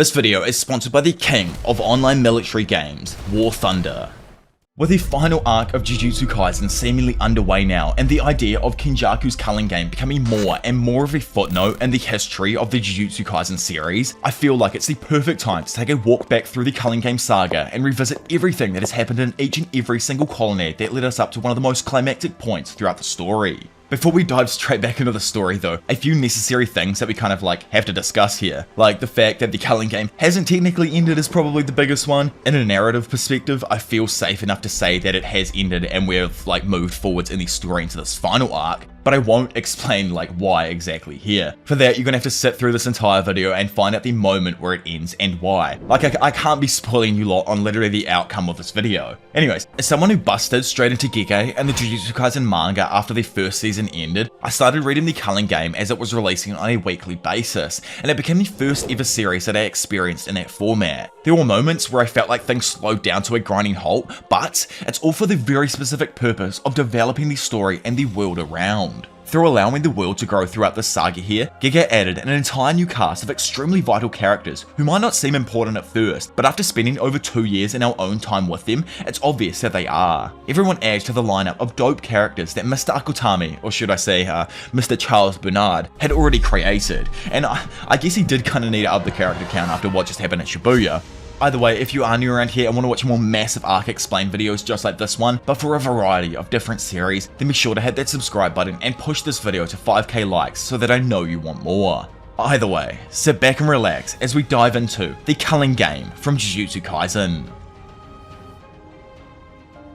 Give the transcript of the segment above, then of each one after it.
This video is sponsored by the king of online military games, War Thunder. With the final arc of Jujutsu Kaisen seemingly underway now, and the idea of Kenjaku's Culling game becoming more and more of a footnote in the history of the Jujutsu Kaisen series, I feel like it's the perfect time to take a walk back through the Culling game saga and revisit everything that has happened in each and every single colony that led us up to one of the most climactic points throughout the story. Before we dive straight back into the story though, a few necessary things that we kind of have to discuss here. Like the fact that the Culling game hasn't technically ended is probably the biggest one. In a narrative perspective, I feel safe enough to say that it has ended and we've moved forwards in the story into this final arc. But I won't explain why exactly here. For that, you're gonna have to sit through this entire video and find out the moment where it ends and why. I can't be spoiling you lot on literally the outcome of this video. Anyways, as someone who busted straight into Gege and the Jujutsu Kaisen manga after the first season ended, I started reading the Culling game as it was releasing on a weekly basis, and it became the first ever series that I experienced in that format. There were moments where I felt like things slowed down to a grinding halt, but it's all for the very specific purpose of developing the story and the world around. Through allowing the world to grow throughout the saga here, Gege added an entire new cast of extremely vital characters who might not seem important at first, but after spending over 2 years in our own time with them, it's obvious that they are. Everyone adds to the lineup of dope characters that Mr. Akutami, or should I say Mr. Charles Bernard, had already created, and I guess he did kinda need to up the character count after what just happened at Shibuya. Either way, if you are new around here and want to watch more massive arc explain videos just like this one, but for a variety of different series, then be sure to hit that subscribe button and push this video to 5k likes so that I know you want more. Either way, sit back and relax as we dive into the Culling game from Jujutsu Kaisen.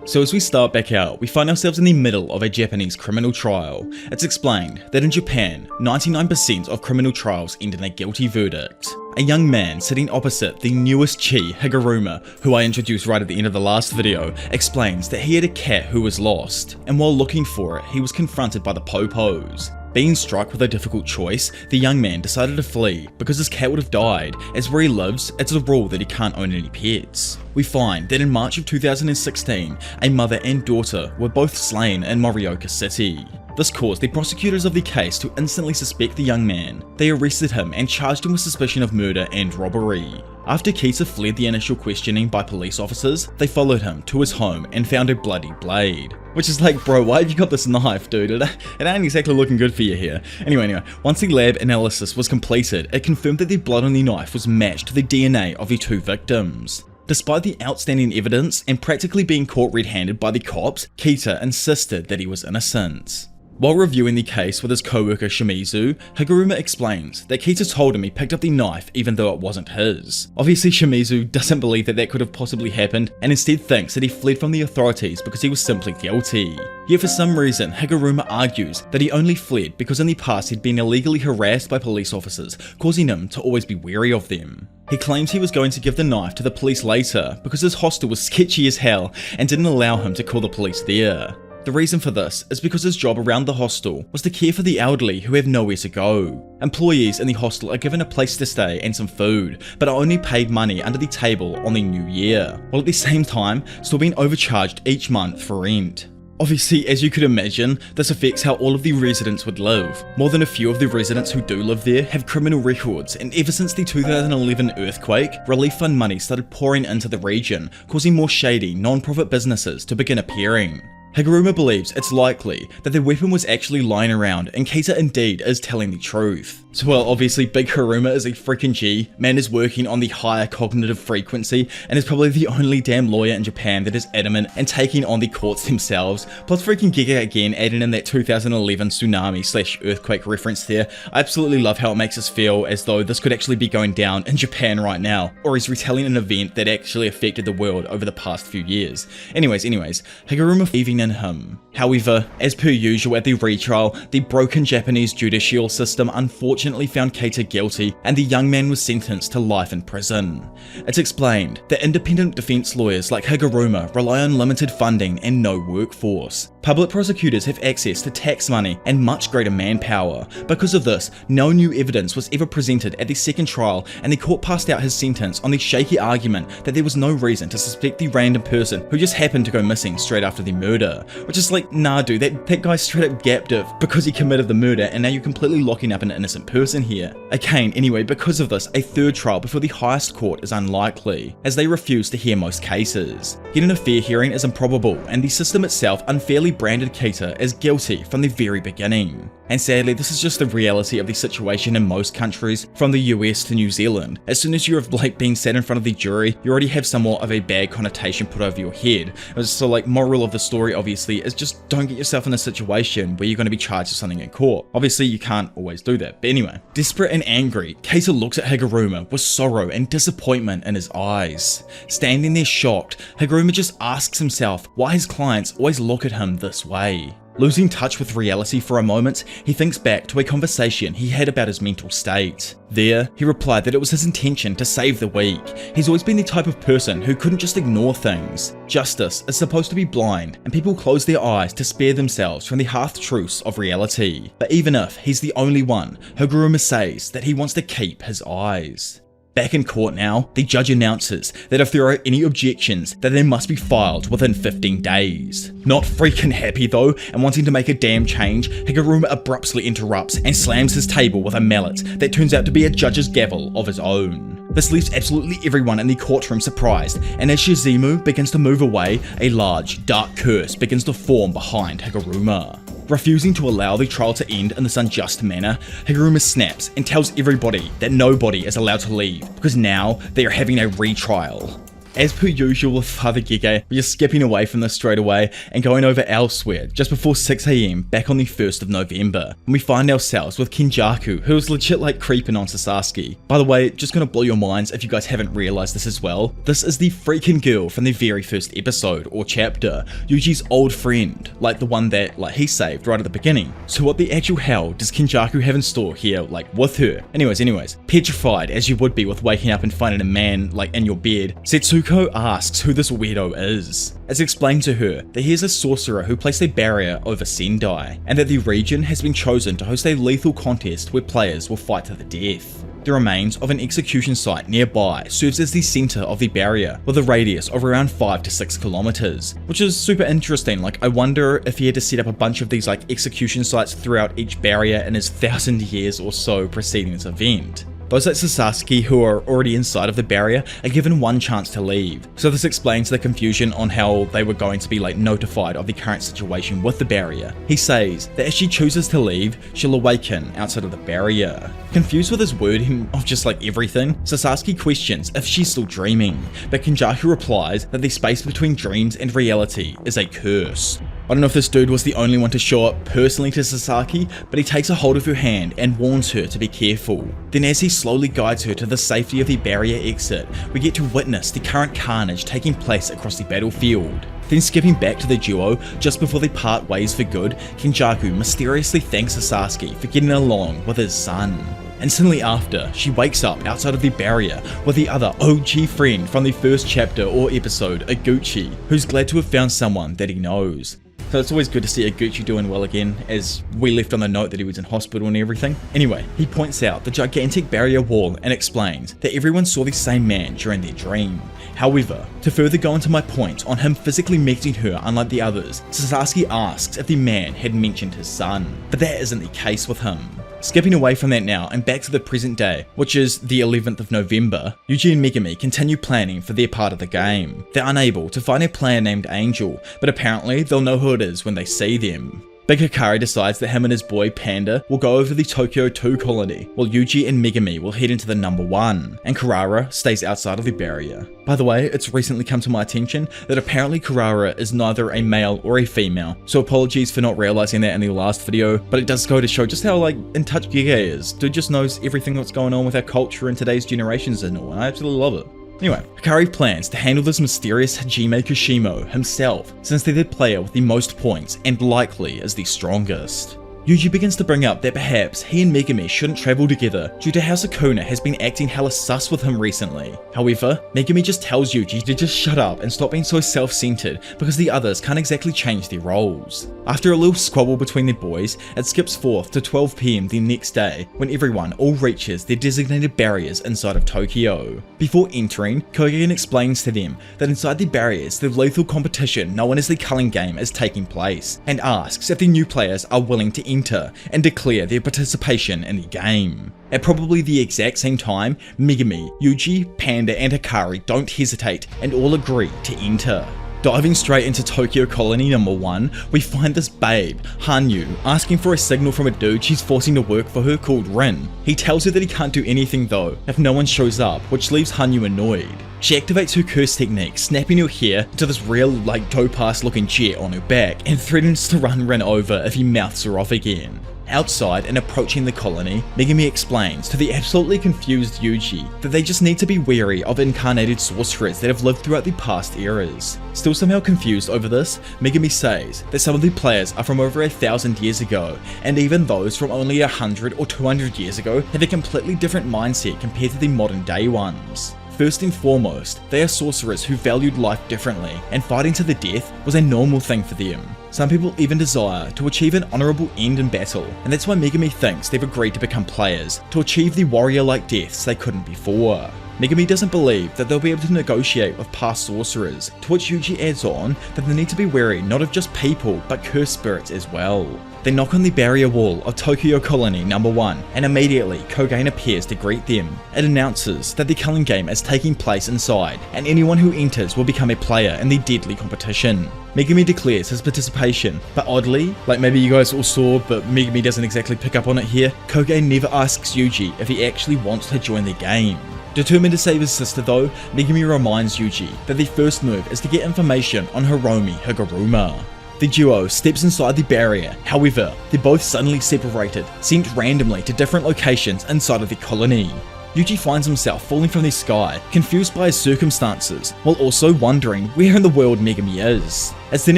So as we start back out, we find ourselves in the middle of a Japanese criminal trial. It's explained that in Japan, 99% of criminal trials end in a guilty verdict. A young man sitting opposite the newest Chi, Higuruma, who I introduced right at the end of the last video, explains that he had a cat who was lost, and while looking for it, he was confronted by the Popos. Being struck with a difficult choice, the young man decided to flee because his cat would have died, as where he lives, it's a rule that he can't own any pets. We find that in March of 2016, a mother and daughter were both slain in Morioka City. This caused the prosecutors of the case to instantly suspect the young man. They arrested him and charged him with suspicion of murder and robbery. After Kita fled the initial questioning by police officers, they followed him to his home and found a bloody blade. Which is bro, why have you got this knife, dude? It ain't exactly looking good for you here. Anyway, once the lab analysis was completed, it confirmed that the blood on the knife was matched to the DNA of the two victims. Despite the outstanding evidence and practically being caught red-handed by the cops, Kita insisted that he was innocent. While reviewing the case with his co-worker Shimizu, Higuruma explains that Kita told him he picked up the knife even though it wasn't his. Obviously Shimizu doesn't believe that could have possibly happened and instead thinks that he fled from the authorities because he was simply guilty. Yet for some reason, Higuruma argues that he only fled because in the past he'd been illegally harassed by police officers, causing him to always be wary of them. He claims he was going to give the knife to the police later because his hostel was sketchy as hell and didn't allow him to call the police there. The reason for this is because his job around the hostel was to care for the elderly who have nowhere to go. Employees in the hostel are given a place to stay and some food, but are only paid money under the table on the new year, while at the same time still being overcharged each month for rent. Obviously, as you could imagine, this affects how all of the residents would live. More than a few of the residents who do live there have criminal records, and ever since the 2011 earthquake, relief fund money started pouring into the region, causing more shady, non-profit businesses to begin appearing. Higuruma believes it's likely that the weapon was actually lying around and Kita indeed is telling the truth. So while obviously Big Hiruma is a freaking G, man is working on the higher cognitive frequency and is probably the only damn lawyer in Japan that is adamant and taking on the courts themselves. Plus freaking Giga again adding in that 2011 tsunami / earthquake reference there. I absolutely love how it makes us feel as though this could actually be going down in Japan right now, or he's retelling an event that actually affected the world over the past few years. Anyways, Higuruma believing in him. However, as per usual at the retrial, the broken Japanese judicial system unfortunately found Keita guilty and the young man was sentenced to life in prison. It's explained that independent defense lawyers like Higuruma rely on limited funding and no workforce. Public prosecutors have access to tax money and much greater manpower. Because of this, no new evidence was ever presented at the second trial and the court passed out his sentence on the shaky argument that there was no reason to suspect the random person who just happened to go missing straight after the murder. murder. Which is like, nah dude, that guy straight up captive because he committed the murder, and now you're completely locking up an innocent person here. Again, anyway, because of this, a third trial before the highest court is unlikely, as they refuse to hear most cases. Getting a fair hearing is improbable, and the system itself unfairly branded Keita as guilty from the very beginning. And sadly, this is just the reality of the situation in most countries, from the US to New Zealand. As soon as you're like being sat in front of the jury, you already have somewhat of a bad connotation put over your head. So like, moral of the story obviously is just don't get yourself in a situation where you're going to be charged with something in court. Obviously you can't always do that, but anyway. Desperate and angry, Keita looks at Higuruma with sorrow and disappointment in his eyes. Standing there shocked, Higuruma just asks himself why his clients always look at him this way. Losing touch with reality for a moment, he thinks back to a conversation he had about his mental state. There, he replied that it was his intention to save the weak. He's always been the type of person who couldn't just ignore things. Justice is supposed to be blind, and people close their eyes to spare themselves from the harsh truths of reality. But even if he's the only one, Higuruma says that he wants to keep his eyes. Back in court now, the judge announces that if there are any objections, that they must be filed within 15 days. Not freaking happy though, and wanting to make a damn change, Higuruma abruptly interrupts and slams his table with a mallet that turns out to be a judge's gavel of his own. This leaves absolutely everyone in the courtroom surprised, and as Shizumu begins to move away, a large, dark curse begins to form behind Higuruma. Refusing to allow the trial to end in this unjust manner, Higuruma snaps and tells everybody that nobody is allowed to leave, because now they are having a retrial. As per usual with Father Gege, we are skipping away from this straight away and going over elsewhere just before 6 AM back on the 1st of November, and we find ourselves with Kenjaku, who is legit like creeping on Sasaki. By the way, just gonna blow your minds if you guys haven't realized this as well, this is the freaking girl from the very first episode or chapter, Yuji's old friend, like the one that he saved right at the beginning. So what the actual hell does Kenjaku have in store here with her? Anyways, petrified as you would be with waking up and finding a man in your bed, Setsuko asks who this weirdo is. It's explained to her that he is a sorcerer who placed a barrier over Sendai, and that the region has been chosen to host a lethal contest where players will fight to the death. The remains of an execution site nearby serves as the center of the barrier, with a radius of around 5 to 6 kilometers, which is super interesting. I wonder if he had to set up a bunch of these execution sites throughout each barrier in his 1,000 years or so preceding this event. Those like Sasaki who are already inside of the barrier are given one chance to leave, so this explains the confusion on how they were going to be notified of the current situation with the barrier. He says that if she chooses to leave, she'll awaken outside of the barrier. Confused with his wording of just everything, Sasaki questions if she's still dreaming, but Kenjaku replies that the space between dreams and reality is a curse. I don't know if this dude was the only one to show up personally to Sasaki, but he takes a hold of her hand and warns her to be careful. Then as he slowly guides her to the safety of the barrier exit, we get to witness the current carnage taking place across the battlefield. Then skipping back to the duo, just before they part ways for good, Kenjaku mysteriously thanks Sasaki for getting along with his son. Instantly after, she wakes up outside of the barrier with the other OG friend from the first chapter or episode, Iguchi, who's glad to have found someone that he knows. So it's always good to see Iguchi doing well again, as we left on the note that he was in hospital and everything. Anyway, he points out the gigantic barrier wall and explains that everyone saw the same man during their dream. However, to further go into my point on him physically meeting her unlike the others, Sasaki asks if the man had mentioned his son, but that isn't the case with him. Skipping away from that now and back to the present day, which is the 11th of November, Yuji and Megumi continue planning for their part of the game. They're unable to find a player named Angel, but apparently they'll know who it is when they see them. Big Hikari decides that him and his boy Panda will go over to the Tokyo 2 colony, while Yuji and Megumi will head into the number 1, and Kurara stays outside of the barrier. By the way, it's recently come to my attention that apparently Kurara is neither a male or a female, so apologies for not realizing that in the last video, but it does go to show just how in touch Gege is. Dude just knows everything that's going on with our culture in today's generations and all, and I absolutely love it. Anyway, Hikari plans to handle this mysterious Hajime Kushimo himself, since they're the player with the most points and likely is the strongest. Yuji begins to bring up that perhaps he and Megumi shouldn't travel together due to how Sukuna has been acting hella sus with him recently. However, Megumi just tells Yuji to just shut up and stop being so self-centered because the others can't exactly change their roles. After a little squabble between the boys, it skips forth to 12 PM the next day when everyone all reaches their designated barriers inside of Tokyo. Before entering, Kogen explains to them that inside the barriers the lethal competition known as the Culling game is taking place, and asks if the new players are willing to enter and declare their participation in the game. At probably the exact same time, Megumi, Yuji, Panda and Hikari don't hesitate and all agree to enter. Diving straight into Tokyo Colony number 1, we find this babe, Hanyu, asking for a signal from a dude she's forcing to work for her called Rin. He tells her that he can't do anything though if no one shows up, which leaves Hanyu annoyed. She activates her curse technique, snapping her hair into this real, dope-ass looking jet on her back, and threatens to run Rin over if he mouths her off again. Outside and approaching the colony, Megumi explains to the absolutely confused Yuji that they just need to be wary of incarnated sorcerers that have lived throughout the past eras. Still somehow confused over this, Megumi says that some of the players are from over 1,000 years ago, and even those from only 100 or 200 years ago have a completely different mindset compared to the modern day ones. First and foremost, they are sorcerers who valued life differently, and fighting to the death was a normal thing for them. Some people even desire to achieve an honourable end in battle, and that's why Megumi thinks they've agreed to become players, to achieve the warrior-like deaths they couldn't before. Megumi doesn't believe that they'll be able to negotiate with past sorcerers, to which Yuji adds on that they need to be wary not of just people, but cursed spirits as well. They knock on the barrier wall of Tokyo Colony number 1, and immediately Kogen appears to greet them. It announces that the Culling game is taking place inside, and anyone who enters will become a player in the deadly competition. Megumi declares his participation, but oddly, like maybe you guys all saw, but Megumi doesn't exactly pick up on it here, Kogen never asks Yuji if he actually wants to join the game. Determined to save his sister though, Megumi reminds Yuji that the first move is to get information on Hiromi Higuruma. The duo steps inside the barrier, however, they're both suddenly separated, sent randomly to different locations inside of the colony. Yuji finds himself falling from the sky, confused by his circumstances, while also wondering where in the world Megumi is. It's then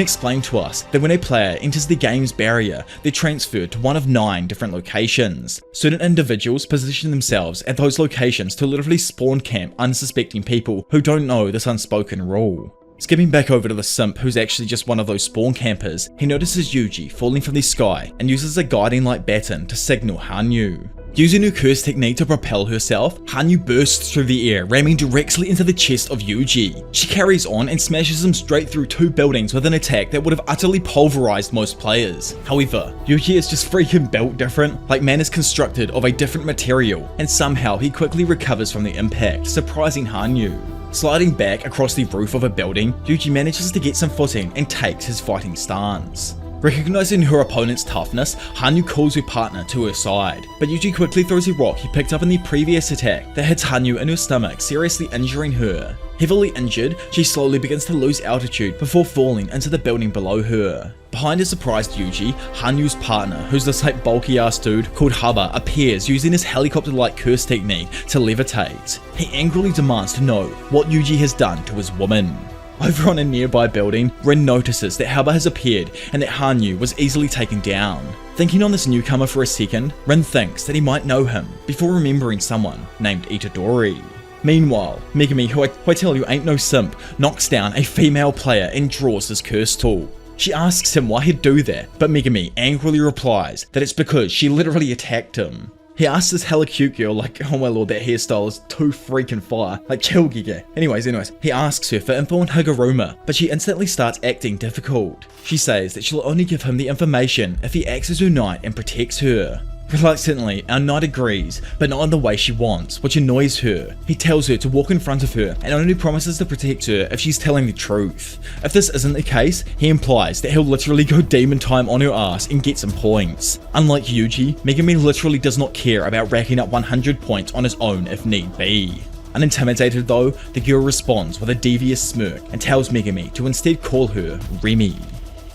explained to us that when a player enters the game's barrier, they're transferred to one of 9 different locations. Certain individuals position themselves at those locations to literally spawn camp unsuspecting people who don't know this unspoken rule. Skipping back over to the simp who's actually just one of those spawn campers, he notices Yuji falling from the sky and uses a guiding light baton to signal Hanyu. Using her curse technique to propel herself, Hanyu bursts through the air, ramming directly into the chest of Yuji. She carries on and smashes him straight through 2 buildings with an attack that would have utterly pulverized most players. However, Yuji is just freaking built different, like man is constructed of a different material, and somehow he quickly recovers from the impact, surprising Hanyu. Sliding back across the roof of a building, Yuji manages to get some footing and takes his fighting stance. Recognizing her opponent's toughness, Hanyu calls her partner to her side, but Yuji quickly throws a rock he picked up in the previous attack that hits Hanyu in her stomach, seriously injuring her. Heavily injured, she slowly begins to lose altitude before falling into the building below her. Behind a surprised Yuji, Hanyu's partner, who's this bulky ass dude called Haba, appears using his helicopter-like curse technique to levitate. He angrily demands to know what Yuji has done to his woman. Over on a nearby building, Rin notices that Haba has appeared and that Hanyu was easily taken down. Thinking on this newcomer for a second, Rin thinks that he might know him, before remembering someone named Itadori. Meanwhile, Megumi, who I tell you ain't no simp, knocks down a female player and draws his curse tool. She asks him why he'd do that, but Megumi angrily replies that it's because she literally attacked him. He asks this hella cute girl, oh my lord, that hairstyle is too freaking fire, chill giga. Anyways, he asks her for info on Higuruma, but she instantly starts acting difficult. She says that she'll only give him the information if he acts as her knight and protects her. Reluctantly, our knight agrees, but not in the way she wants, which annoys her. He tells her to walk in front of her and only promises to protect her if she's telling the truth. If this isn't the case, he implies that he'll literally go demon time on her ass and get some points. Unlike Yuji, Megumi literally does not care about racking up 100 points on his own if need be. Unintimidated though, the girl responds with a devious smirk and tells Megumi to instead call her Remy.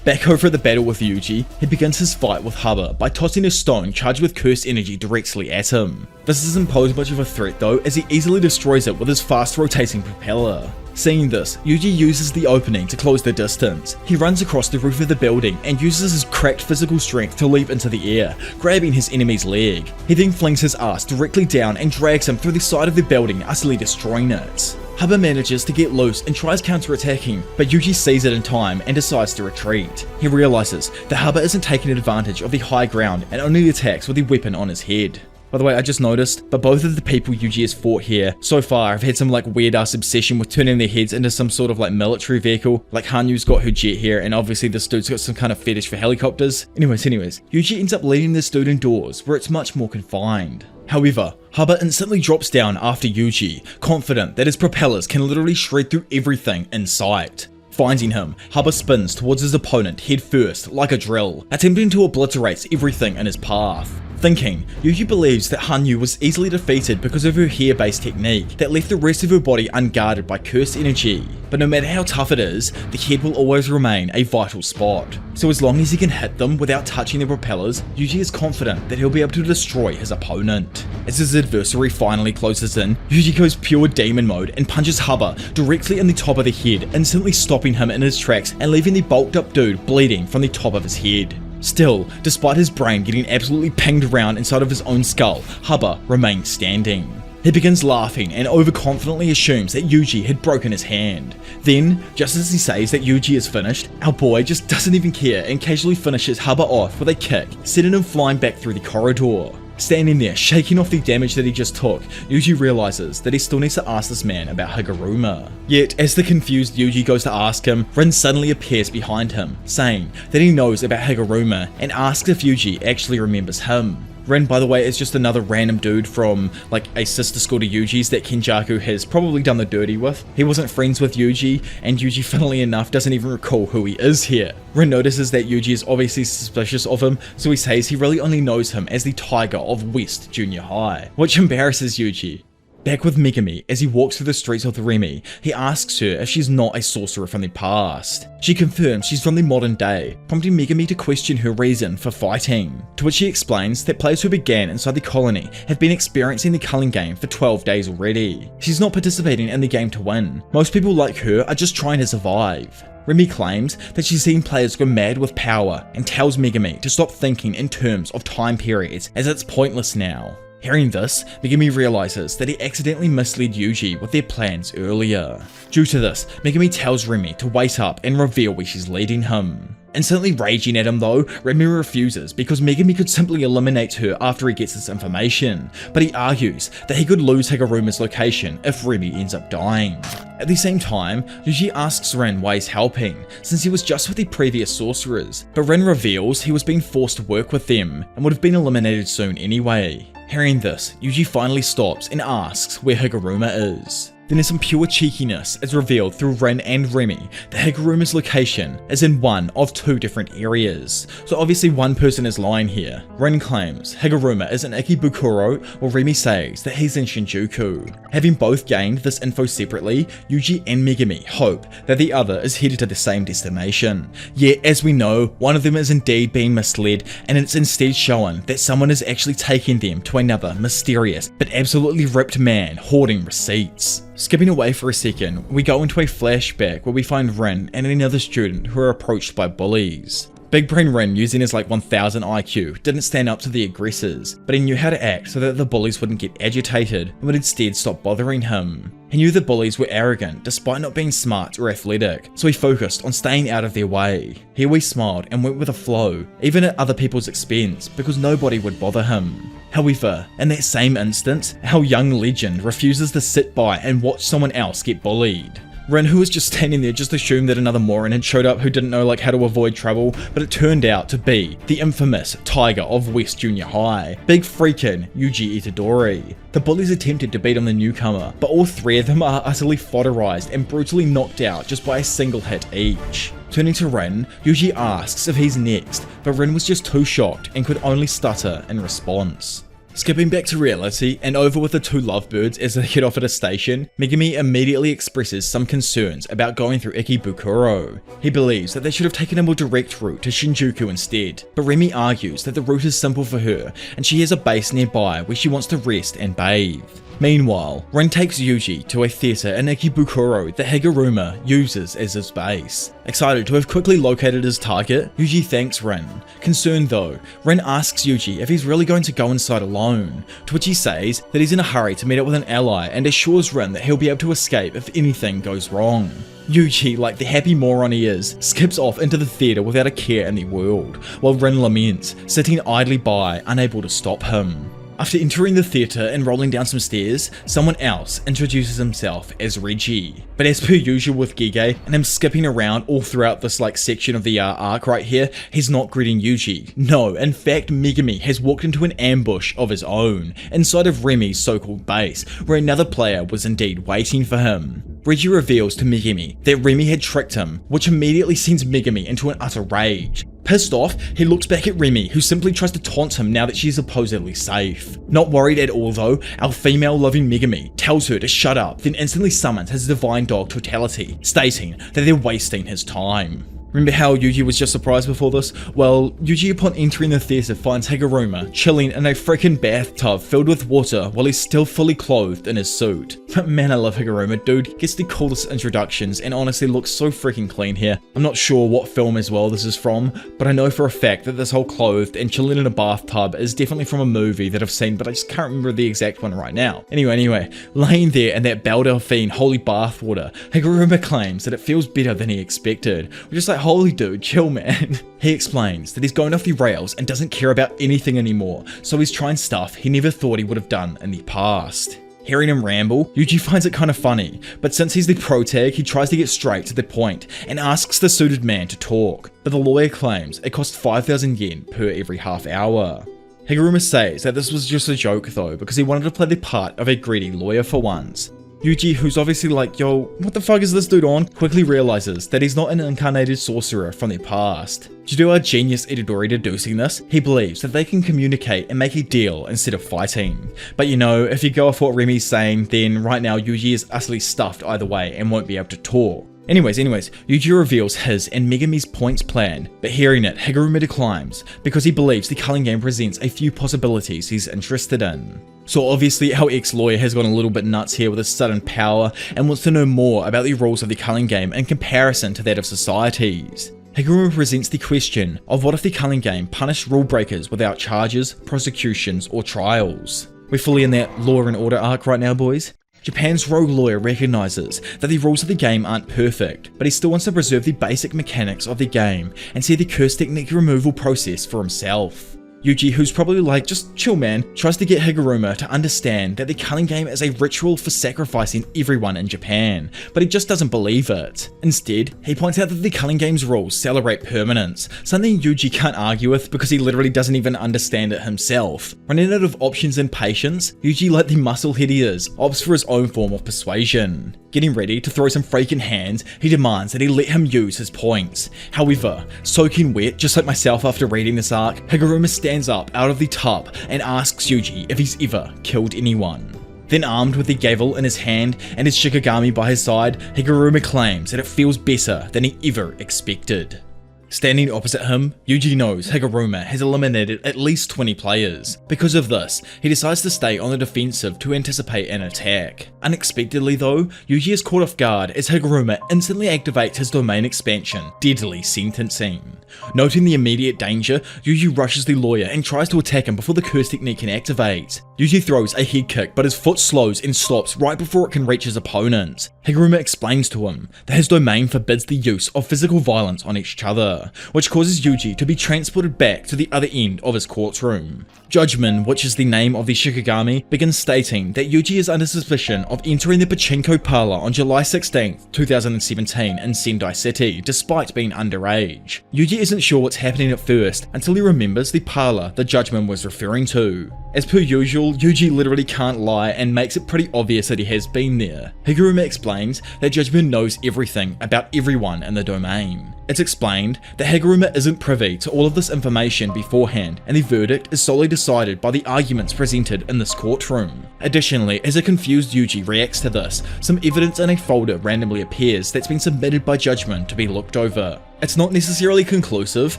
Back over at the battle with Yuji, he begins his fight with Haba by tossing a stone charged with cursed energy directly at him. This doesn't pose much of a threat though, as he easily destroys it with his fast rotating propeller. Seeing this, Yuji uses the opening to close the distance. He runs across the roof of the building and uses his cracked physical strength to leap into the air, grabbing his enemy's leg. He then flings his ass directly down and drags him through the side of the building, utterly destroying it. Haba manages to get loose and tries counter-attacking, but Yuji sees it in time and decides to retreat. He realizes that Haba isn't taking advantage of the high ground and only attacks with the weapon on his head. By the way, I just noticed, but both of the people Yuji has fought here so far have had some like weird ass obsession with turning their heads into some sort of like military vehicle. Like Hanyu's got her jet here, and obviously this dude's got some kind of fetish for helicopters. Anyways, Yuji ends up leading this dude indoors where it's much more confined. However, Haba instantly drops down after Yuji, confident that his propellers can literally shred through everything in sight. Finding him, Haba spins towards his opponent head first like a drill, attempting to obliterate everything in his path. Thinking, Yuji believes that Hanyu was easily defeated because of her hair-based technique that left the rest of her body unguarded by cursed energy. But no matter how tough it is, the head will always remain a vital spot. So as long as he can hit them without touching the propellers, Yuji is confident that he'll be able to destroy his opponent. As his adversary finally closes in, Yuji goes pure demon mode and punches Haba directly in the top of the head, instantly stopping him in his tracks and leaving the bulked up dude bleeding from the top of his head. Still, despite his brain getting absolutely pinged around inside of his own skull, Haba remains standing. He begins laughing and overconfidently assumes that Yuji had broken his hand. Then, just as he says that Yuji is finished, our boy just doesn't even care and casually finishes Haba off with a kick, sending him flying back through the corridor. Standing there, shaking off the damage that he just took, Yuji realizes that he still needs to ask this man about Higuruma. Yet, as the confused Yuji goes to ask him, Rin suddenly appears behind him, saying that he knows about Higuruma and asks if Yuji actually remembers him. Rin, by the way, is just another random dude from like a sister school to Yuji's that Kenjaku has probably done the dirty with. He wasn't friends with Yuji, and Yuji, funnily enough, doesn't even recall who he is here. Rin notices that Yuji is obviously suspicious of him, so he says he really only knows him as the Tiger of West Junior High, which embarrasses Yuji. Back with Megumi, as he walks through the streets of Remi, he asks her if she's not a sorcerer from the past. She confirms she's from the modern day, prompting Megumi to question her reason for fighting. To which she explains that players who began inside the colony have been experiencing the culling game for 12 days already. She's not participating in the game to win. Most people like her are just trying to survive. Remy claims that she's seen players go mad with power and tells Megumi to stop thinking in terms of time periods as it's pointless now. Hearing this, Megumi realizes that he accidentally misled Yuji with their plans earlier. Due to this, Megumi tells Remy to wait up and reveal where she's leading him. Instantly raging at him though, Remy refuses because Megumi could simply eliminate her after he gets this information, but he argues that he could lose Higuruma's location if Remy ends up dying. At the same time, Yuji asks Rin why he's helping, since he was just with the previous sorcerers, but Rin reveals he was being forced to work with them and would have been eliminated soon anyway. Hearing this, Yuji finally stops and asks where Higuruma is. Then in some pure cheekiness is revealed through Rin and Remy that Higuruma's location is in one of two different areas. So obviously one person is lying here. Rin claims Higuruma is in Ikebukuro, while Remy says that he's in Shinjuku. Having both gained this info separately, Yuji and Megumi hope that the other is headed to the same destination. Yet as we know, one of them is indeed being misled, and it's instead shown that someone is actually taking them to another mysterious but absolutely ripped man hoarding receipts. Skipping away for a second, we go into a flashback where we find Rin and another student who are approached by bullies. Big Brain Rin, using his like 1000 IQ, didn't stand up to the aggressors, but he knew how to act so that the bullies wouldn't get agitated and would instead stop bothering him. He knew the bullies were arrogant despite not being smart or athletic, so he focused on staying out of their way. He always smiled and went with the flow, even at other people's expense, because nobody would bother him. However, in that same instant, our young legend refuses to sit by and watch someone else get bullied. Rin, who was just standing there, just assumed that another moron had showed up who didn't know like how to avoid trouble, but it turned out to be the infamous Tiger of West Junior High, big freaking Yuji Itadori. The bullies attempted to beat on the newcomer, but all three of them are utterly fodderized and brutally knocked out just by a single hit each. Turning to Rin, Yuji asks if he's next, but Rin was just too shocked and could only stutter in response. Skipping back to reality and over with the two lovebirds as they head off at a station, Megumi immediately expresses some concerns about going through Ikebukuro. He believes that they should have taken a more direct route to Shinjuku instead, but Remy argues that the route is simple for her and she has a base nearby where she wants to rest and bathe. Meanwhile, Rin takes Yuji to a theatre in Ikebukuro that Higuruma uses as his base. Excited to have quickly located his target, Yuji thanks Rin. Concerned though, Rin asks Yuji if he's really going to go inside alone, to which he says that he's in a hurry to meet up with an ally and assures Rin that he'll be able to escape if anything goes wrong. Yuji, like the happy moron he is, skips off into the theatre without a care in the world, while Rin laments, sitting idly by, unable to stop him. After entering the theatre and rolling down some stairs, someone else introduces himself as Reggie. But as per usual with Gege, and him skipping around all throughout this section of the arc right here, he's not greeting Yuji. No, in fact Megumi has walked into an ambush of his own, inside of Remy's so-called base, where another player was indeed waiting for him. Reggie reveals to Megumi that Remy had tricked him, which immediately sends Megumi into an utter rage. Pissed off, he looks back at Remy, who simply tries to taunt him now that she's supposedly safe. Not worried at all though, our female-loving Megumi tells her to shut up, then instantly summons his divine dog Totality, stating that they're wasting his time. Remember how Yuji was just surprised before this? Well, Yuji upon entering the theatre finds Higuruma chilling in a freaking bathtub filled with water while he's still fully clothed in his suit. But man, I love Higuruma, dude. Gets the coolest introductions and honestly looks so freaking clean here. I'm not sure what film as well this is from, but I know for a fact that this whole clothed and chilling in a bathtub is definitely from a movie that I've seen, but I just can't remember the exact one right now. Anyway, laying there in that Belle Delphine holy bathwater, Higuruma claims that it feels better than he expected. We're just like, holy dude, chill man. He explains that he's going off the rails and doesn't care about anything anymore, so he's trying stuff he never thought he would have done in the past. Hearing him ramble, Yuji finds it kind of funny, but since he's the pro tag, he tries to get straight to the point and asks the suited man to talk, but the lawyer claims it costs 5,000 yen per every half hour. Higuruma says that this was just a joke though, because he wanted to play the part of a greedy lawyer for once. Yuji, who's obviously like, yo, what the fuck is this dude on? Quickly realizes that he's not an incarnated sorcerer from the past. Due to our genius Itadori deducing this, he believes that they can communicate and make a deal instead of fighting. But you know, if you go off what Remy's saying, then right now Yuji is utterly stuffed either way and won't be able to talk. Anyways, Yuji reveals his and Megumi's points plan, but hearing it, Higuruma declines because he believes the culling game presents a few possibilities he's interested in. So obviously our ex-lawyer has gone a little bit nuts here with his sudden power and wants to know more about the rules of the culling game in comparison to that of societies. Higuruma presents the question of what if the culling game punished rule breakers without charges, prosecutions, or trials. We're fully in that law and order arc right now, boys. Japan's rogue lawyer recognises that the rules of the game aren't perfect, but he still wants to preserve the basic mechanics of the game and see the curse technique removal process for himself. Yuji, who's probably like, just chill man, tries to get Higuruma to understand that the culling game is a ritual for sacrificing everyone in Japan, but he just doesn't believe it. Instead, he points out that the culling game's rules celebrate permanence, something Yuji can't argue with because he literally doesn't even understand it himself. Running out of options and patience, Yuji, like the musclehead he is, opts for his own form of persuasion. Getting ready to throw some freaking hands, he demands that he let him use his points. However, soaking wet, just like myself after reading this arc, Higuruma stands up out of the tub and asks Yuji if he's ever killed anyone. Then armed with the gavel in his hand and his Shikigami by his side, Higuruma claims that it feels better than he ever expected. Standing opposite him, Yuji knows Higuruma has eliminated at least 20 players. Because of this, he decides to stay on the defensive to anticipate an attack. Unexpectedly though, Yuji is caught off guard as Higuruma instantly activates his domain expansion, Deadly Sentencing. Noting the immediate danger, Yuji rushes the lawyer and tries to attack him before the curse technique can activate. Yuji throws a head kick, but his foot slows and stops right before it can reach his opponent. Higuruma explains to him that his domain forbids the use of physical violence on each other, which causes Yuji to be transported back to the other end of his courtroom. Judgment, which is the name of the Shikigami, begins stating that Yuji is under suspicion of entering the pachinko parlor on July 16, 2017 in Sendai City, despite being underage. Yuji isn't sure what's happening at first until he remembers the parlor the Judgment was referring to. As per usual, Yuji literally can't lie and makes it pretty obvious that he has been there. Higuruma explains that Judgment knows everything about everyone in the domain. It's explained that Higuruma isn't privy to all of this information beforehand, and the verdict is solely decided by the arguments presented in this courtroom. Additionally, as a confused Yuji reacts to this, some evidence in a folder randomly appears that's been submitted by Judgment to be looked over. It's not necessarily conclusive,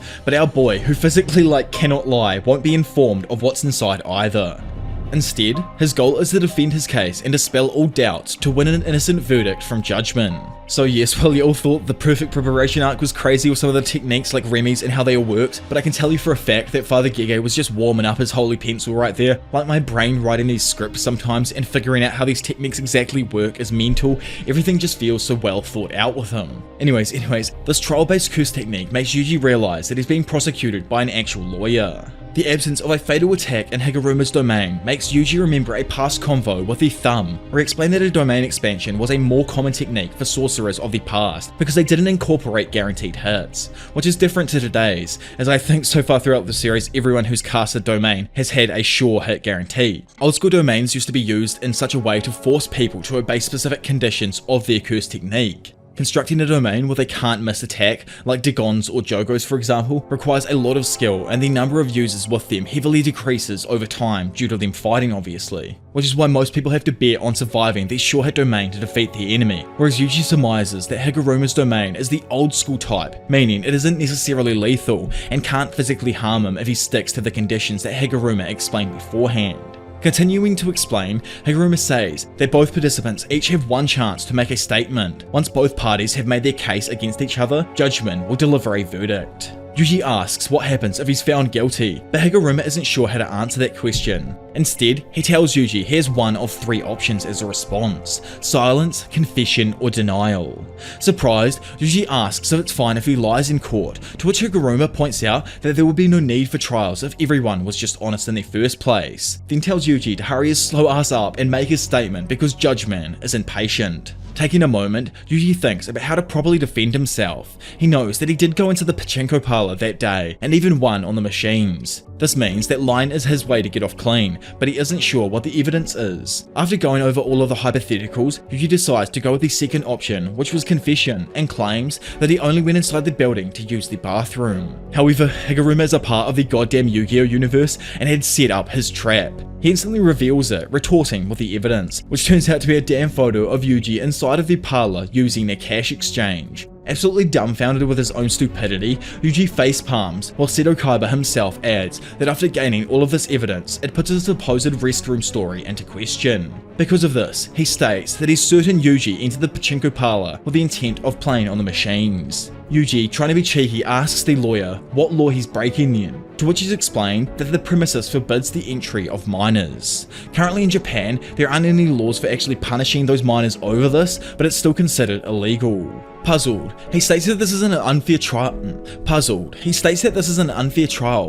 but our boy, who physically cannot lie, won't be informed of what's inside either. Instead, his goal is to defend his case and dispel all doubts to win an innocent verdict from Judgment. So yes, while you all thought the perfect preparation arc was crazy with some of the techniques like Remy's and how they all worked, but I can tell you for a fact that Father Gege was just warming up his holy pencil right there. Like my brain writing these scripts sometimes and figuring out how these techniques exactly work is mental. Everything just feels so well thought out with him. Anyways, this trial-based curse technique makes Yuji realize that he's being prosecuted by an actual lawyer. The absence of a fatal attack in Higuruma's domain makes Yuji remember a past convo with the Thumb, where he explained that a domain expansion was a more common technique for sorcerers of the past because they didn't incorporate guaranteed hits, which is different to today's, as I think so far throughout the series everyone who's cast a domain has had a sure hit guarantee. Old school domains used to be used in such a way to force people to obey specific conditions of their curse technique. Constructing a domain with a can't miss attack, like Dagon's or Jogo's for example, requires a lot of skill, and the number of users with them heavily decreases over time due to them fighting obviously, which is why most people have to bet on surviving the sure hit domain to defeat the enemy, whereas Yuji surmises that Higuruma's domain is the old school type, meaning it isn't necessarily lethal and can't physically harm him if he sticks to the conditions that Higuruma explained beforehand. Continuing to explain, Higuruma says that both participants each have one chance to make a statement. Once both parties have made their case against each other, Judgment will deliver a verdict. Yuji asks what happens if he's found guilty, but Higuruma isn't sure how to answer that question. Instead, he tells Yuji he has one of three options as a response: silence, confession, or denial. Surprised, Yuji asks if it's fine if he lies in court, to which Higuruma points out that there would be no need for trials if everyone was just honest in the first place, then tells Yuji to hurry his slow ass up and make his statement because Judgment is impatient. Taking a moment, Yuji thinks about how to properly defend himself. He knows that he did go into the pachinko parlor that day, and even won on the machines. This means that lying is his way to get off clean, but he isn't sure what the evidence is. After going over all of the hypotheticals, Yuji decides to go with the second option, which was confession, and claims that he only went inside the building to use the bathroom. However, Higuruma is a part of the goddamn Yu-Gi-Oh universe and had set up his trap. He instantly reveals it, retorting with the evidence, which turns out to be a damn photo of Yuji inside of the parlor using their cash exchange. Absolutely dumbfounded with his own stupidity, Yuji face palms, while Seto Kaiba himself adds that after gaining all of this evidence, it puts his supposed restroom story into question. Because of this, he states that he's certain Yuji entered the pachinko parlor with the intent of playing on the machines. Yuji, trying to be cheeky, asks the lawyer what law he's breaking then, to which he's explained that the premises forbids the entry of minors. Currently in Japan, there aren't any laws for actually punishing those minors over this, but it's still considered illegal. Puzzled, he states that this is an unfair trial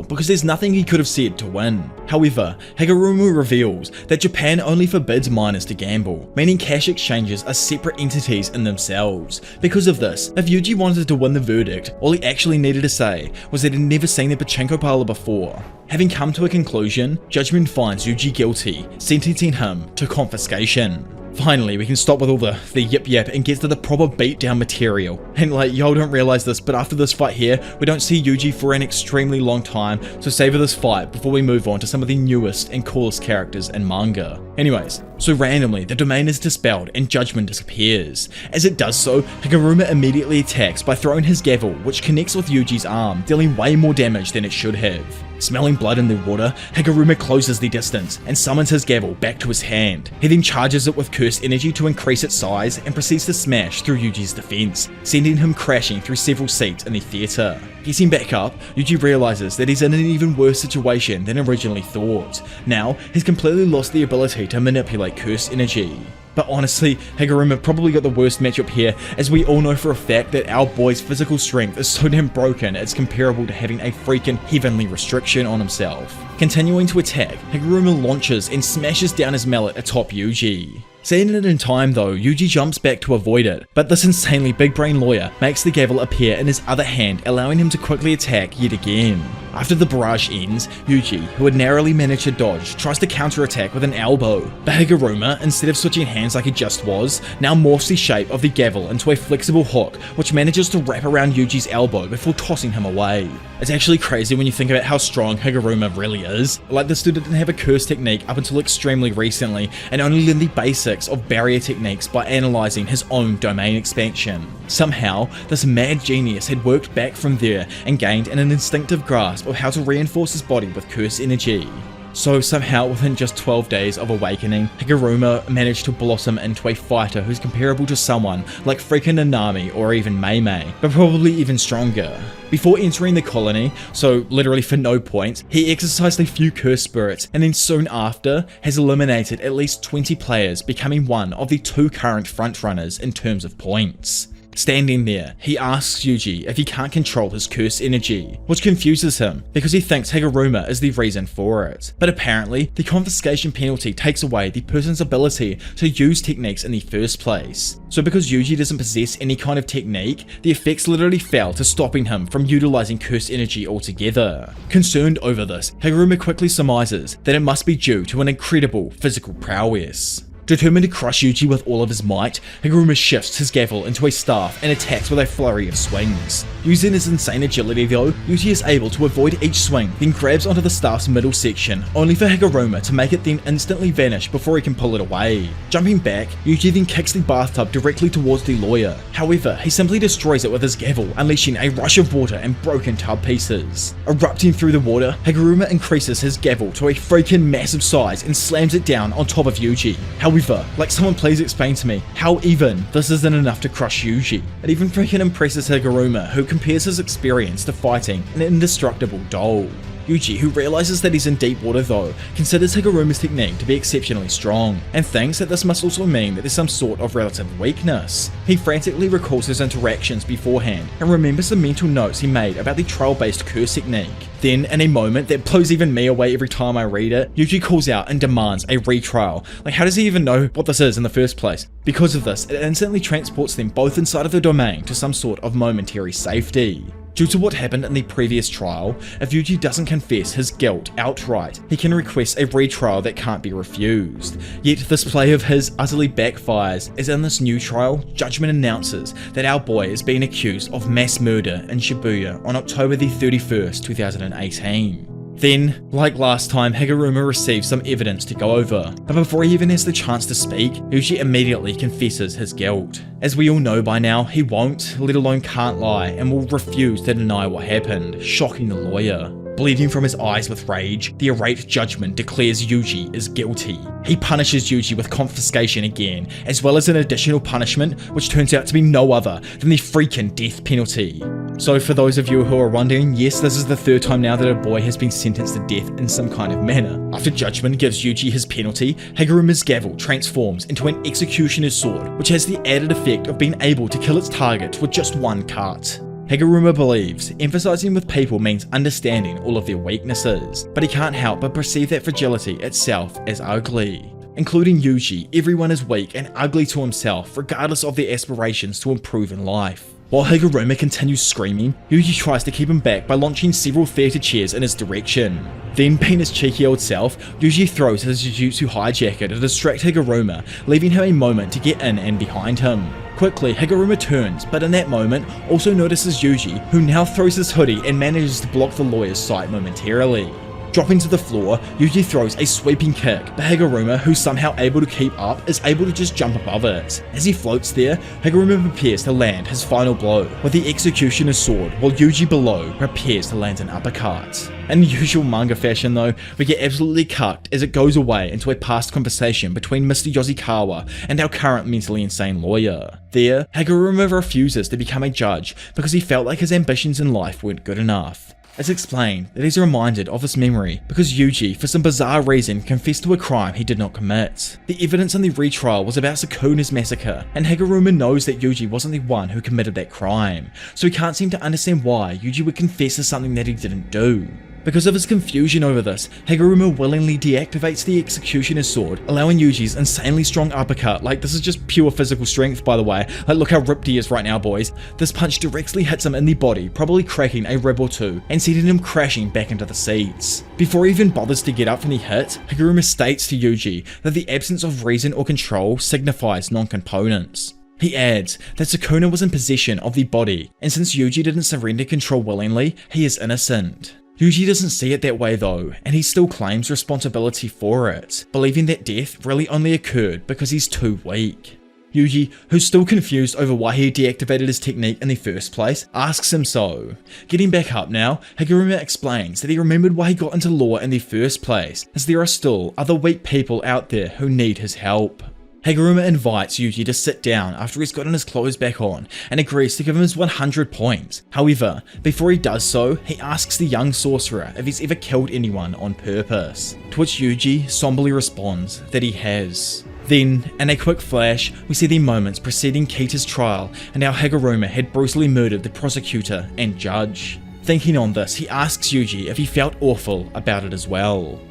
because there's nothing he could have said to win. However, Higuruma reveals that Japan only forbids minors to gamble, meaning cash exchanges are separate entities in themselves. Because of this, if Yuji wanted to win the verdict, all he actually needed to say was that he'd never seen the pachinko parlor before. Having come to a conclusion, Judgment finds Yuji guilty, sentencing him to confiscation. Finally, we can stop with all the yip yap and get to the proper beatdown material. And y'all don't realize this, but after this fight here, we don't see Yuji for an extremely long time, so savor this fight before we move on to some of the newest and coolest characters in manga. Anyways, so randomly, the domain is dispelled and Judgment disappears. As it does so, Higuruma immediately attacks by throwing his gavel, which connects with Yuji's arm, dealing way more damage than it should have. Smelling blood in the water, Higuruma closes the distance and summons his gavel back to his hand. He then charges it with cursed energy to increase its size and proceeds to smash through Yuji's defense, sending him crashing through several seats in the theater. Getting back up, Yuji realizes that he's in an even worse situation than originally thought. Now, he's completely lost the ability to manipulate cursed energy. But honestly, Higuruma probably got the worst matchup here, as we all know for a fact that our boy's physical strength is so damn broken it's comparable to having a freaking heavenly restriction on himself. Continuing to attack, Higuruma launches and smashes down his mallet atop Yuji. Seeing it in time though, Yuji jumps back to avoid it, but this insanely big brain lawyer makes the gavel appear in his other hand, allowing him to quickly attack yet again. After the barrage ends, Yuji, who had narrowly managed to dodge, tries to counterattack with an elbow, but Higuruma, instead of switching hands like he just was, now morphs the shape of the gavel into a flexible hook, which manages to wrap around Yuji's elbow before tossing him away. It's actually crazy when you think about how strong Higuruma really is. Like, this dude didn't have a curse technique up until extremely recently, and only learned the basics of barrier techniques by analysing his own domain expansion. Somehow, this mad genius had worked back from there and gained an instinctive grasp of how to reinforce his body with curse energy. So somehow, within just 12 days of awakening, Higuruma managed to blossom into a fighter who's comparable to someone like freaking Nanami or even Mei Mei, but probably even stronger. Before entering the colony, so literally for no point, he exercised a few curse spirits, and then soon after has eliminated at least 20 players, becoming one of the 2 current frontrunners in terms of points. Standing there, he asks Yuji if he can't control his curse energy, which confuses him because he thinks Higuruma is the reason for it. But apparently, the confiscation penalty takes away the person's ability to use techniques in the first place. So because Yuji doesn't possess any kind of technique, the effects literally fell to stopping him from utilizing curse energy altogether. Concerned over this, Higuruma quickly surmises that it must be due to an incredible physical prowess. Determined to crush Yuji with all of his might, Higuruma shifts his gavel into a staff and attacks with a flurry of swings. Using his insane agility though, Yuji is able to avoid each swing, then grabs onto the staff's middle section, only for Higuruma to make it then instantly vanish before he can pull it away. Jumping back, Yuji then kicks the bathtub directly towards the lawyer. However, he simply destroys it with his gavel, unleashing a rush of water and broken tub pieces. Erupting through the water, Higuruma increases his gavel to a freaking massive size and slams it down on top of Yuji. However, like someone please explain to me how even this isn't enough to crush Yuji. It even freaking impresses Higuruma, who compares his experience to fighting an indestructible doll. Yuji, who realizes that he's in deep water though, considers Higuruma's technique to be exceptionally strong, and thinks that this must also mean that there's some sort of relative weakness. He frantically recalls his interactions beforehand, and remembers the mental notes he made about the trial-based curse technique. Then, in a moment that blows even me away every time I read it, Yuji calls out and demands a retrial. Like, how does he even know what this is in the first place? Because of this, it instantly transports them both inside of the domain to some sort of momentary safety. Due to what happened in the previous trial, if Yuji doesn't confess his guilt outright, he can request a retrial that can't be refused. Yet this play of his utterly backfires, as in this new trial, judgment announces that our boy is being accused of mass murder in Shibuya on October the 31st, 2018. Then, like last time, Higuruma receives some evidence to go over, but before he even has the chance to speak, Yuji immediately confesses his guilt. As we all know by now, he won't, let alone can't lie, and will refuse to deny what happened, shocking the lawyer. Bleeding from his eyes with rage, the irate judgment declares Yuji is guilty. He punishes Yuji with confiscation again, as well as an additional punishment, which turns out to be no other than the freaking death penalty. So for those of you who are wondering, yes, this is the 3rd time now that a boy has been sentenced to death in some kind of manner. After judgment gives Yuji his penalty, Higuruma's gavel transforms into an executioner's sword, which has the added effect of being able to kill its target with just one cut. Higuruma believes emphasizing with people means understanding all of their weaknesses, but he can't help but perceive that fragility itself as ugly. Including Yuji, everyone is weak and ugly to himself, regardless of their aspirations to improve in life. While Higuruma continues screaming, Yuji tries to keep him back by launching several theatre chairs in his direction. Then, being his cheeky old self, Yuji throws his Jujutsu hijacker to distract Higuruma, leaving him a moment to get in and behind him. Quickly, Higuruma turns, but in that moment, also notices Yuji, who now throws his hoodie and manages to block the lawyer's sight momentarily. Dropping to the floor, Yuji throws a sweeping kick, but Higuruma, who's somehow able to keep up, is able to just jump above it. As he floats there, Higuruma prepares to land his final blow with the executioner's sword, while Yuji below prepares to land an uppercut. In the usual manga fashion though, we get absolutely cucked as it goes away into a past conversation between Mr. Yoshikawa and our current mentally insane lawyer. There, Higuruma refuses to become a judge because he felt like his ambitions in life weren't good enough. It's explained that he's reminded of this memory because Yuji, for some bizarre reason, confessed to a crime he did not commit. The evidence in the retrial was about Sukuna's massacre, and Higuruma knows that Yuji wasn't the one who committed that crime, so he can't seem to understand why Yuji would confess to something that he didn't do. Because of his confusion over this, Higuruma willingly deactivates the Executioner's sword, allowing Yuji's insanely strong uppercut. Like, this is just pure physical strength, by the way. Like, look how ripped he is right now, boys. This punch directly hits him in the body, probably cracking a rib or two, and sending him crashing back into the seats. Before he even bothers to get up from the hit, Higuruma states to Yuji that the absence of reason or control signifies non-components. He adds that Sukuna was in possession of the body, and since Yuji didn't surrender control willingly, he is innocent. Yuji doesn't see it that way though, and he still claims responsibility for it, believing that death really only occurred because he's too weak. Yuji, who's still confused over why he deactivated his technique in the first place, asks him so. Getting back up now, Higuruma explains that he remembered why he got into law in the first place, as there are still other weak people out there who need his help. Higuruma invites Yuji to sit down after he's gotten his clothes back on and agrees to give him his 100 points. However, before he does so, he asks the young sorcerer if he's ever killed anyone on purpose, to which Yuji somberly responds that he has. Then, in a quick flash, we see the moments preceding Kita's trial and how Higuruma had brutally murdered the prosecutor and judge. Thinking on this, he asks Yuji if he felt awful about it as well.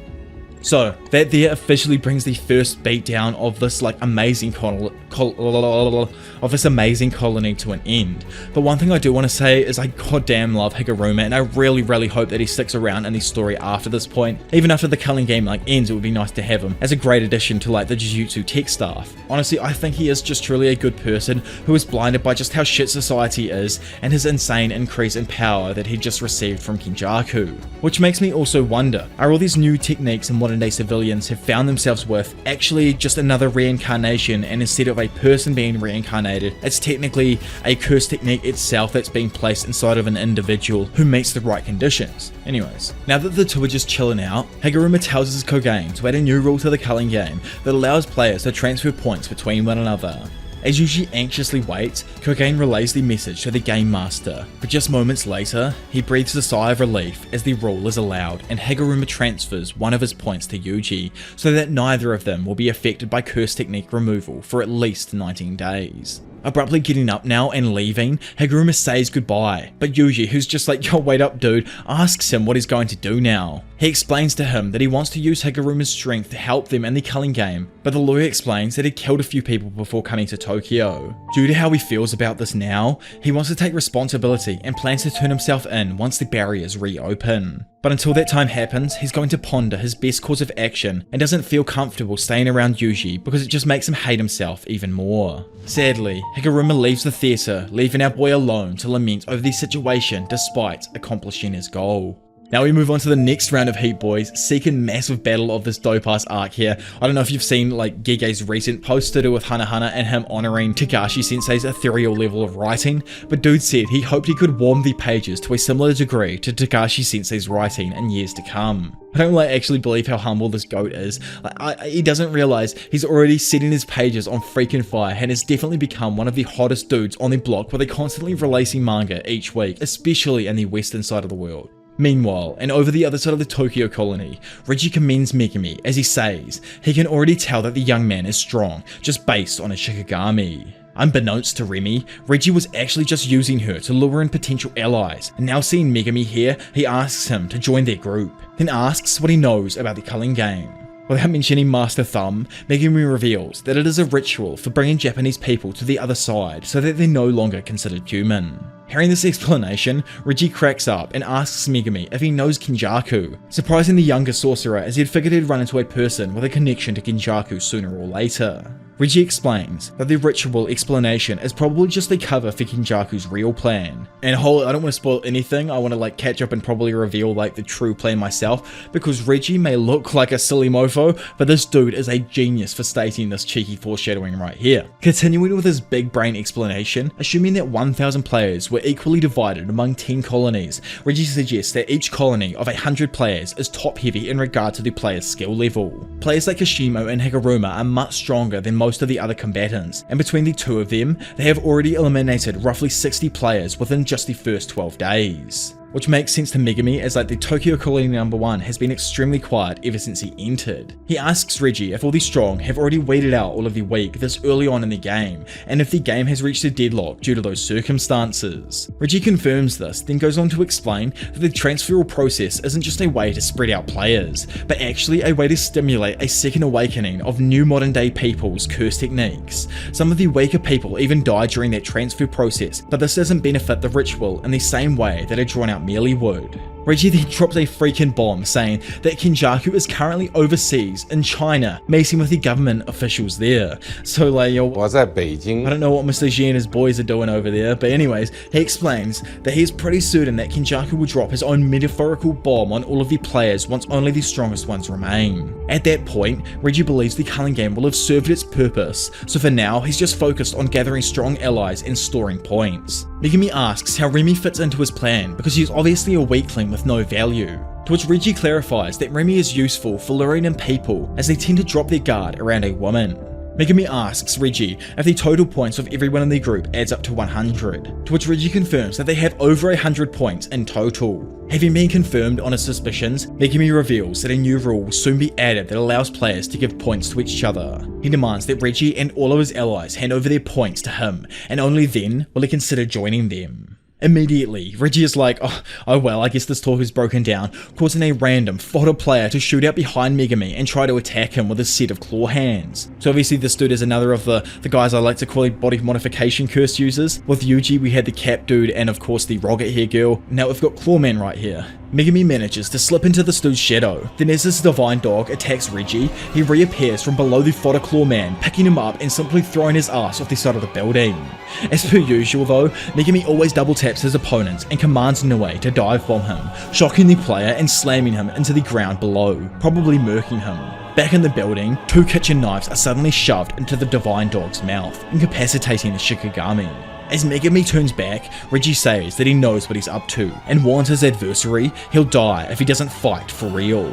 So, that there officially brings the first beatdown of this amazing colony to an end. But one thing I do want to say is I goddamn love Higuruma, and I really hope that he sticks around in the story after this point. Even after the Culling game ends, it would be nice to have him as a great addition to the Jujutsu tech staff. Honestly, I think he is just truly a good person who is blinded by just how shit society is and his insane increase in power that he just received from Kenjaku. Which makes me also wonder, are all these new techniques and modern day civilians have found themselves with actually just another reincarnation, and instead of a person being reincarnated, it's technically a curse technique itself that's being placed inside of an individual who meets the right conditions. Anyways, now that the two are just chilling out, Higuruma tells his Kogain to add a new rule to the Culling game that allows players to transfer points between one another. As Yuji anxiously waits, Kogain relays the message to the Game Master, but just moments later, he breathes a sigh of relief as the rule is allowed and Higuruma transfers one of his points to Yuji, so that neither of them will be affected by curse technique removal for at least 19 days. Abruptly getting up now and leaving, Higuruma says goodbye, but Yuji, who's just like, yo, wait up dude, asks him what he's going to do now. He explains to him that he wants to use Higuruma's strength to help them in the Culling game, but the lawyer explains that he killed a few people before coming to Tokyo. Due to how he feels about this now, he wants to take responsibility and plans to turn himself in once the barriers reopen. But until that time happens, he's going to ponder his best course of action and doesn't feel comfortable staying around Yuji because it just makes him hate himself even more. Sadly, Higuruma leaves the theatre, leaving our boy alone to lament over the situation despite accomplishing his goal. Now we move on to the next round of Heat Boys, second massive battle of this dope ass arc here. I don't know if you've seen Gege's recent post to do with Hana and him honouring Togashi Sensei's ethereal level of writing, but dude said he hoped he could warm the pages to a similar degree to Togashi Sensei's writing in years to come. I don't actually believe how humble this goat is. He doesn't realise he's already setting his pages on freaking fire and has definitely become one of the hottest dudes on the block with a constantly releasing manga each week, especially in the western side of the world. Meanwhile, and over the other side of the Tokyo colony, Reggie commends Megumi as he says he can already tell that the young man is strong just based on his Shikigami. Unbeknownst to Remy, Reggie was actually just using her to lure in potential allies, and now seeing Megumi here, he asks him to join their group, then asks what he knows about the Culling game. Without mentioning Master Thumb, Megumi reveals that it is a ritual for bringing Japanese people to the other side so that they're no longer considered human. Hearing this explanation, Reggie cracks up and asks Megumi if he knows Kenjaku, surprising the younger sorcerer as he'd figured he'd run into a person with a connection to Kenjaku sooner or later. Reggie explains that the ritual explanation is probably just a cover for Kenjaku's real plan. And I don't want to spoil anything, I want to catch up and probably reveal the true plan myself, because Reggie may look like a silly mofo, but this dude is a genius for stating this cheeky foreshadowing right here. Continuing with his big brain explanation, assuming that 1,000 players were equally divided among 10 colonies, Reggie suggests that each colony of 100 players is top heavy in regard to the player's skill level. Players like Kashimo and Higuruma are much stronger than most of the other combatants, and between the two of them, they have already eliminated roughly 60 players within just the first 12 days. which makes sense to Megumi as like the Tokyo Colony #1 has been extremely quiet ever since he entered. He asks Reggie if all the strong have already weeded out all of the weak this early on in the game, and if the game has reached a deadlock due to those circumstances. Reggie confirms this, then goes on to explain that the transferal process isn't just a way to spread out players, but actually a way to stimulate a second awakening of new modern day people's curse techniques. Some of the weaker people even die during that transfer process, but this doesn't benefit the ritual in the same way that a drawn out melee would. Reggie then drops a freaking bomb saying that Kenjaku is currently overseas in China, meeting with the government officials there. So like, yo, I don't know what Mr. G and his boys are doing over there, but anyways, he explains that he is pretty certain that Kenjaku will drop his own metaphorical bomb on all of the players once only the strongest ones remain. At that point, Reggie believes the Culling game will have served its purpose, so for now he's just focused on gathering strong allies and storing points. Megumi asks how Remy fits into his plan because he's obviously a weakling with no value, to which Reggie clarifies that Remy is useful for luring in people as they tend to drop their guard around a woman. Megumi asks Reggie if the total points of everyone in the group adds up to 100, to which Reggie confirms that they have over 100 points in total. Having been confirmed on his suspicions, Megumi reveals that a new rule will soon be added that allows players to give points to each other. He demands that Reggie and all of his allies hand over their points to him, and only then will he consider joining them. Immediately, Reggie is like, oh well, I guess this talk is broken down, causing a random fodder player to shoot out behind Megumi and try to attack him with a set of claw hands. So obviously this dude is another of the guys I like to call body modification curse users. With Yuji we had the cap dude and of course the rocket hair girl. Now we've got Clawman right here. Megumi manages to slip into this dude's shadow. Then as this divine dog attacks Reggie, he reappears from below the fodder Clawman, picking him up and simply throwing his ass off the side of the building. As per usual though, Megumi always double taps his opponent and commands Nue to dive bomb him, shocking the player and slamming him into the ground below, probably murking him. Back in the building, 2 kitchen knives are suddenly shoved into the divine dog's mouth, incapacitating the Shikigami. As Megumi turns back, Reggie says that he knows what he's up to, and warns his adversary he'll die if he doesn't fight for real.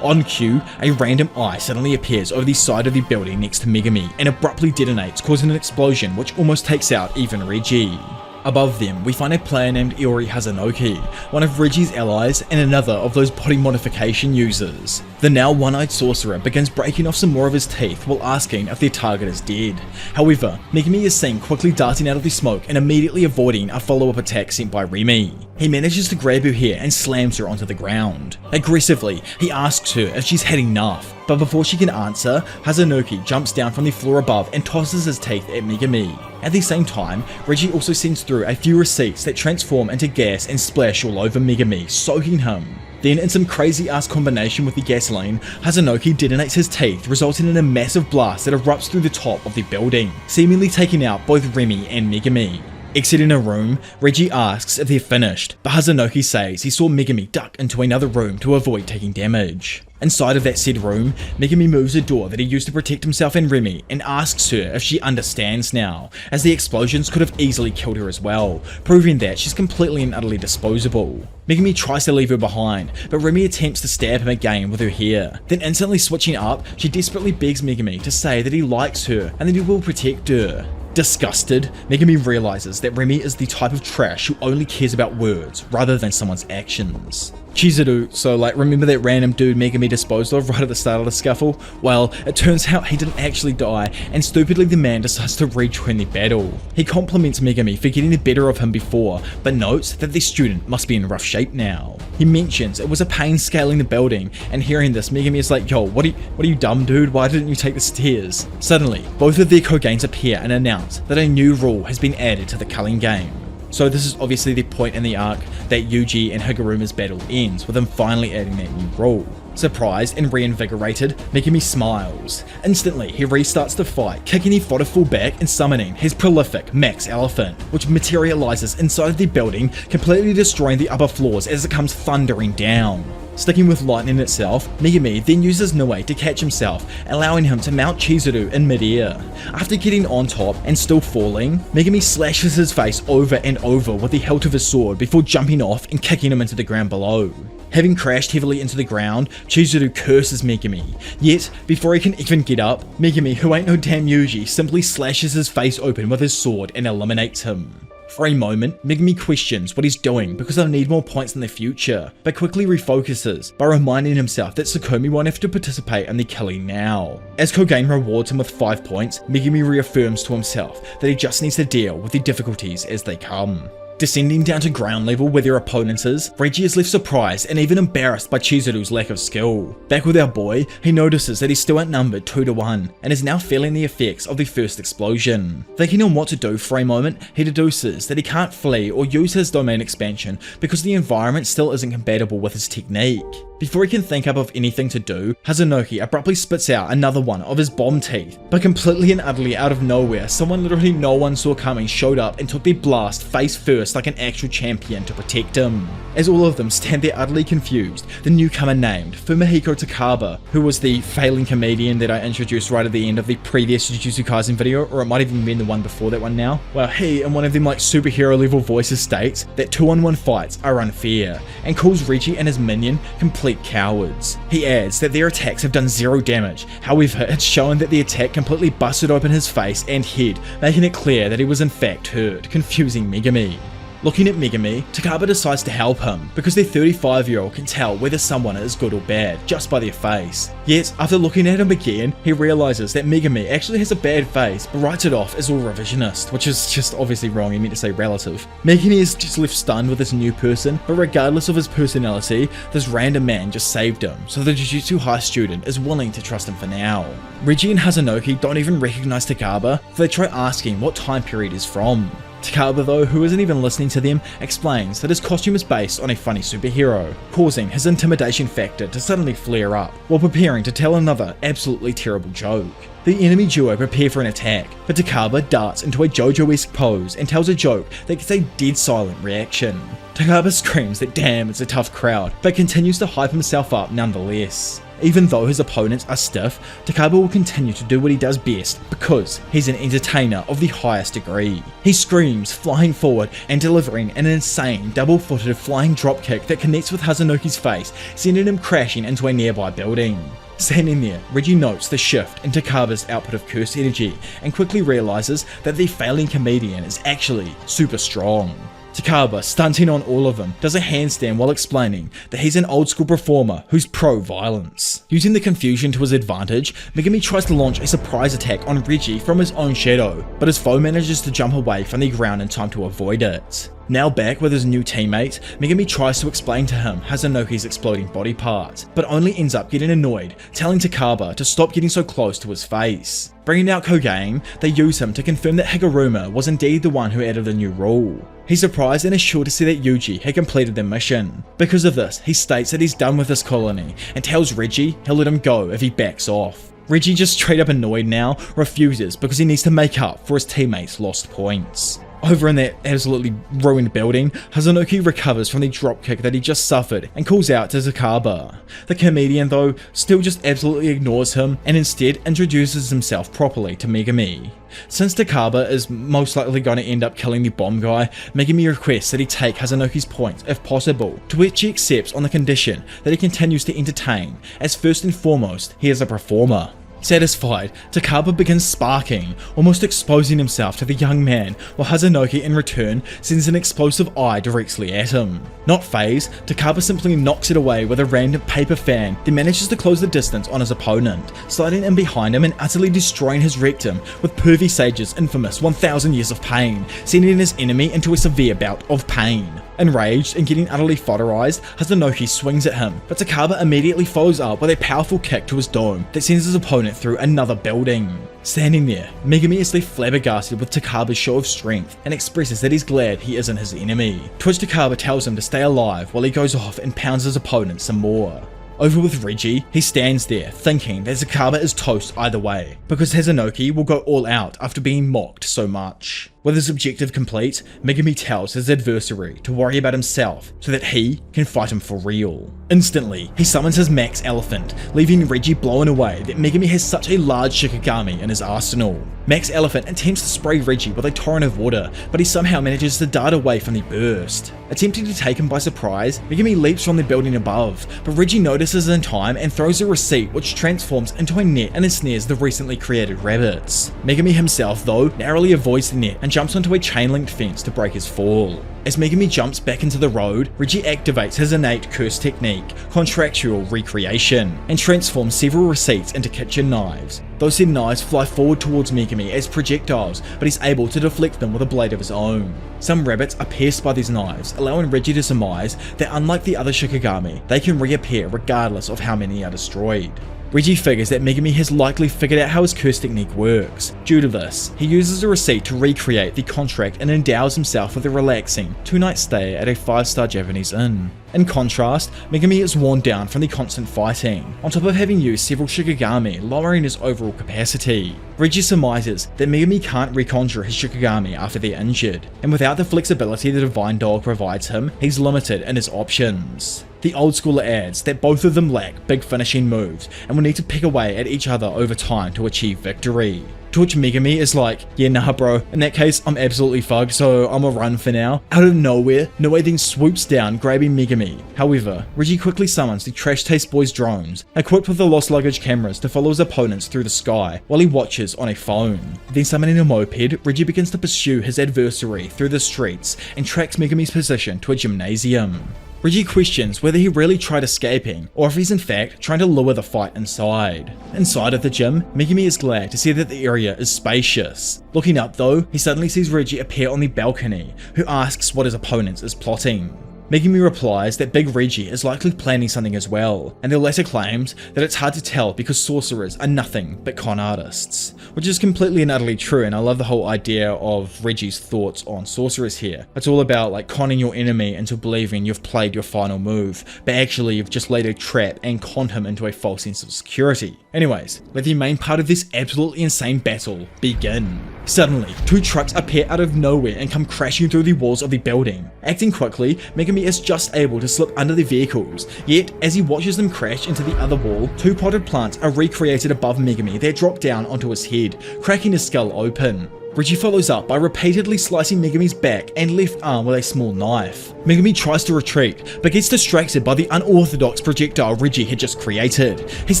On cue, a random eye suddenly appears over the side of the building next to Megumi and abruptly detonates, causing an explosion which almost takes out even Reggie. Above them, we find a player named Iori Hazanoki, one of Reggie's allies and another of those body modification users. The now one-eyed sorcerer begins breaking off some more of his teeth while asking if their target is dead. However, Megumi is seen quickly darting out of the smoke and immediately avoiding a follow-up attack sent by Remy. He manages to grab her hair and slams her onto the ground. Aggressively, he asks her if she's had enough, but before she can answer, Hazanoki jumps down from the floor above and tosses his teeth at Megumi. At the same time, Reggie also sends through a few receipts that transform into gas and splash all over Megumi, soaking him. Then, in some crazy ass combination with the gasoline, Hazanoki detonates his teeth, resulting in a massive blast that erupts through the top of the building, seemingly taking out both Remy and Megumi. Exiting a room, Reggie asks if they're finished, but Hazanoki says he saw Megumi duck into another room to avoid taking damage. Inside of that said room, Megumi moves a door that he used to protect himself and Remy and asks her if she understands now, as the explosions could have easily killed her as well, proving that she's completely and utterly disposable. Megumi tries to leave her behind, but Remy attempts to stab him again with her hair. Then instantly switching up, she desperately begs Megumi to say that he likes her and that he will protect her. Disgusted, Megumi realizes that Remy is the type of trash who only cares about words rather than someone's actions. Chizuru, so like remember that random dude Megumi disposed of right at the start of the scuffle? Well, it turns out he didn't actually die, and stupidly the man decides to rejoin the battle. He compliments Megumi for getting the better of him before, but notes that the student must be in rough shape now. He mentions it was a pain scaling the building, and hearing this, Megumi is like, yo, what are you dumb dude, why didn't you take the stairs? Suddenly, both of their Koganes appear and announce that a new rule has been added to the Culling game. So this is obviously the point in the arc that Yuji and Higuruma's battle ends, with him finally adding that new rule. Surprised and reinvigorated, Megumi smiles. Instantly, he restarts the fight, kicking the fodder full back and summoning his prolific Max Elephant, which materializes inside of the building, completely destroying the upper floors as it comes thundering down. Sticking with lightning itself, Megumi then uses Nue to catch himself, allowing him to mount Chizuru in midair. After getting on top and still falling, Megumi slashes his face over and over with the hilt of his sword before jumping off and kicking him into the ground below. Having crashed heavily into the ground, Chizuru curses Megumi. Yet, before he can even get up, Megumi, who ain't no damn Yuji, simply slashes his face open with his sword and eliminates him. For a moment, Megumi questions what he's doing because they'll need more points in the future, but quickly refocuses by reminding himself that Tsukumi won't have to participate in the killing now. As Kogain rewards him with 5 points, Megumi reaffirms to himself that he just needs to deal with the difficulties as they come. Descending down to ground level where their opponent is, Reggie is left surprised and even embarrassed by Chizuru's lack of skill. Back with our boy, he notices that he's still outnumbered 2-1 and is now feeling the effects of the first explosion. Thinking on what to do for a moment, he deduces that he can't flee or use his domain expansion because the environment still isn't compatible with his technique. Before he can think up of anything to do, Hazunoki abruptly spits out another one of his bomb teeth, but completely and utterly out of nowhere, someone literally no one saw coming showed up and took the blast face first like an actual champion to protect him. As all of them stand there utterly confused, the newcomer named Fumihiko Takaba, who was the failing comedian that I introduced right at the end of the previous Jujutsu Kaisen video, or it might have even been the one before that one now. Well, he, in one of them like superhero level voices, states that 2-on-1 fights are unfair, and calls Reggie and his minion complete cowards. He adds that their attacks have done 0 damage, however it's shown that the attack completely busted open his face and head, making it clear that he was in fact hurt, confusing Megumi. Looking at Megumi, Takaba decides to help him because the 35-year-old can tell whether someone is good or bad just by their face. Yet, after looking at him again, he realizes that Megumi actually has a bad face but writes it off as all revisionist, which is just obviously wrong, he meant to say relative. Megumi is just left stunned with this new person, but regardless of his personality, this random man just saved him, so the Jujutsu High student is willing to trust him for now. Reggie and Hazunoki don't even recognize Takaba, so they try asking what time period he's from. Takaba though, who isn't even listening to them, explains that his costume is based on a funny superhero, causing his intimidation factor to suddenly flare up, while preparing to tell another absolutely terrible joke. The enemy duo prepare for an attack, but Takaba darts into a JoJo-esque pose and tells a joke that gets a dead silent reaction. Takaba screams that damn, it's a tough crowd, but continues to hype himself up nonetheless. Even though his opponents are stiff, Takaba will continue to do what he does best because he's an entertainer of the highest degree. He screams, flying forward and delivering an insane double-footed flying dropkick that connects with Hazunoki's face, sending him crashing into a nearby building. Standing there, Reggie notes the shift in Takaba's output of curse energy and quickly realizes that the failing comedian is actually super strong. Takaba, stunting on all of them, does a handstand while explaining that he's an old school performer who's pro-violence. Using the confusion to his advantage, Megumi tries to launch a surprise attack on Reggie from his own shadow, but his foe manages to jump away from the ground in time to avoid it. Now back with his new teammate, Megumi tries to explain to him Hazunoki's exploding body parts, but only ends up getting annoyed, telling Takaba to stop getting so close to his face. Bringing out Kogain, they use him to confirm that Higuruma was indeed the one who added the new rule. He's surprised and is sure to see that Yuji had completed their mission. Because of this, he states that he's done with this colony and tells Reggie he'll let him go if he backs off. Reggie, just straight up annoyed now, refuses because he needs to make up for his teammates' lost points. Over in that absolutely ruined building, Hazunoki recovers from the dropkick that he just suffered and calls out to Takaba. The comedian though still just absolutely ignores him and instead introduces himself properly to Megumi. Since Takaba is most likely going to end up killing the bomb guy, Megumi requests that he take Hazunoki's points if possible, to which he accepts on the condition that he continues to entertain, as first and foremost he is a performer. Satisfied, Takaba begins sparking, almost exposing himself to the young man, while Hazunoki in return sends an explosive eye directly at him. Not fazed, Takaba simply knocks it away with a random paper fan, then manages to close the distance on his opponent, sliding in behind him and utterly destroying his rectum with Pervy Sage's infamous 1000 years of pain, sending his enemy into a severe bout of pain. Enraged and getting utterly fodderized, Hazunoki swings at him, but Takaba immediately follows up with a powerful kick to his dome that sends his opponent through another building. Standing there, Megumi is left flabbergasted with Takaba's show of strength and expresses that he's glad he isn't his enemy, to which Takaba tells him to stay alive while he goes off and pounds his opponent some more. Over with Reggie, he stands there thinking that Takaba is toast either way, because Hazunoki will go all out after being mocked so much. With his objective complete, Megumi tells his adversary to worry about himself so that he can fight him for real. Instantly, he summons his Max Elephant, leaving Reggie blown away that Megumi has such a large Shikigami in his arsenal. Max Elephant attempts to spray Reggie with a torrent of water, but he somehow manages to dart away from the burst. Attempting to take him by surprise, Megumi leaps from the building above, but Reggie notices in time and throws a receipt which transforms into a net and ensnares the recently created rabbits. Megumi himself, though, narrowly avoids the net and jumps onto a chain-linked fence to break his fall. As Megumi jumps back into the road, Reggie activates his innate curse technique, contractual recreation, and transforms several receipts into kitchen knives. Those said knives fly forward towards Megumi as projectiles, but he's able to deflect them with a blade of his own. Some rabbits are pierced by these knives, allowing Reggie to surmise that unlike the other Shikigami, they can reappear regardless of how many are destroyed. Reggie figures that Megumi has likely figured out how his curse technique works. Due to this, he uses a receipt to recreate the contract and endows himself with a relaxing 2-night stay at a 5-star Japanese inn. In contrast, Megumi is worn down from the constant fighting, on top of having used several Shikigami, lowering his overall capacity. Reggie surmises that Megumi can't reconjure his Shikigami after they're injured, and without the flexibility the Divine Dog provides him, he's limited in his options. The old schooler adds that both of them lack big finishing moves and will need to pick away at each other over time to achieve victory. To which Megumi is like, yeah nah bro, in that case I'm absolutely fucked, so I'ma run for now. Out of nowhere, Noe then swoops down, grabbing Megumi. However, Reggie quickly summons the Trash Taste Boys drones, equipped with the lost luggage cameras to follow his opponents through the sky while he watches on a phone. Then summoning a moped, Reggie begins to pursue his adversary through the streets and tracks Megumi's position to a gymnasium. Reggie questions whether he really tried escaping, or if he's in fact trying to lure the fight inside. Inside of the gym, Megumi is glad to see that the area is spacious. Looking up though, he suddenly sees Reggie appear on the balcony, who asks what his opponent is plotting. Megumi replies that Big Reggie is likely planning something as well, and the latter claims that it's hard to tell because sorcerers are nothing but con artists. Which is completely and utterly true, and I love the whole idea of Reggie's thoughts on sorcerers here. It's all about like conning your enemy into believing you've played your final move, but actually you've just laid a trap and conned him into a false sense of security. Anyways, let the main part of this absolutely insane battle begin. Suddenly, 2 trucks appear out of nowhere and come crashing through the walls of the building. Acting quickly, Megumi is just able to slip under the vehicles, yet as he watches them crash into the other wall, 2 potted plants are recreated above Megumi that drop down onto his head, cracking his skull open. Reggie follows up by repeatedly slicing Megumi's back and left arm with a small knife. Megumi tries to retreat, but gets distracted by the unorthodox projectile Reggie had just created. He's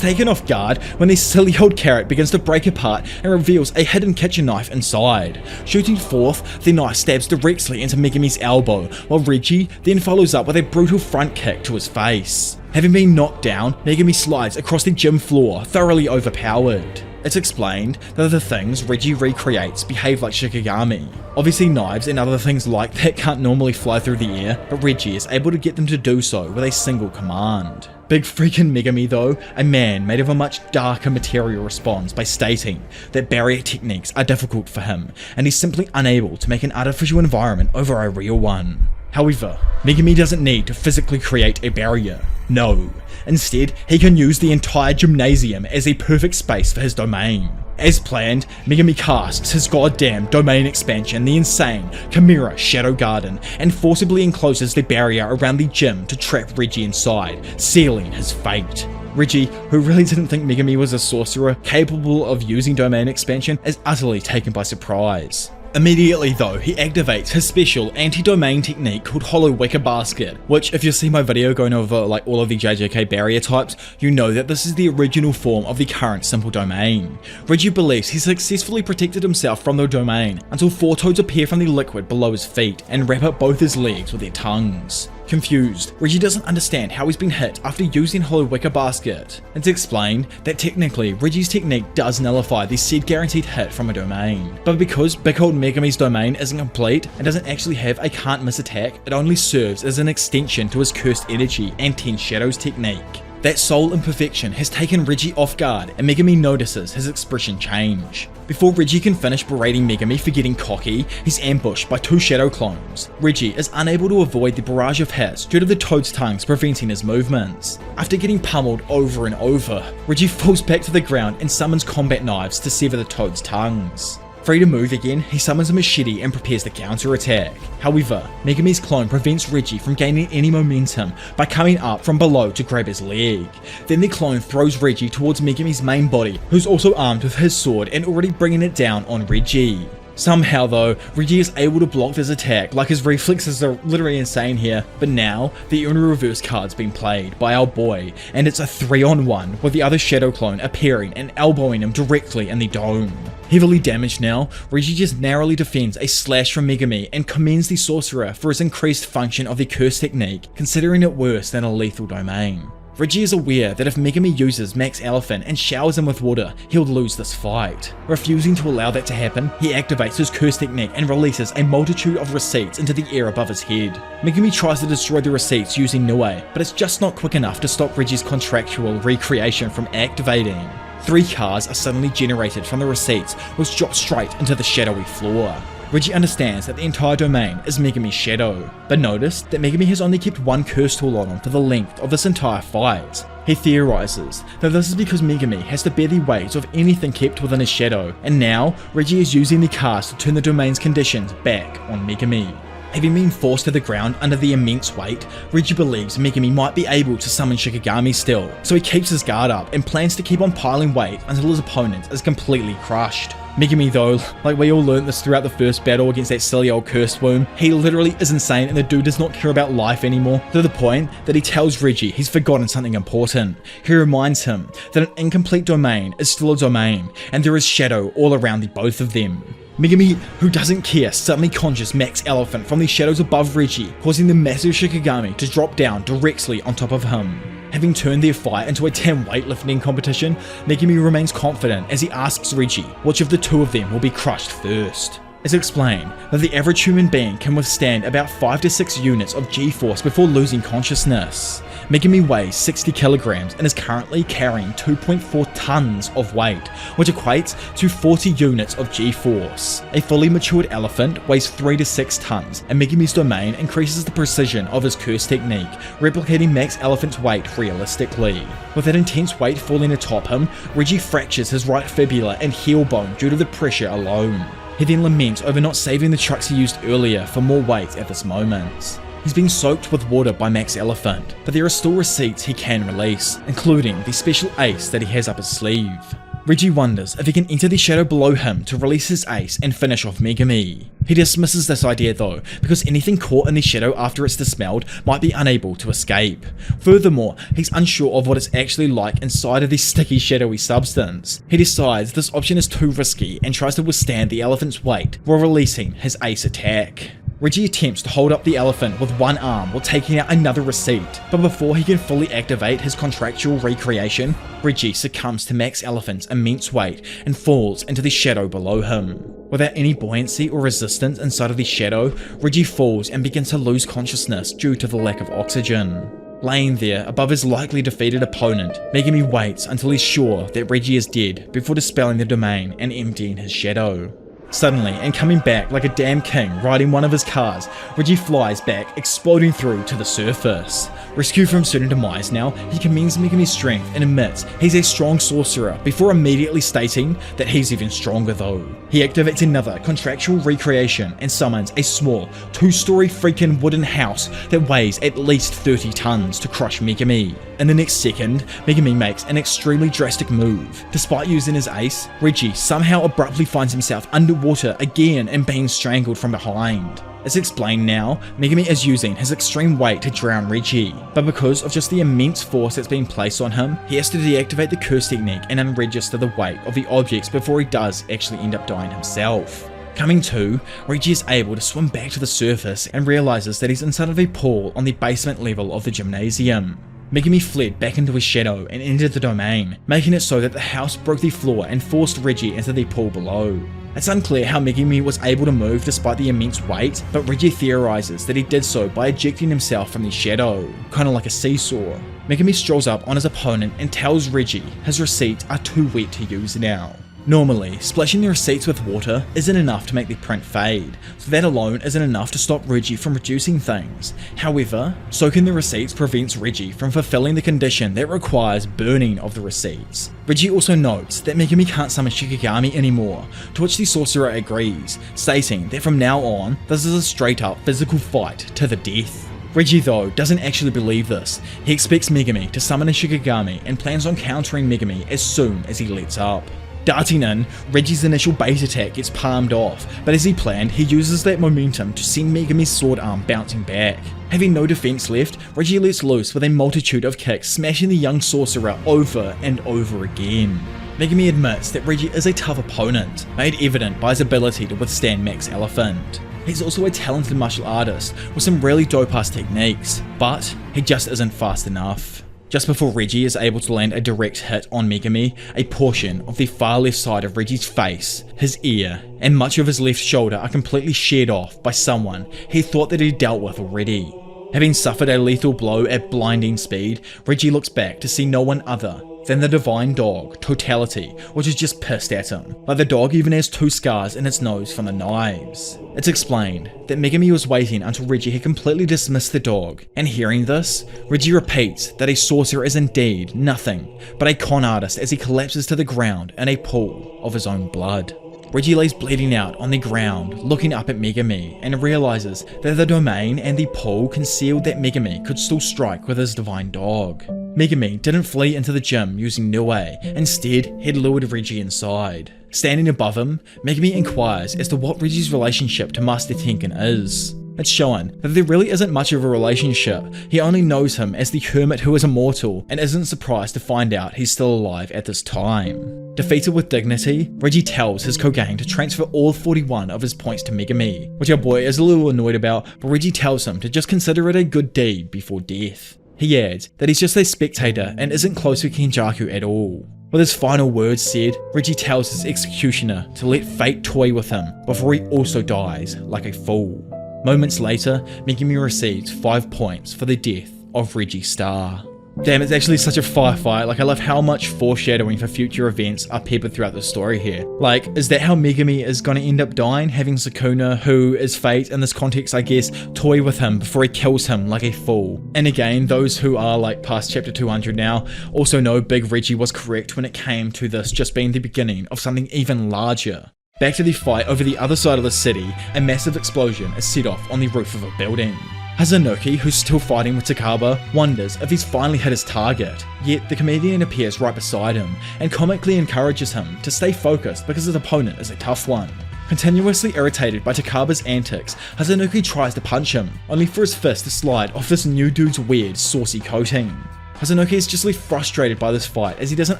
taken off guard when the silly old carrot begins to break apart and reveals a hidden kitchen knife inside. Shooting forth, the knife stabs directly into Megumi's elbow, while Reggie then follows up with a brutal front kick to his face. Having been knocked down, Megumi slides across the gym floor, thoroughly overpowered. It's explained that the things Reggie recreates behave like Shikigami. Obviously knives and other things like that can't normally fly through the air, but Reggie is able to get them to do so with a single command. Big freaking Megumi though, a man made of a much darker material, responds by stating that barrier techniques are difficult for him, and he's simply unable to make an artificial environment over a real one. However, Megumi doesn't need to physically create a barrier. No. Instead, he can use the entire gymnasium as a perfect space for his domain. As planned, Megumi casts his goddamn domain expansion, the insane Chimera Shadow Garden, and forcibly encloses the barrier around the gym to trap Reggie inside, sealing his fate. Reggie, who really didn't think Megumi was a sorcerer capable of using domain expansion, is utterly taken by surprise. Immediately though, he activates his special anti-domain technique called Hollow Wicker Basket, which if you see my video going over like all of the JJK barrier types, you know that this is the original form of the current simple domain. Reggie believes he successfully protected himself from the domain until 4 toads appear from the liquid below his feet and wrap up both his legs with their tongues. Confused, Reggie doesn't understand how he's been hit after using Hollow Wicker Basket. It's explained that technically Reggie's technique does nullify the said guaranteed hit from a domain, but because big old Megumi's domain isn't complete and doesn't actually have a can't miss attack, it only serves as an extension to his cursed energy and 10 shadows technique. That sole imperfection has taken Reggie off guard, and Megumi notices his expression change. Before Reggie can finish berating Megumi for getting cocky, he's ambushed by 2 shadow clones. Reggie is unable to avoid the barrage of hits due to the toad's tongues preventing his movements. After getting pummeled over and over, Reggie falls back to the ground and summons combat knives to sever the toad's tongues. Free to move again, he summons a machete and prepares the counter-attack. However, Megumi's clone prevents Reggie from gaining any momentum by coming up from below to grab his leg. Then the clone throws Reggie towards Megumi's main body, who's also armed with his sword and already bringing it down on Reggie. Somehow though, Reggie is able to block this attack, like his reflexes are literally insane here, but now the only reverse card's been played by our boy, and it's a 3-on-1 with the other shadow clone appearing and elbowing him directly in the dome. Heavily damaged now, Reggie just narrowly defends a slash from Megami and commends the sorcerer for his increased function of the curse technique, considering it worse than a lethal domain. Reggie is aware that if Megami uses Max Elephant and showers him with water, he'll lose this fight. Refusing to allow that to happen, he activates his curse technique and releases a multitude of receipts into the air above his head. Megami tries to destroy the receipts using Nue, but it's just not quick enough to stop Reggie's contractual recreation from activating. 3 cards are suddenly generated from the receipts, which drop straight into the shadowy floor. Reggie understands that the entire domain is Megami's shadow, but noticed that Megami has only kept 1 curse tool on him for the length of this entire fight. He theorizes that this is because Megami has to bear the weight of anything kept within his shadow, and now Reggie is using the cards to turn the domain's conditions back on Megami. Having been forced to the ground under the immense weight, Reggie believes Megami might be able to summon Shikigami still, so he keeps his guard up and plans to keep on piling weight until his opponent is completely crushed. Megami though, like we all learned this throughout the first battle against that silly old cursed womb, he literally is insane and the dude does not care about life anymore, to the point that he tells Reggie he's forgotten something important. He reminds him that an incomplete domain is still a domain, and there is shadow all around the both of them. Megami, who doesn't care, suddenly conjures Max Elephant from the shadows above Reggie, causing the massive Shikigami to drop down directly on top of him. Having turned their fight into a 10 weightlifting competition, Megami remains confident as he asks Reggie which of the 2 of them will be crushed first. It's explained that the average human being can withstand about 5 to 6 units of G-force before losing consciousness. Megami weighs 60 kilograms and is currently carrying 2.4 tons of weight, which equates to 40 units of G-force. A fully matured elephant weighs 3 to 6 tons, and Megami's domain increases the precision of his curse technique, replicating Max Elephant's weight realistically. With that intense weight falling atop him, Reggie fractures his right fibula and heel bone due to the pressure alone. He then laments over not saving the trucks he used earlier for more weight at this moment. He's been soaked with water by Max Elephant, but there are still receipts he can release, including the special ace that he has up his sleeve. Reggie wonders if he can enter the shadow below him to release his ace and finish off Megami. He dismisses this idea though, because anything caught in the shadow after it's dispelled might be unable to escape. Furthermore, he's unsure of what it's actually like inside of this sticky shadowy substance. He decides this option is too risky and tries to withstand the elephant's weight while releasing his ace attack. Reggie attempts to hold up the elephant with one arm while taking out another receipt, but before he can fully activate his contractual recreation, Reggie succumbs to Max Elephant's immense weight and falls into the shadow below him. Without any buoyancy or resistance inside of the shadow, Reggie falls and begins to lose consciousness due to the lack of oxygen. Laying there above his likely defeated opponent, Megami waits until he's sure that Reggie is dead before dispelling the domain and emptying his shadow. Suddenly, and coming back like a damn king riding one of his cars, Reggie flies back, exploding through to the surface. Rescued from certain demise now, he commends Megami's strength and admits he's a strong sorcerer before immediately stating that he's even stronger though. He activates another contractual recreation and summons a small 2-story freaking wooden house that weighs at least 30 tons to crush Megami. In the next second, Megami makes an extremely drastic move. Despite using his ace, Reggie somehow abruptly finds himself underwater again and being strangled from behind. As explained now, Megami is using his extreme weight to drown Reggie, but because of just the immense force that's been placed on him, he has to deactivate the curse technique and unregister the weight of the objects before he does actually end up dying himself. Coming to, Reggie is able to swim back to the surface and realizes that he's inside of a pool on the basement level of the gymnasium. Megami fled back into his shadow and entered the domain, making it so that the house broke the floor and forced Reggie into the pool below. It's unclear how Megami was able to move despite the immense weight, but Reggie theorizes that he did so by ejecting himself from the shadow, kinda like a seesaw. Megami strolls up on his opponent and tells Reggie his receipts are too wet to use now. Normally, splashing the receipts with water isn't enough to make the print fade, so that alone isn't enough to stop Reggie from reducing things. However, soaking the receipts prevents Reggie from fulfilling the condition that requires burning of the receipts. Reggie also notes that Megami can't summon Shikigami anymore, to which the sorcerer agrees, stating that from now on, this is a straight up physical fight to the death. Reggie though doesn't actually believe this. He expects Megami to summon a Shikigami and plans on countering Megami as soon as he lets up. Darting in, Regi's initial bait attack gets palmed off, but as he planned, he uses that momentum to send Megami's sword arm bouncing back. Having no defense left, Regi lets loose with a multitude of kicks, smashing the young sorcerer over and over again. Megami admits that Regi is a tough opponent, made evident by his ability to withstand Max Elephant. He's also a talented martial artist with some really dope-ass techniques, but he just isn't fast enough. Just before Regi is able to land a direct hit on Megami, a portion of the far left side of Regi's face, his ear, and much of his left shoulder are completely sheared off by someone he thought that he'd dealt with already. Having suffered a lethal blow at blinding speed, Regi looks back to see no one other than the divine dog, Totality, which is just pissed at him. Like the dog even has 2 scars in its nose from the knives. It's explained that Megami was waiting until Regi had completely dismissed the dog, and hearing this, Regi repeats that a sorcerer is indeed nothing but a con artist as he collapses to the ground in a pool of his own blood. Regi lays bleeding out on the ground, looking up at Megami, and realizes that the domain and the pool concealed that Megami could still strike with his divine dog. Megami didn't flee into the gym using Niue, instead he'd lured Regi inside. Standing above him, Megami inquires as to what Regi's relationship to Master Tenkin is. It's shown that there really isn't much of a relationship, he only knows him as the hermit who is immortal and isn't surprised to find out he's still alive at this time. Defeated with dignity, Regi tells his Kogang to transfer all 41 of his points to Megami, which our boy is a little annoyed about, but Regi tells him to just consider it a good deed before death. He adds that he's just a spectator and isn't close to Kenjaku at all. With his final words said, Regi tells his executioner to let fate toy with him before he also dies like a fool. Moments later, Megami receives 5 points for the death of Regi Star. Damn, it's actually such a firefight. Like, I love how much foreshadowing for future events are peppered throughout the story here. Like, is that how Megami is gonna end up dying? Having Sukuna, who is fate in this context, I guess, toy with him before he kills him like a fool. And again, those who are like past chapter 200 now also know Big Regi was correct when it came to this just being the beginning of something even larger. Back to the fight over the other side of the city, a massive explosion is set off on the roof of a building. Hazunoki, who's still fighting with Takaba, wonders if he's finally hit his target, yet the comedian appears right beside him and comically encourages him to stay focused because his opponent is a tough one. Continuously irritated by Takaba's antics, Hazunoki tries to punch him, only for his fist to slide off this new dude's weird, saucy coating. Hazunoki is just frustrated by this fight as he doesn't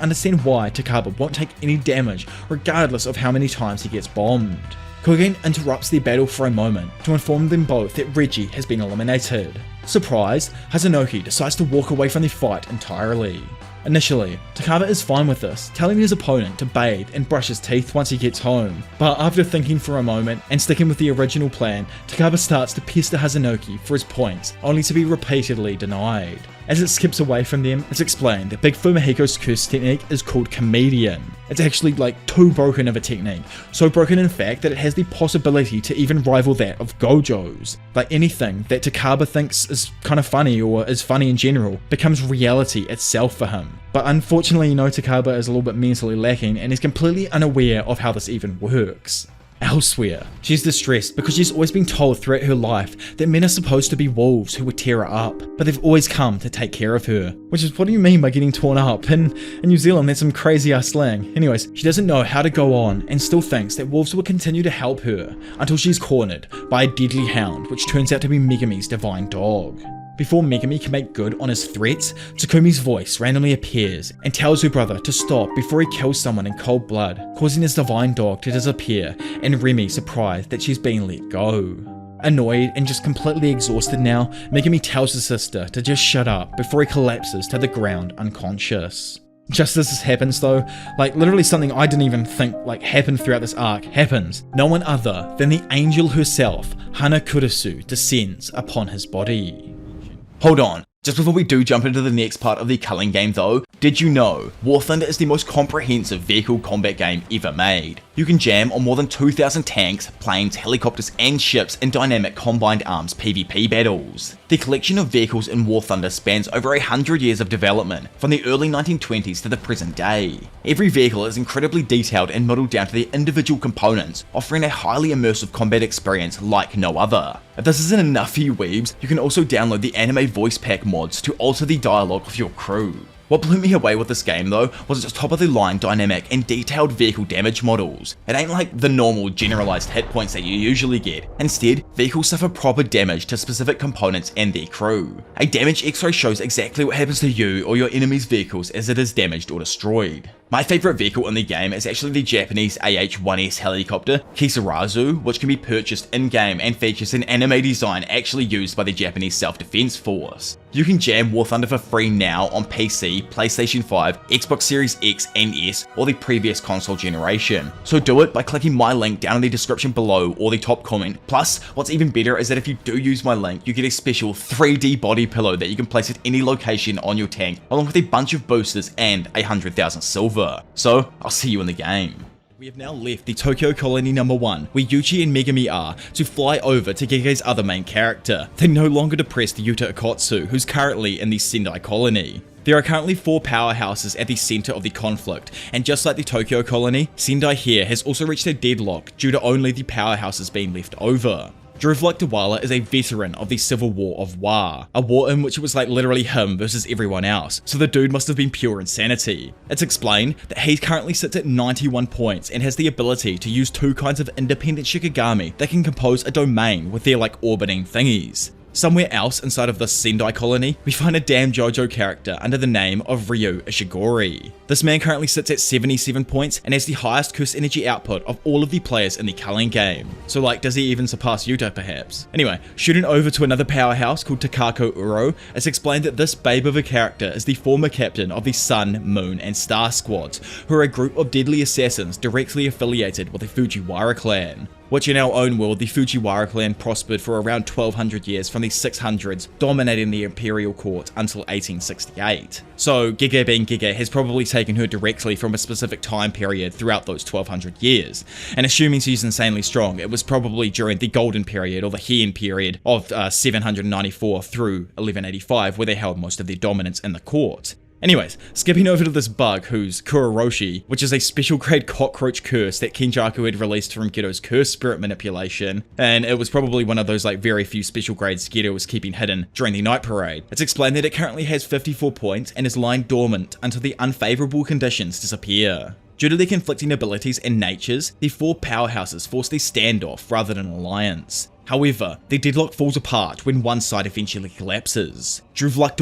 understand why Takaba won't take any damage regardless of how many times he gets bombed. Kogen interrupts their battle for a moment to inform them both that Regi has been eliminated. Surprised, Hazunoki decides to walk away from the fight entirely. Initially, Takaba is fine with this, telling his opponent to bathe and brush his teeth once he gets home, but after thinking for a moment and sticking with the original plan, Takaba starts to pester Hazunoki for his points, only to be repeatedly denied. As it skips away from them, it's explained that Big Fumihiko's curse technique is called Comedian. It's actually like too broken of a technique, so broken in fact that it has the possibility to even rival that of Gojo's. Like anything that Takaba thinks is kind of funny or is funny in general becomes reality itself for him. But unfortunately, Takaba is a little bit mentally lacking and is completely unaware of how this even works. Elsewhere, she's distressed because she's always been told throughout her life that men are supposed to be wolves who would tear her up, but they've always come to take care of her. Which is, what do you mean by getting torn up? In New Zealand, that's some crazy ass slang. Anyways, she doesn't know how to go on and still thinks that wolves will continue to help her until she's cornered by a deadly hound, which turns out to be Megami's divine dog. Before Megami can make good on his threats, Tsukumi's voice randomly appears and tells her brother to stop before he kills someone in cold blood, causing his divine dog to disappear, and Remy surprised that she's being let go. Annoyed and just completely exhausted now, Megami tells his sister to just shut up before he collapses to the ground unconscious. Just as this happens though, literally something I didn't even think happened throughout this arc happens. No one other than the angel herself, Hana Kurisu, descends upon his body. Hold on, just before we do jump into the next part of the Culling game though, did you know War Thunder is the most comprehensive vehicle combat game ever made? You can jam on more than 2,000 tanks, planes, helicopters and ships in dynamic combined arms PvP battles. The collection of vehicles in War Thunder spans over 100 years of development, from the early 1920s to the present day. Every vehicle is incredibly detailed and modeled down to their individual components, offering a highly immersive combat experience like no other. If this isn't enough for you weebs, you can also download the anime voice pack mods to alter the dialogue of your crew. What blew me away with this game though was its top of the line dynamic and detailed vehicle damage models. It ain't like the normal generalized hit points that you usually get. Instead, vehicles suffer proper damage to specific components and their crew. A damage x-ray shows exactly what happens to you or your enemy's vehicles as it is damaged or destroyed. My favourite vehicle in the game is actually the Japanese AH-1S helicopter, Kisarazu, which can be purchased in-game and features an anime design actually used by the Japanese Self-Defense Force. You can jam War Thunder for free now on PC, PlayStation 5, Xbox Series X and S, or the previous console generation. So do it by clicking my link down in the description below or the top comment. Plus, what's even better is that if you do use my link, you get a special 3D body pillow that you can place at any location on your tank, along with a bunch of boosters and 100,000 silver. So, I'll see you in the game. We have now left the Tokyo Colony number 1, where Yuji and Megami are, to fly over to Gege's other main character. They no longer depress Yuta Akotsu, who's currently in the Sendai Colony. There are currently 4 powerhouses at the center of the conflict, and just like the Tokyo Colony, Sendai here has also reached a deadlock due to only the powerhouses being left over. Juruvlak is a veteran of the Civil War of Wa, a war in which it was like literally him versus everyone else, so the dude must have been pure insanity. It's explained that he currently sits at 91 points and has the ability to use 2 kinds of independent Shikigami that can compose a domain with their like orbiting thingies. Somewhere else inside of the Sendai Colony, we find a damn JoJo character under the name of Ryu Ishigori. This man currently sits at 77 points and has the highest curse energy output of all of the players in the Culling game. So like, does he even surpass Yuta perhaps? Anyway, shooting over to another powerhouse called Takako Uro, it's explained that this babe of a character is the former captain of the Sun, Moon and Star Squads, who are a group of deadly assassins directly affiliated with the Fujiwara clan. Which in our own world, the Fujiwara clan prospered for around 1200 years from the 600s, dominating the imperial court until 1868. So Gege being Gege has probably taken her directly from a specific time period throughout those 1200 years. And assuming she's insanely strong, it was probably during the golden period or the Heian period of 794 through 1185 where they held most of their dominance in the court. Anyways, skipping over to this bug who's Kuroroshi, which is a special grade cockroach curse that Kenjaku had released from Gedo's curse spirit manipulation, and it was probably one of those like very few special grades Gedo was keeping hidden during the night parade. It's explained that it currently has 54 points and is lying dormant until the unfavorable conditions disappear. Due to their conflicting abilities and natures, the 4 powerhouses force a standoff rather than an alliance. However, the deadlock falls apart when one side eventually collapses. Juruvlak,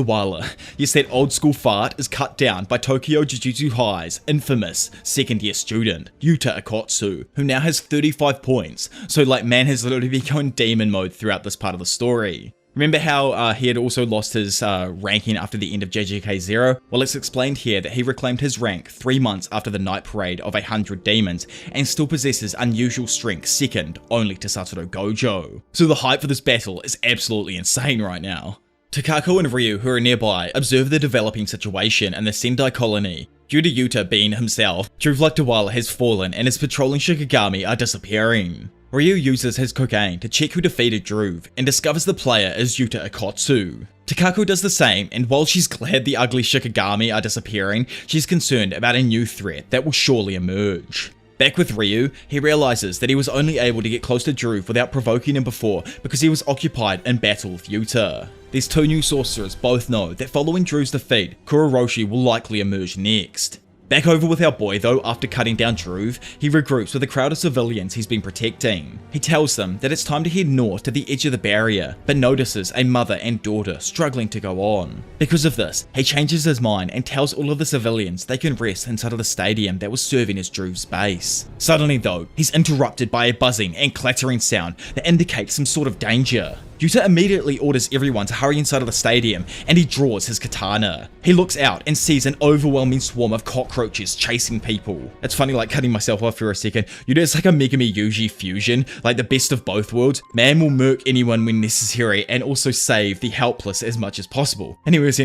yes, that old school fart, is cut down by Tokyo Jujutsu High's infamous second year student, Yuta Akotsu, who now has 35 points, so like man has literally been going demon mode throughout this part of the story. Remember how he had also lost his ranking after the end of JJK 0? Well, it's explained here that he reclaimed his rank 3 months after the night parade of 100 demons and still possesses unusual strength second only to Satoru Gojo. So the hype for this battle is absolutely insane right now. Takako and Ryu, who are nearby, observe the developing situation in the Sendai Colony. Due to Yuta being himself, Juruvlak has fallen and his patrolling Shikigami are disappearing. Ryu uses his cocaine to check who defeated Druv and discovers the player is Yuta Akotsu. Takako does the same, and while she's glad the ugly Shikigami are disappearing, she's concerned about a new threat that will surely emerge. Back with Ryu, he realizes that he was only able to get close to Druv without provoking him before because he was occupied in battle with Yuta. These 2 new sorcerers both know that following Druv's defeat, Kuroroshi will likely emerge next. Back over with our boy though, after cutting down Druv, he regroups with a crowd of civilians he's been protecting. He tells them that it's time to head north to the edge of the barrier, but notices a mother and daughter struggling to go on. Because of this, he changes his mind and tells all of the civilians they can rest inside of the stadium that was serving as Druv's base. Suddenly though, he's interrupted by a buzzing and clattering sound that indicates some sort of danger. Yuta immediately orders everyone to hurry inside of the stadium, and he draws his katana. He looks out and sees an overwhelming swarm of cockroaches chasing people. It's funny, like cutting myself off for a second. Yuta is like a Megami Yuji fusion, like the best of both worlds. Man will murk anyone when necessary and also save the helpless as much as possible. Anyways,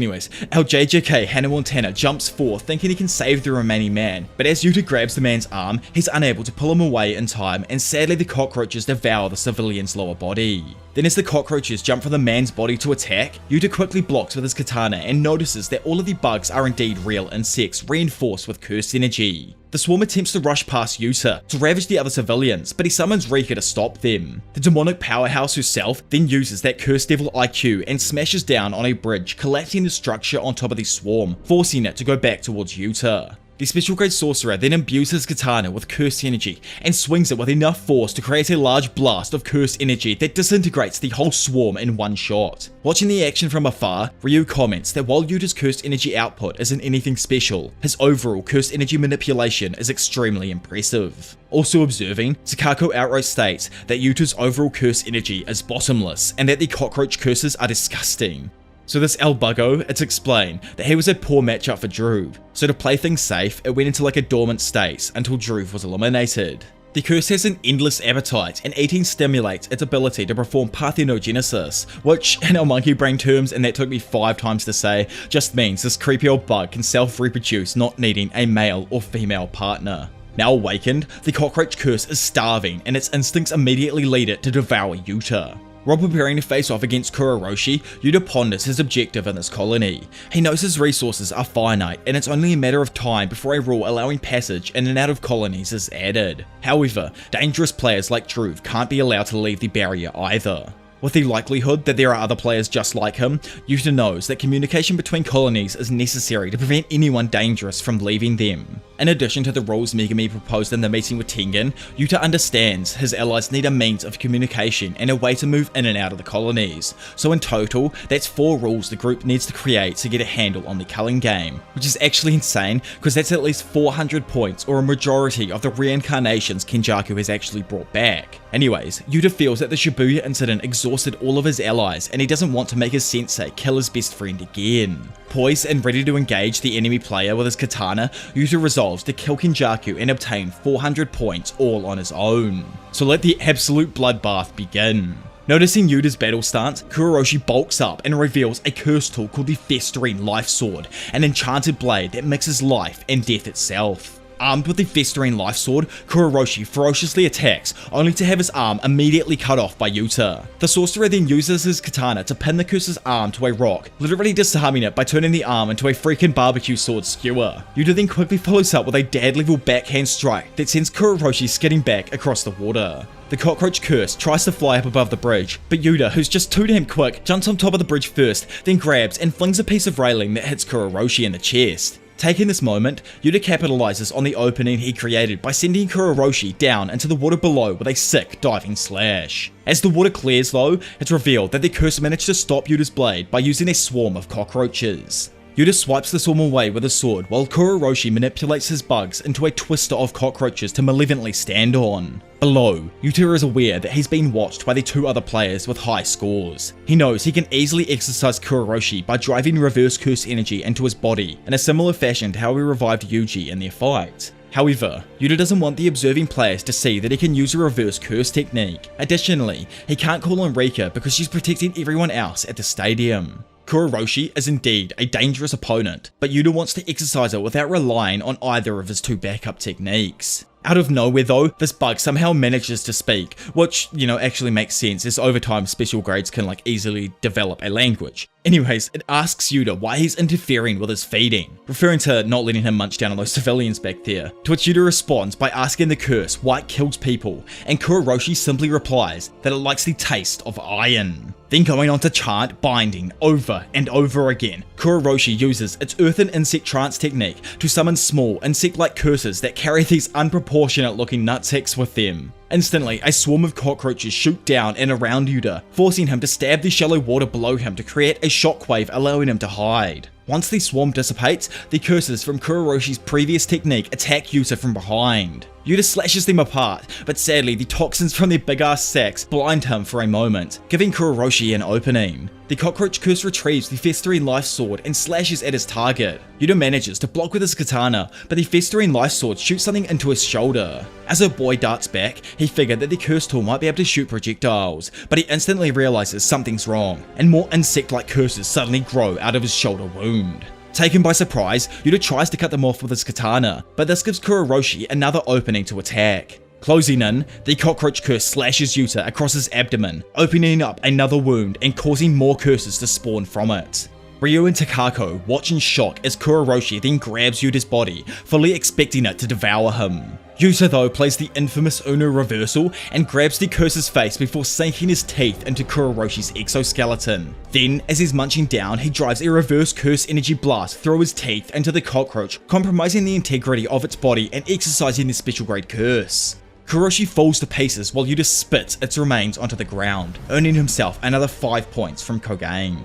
our JJK Hannah Montana jumps forth thinking he can save the remaining man, but as Yuta grabs the man's arm, he's unable to pull him away in time, and sadly the cockroaches devour the civilian's lower body. Then as the cockroaches jump for the man's body to attack, Yuta quickly blocks with his katana and notices that all of the bugs are indeed real insects reinforced with cursed energy. The swarm attempts to rush past Yuta to ravage the other civilians, but he summons Rika to stop them. The demonic powerhouse herself then uses that cursed devil IQ and smashes down on a bridge, collapsing the structure on top of the swarm, forcing it to go back towards Yuta. The special grade sorcerer then imbues his katana with cursed energy and swings it with enough force to create a large blast of cursed energy that disintegrates the whole swarm in one shot. Watching the action from afar, Ryu comments that while Yuta's cursed energy output isn't anything special, his overall cursed energy manipulation is extremely impressive. Also observing, Sakako outright states that Yuta's overall cursed energy is bottomless and that the cockroach curses are disgusting. So this El Buggo, it's explained that he was a poor matchup for Druve, so to play things safe, it went into like a dormant state until Druve was eliminated. The curse has an endless appetite, and eating stimulates its ability to perform parthenogenesis, which, in our monkey brain terms, and that took me 5 times to say, just means this creepy old bug can self-reproduce not needing a male or female partner. Now awakened, the cockroach curse is starving, and its instincts immediately lead it to devour Yuta. While preparing to face off against Kuroshi, Yuta ponders his objective in this colony. He knows his resources are finite, and it's only a matter of time before a rule allowing passage in and out of colonies is added. However, dangerous players like Druve can't be allowed to leave the barrier either. With the likelihood that there are other players just like him, Yuta knows that communication between colonies is necessary to prevent anyone dangerous from leaving them. In addition to the rules Megumi proposed in the meeting with Tengen, Yuta understands his allies need a means of communication and a way to move in and out of the colonies. So in total, that's 4 rules the group needs to create to get a handle on the culling game, which is actually insane because that's at least 400 points or a majority of the reincarnations Kenjaku has actually brought back. Anyways, Yuta feels that the Shibuya incident exhausted all of his allies and he doesn't want to make his sensei kill his best friend again. Poised and ready to engage the enemy player with his katana, Yuta resolves to kill Kenjaku and obtain 400 points all on his own. So let the absolute bloodbath begin. Noticing Yuta's battle stance, Kuroshi bulks up and reveals a curse tool called the Festering Life Sword, an enchanted blade that mixes life and death itself. Armed with the Festering Life Sword, Kuroshi ferociously attacks, only to have his arm immediately cut off by Yuta. The sorcerer then uses his katana to pin the curse's arm to a rock, literally disarming it by turning the arm into a freaking barbecue sword skewer. Yuta then quickly follows up with a dad level backhand strike that sends Kuroshi skidding back across the water. The cockroach curse tries to fly up above the bridge, but Yuta, who's just too damn quick, jumps on top of the bridge first, then grabs and flings a piece of railing that hits Kuroshi in the chest. Taking this moment, Yuta capitalizes on the opening he created by sending Kuroshi down into the water below with a sick diving slash. As the water clears though, it's revealed that the curse managed to stop Yuta's blade by using a swarm of cockroaches. Yuta swipes the swarm away with a sword while Kuroshi manipulates his bugs into a twister of cockroaches to malevolently stand on. Below, Yuta is aware that he's been watched by the 2 other players with high scores. He knows he can easily exercise Kuroshi by driving reverse curse energy into his body in a similar fashion to how he revived Yuji in their fight. However, Yuta doesn't want the observing players to see that he can use a reverse curse technique. Additionally, he can't call on Rika because she's protecting everyone else at the stadium. Kuroshi is indeed a dangerous opponent, but Yuta wants to exercise it without relying on either of his 2 backup techniques. Out of nowhere though, this bug somehow manages to speak, which, actually makes sense as over time special grades can easily develop a language. Anyways, it asks Yuta why he's interfering with his feeding, referring to not letting him munch down on those civilians back there, to which Yuta responds by asking the curse why it kills people, and Kuroshi simply replies that it likes the taste of iron. Then going on to chant binding over and over again, Kuroshi uses its earthen insect trance technique to summon small insect-like curses that carry these unproportionate looking nutsacks with them. Instantly, a swarm of cockroaches shoot down and around Yuta, forcing him to stab the shallow water below him to create a shockwave allowing him to hide. Once the swarm dissipates, the curses from Kuroshi's previous technique attack Yuta from behind. Yuta slashes them apart, but sadly the toxins from their big ass sacks blind him for a moment, giving Kuroshi an opening. The cockroach curse retrieves the Festering Life Sword and slashes at his target. Yuta manages to block with his katana, but the Festering Life Sword shoots something into his shoulder. As her boy darts back, he figured that the curse tool might be able to shoot projectiles, but he instantly realizes something's wrong, and more insect-like curses suddenly grow out of his shoulder wound. Taken by surprise, Yuta tries to cut them off with his katana, but this gives Kuroshi another opening to attack. Closing in, the cockroach curse slashes Yuta across his abdomen, opening up another wound and causing more curses to spawn from it. Ryu and Takako watch in shock as Kuroshi then grabs Yuta's body, fully expecting it to devour him. Yuta though plays the infamous Uno reversal and grabs the curse's face before sinking his teeth into Kuroshi's exoskeleton. Then, as he's munching down, he drives a reverse curse energy blast through his teeth into the cockroach, compromising the integrity of its body and exercising the special grade curse. Kuroshi falls to pieces while Yuta spits its remains onto the ground, earning himself another 5 points from Kogain.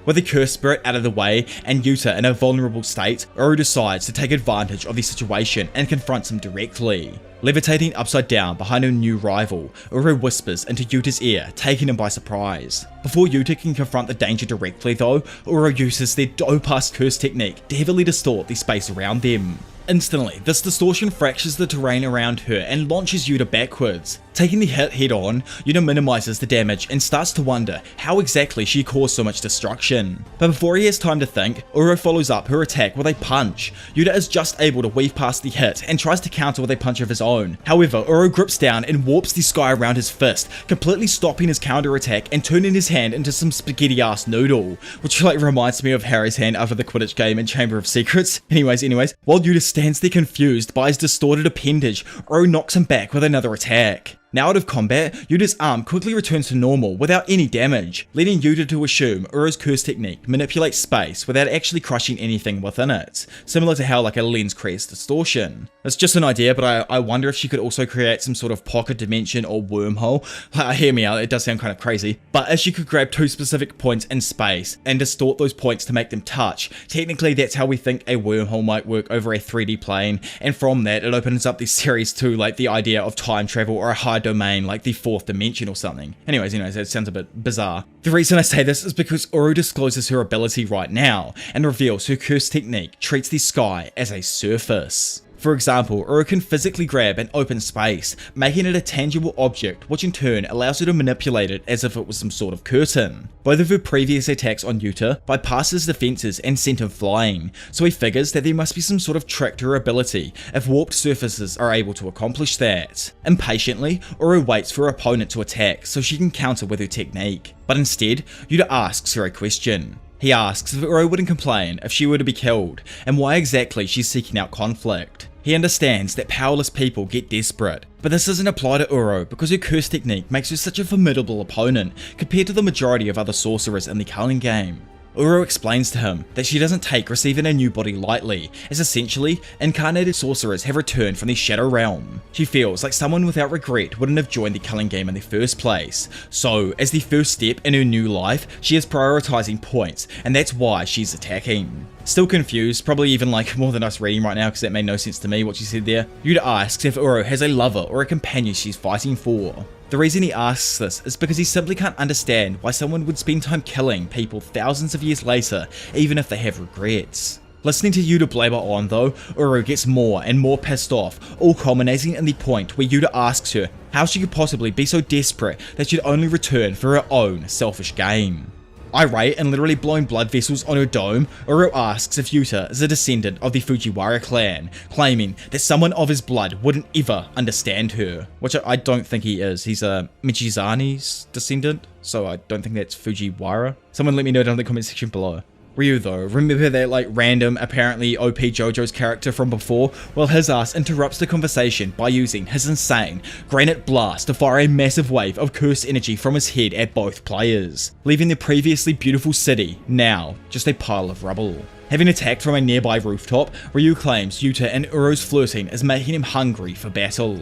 With the cursed spirit out of the way and Yuta in a vulnerable state, Uru decides to take advantage of the situation and confronts him directly. Levitating upside down behind a new rival, Uru whispers into Yuta's ear, taking him by surprise. Before Yuta can confront the danger directly though, Uru uses their dope-ass curse technique to heavily distort the space around them. Instantly, this distortion fractures the terrain around her and launches Yuta backwards. Taking the hit head on, Yuta minimizes the damage and starts to wonder how exactly she caused so much destruction. But before he has time to think, Uro follows up her attack with a punch. Yuta is just able to weave past the hit and tries to counter with a punch of his own. However, Uro grips down and warps the sky around his fist, completely stopping his counter attack and turning his hand into some spaghetti ass noodle, which reminds me of Harry's hand after the Quidditch game in Chamber of Secrets. Anyways, while Yuta stands there confused by his distorted appendage, Uro knocks him back with another attack. Now out of combat, Yuta's arm quickly returns to normal without any damage, leading Yuta to assume Uro's curse technique manipulates space without actually crushing anything within it, similar to how like a lens creates distortion. It's just an idea, but I wonder if she could also create some sort of pocket dimension or wormhole. Hear me out, it does sound kind of crazy, but if she could grab two specific points in space and distort those points to make them touch, technically that's how we think a wormhole might work over a 3D plane, and from that it opens up the series to like the idea of time travel or a high domain like the fourth dimension or something. Anyways, that sounds a bit bizarre. The reason I say this is because Uru discloses her ability right now and reveals her curse technique treats the sky as a surface. For example, Uru can physically grab an open space, making it a tangible object, which in turn allows her to manipulate it as if it was some sort of curtain. Both of her previous attacks on Yuta bypassed his defenses and sent him flying, so he figures that there must be some sort of trick to her ability if warped surfaces are able to accomplish that. Impatiently, Uru waits for her opponent to attack so she can counter with her technique, but instead, Yuta asks her a question. He asks if Uru wouldn't complain if she were to be killed, and why exactly she's seeking out conflict. He understands that powerless people get desperate, but this doesn't apply to Uru because her curse technique makes her such a formidable opponent compared to the majority of other sorcerers in the Culling game. Uru explains to him that she doesn't take receiving a new body lightly, as essentially, incarnated sorcerers have returned from the Shadow Realm. She feels like someone without regret wouldn't have joined the Culling game in the first place, so as the first step in her new life, she is prioritizing points, and that's why she's attacking. Still confused, probably even like more than us reading right now because that made no sense to me what she said there, Yuta asks if Uru has a lover or a companion she's fighting for. The reason he asks this is because he simply can't understand why someone would spend time killing people thousands of years later, even if they have regrets. Listening to Yuta blabber on though, Uru gets more and more pissed off, all culminating in the point where Yuta asks her how she could possibly be so desperate that she'd only return for her own selfish gain. Irate and literally blowing blood vessels on her dome, Uru asks if Yuta is a descendant of the Fujiwara clan, claiming that someone of his blood wouldn't ever understand her, which I don't think he is. He's a Michizani's descendant, so I don't think that's Fujiwara. Someone let me know down in the comment section below. Ryu though, remember that random, apparently OP JoJo's character from before? Well, his ass interrupts the conversation by using his insane Granite Blast to fire a massive wave of curse energy from his head at both players, leaving the previously beautiful city now just a pile of rubble. Having attacked from a nearby rooftop, Ryu claims Yuta and Uro's flirting is making him hungry for battle.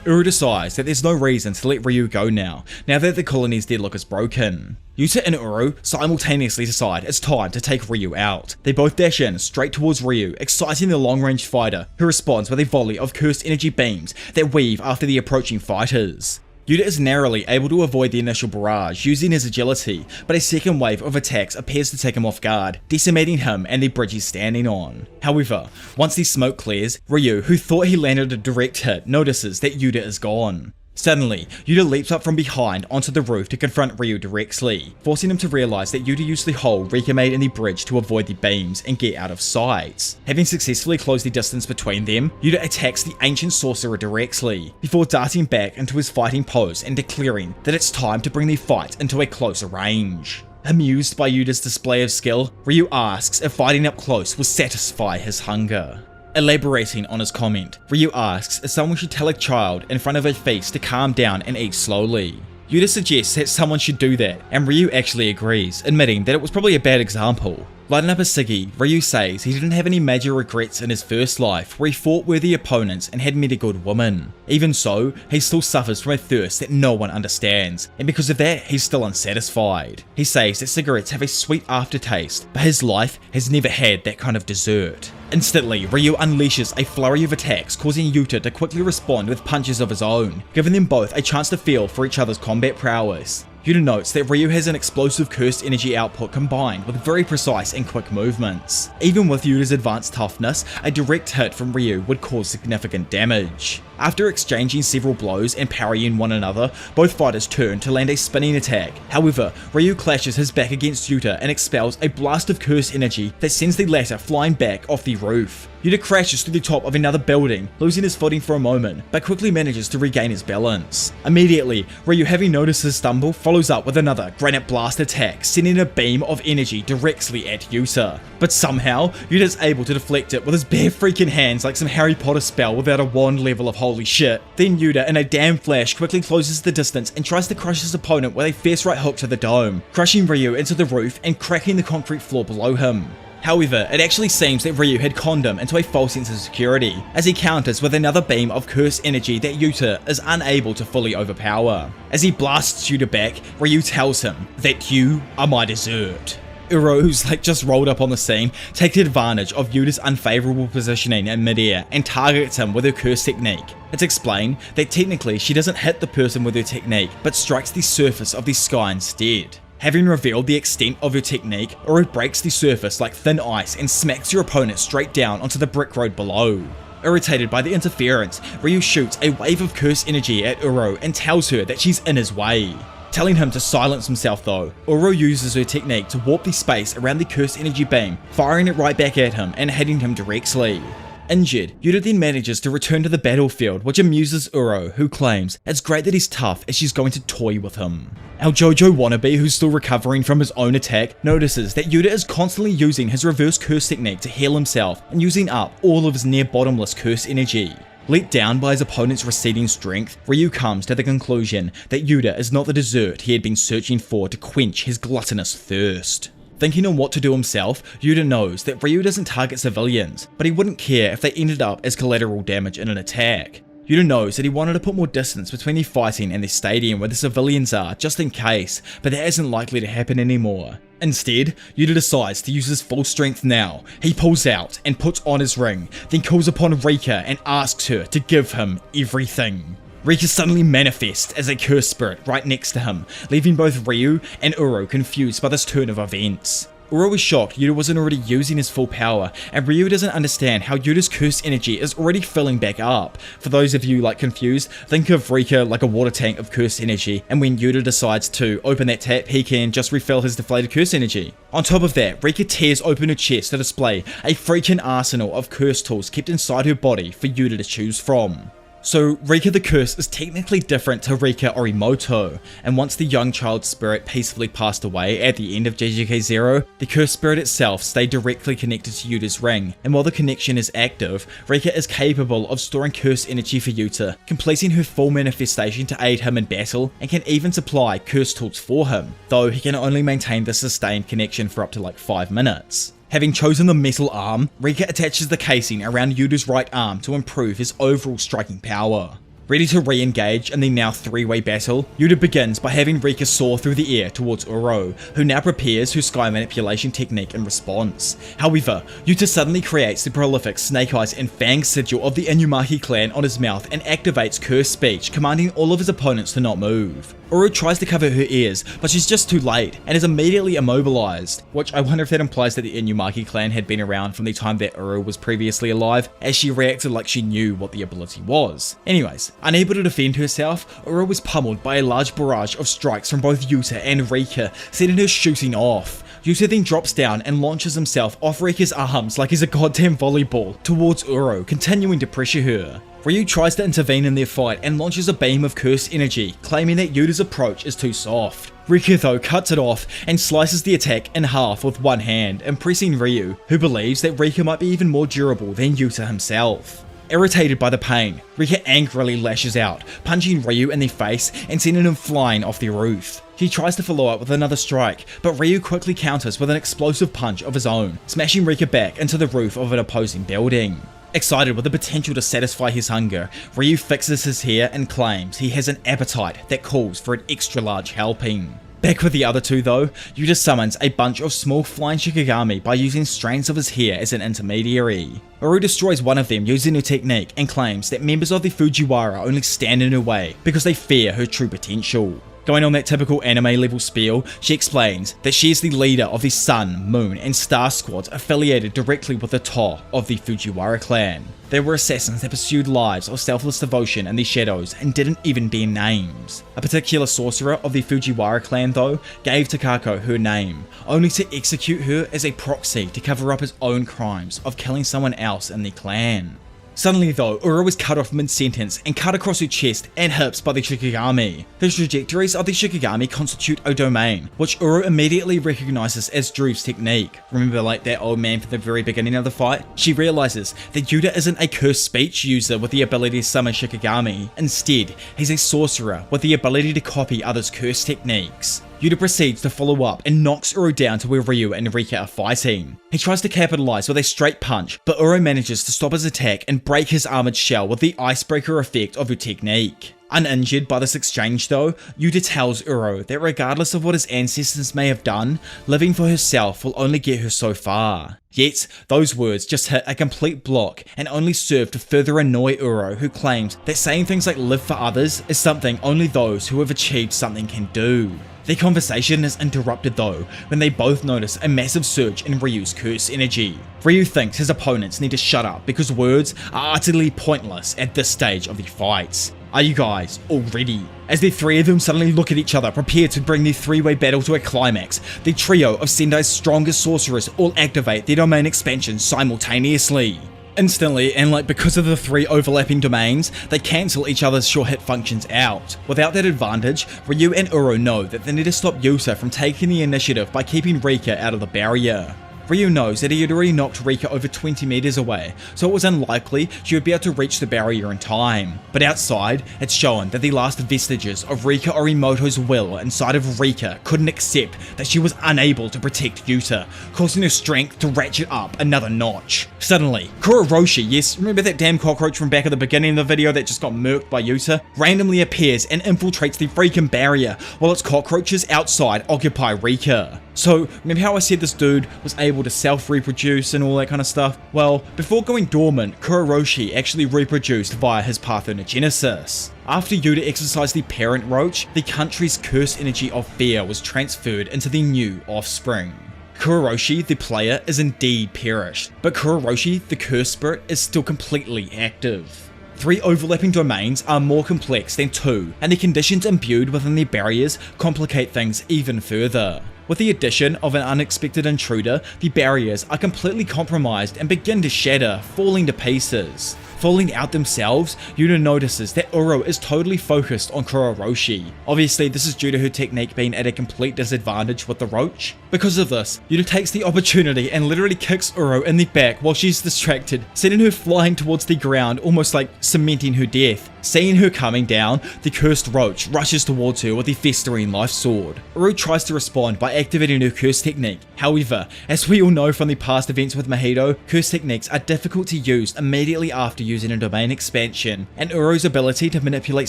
Uru decides that there's no reason to let Ryu go now that the colony's deadlock is broken. Yuta and Uru simultaneously decide it's time to take Ryu out. They both dash in straight towards Ryu, exciting the long-range fighter, who responds with a volley of cursed energy beams that weave after the approaching fighters. Yuta is narrowly able to avoid the initial barrage using his agility, but a second wave of attacks appears to take him off guard, decimating him and the bridge he's standing on. However, once the smoke clears, Ryu, who thought he landed a direct hit, notices that Yuta is gone. Suddenly, Yuta leaps up from behind onto the roof to confront Ryu directly, forcing him to realize that Yuta used the hole Rika made in the bridge to avoid the beams and get out of sight. Having successfully closed the distance between them, Yuta attacks the ancient sorcerer directly, before darting back into his fighting pose and declaring that it's time to bring the fight into a closer range. Amused by Yuta's display of skill, Ryu asks if fighting up close will satisfy his hunger. Elaborating on his comment, Ryu asks if someone should tell a child in front of a feast to calm down and eat slowly. Yuta suggests that someone should do that, and Ryu actually agrees, admitting that it was probably a bad example. Lighting up a ciggy, Ryu says he didn't have any major regrets in his first life where he fought worthy opponents and had met a good woman. Even so, he still suffers from a thirst that no one understands, and because of that, he's still unsatisfied. He says that cigarettes have a sweet aftertaste, but his life has never had that kind of dessert. Instantly, Ryu unleashes a flurry of attacks, causing Yuta to quickly respond with punches of his own, giving them both a chance to feel for each other's combat prowess. Yuta notes that Ryu has an explosive cursed energy output combined with very precise and quick movements. Even with Yuta's advanced toughness, a direct hit from Ryu would cause significant damage. After exchanging several blows and parrying one another, both fighters turn to land a spinning attack. However, Ryu clashes his back against Yuta and expels a blast of cursed energy that sends the latter flying back off the roof. Yuta crashes through the top of another building, losing his footing for a moment, but quickly manages to regain his balance. Immediately, Ryu, having noticed his stumble, follows up with another granite blast attack, sending a beam of energy directly at Yuta. But somehow, Yuta is able to deflect it with his bare freaking hands like some Harry Potter spell without a wand level of holy shit. Then Yuta, in a damn flash, quickly closes the distance and tries to crush his opponent with a fierce right hook to the dome, crushing Ryu into the roof and cracking the concrete floor below him. However, it actually seems that Ryu had conned him into a false sense of security, as he counters with another beam of cursed energy that Yuta is unable to fully overpower. As he blasts Yuta back, Ryu tells him that you are my dessert. Uro, who's just rolled up on the scene, takes advantage of Yuta's unfavourable positioning in midair and targets him with her curse technique. It's explained that technically she doesn't hit the person with her technique, but strikes the surface of the sky instead. Having revealed the extent of her technique, Uro breaks the surface like thin ice and smacks your opponent straight down onto the brick road below. Irritated by the interference, Ryu shoots a wave of curse energy at Uro and tells her that she's in his way. Telling him to silence himself though, Uro uses her technique to warp the space around the cursed energy beam, firing it right back at him and hitting him directly. Injured, Yuta then manages to return to the battlefield, which amuses Uro, who claims it's great that he's tough as she's going to toy with him. Our JoJo wannabe, who's still recovering from his own attack, notices that Yuta is constantly using his reverse curse technique to heal himself and using up all of his near bottomless curse energy. Let down by his opponent's receding strength, Ryu comes to the conclusion that Yuta is not the dessert he had been searching for to quench his gluttonous thirst. Thinking on what to do himself, Yuta knows that Ryu doesn't target civilians, but he wouldn't care if they ended up as collateral damage in an attack. Yuta knows that he wanted to put more distance between the fighting and the stadium where the civilians are, just in case, but that isn't likely to happen anymore. Instead, Yuta decides to use his full strength now. He pulls out and puts on his ring, then calls upon Rika and asks her to give him everything. Rika suddenly manifests as a curse spirit right next to him, leaving both Ryu and Uro confused by this turn of events. Uro is shocked Yuta wasn't already using his full power, and Ryu doesn't understand how Yuta's curse energy is already filling back up. For those of you confused, think of Rika like a water tank of curse energy, and when Yuta decides to open that tap, he can just refill his deflated curse energy. On top of that, Rika tears open her chest to display a freaking arsenal of curse tools kept inside her body for Yuta to choose from. So Rika the Curse is technically different to Rika Orimoto, and once the young child's spirit peacefully passed away at the end of JJK 0, the cursed spirit itself stayed directly connected to Yuta's ring, and while the connection is active, Rika is capable of storing curse energy for Yuta, completing her full manifestation to aid him in battle, and can even supply curse tools for him, though he can only maintain the sustained connection for up to 5 minutes. Having chosen the metal arm, Rika attaches the casing around Yuta's right arm to improve his overall striking power. Ready to re-engage in the now 3-way battle, Yuta begins by having Rika soar through the air towards Uro, who now prepares her sky manipulation technique in response. However, Yuta suddenly creates the prolific Snake Eyes and Fang sigil of the Inumaki clan on his mouth and activates Curse Speech, commanding all of his opponents to not move. Uro tries to cover her ears, but she's just too late, and is immediately immobilized, which I wonder if that implies that the Inumaki clan had been around from the time that Uro was previously alive, as she reacted like she knew what the ability was. Anyways, unable to defend herself, Uro was pummeled by a large barrage of strikes from both Yuta and Rika, setting her shooting off. Yuta then drops down and launches himself off Rika's arms like he's a goddamn volleyball towards Uro, continuing to pressure her. Ryu tries to intervene in their fight and launches a beam of cursed energy, claiming that Yuta's approach is too soft. Rika though cuts it off and slices the attack in half with one hand, impressing Ryu, who believes that Rika might be even more durable than Yuta himself. Irritated by the pain, Rika angrily lashes out, punching Ryu in the face and sending him flying off the roof. He tries to follow up with another strike, but Ryu quickly counters with an explosive punch of his own, smashing Rika back into the roof of an opposing building. Excited with the potential to satisfy his hunger, Ryu fixes his hair and claims he has an appetite that calls for an extra large helping. Back with the other two though, Yuta summons a bunch of small flying Shikigami by using strands of his hair as an intermediary. Uru destroys one of them using her technique and claims that members of the Fujiwara only stand in her way because they fear her true potential. Going on that typical anime level spiel, she explains that she is the leader of the Sun, Moon and Star squads affiliated directly with the To of the Fujiwara clan. They were assassins that pursued lives of selfless devotion in the shadows and didn't even bear names. A particular sorcerer of the Fujiwara clan though gave Takako her name, only to execute her as a proxy to cover up his own crimes of killing someone else in the clan. Suddenly though, Uro was cut off mid-sentence and cut across her chest and hips by the Shikigami. The trajectories of the Shikigami constitute a domain, which Uro immediately recognizes as Drew's technique. Remember like that old man from the very beginning of the fight? She realizes that Yuta isn't a cursed speech user with the ability to summon Shikigami. Instead, he's a sorcerer with the ability to copy others' cursed techniques. Yuta proceeds to follow up and knocks Uro down to where Ryu and Rika are fighting. He tries to capitalize with a straight punch, but Uro manages to stop his attack and break his armored shell with the icebreaker effect of her technique. Uninjured by this exchange though, Yuta tells Uro that regardless of what his ancestors may have done, living for herself will only get her so far. Yet, those words just hit a complete block and only serve to further annoy Uro, who claims that saying things like live for others is something only those who have achieved something can do. Their conversation is interrupted though, when they both notice a massive surge in Ryu's curse energy. Ryu thinks his opponents need to shut up because words are utterly pointless at this stage of the fights. Are you guys all ready? As the three of them suddenly look at each other, prepared to bring their three-way battle to a climax, the trio of Sendai's strongest sorcerers all activate their domain expansion simultaneously. Instantly, and because of the three overlapping domains, they cancel each other's sure hit functions out. Without that advantage, Ryu and Uro know that they need to stop Yuta from taking the initiative by keeping Rika out of the barrier. Ryu knows that he had already knocked Rika over 20 meters away, so it was unlikely she would be able to reach the barrier in time. But outside, it's shown that the last vestiges of Rika Orimoto's will inside of Rika couldn't accept that she was unable to protect Yuta, causing her strength to ratchet up another notch. Suddenly, Kuroroshi, yes, remember that damn cockroach from back at the beginning of the video that just got murked by Yuta, randomly appears and infiltrates the freaking barrier while its cockroaches outside occupy Rika. So, remember how I said this dude was able to self-reproduce and all that kind of stuff? Well, before going dormant, Kuroroshi actually reproduced via his parthenogenesis. After Yuta exercised the parent roach, the country's cursed energy of fear was transferred into the new offspring. Kuroroshi, the player, is indeed perished, but Kuroroshi, the cursed spirit, is still completely active. 3 overlapping domains are more complex than 2, and the conditions imbued within their barriers complicate things even further. With the addition of an unexpected intruder, the barriers are completely compromised and begin to shatter, falling to pieces. Falling out themselves, Yuta notices that Uro is totally focused on Kuroroshi. Obviously, this is due to her technique being at a complete disadvantage with the roach. Because of this, Yuta takes the opportunity and literally kicks Uro in the back while she's distracted, sending her flying towards the ground, almost like cementing her death. Seeing her coming down, the cursed roach rushes towards her with the festering life sword. Uro tries to respond by activating her curse technique. However, as we all know from the past events with Mahito, curse techniques are difficult to use immediately after using a domain expansion, and Uro's ability to manipulate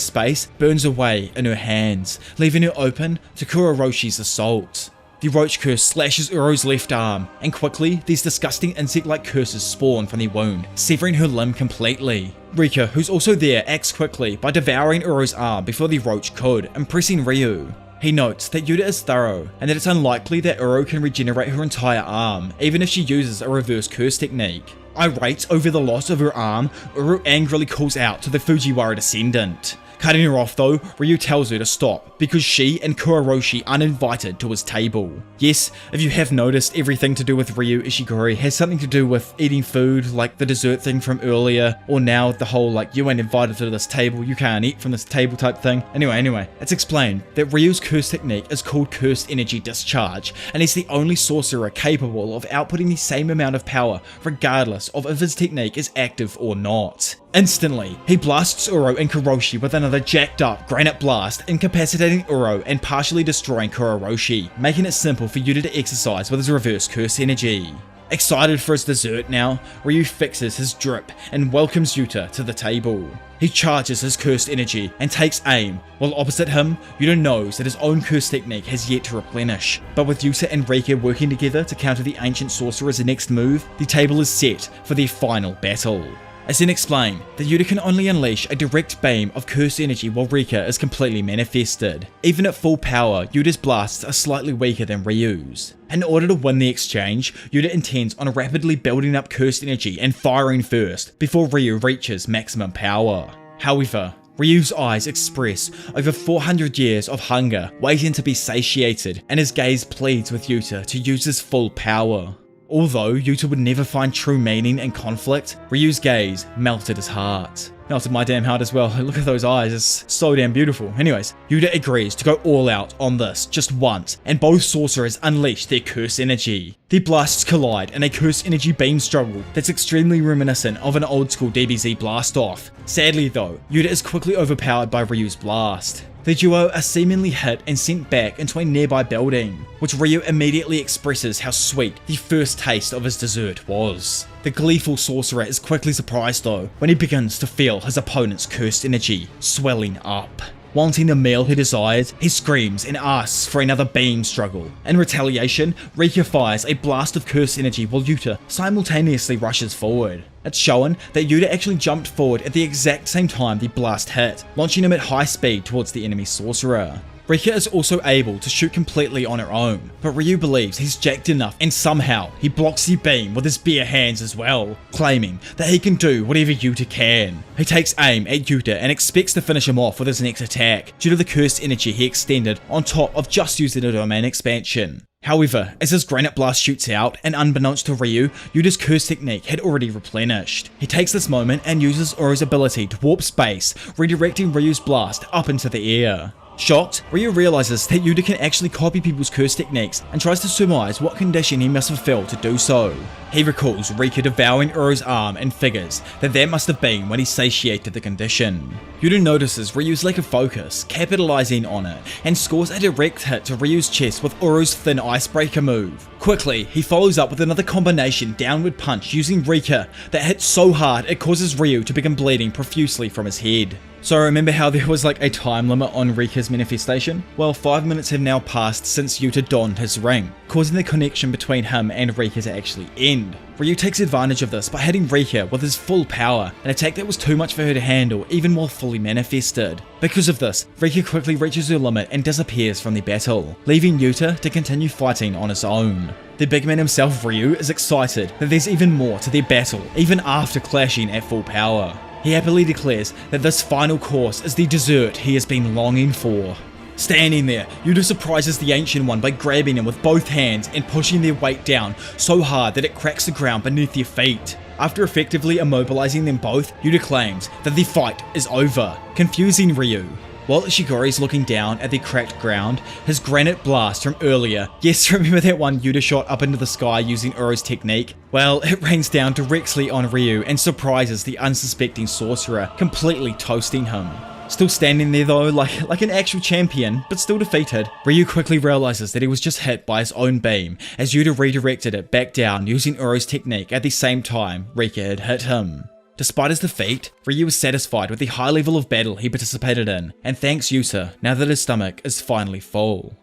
space burns away in her hands, leaving her open to Kuroroshi's assault. The roach curse slashes Uro's left arm, and quickly these disgusting insect-like curses spawn from the wound, severing her limb completely. Rika, who's also there, acts quickly by devouring Uro's arm before the roach could, impressing Ryu. He notes that Yuta is thorough, and that it's unlikely that Uro can regenerate her entire arm, even if she uses a reverse curse technique. Irate over the loss of her arm, Uro angrily calls out to the Fujiwara descendant. Cutting her off though, Ryu tells her to stop because she and Kuroshi aren't invited to his table. Yes, if you have noticed, everything to do with Ryu Ishiguro has something to do with eating food, like the dessert thing from earlier, or now the whole like you ain't invited to this table, you can't eat from this table type thing. Anyway, it's explained that Ryu's curse technique is called Cursed Energy Discharge, and he's the only sorcerer capable of outputting the same amount of power regardless of if his technique is active or not. Instantly, he blasts Uro and Kuroshi with another jacked up granite blast, incapacitating Uro and partially destroying Kuroshi, making it simple for Yuta to exercise with his reverse curse energy. Excited for his dessert now, Ryu fixes his drip and welcomes Yuta to the table. He charges his cursed energy and takes aim, while opposite him, Yuta knows that his own curse technique has yet to replenish. But with Yuta and Rika working together to counter the ancient sorcerer's next move, the table is set for their final battle. It's then explained that Yuta can only unleash a direct beam of cursed energy while Rika is completely manifested. Even at full power, Yuta's blasts are slightly weaker than Ryu's. In order to win the exchange, Yuta intends on rapidly building up cursed energy and firing first, before Ryu reaches maximum power. However, Ryu's eyes express over 400 years of hunger waiting to be satiated, and his gaze pleads with Yuta to use his full power. Although Yuta would never find true meaning in conflict, Ryu's gaze melted his heart. Melted my damn heart as well. Look at those eyes, it's so damn beautiful. Anyways, Yuta agrees to go all out on this just once, and both sorcerers unleash their curse energy. Their blasts collide in a curse energy beam struggle that's extremely reminiscent of an old school DBZ blast off. Sadly though, Yuta is quickly overpowered by Ryu's blast. The duo are seemingly hit and sent back into a nearby building, which Ryu immediately expresses how sweet the first taste of his dessert was. The gleeful sorcerer is quickly surprised though, when he begins to feel his opponent's cursed energy swelling up. Wanting the meal he desires, he screams and asks for another beam struggle. In retaliation, Rika fires a blast of cursed energy while Yuta simultaneously rushes forward. It's shown that Yuta actually jumped forward at the exact same time the blast hit, launching him at high speed towards the enemy sorcerer. Rika is also able to shoot completely on her own, but Ryu believes he's jacked enough and somehow he blocks the beam with his bare hands as well, claiming that he can do whatever Yuta can. He takes aim at Yuta and expects to finish him off with his next attack, due to the cursed energy he extended on top of just using a domain expansion. However, as his granite blast shoots out, and unbeknownst to Ryu, Yuta's curse technique had already replenished. He takes this moment and uses Uro's ability to warp space, redirecting Ryu's blast up into the air. Shocked, Ryu realizes that Yuta can actually copy people's curse techniques and tries to surmise what condition he must fulfill to do so. He recalls Rika devouring Uro's arm and figures that must have been when he satiated the condition. Yuta notices Ryu's lack of focus, capitalizing on it, and scores a direct hit to Ryu's chest with Uro's thin icebreaker move. Quickly, he follows up with another combination downward punch using Rika that hits so hard it causes Ryu to begin bleeding profusely from his head. So remember how there was like a time limit on Rika's manifestation? Well, 5 minutes have now passed since Yuta donned his ring, causing the connection between him and Rika to actually end. Ryu takes advantage of this by hitting Rika with his full power, an attack that was too much for her to handle even while fully manifested. Because of this, Rika quickly reaches her limit and disappears from the battle, leaving Yuta to continue fighting on his own. The big man himself, Ryu, is excited that there's even more to their battle, even after clashing at full power. He happily declares that this final course is the dessert he has been longing for. Standing there, Yuta surprises the Ancient One by grabbing him with both hands and pushing their weight down so hard that it cracks the ground beneath their feet. After effectively immobilizing them both, Yuta claims that the fight is over, confusing Ryu. While Ishiguro is looking down at the cracked ground, his granite blast from earlier, yes, remember that one Yuta shot up into the sky using Uro's technique? Well, it rains down directly on Ryu and surprises the unsuspecting sorcerer, completely toasting him. Still standing there though, like an actual champion, but still defeated, Ryu quickly realizes that he was just hit by his own beam, as Yuta redirected it back down using Uro's technique at the same time Rika had hit him. Despite his defeat, Ryu is satisfied with the high level of battle he participated in, and thanks Yuta now that his stomach is finally full.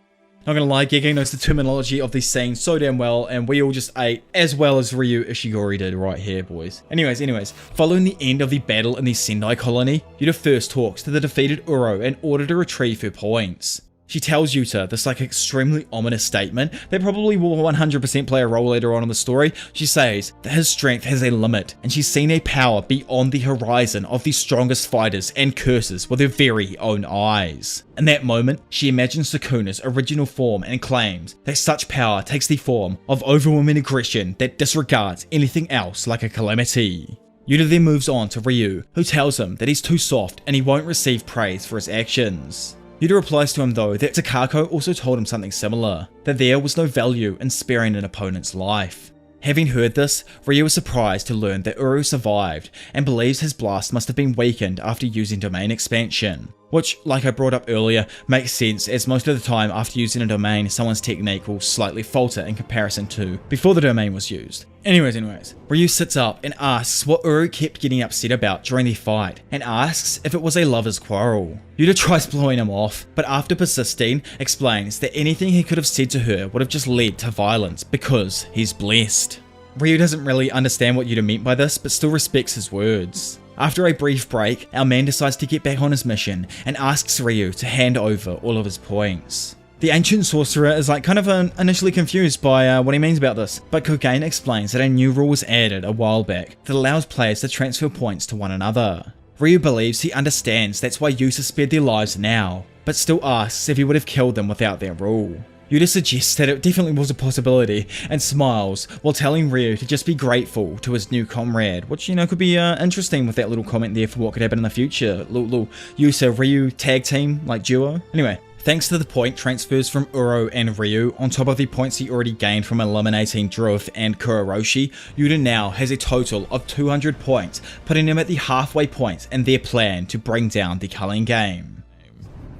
Not gonna lie, Gege knows the terminology of these scenes so damn well, and we all just ate as well as Ryu Ishiguro did right here, boys. Anyways, following the end of the battle in the Sendai colony, Yuta first talks to the defeated Uro in order to retrieve her points. She tells Yuta this extremely ominous statement that probably will 100% play a role later on in the story. She says that his strength has a limit, and she's seen a power beyond the horizon of the strongest fighters and curses with her very own eyes. In that moment, she imagines Sukuna's original form and claims that such power takes the form of overwhelming aggression that disregards anything else like a calamity. Yuta then moves on to Ryu, who tells him that he's too soft and he won't receive praise for his actions. Yuta replies to him though that Takako also told him something similar, that there was no value in sparing an opponent's life. Having heard this, Ryu is surprised to learn that Uru survived and believes his blast must have been weakened after using domain expansion. Which, like I brought up earlier, makes sense as most of the time after using a domain, someone's technique will slightly falter in comparison to before the domain was used. Anyways, Ryu sits up and asks what Uru kept getting upset about during their fight, and asks if it was a lover's quarrel. Yuta tries blowing him off, but after persisting, explains that anything he could have said to her would have just led to violence because he's blessed. Ryu doesn't really understand what Yuta meant by this, but still respects his words. After a brief break, our man decides to get back on his mission and asks Ryu to hand over all of his points. The ancient sorcerer is initially confused by what he means about this, but Kogain explains that a new rule was added a while back that allows players to transfer points to one another. Ryu believes he understands that's why Yuta spared their lives now, but still asks if he would have killed them without that rule. Yuta suggests that it definitely was a possibility and smiles while telling Ryu to just be grateful to his new comrade, which could be interesting with that little comment there for what could happen in the future. Little Yuta-Ryu tag team duo. Anyway, thanks to the point transfers from Uro and Ryu, on top of the points he already gained from eliminating Druth and Kuroroshi, Yuta now has a total of 200 points, putting him at the halfway point in their plan to bring down the Culling game.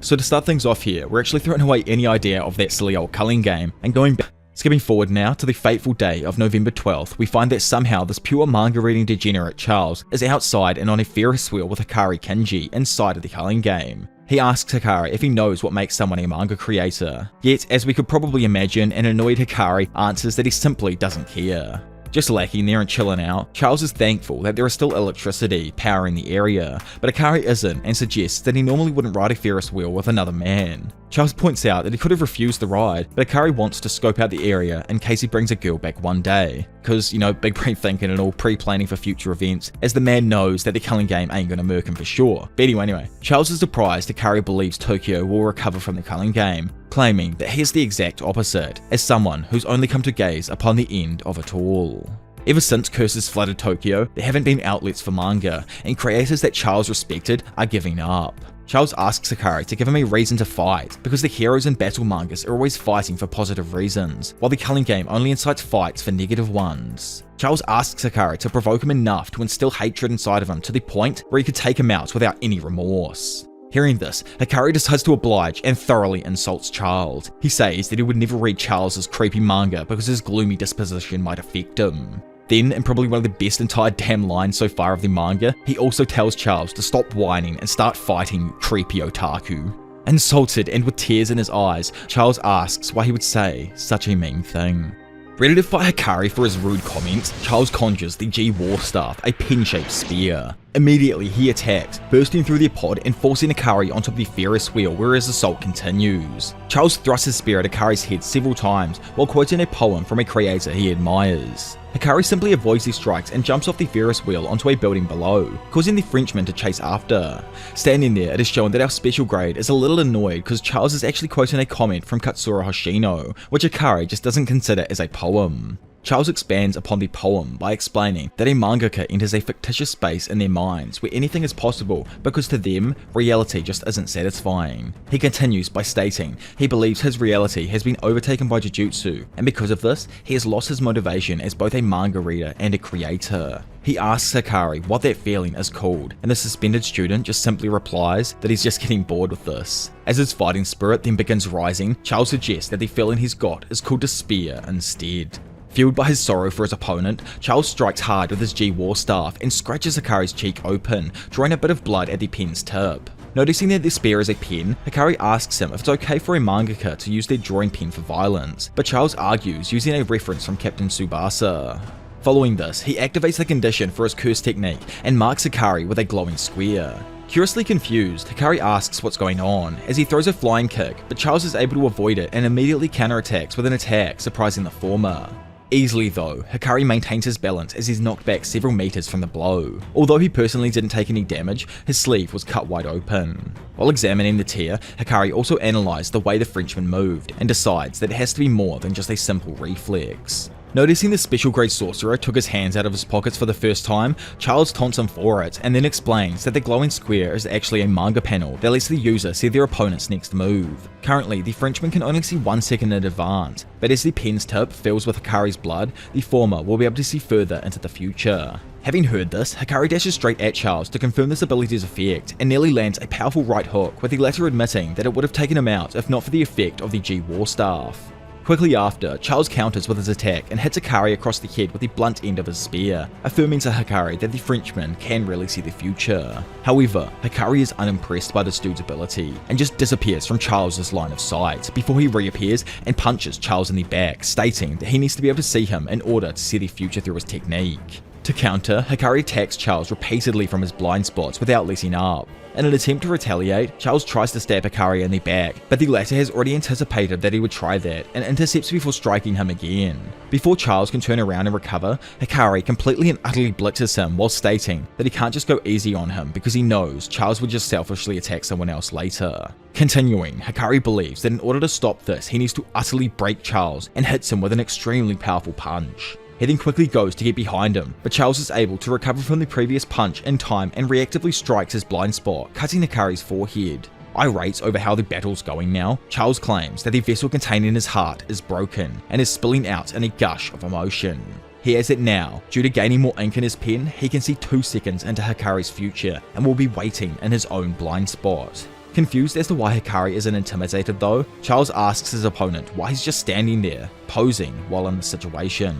So to start things off here, we're actually throwing away any idea of that silly old Culling game, and going back, skipping forward now to the fateful day of November 12th, we find that somehow this pure manga reading degenerate Charles is outside and on a Ferris wheel with Hikari Kinji inside of the Culling game. He asks Hikari if he knows what makes someone a manga creator, yet as we could probably imagine, an annoyed Hikari answers that he simply doesn't care. Just lacking there and chilling out, Charles is thankful that there is still electricity powering the area, but Hikari isn't and suggests that he normally wouldn't ride a Ferris wheel with another man. Charles points out that he could have refused the ride, but Hikari wants to scope out the area in case he brings a girl back one day. Cause, big brain thinking and all pre-planning for future events, as the man knows that the Culling game ain't gonna murk him for sure. But anyway, Charles is surprised Hikari believes Tokyo will recover from the Culling game, claiming that he is the exact opposite, as someone who's only come to gaze upon the end of it all. Ever since curses flooded Tokyo, there haven't been outlets for manga, and creators that Charles respected are giving up. Charles asks Hikari to give him a reason to fight, because the heroes in battle mangas are always fighting for positive reasons, while the Culling game only incites fights for negative ones. Charles asks Hikari to provoke him enough to instill hatred inside of him to the point where he could take him out without any remorse. Hearing this, Hikari decides to oblige and thoroughly insults Charles. He says that he would never read Charles's creepy manga because his gloomy disposition might affect him. Then, and probably one of the best entire damn lines so far of the manga, he also tells Charles to stop whining and start fighting creepy otaku. Insulted and with tears in his eyes, Charles asks why he would say such a mean thing. Ready to fight Hikari for his rude comments, Charles conjures the G-War Staff, a pen-shaped spear. Immediately he attacks, bursting through their pod and forcing Hikari onto the Ferris wheel where his assault continues. Charles thrusts his spear at Hikari's head several times while quoting a poem from a creator he admires. Hikari simply avoids these strikes and jumps off the Ferris wheel onto a building below, causing the Frenchman to chase after. Standing there, it is shown that our special grade is a little annoyed because Charles is actually quoting a comment from Katsura Hoshino, which Hikari just doesn't consider as a poem. Charles expands upon the poem by explaining that a mangaka enters a fictitious space in their minds where anything is possible because to them, reality just isn't satisfying. He continues by stating he believes his reality has been overtaken by Jujutsu, and because of this, he has lost his motivation as both a manga reader and a creator. He asks Hikari what that feeling is called, and the suspended student just simply replies that he's just getting bored with this. As his fighting spirit then begins rising, Charles suggests that the feeling he's got is called despair instead. Fueled by his sorrow for his opponent, Charles strikes hard with his G-War Staff and scratches Hikari's cheek open, drawing a bit of blood at the pen's tip. Noticing that the spear is a pen, Hikari asks him if it's okay for a mangaka to use their drawing pen for violence, but Charles argues using a reference from Captain Tsubasa. Following this, he activates the condition for his curse technique and marks Hikari with a glowing square. Curiously confused, Hikari asks what's going on as he throws a flying kick, but Charles is able to avoid it and immediately counterattacks with an attack, surprising the former. Easily though, Hikari maintains his balance as he's knocked back several meters from the blow. Although he personally didn't take any damage, his sleeve was cut wide open. While examining the tear, Hikari also analysed the way the Frenchman moved and decides that it has to be more than just a simple reflex. Noticing the special grade sorcerer took his hands out of his pockets for the first time, Charles taunts him for it and then explains that the glowing square is actually a manga panel that lets the user see their opponent's next move. Currently, the Frenchman can only see 1 second in advance, but as the pen's tip fills with Hikari's blood, the former will be able to see further into the future. Having heard this, Hikari dashes straight at Charles to confirm this ability's effect and nearly lands a powerful right hook, with the latter admitting that it would have taken him out if not for the effect of the G War Staff. Quickly after, Charles counters with his attack and hits Hikari across the head with the blunt end of his spear, affirming to Hikari that the Frenchman can really see the future. However, Hikari is unimpressed by this dude's ability and just disappears from Charles' line of sight before he reappears and punches Charles in the back, stating that he needs to be able to see him in order to see the future through his technique. To counter, Hikari attacks Charles repeatedly from his blind spots without letting up. In an attempt to retaliate, Charles tries to stab Hikari in the back, but the latter has already anticipated that he would try that and intercepts before striking him again. Before Charles can turn around and recover, Hikari completely and utterly blitzes him while stating that he can't just go easy on him because he knows Charles would just selfishly attack someone else later. Continuing, Hikari believes that in order to stop this, he needs to utterly break Charles and hits him with an extremely powerful punch. He then quickly goes to get behind him, but Charles is able to recover from the previous punch in time and reactively strikes his blind spot, cutting Hikari's forehead. Irate over how the battle's going now, Charles claims that the vessel containing his heart is broken and is spilling out in a gush of emotion. He has it now. Due to gaining more ink in his pen, he can see 2 seconds into Hikari's future and will be waiting in his own blind spot. Confused as to why Hikari isn't intimidated though, Charles asks his opponent why he's just standing there, posing while in the situation.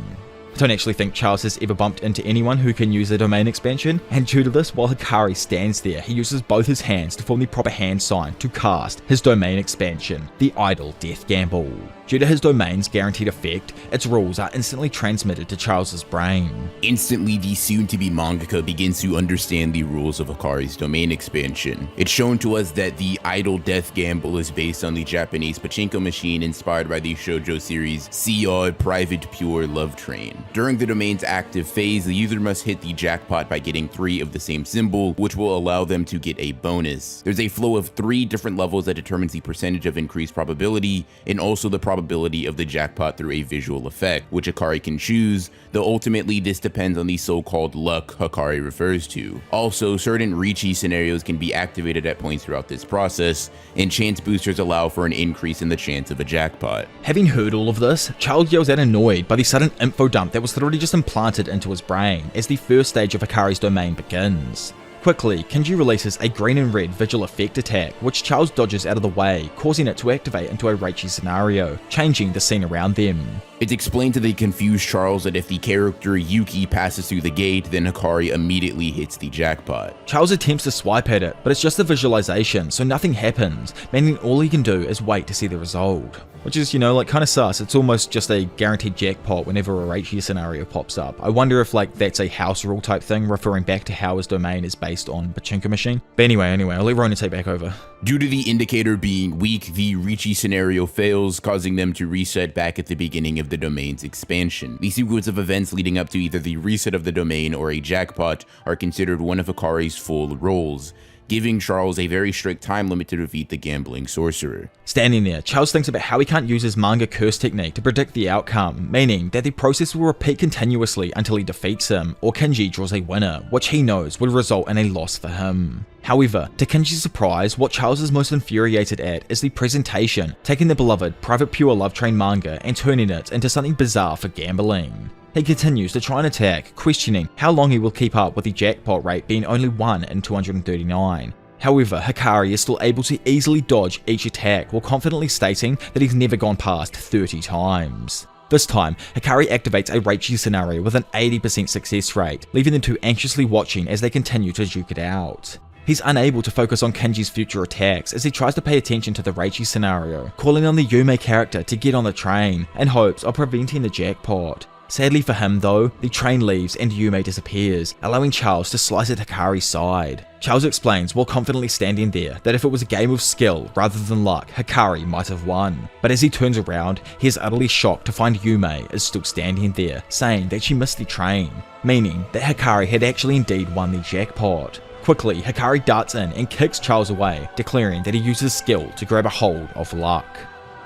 I don't actually think Charles has ever bumped into anyone who can use the domain expansion, and due to this, while Hikari stands there, he uses both his hands to form the proper hand sign to cast his domain expansion, the Idle Death Gamble. Due to his domain's guaranteed effect, its rules are instantly transmitted to Charles's brain. Instantly, the soon-to-be mangaka begins to understand the rules of Hikari's domain expansion. It's shown to us that the Idle Death Gamble is based on the Japanese pachinko machine inspired by the shoujo series C.O. Private Pure Love Train. During the domain's active phase, the user must hit the jackpot by getting 3 of the same symbol, which will allow them to get a bonus. There's a flow of 3 different levels that determines the percentage of increased probability, and also the probability of the jackpot through a visual effect, which Hikari can choose, though ultimately this depends on the so-called luck Hikari refers to. Also, certain Riichi scenarios can be activated at points throughout this process, and chance boosters allow for an increase in the chance of a jackpot. Having heard all of this, Charles yells out annoyed by the sudden info dump that was literally just implanted into his brain as the first stage of Hikari's domain begins. Quickly, Kinji releases a green and red visual effect attack, which Charles dodges out of the way, causing it to activate into a Reichi scenario, changing the scene around them. It's explained to the confused Charles that if the character Yuki passes through the gate, then Hikari immediately hits the jackpot. Charles attempts to swipe at it, but it's just a visualization, so nothing happens, meaning all he can do is wait to see the result. Which is, like kind of sus. It's almost just a guaranteed jackpot whenever a Reichi scenario pops up. I wonder if that's a house rule type thing, referring back to how his domain is based on pachinko machine. But anyway, I'll let Ronan take back over. Due to the indicator being weak, the Riichi scenario fails, causing them to reset back at the beginning of the domain's expansion. The sequence of events leading up to either the reset of the domain or a jackpot are considered one of Hikari's full rolls, giving Charles a very strict time limit to defeat the gambling sorcerer. Standing there, Charles thinks about how he can't use his manga curse technique to predict the outcome, meaning that the process will repeat continuously until he defeats him, or Kinji draws a winner, which he knows would result in a loss for him. However, to Kinji's surprise, what Charles is most infuriated at is the presentation, taking the beloved Private Pure Love Train manga and turning it into something bizarre for gambling. He continues to try and attack, questioning how long he will keep up with the jackpot rate being only 1 in 239. However, Hikari is still able to easily dodge each attack while confidently stating that he's never gone past 30 times. This time, Hikari activates a Reichi scenario with an 80% success rate, leaving the two anxiously watching as they continue to duke it out. He's unable to focus on Kinji's future attacks as he tries to pay attention to the Reichi scenario, calling on the Yume character to get on the train in hopes of preventing the jackpot. Sadly for him though, the train leaves and Yume disappears, allowing Charles to slice at Hikari's side. Charles explains while confidently standing there that if it was a game of skill rather than luck, Hikari might have won. But as he turns around, he is utterly shocked to find Yume is still standing there, saying that she missed the train, meaning that Hikari had actually indeed won the jackpot. Quickly, Hikari darts in and kicks Charles away, declaring that he uses skill to grab a hold of luck.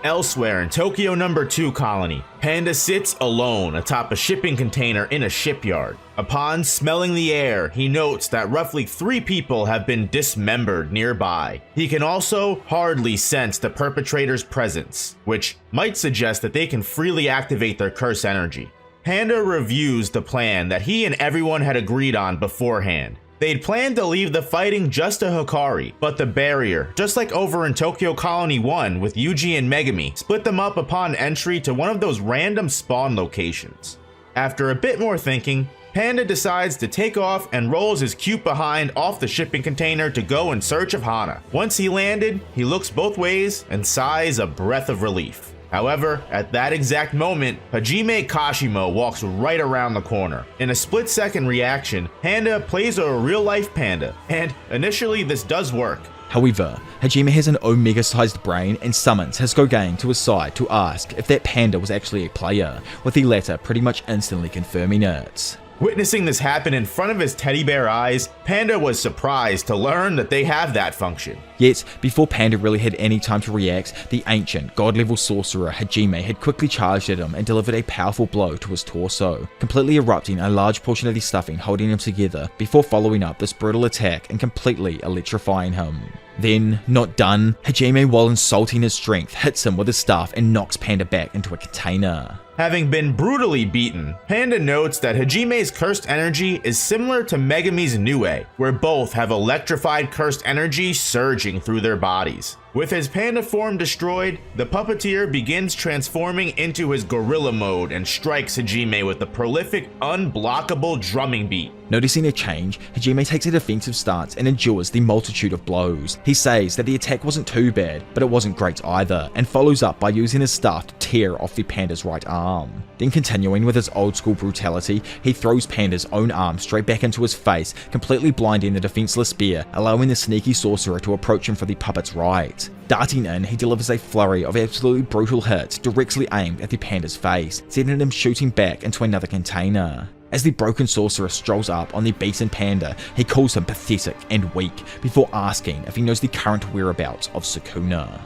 Elsewhere in Tokyo No. 2 Colony, Panda sits alone atop a shipping container in a shipyard. Upon smelling the air, he notes that roughly 3 people have been dismembered nearby. He can also hardly sense the perpetrator's presence, which might suggest that they can freely activate their curse energy. Panda reviews the plan that he and everyone had agreed on beforehand. They'd planned to leave the fighting just to Hikari, but the barrier, just like over in Tokyo Colony 1 with Yuji and Megami, split them up upon entry to one of those random spawn locations. After a bit more thinking, Panda decides to take off and rolls his cute behind off the shipping container to go in search of Hana. Once he landed, he looks both ways and sighs a breath of relief. However, at that exact moment, Hajime Kashimo walks right around the corner. In a split-second reaction, Panda plays a real-life panda, and initially this does work. However, Hajime has an Omega-sized brain and summons Hisogen to his side to ask if that panda was actually a player, with the latter pretty much instantly confirming it. Witnessing this happen in front of his teddy bear eyes, Panda was surprised to learn that they have that function. Yet, before Panda really had any time to react, the ancient, god-level sorcerer Hajime had quickly charged at him and delivered a powerful blow to his torso, completely erupting a large portion of the stuffing holding him together before following up this brutal attack and completely electrifying him. Then, not done, Hajime, while insulting his strength, hits him with his staff and knocks Panda back into a container. Having been brutally beaten, Panda notes that Hajime's cursed energy is similar to Megami's Nue, where both have electrified cursed energy surging through their bodies. With his panda form destroyed, the puppeteer begins transforming into his gorilla mode and strikes Hajime with the prolific, unblockable drumming beat. Noticing a change, Hajime takes a defensive stance and endures the multitude of blows. He says that the attack wasn't too bad, but it wasn't great either, and follows up by using his staff to tear off the panda's right arm. Then continuing with his old school brutality, he throws Panda's own arm straight back into his face, completely blinding the defenseless bear, allowing the sneaky sorcerer to approach him for the puppet's right. Darting in, he delivers a flurry of absolutely brutal hits directly aimed at the panda's face, sending him shooting back into another container. As the broken sorcerer strolls up on the beaten panda, he calls him pathetic and weak before asking if he knows the current whereabouts of Sukuna.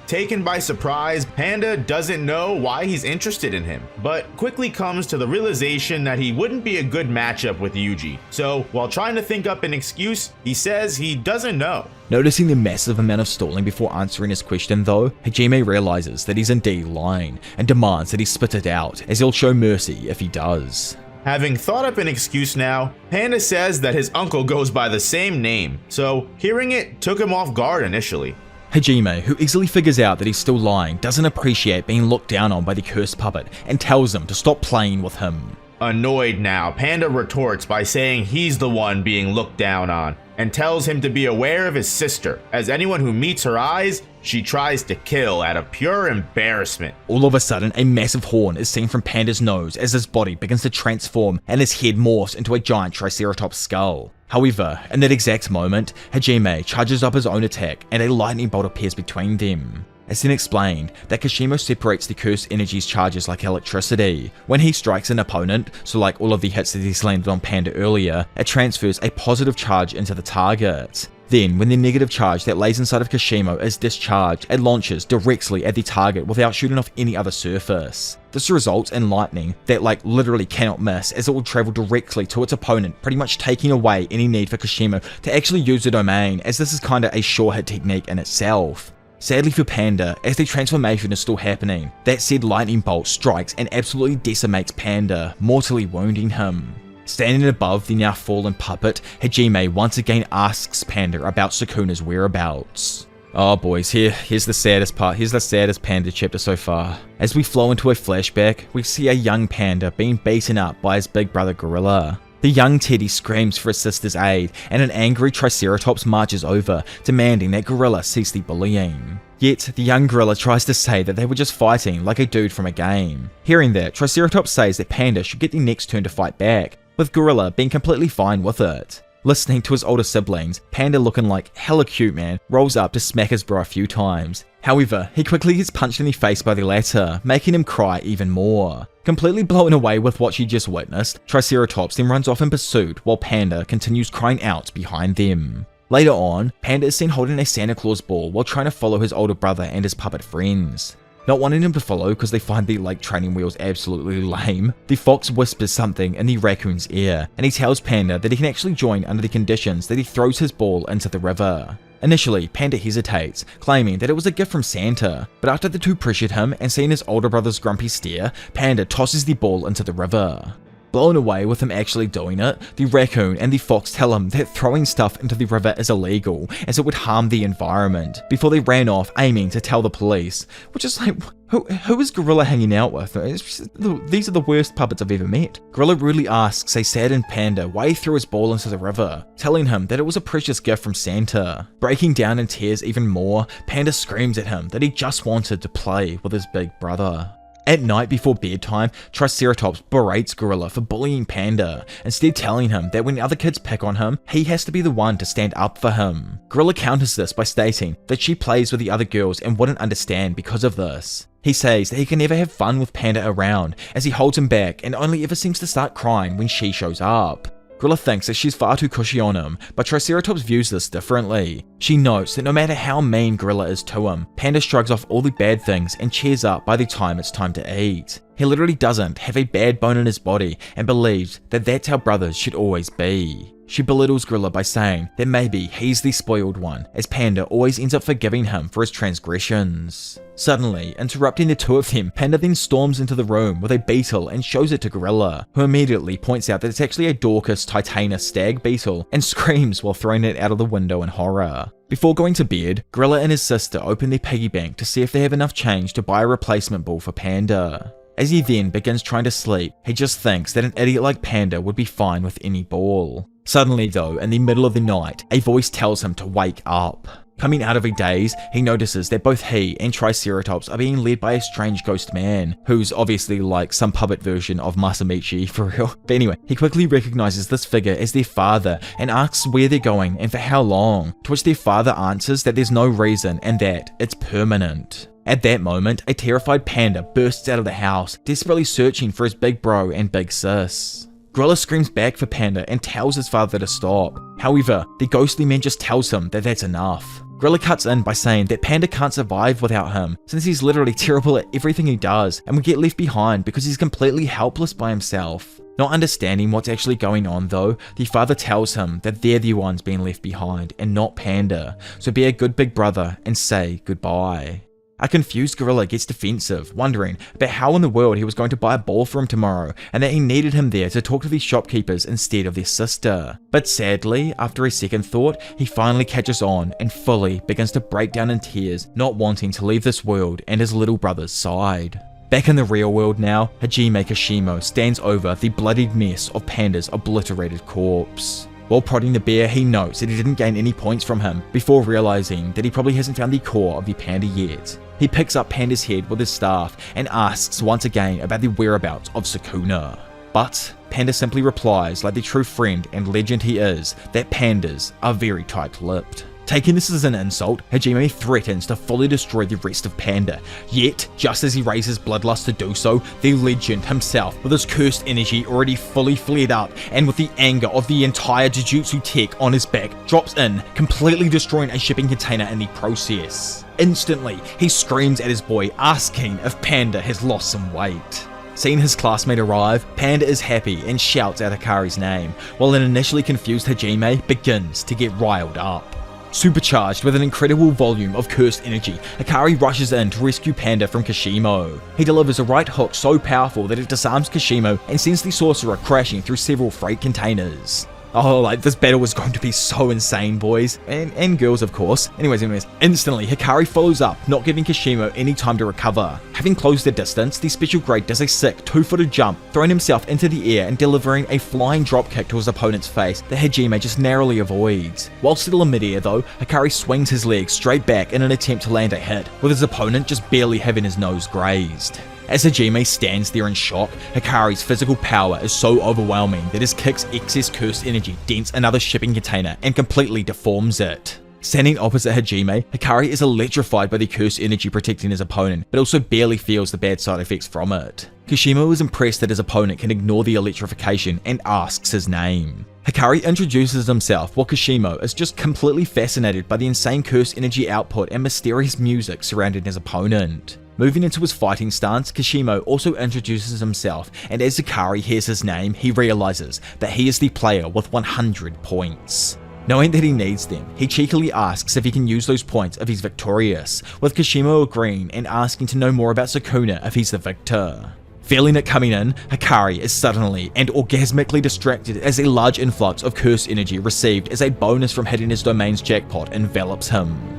Taken by surprise, Panda doesn't know why he's interested in him, but quickly comes to the realization that he wouldn't be a good matchup with Yuji. So, while trying to think up an excuse, he says he doesn't know. Noticing the massive amount of stalling before answering his question though, Hajime realizes that he's indeed lying, and demands that he spit it out, as he'll show mercy if he does. Having thought up an excuse now, Panda says that his uncle goes by the same name, so hearing it took him off guard initially. Hajime, who easily figures out that he's still lying, doesn't appreciate being looked down on by the cursed puppet and tells him to stop playing with him. Annoyed now, Panda retorts by saying he's the one being looked down on, and tells him to be aware of his sister, as anyone who meets her eyes, she tries to kill out of pure embarrassment. All of a sudden, a massive horn is seen from Panda's nose as his body begins to transform and his head morphs into a giant triceratops skull. However, in that exact moment, Hajime charges up his own attack and a lightning bolt appears between them. It's then explained that Kashimo separates the cursed energy's charges like electricity. When he strikes an opponent, so like all of the hits that he's landed on Panda earlier, it transfers a positive charge into the target. Then, when the negative charge that lays inside of Kashimo is discharged, it launches directly at the target without shooting off any other surface. This results in lightning that literally cannot miss, as it will travel directly to its opponent, pretty much taking away any need for Kashimo to actually use the domain, as this is kinda a sure hit technique in itself. Sadly for Panda, as the transformation is still happening, that said lightning bolt strikes and absolutely decimates Panda, mortally wounding him. Standing above the now fallen puppet, Hajime once again asks Panda about Sukuna's whereabouts. Oh boys, here's the saddest part, here's the saddest Panda chapter so far. As we flow into a flashback, we see a young Panda being beaten up by his big brother Gorilla. The young Teddy screams for his sister's aid, and an angry Triceratops marches over, demanding that Gorilla cease the bullying. Yet, the young gorilla tries to say that they were just fighting like a dude from a game. Hearing that, Triceratops says that Panda should get the next turn to fight back, with Gorilla being completely fine with it. Listening to his older siblings, Panda, looking like hella cute man, rolls up to smack his bro a few times. However, he quickly gets punched in the face by the latter, making him cry even more. Completely blown away with what she just witnessed, Triceratops then runs off in pursuit while Panda continues crying out behind them. Later on, Panda is seen holding a Santa Claus ball while trying to follow his older brother and his puppet friends. Not wanting him to follow because they find the training wheels absolutely lame, the fox whispers something in the raccoon's ear, and he tells Panda that he can actually join under the conditions that he throws his ball into the river. Initially, Panda hesitates, claiming that it was a gift from Santa, but after the two pressured him and seeing his older brother's grumpy stare, Panda tosses the ball into the river. Blown away with him actually doing it, the raccoon and the fox tell him that throwing stuff into the river is illegal, as it would harm the environment, before they ran off aiming to tell the police, which is like, who is Gorilla hanging out with? These are the worst puppets I've ever met. Gorilla rudely asks a saddened Panda why he threw his ball into the river, telling him that it was a precious gift from Santa. Breaking down in tears even more, Panda screams at him that he just wanted to play with his big brother. At night before bedtime, Triceratops berates Gorilla for bullying Panda, instead telling him that when other kids pick on him, he has to be the one to stand up for him. Gorilla counters this by stating that she plays with the other girls and wouldn't understand because of this. He says that he can never have fun with Panda around, as he holds him back and only ever seems to start crying when she shows up. Gorilla thinks that she's far too cushy on him, but Triceratops views this differently. She notes that no matter how mean Gorilla is to him, Panda shrugs off all the bad things and cheers up by the time it's time to eat. He literally doesn't have a bad bone in his body and believes that that's how brothers should always be. She belittles Gorilla by saying that maybe he's the spoiled one, as Panda always ends up forgiving him for his transgressions. Suddenly, interrupting the two of them, Panda then storms into the room with a beetle and shows it to Gorilla, who immediately points out that it's actually a Dorcas titanus stag beetle and screams while throwing it out of the window in horror. Before going to bed, Gorilla and his sister open their piggy bank to see if they have enough change to buy a replacement ball for Panda. As he then begins trying to sleep, he just thinks that an idiot like Panda would be fine with any ball. Suddenly though, in the middle of the night, a voice tells him to wake up. Coming out of a daze, he notices that both he and Triceratops are being led by a strange ghost man, who's obviously like some puppet version of Masamichi for real. But anyway, he quickly recognizes this figure as their father and asks where they're going and for how long, to which their father answers that there's no reason and that it's permanent. At that moment, a terrified Panda bursts out of the house, desperately searching for his big bro and big sis. Gorilla screams back for Panda and tells his father to stop. However, the ghostly man just tells him that that's enough. Gorilla cuts in by saying that Panda can't survive without him, since he's literally terrible at everything he does and will get left behind because he's completely helpless by himself. Not understanding what's actually going on though, the father tells him that they're the ones being left behind and not Panda, so be a good big brother and say goodbye. A confused Gorilla gets defensive, wondering about how in the world he was going to buy a ball for him tomorrow and that he needed him there to talk to these shopkeepers instead of their sister. But sadly, after a second thought, he finally catches on and fully begins to break down in tears, not wanting to leave this world and his little brother's side. Back in the real world now, Hajime Kashimo stands over the bloodied mess of Panda's obliterated corpse. While prodding the bear, he notes that he didn't gain any points from him before realizing that he probably hasn't found the core of the panda yet. He picks up Panda's head with his staff and asks once again about the whereabouts of Sukuna. But Panda simply replies, like the true friend and legend he is, that pandas are very tight-lipped. Taking this as an insult, Hajime threatens to fully destroy the rest of Panda, yet, just as he raises bloodlust to do so, the legend himself, with his cursed energy already fully flared up, and with the anger of the entire Jujutsu tech on his back, drops in, completely destroying a shipping container in the process. Instantly, he screams at his boy, asking if Panda has lost some weight. Seeing his classmate arrive, Panda is happy and shouts out Akari's name, while an initially confused Hajime begins to get riled up. Supercharged with an incredible volume of cursed energy, Akari rushes in to rescue Panda from Kashimo. He delivers a right hook so powerful that it disarms Kashimo and sends the sorcerer crashing through several freight containers. Oh, like, this battle was going to be so insane, boys. And girls, of course. Anyways, instantly, Hikari follows up, not giving Kishimo any time to recover. Having closed the distance, the special grade does a sick 2-footed jump, throwing himself into the air and delivering a flying dropkick to his opponent's face that Hajime just narrowly avoids. While still in midair though, Hikari swings his leg straight back in an attempt to land a hit, with his opponent just barely having his nose grazed. As Hajime stands there in shock, Hikari's physical power is so overwhelming that his kick's excess cursed energy dents another shipping container and completely deforms it. Standing opposite Hajime, Hikari is electrified by the cursed energy protecting his opponent, but also barely feels the bad side effects from it. Kishimo is impressed that his opponent can ignore the electrification and asks his name. Hikari introduces himself while Kishimo is just completely fascinated by the insane cursed energy output and mysterious music surrounding his opponent. Moving into his fighting stance, Kishimo also introduces himself, and as Hikari hears his name, he realizes that he is the player with 100 points. Knowing that he needs them, he cheekily asks if he can use those points if he's victorious, with Kishimo agreeing and asking to know more about Sukuna if he's the victor. Feeling it coming in, Hikari is suddenly and orgasmically distracted as a large influx of cursed energy received as a bonus from hitting his domain's jackpot envelops him.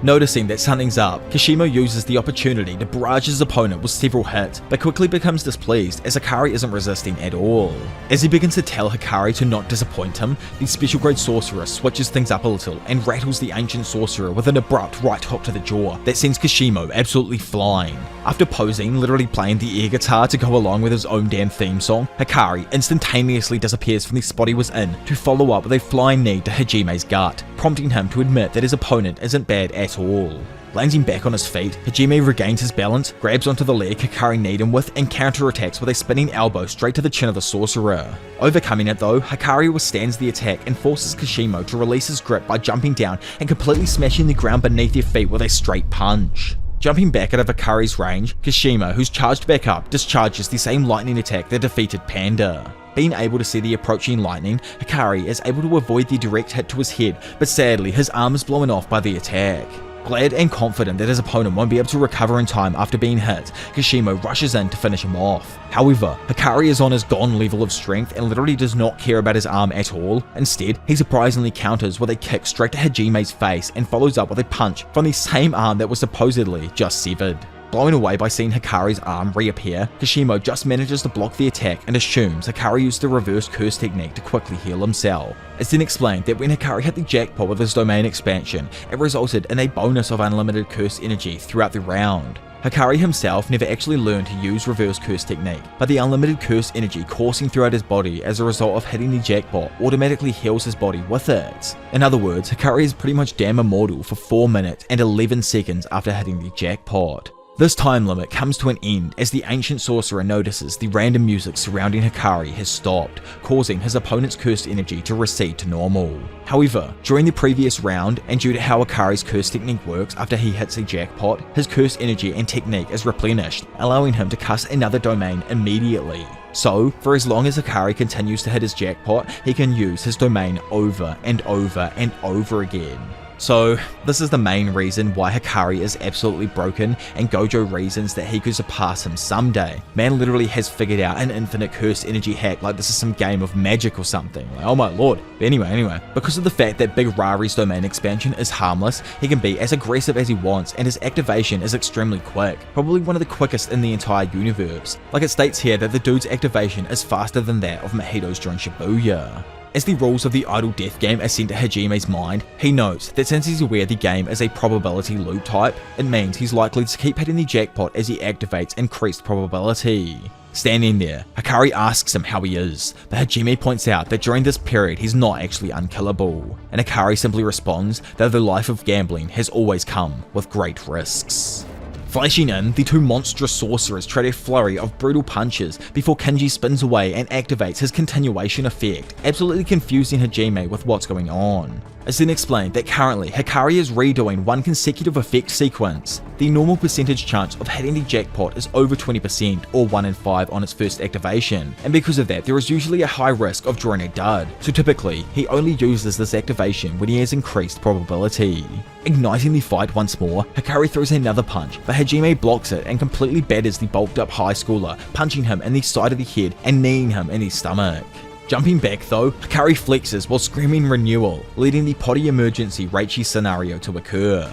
Noticing that something's up, Kishimo uses the opportunity to barrage his opponent with several hits, but quickly becomes displeased as Hikari isn't resisting at all. As he begins to tell Hikari to not disappoint him, the special grade sorcerer switches things up a little and rattles the ancient sorcerer with an abrupt right hook to the jaw that sends Kishimo absolutely flying. After posing, literally playing the air guitar to go along with his own damn theme song, Hikari instantaneously disappears from the spot he was in to follow up with a flying knee to Hajime's gut, prompting him to admit that his opponent isn't bad at all. Landing back on his feet, Hajime regains his balance, grabs onto the leg Hikari kneed him with, and counterattacks with a spinning elbow straight to the chin of the sorcerer. Overcoming it though, Hikari withstands the attack and forces Kishimo to release his grip by jumping down and completely smashing the ground beneath their feet with a straight punch. Jumping back out of Hikari's range, Kishimo, who's charged back up, discharges the same lightning attack that defeated Panda. Being able to see the approaching lightning, Hikari is able to avoid the direct hit to his head, but sadly his arm is blown off by the attack. Glad and confident that his opponent won't be able to recover in time after being hit, Kishimo rushes in to finish him off. However, Hikari is on his gone level of strength and literally does not care about his arm at all. Instead, he surprisingly counters with a kick straight to Hajime's face and follows up with a punch from the same arm that was supposedly just severed. Blown away by seeing Hikari's arm reappear, Kishimo just manages to block the attack and assumes Hikari used the reverse curse technique to quickly heal himself. It's then explained that when Hikari hit the jackpot with his domain expansion, it resulted in a bonus of unlimited curse energy throughout the round. Hikari himself never actually learned to use reverse curse technique, but the unlimited curse energy coursing throughout his body as a result of hitting the jackpot automatically heals his body with it. In other words, Hikari is pretty much damn immortal for 4 minutes and 11 seconds after hitting the jackpot. This time limit comes to an end as the ancient sorcerer notices the random music surrounding Hikari has stopped, causing his opponent's cursed energy to recede to normal. However, during the previous round, and due to how Hikari's curse technique works after he hits a jackpot, his curse energy and technique is replenished, allowing him to cast another domain immediately. So, for as long as Hikari continues to hit his jackpot, he can use his domain over and over and over again. So, this is the main reason why Hikari is absolutely broken, and Gojo reasons that he could surpass him someday. Man literally has figured out an infinite cursed energy hack like this is some game of magic or something. Like, oh my lord. But anyway, because of the fact that Big Rari's domain expansion is harmless, he can be as aggressive as he wants, and his activation is extremely quick. Probably one of the quickest in the entire universe. Like it states here that the dude's activation is faster than that of Mahito's during Shibuya. As the rules of the Idle Death game are sent to Hajime's mind, he notes that since he's aware the game is a probability loot type, it means he's likely to keep hitting the jackpot as he activates increased probability. Standing there, Hikari asks him how he is, but Hajime points out that during this period he's not actually unkillable, and Hikari simply responds that the life of gambling has always come with great risks. Flashing in, the two monstrous sorcerers trade a flurry of brutal punches before Kinji spins away and activates his continuation effect, absolutely confusing Hajime with what's going on. It's then explained that currently Hikari is redoing one consecutive effect sequence. The normal percentage chance of hitting the jackpot is over 20% or 1 in 5 on its first activation, and because of that there is usually a high risk of drawing a dud, so typically he only uses this activation when he has increased probability. Igniting the fight once more, Hikari throws another punch, but Hajime blocks it and completely batters the bulked up high schooler, punching him in the side of the head and kneeing him in the stomach. Jumping back though, Hikari flexes while screaming renewal, leading the potty emergency Reichi scenario to occur.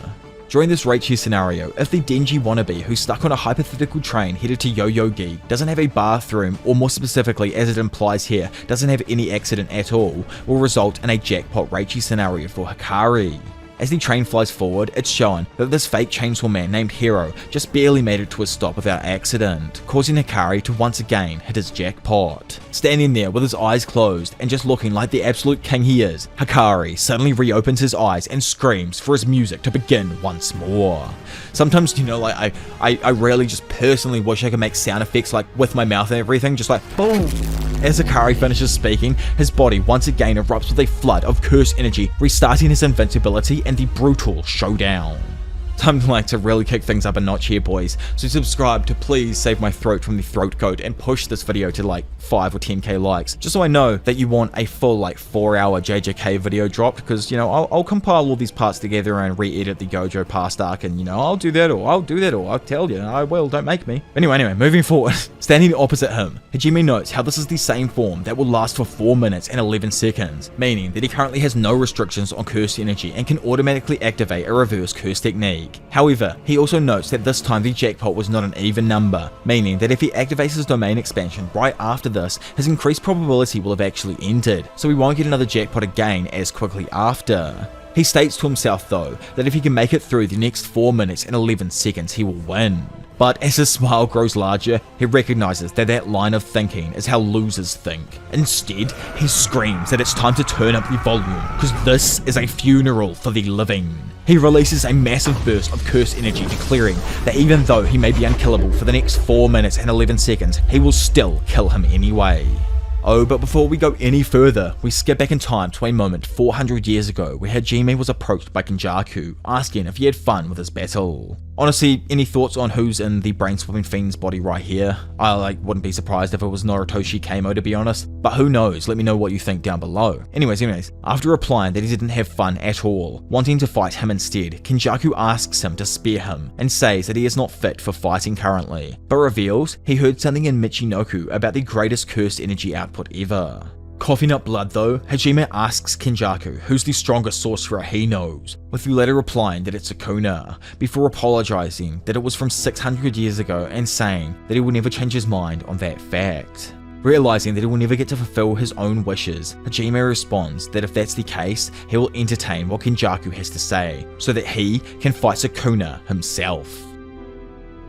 During this Reichi scenario, if the Denji wannabe who's stuck on a hypothetical train headed to Yoyogi doesn't have a bathroom, or more specifically as it implies here, doesn't have any accident at all, will result in a jackpot Reichi scenario for Hikari. As the train flies forward, it's shown that this fake chainsaw man named Hero just barely made it to a stop without accident, causing Hikari to once again hit his jackpot. Standing there with his eyes closed and just looking like the absolute king he is, Hikari suddenly reopens his eyes and screams for his music to begin once more. Sometimes, like I really just personally wish I could make sound effects like with my mouth and everything, just like boom. As Hikari finishes speaking, his body once again erupts with a flood of curse energy, restarting his invincibility and the brutal showdown. Time to really kick things up a notch here, boys, so subscribe to please save my throat from the throat goat and push this video to like 5 or 10k likes, just so I know that you want a full 4-hour JJK video dropped, because I'll compile all these parts together and re-edit the Gojo past arc, and I'll do that, or I'll tell you, I will, don't make me. Anyway, moving forward. Standing opposite him, Hajime notes how this is the same form that will last for 4 minutes and 11 seconds, meaning that he currently has no restrictions on curse energy and can automatically activate a reverse curse technique. However, he also notes that this time the jackpot was not an even number, meaning that if he activates his domain expansion right after this, his increased probability will have actually ended, so he won't get another jackpot again as quickly after. He states to himself though, that if he can make it through the next 4 minutes and 11 seconds, he will win. But as his smile grows larger, he recognizes that that line of thinking is how losers think. Instead, he screams that it's time to turn up the volume, because this is a funeral for the living. He releases a massive burst of curse energy, declaring that even though he may be unkillable for the next 4 minutes and 11 seconds, he will still kill him anyway. Oh, but before we go any further, we skip back in time to a moment 400 years ago where Hajime was approached by Kenjaku, asking if he had fun with his battle. Honestly, any thoughts on who's in the brain-swapping fiend's body right here? I wouldn't be surprised if it was Narutoshi Keimo, to be honest, but who knows, let me know what you think down below. Anyways, after replying that he didn't have fun at all, wanting to fight him instead, Kenjaku asks him to spare him and says that he is not fit for fighting currently, but reveals he heard something in Michinoku about the greatest cursed energy output ever. Coughing up blood though, Hajime asks Kenjaku who's the strongest sorcerer he knows, with the latter replying that it's Sukuna, before apologizing that it was from 600 years ago and saying that he will never change his mind on that fact. Realizing that he will never get to fulfill his own wishes, Hajime responds that if that's the case, he will entertain what Kenjaku has to say, so that he can fight Sukuna himself.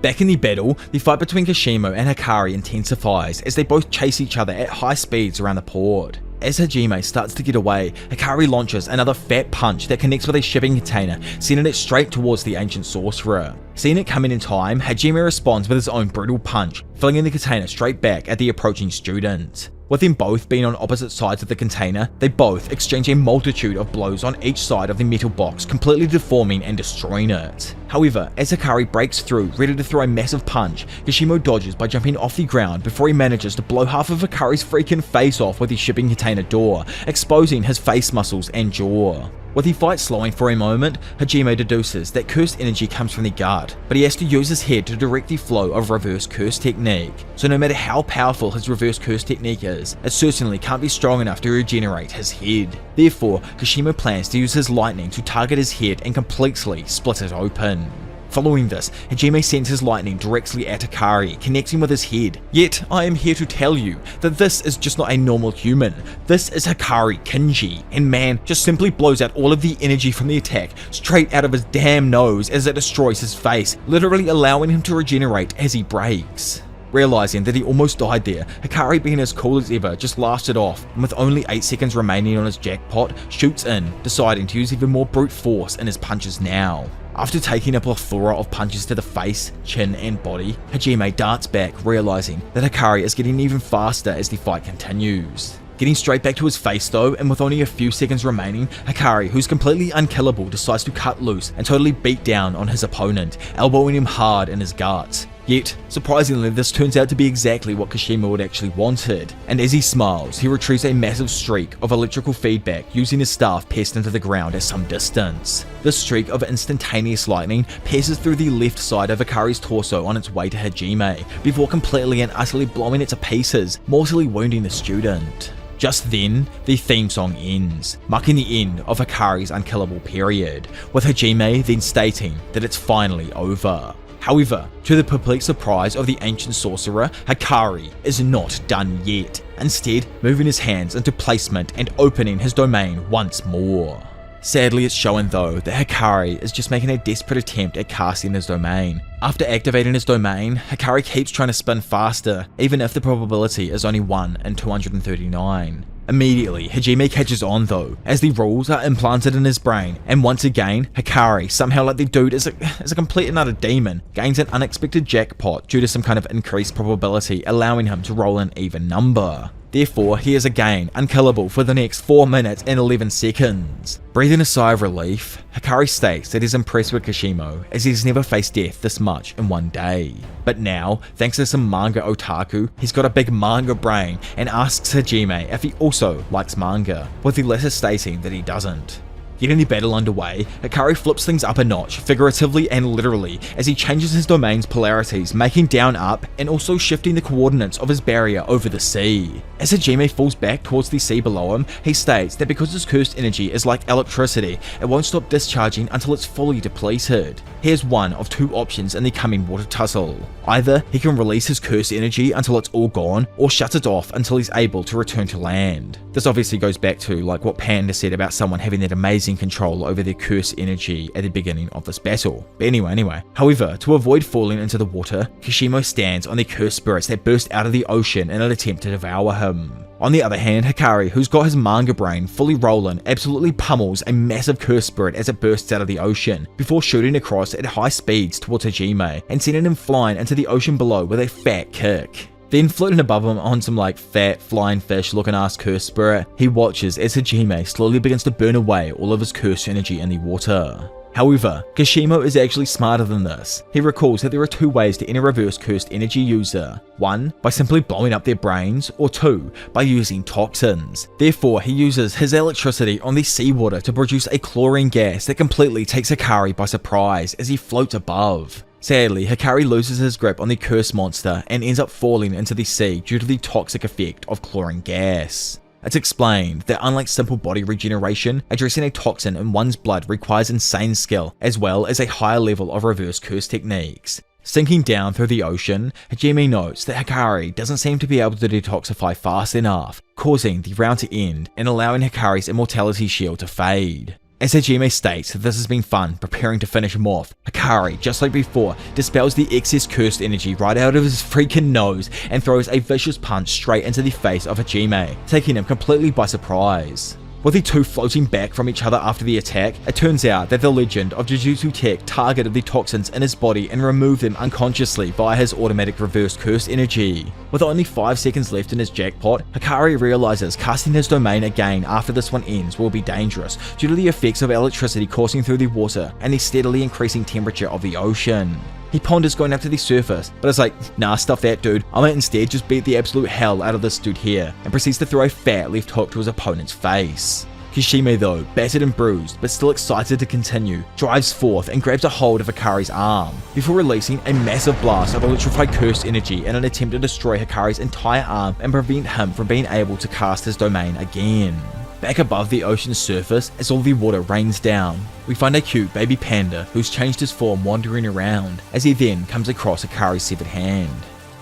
Back in the battle, the fight between Kashimo and Hikari intensifies as they both chase each other at high speeds around the port. As Hajime starts to get away, Hikari launches another fat punch that connects with a shipping container, sending it straight towards the ancient sorcerer. Seeing it coming in time, Hajime responds with his own brutal punch, flinging the container straight back at the approaching student. With them both being on opposite sides of the container, they both exchange a multitude of blows on each side of the metal box, completely deforming and destroying it. However, as Hikari breaks through, ready to throw a massive punch, Kashimo dodges by jumping off the ground before he manages to blow half of Hikari's freaking face off with the shipping container door, exposing his face muscles and jaw. With the fight slowing for a moment, Hajime deduces that cursed energy comes from the guard, but he has to use his head to direct the flow of reverse curse technique. So no matter how powerful his reverse curse technique is, it certainly can't be strong enough to regenerate his head. Therefore, Kashimo plans to use his lightning to target his head and completely split it open. Following this, Hajime sends his lightning directly at Hikari, connecting with his head. Yet, I am here to tell you that this is just not a normal human. This is Hikari Kinji, and man just simply blows out all of the energy from the attack straight out of his damn nose as it destroys his face, literally allowing him to regenerate as he breaks. Realizing that he almost died there, Hikari, being as cool as ever, just laughs it off, and with only 8 seconds remaining on his jackpot, shoots in, deciding to use even more brute force in his punches now. After taking a plethora of punches to the face, chin and body, Hajime darts back, realizing that Hikari is getting even faster as the fight continues. Getting straight back to his face though, and with only a few seconds remaining, Hikari, who's completely unkillable, decides to cut loose and totally beat down on his opponent, elbowing him hard in his guts. Yet, surprisingly, this turns out to be exactly what Kashimo had actually wanted, and as he smiles, he retrieves a massive streak of electrical feedback using his staff pierced into the ground at some distance. This streak of instantaneous lightning passes through the left side of Hikari's torso on its way to Hajime, before completely and utterly blowing it to pieces, mortally wounding the student. Just then, the theme song ends, marking the end of Hikari's unkillable period, with Hajime then stating that it's finally over. However, to the perplexed surprise of the ancient sorcerer, Hikari is not done yet, instead moving his hands into placement and opening his domain once more. Sadly, it's shown though that Hikari is just making a desperate attempt at casting his domain. After activating his domain, Hikari keeps trying to spin faster, even if the probability is only 1 in 239. Immediately, Hajime catches on though, as the rules are implanted in his brain, and once again, Hikari, somehow like the dude is a complete and utter demon, gains an unexpected jackpot due to some kind of increased probability, allowing him to roll an even number. Therefore, he is again unkillable for the next 4 minutes and 11 seconds. Breathing a sigh of relief, Hikari states that he's impressed with Kishimo, as he's never faced death this much in one day. But now, thanks to some manga otaku, he's got a big manga brain and asks Hajime if he also likes manga, with the latter stating that he doesn't. Getting the battle underway, Hikari flips things up a notch, figuratively and literally, as he changes his domain's polarities, making down up and also shifting the coordinates of his barrier over the sea. As Hajime falls back towards the sea below him, he states that because his cursed energy is like electricity, it won't stop discharging until it's fully depleted. He has one of two options in the coming water tussle. Either he can release his cursed energy until it's all gone, or shut it off until he's able to return to land. This obviously goes back to like what Panda said about someone having that amazing control over their cursed energy at the beginning of this battle. But anyway. However, to avoid falling into the water, Kishimo stands on the cursed spirits that burst out of the ocean in an attempt to devour him. On the other hand, Hikari, who's got his manga brain fully rolling, absolutely pummels a massive cursed spirit as it bursts out of the ocean, before shooting across at high speeds towards Hajime and sending him flying into the ocean below with a fat kick. Then floating above him on some like fat flying fish looking ass cursed spirit, he watches as Hajime slowly begins to burn away all of his cursed energy in the water. However, Kishimo is actually smarter than this. He recalls that there are two ways to end a reverse cursed energy user. One, by simply blowing up their brains, or two, by using toxins. Therefore, he uses his electricity on the seawater to produce a chlorine gas that completely takes Hikari by surprise as he floats above. Sadly, Hikari loses his grip on the cursed monster and ends up falling into the sea due to the toxic effect of chlorine gas. It's explained that unlike simple body regeneration, addressing a toxin in one's blood requires insane skill, as well as a higher level of reverse curse techniques. Sinking down through the ocean, Hajime notes that Hikari doesn't seem to be able to detoxify fast enough, causing the round to end and allowing Hikari's immortality shield to fade. As Hajime states that this has been fun preparing to finish him off, Hikari, just like before, dispels the excess cursed energy right out of his freaking nose and throws a vicious punch straight into the face of Hajime, taking him completely by surprise. With the two floating back from each other after the attack, it turns out that the legend of Jujutsu Tech targeted the toxins in his body and removed them unconsciously via his automatic reverse curse energy. With only 5 seconds left in his jackpot, Hikari realizes casting his domain again after this one ends will be dangerous due to the effects of electricity coursing through the water and the steadily increasing temperature of the ocean. He ponders going up to the surface, but is like, nah, stuff that dude, I might instead just beat the absolute hell out of this dude here, and proceeds to throw a fat left hook to his opponent's face. Kishime though, battered and bruised, but still excited to continue, drives forth and grabs a hold of Hikari's arm, before releasing a massive blast of electrified cursed energy in an attempt to destroy Hikari's entire arm and prevent him from being able to cast his domain again. Back above the ocean's surface, as all the water rains down, we find a cute baby panda who's changed his form wandering around, as he then comes across Hikari's severed hand.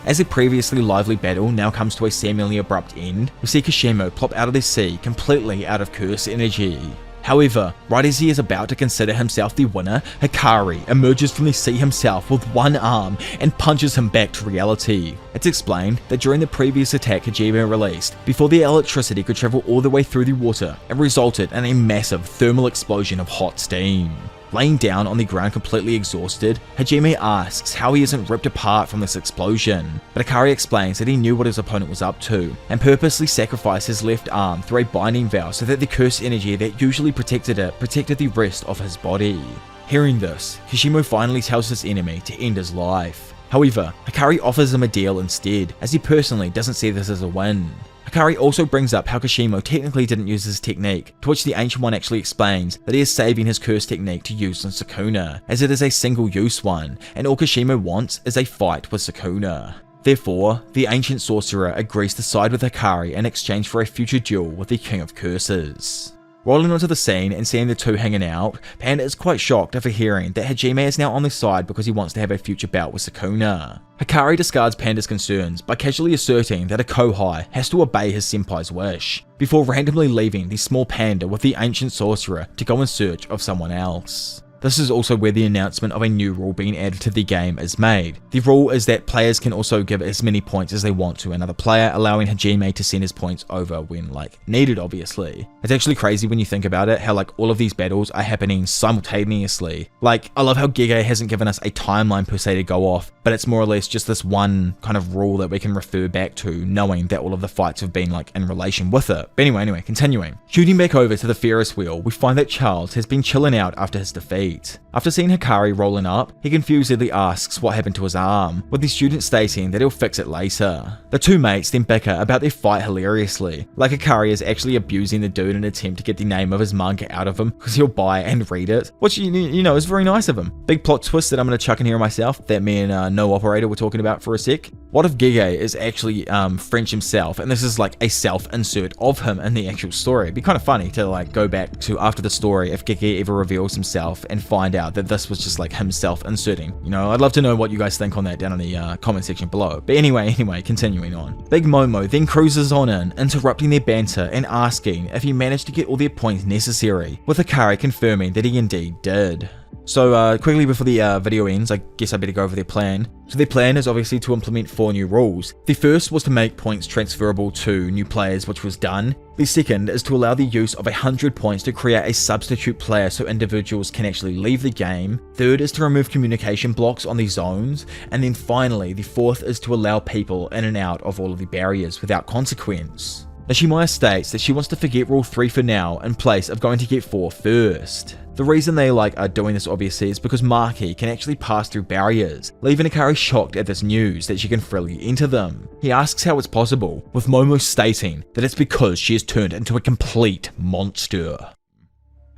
As the previously lively battle now comes to a seemingly abrupt end, we see Kishimo plop out of the sea completely out of curse energy. However, right as he is about to consider himself the winner, Hikari emerges from the sea himself with one arm and punches him back to reality. It's explained that during the previous attack Hajime released, before the electricity could travel all the way through the water, it resulted in a massive thermal explosion of hot steam. Laying down on the ground completely exhausted, Hajime asks how he isn't ripped apart from this explosion, but Hikari explains that he knew what his opponent was up to, and purposely sacrificed his left arm through a binding vow so that the cursed energy that usually protected it protected the rest of his body. Hearing this, Kishimo finally tells his enemy to end his life. However, Hikari offers him a deal instead, as he personally doesn't see this as a win. Hikari also brings up how Kishimo technically didn't use his technique, to which the Ancient One actually explains that he is saving his curse technique to use on Sukuna, as it is a single-use one, and all Kishimo wants is a fight with Sukuna. Therefore, the ancient sorcerer agrees to side with Hikari in exchange for a future duel with the King of Curses. Rolling onto the scene and seeing the two hanging out, Panda is quite shocked after hearing that Hajime is now on their side because he wants to have a future bout with Sukuna. Hikari discards Panda's concerns by casually asserting that a Kohai has to obey his senpai's wish, before randomly leaving the small panda with the ancient sorcerer to go in search of someone else. This is also where the announcement of a new rule being added to the game is made. The rule is that players can also give as many points as they want to another player, allowing Hajime to send his points over when needed, obviously. It's actually crazy when you think about it, how all of these battles are happening simultaneously. I love how Gege hasn't given us a timeline per se to go off, but it's more or less just this one kind of rule that we can refer back to, knowing that all of the fights have been in relation with it. But anyway, continuing. Shooting back over to the Ferris wheel, we find that Charles has been chilling out after his defeat. After seeing Hikari rolling up, he confusedly asks what happened to his arm, with the student stating that he'll fix it later. The two mates then bicker about their fight hilariously, Hikari is actually abusing the dude in an attempt to get the name of his manga out of him because he'll buy and read it, which you know is very nice of him. Big plot twist that I'm going to chuck in here myself that me and No Operator were talking about for a sec. What if Gege is actually French himself, and this is a self-insert of him in the actual story? It'd be kind of funny to go back to after the story if Gege ever reveals himself and find out that this was just himself inserting. I'd love to know what you guys think on that down in the comment section below. But anyway, continuing on. Big Momo then cruises on in, interrupting their banter and asking if he managed to get all their points necessary, with Hikari confirming that he indeed did. So quickly before the video ends, I guess I better go over their plan. So their plan is obviously to implement 4 new rules. The first was to make points transferable to new players, which was done. The second is to allow the use of 100 points to create a substitute player so individuals can actually leave the game. Third is to remove communication blocks on the zones. And then finally, the fourth is to allow people in and out of all of the barriers without consequence. Nishimaya states that she wants to forget Rule 3 for now in place of going to get 4 first. The reason they are doing this obviously is because Maki can actually pass through barriers, leaving Hikari shocked at this news that she can freely enter them. He asks how it's possible, with Momo stating that it's because she has turned into a complete monster.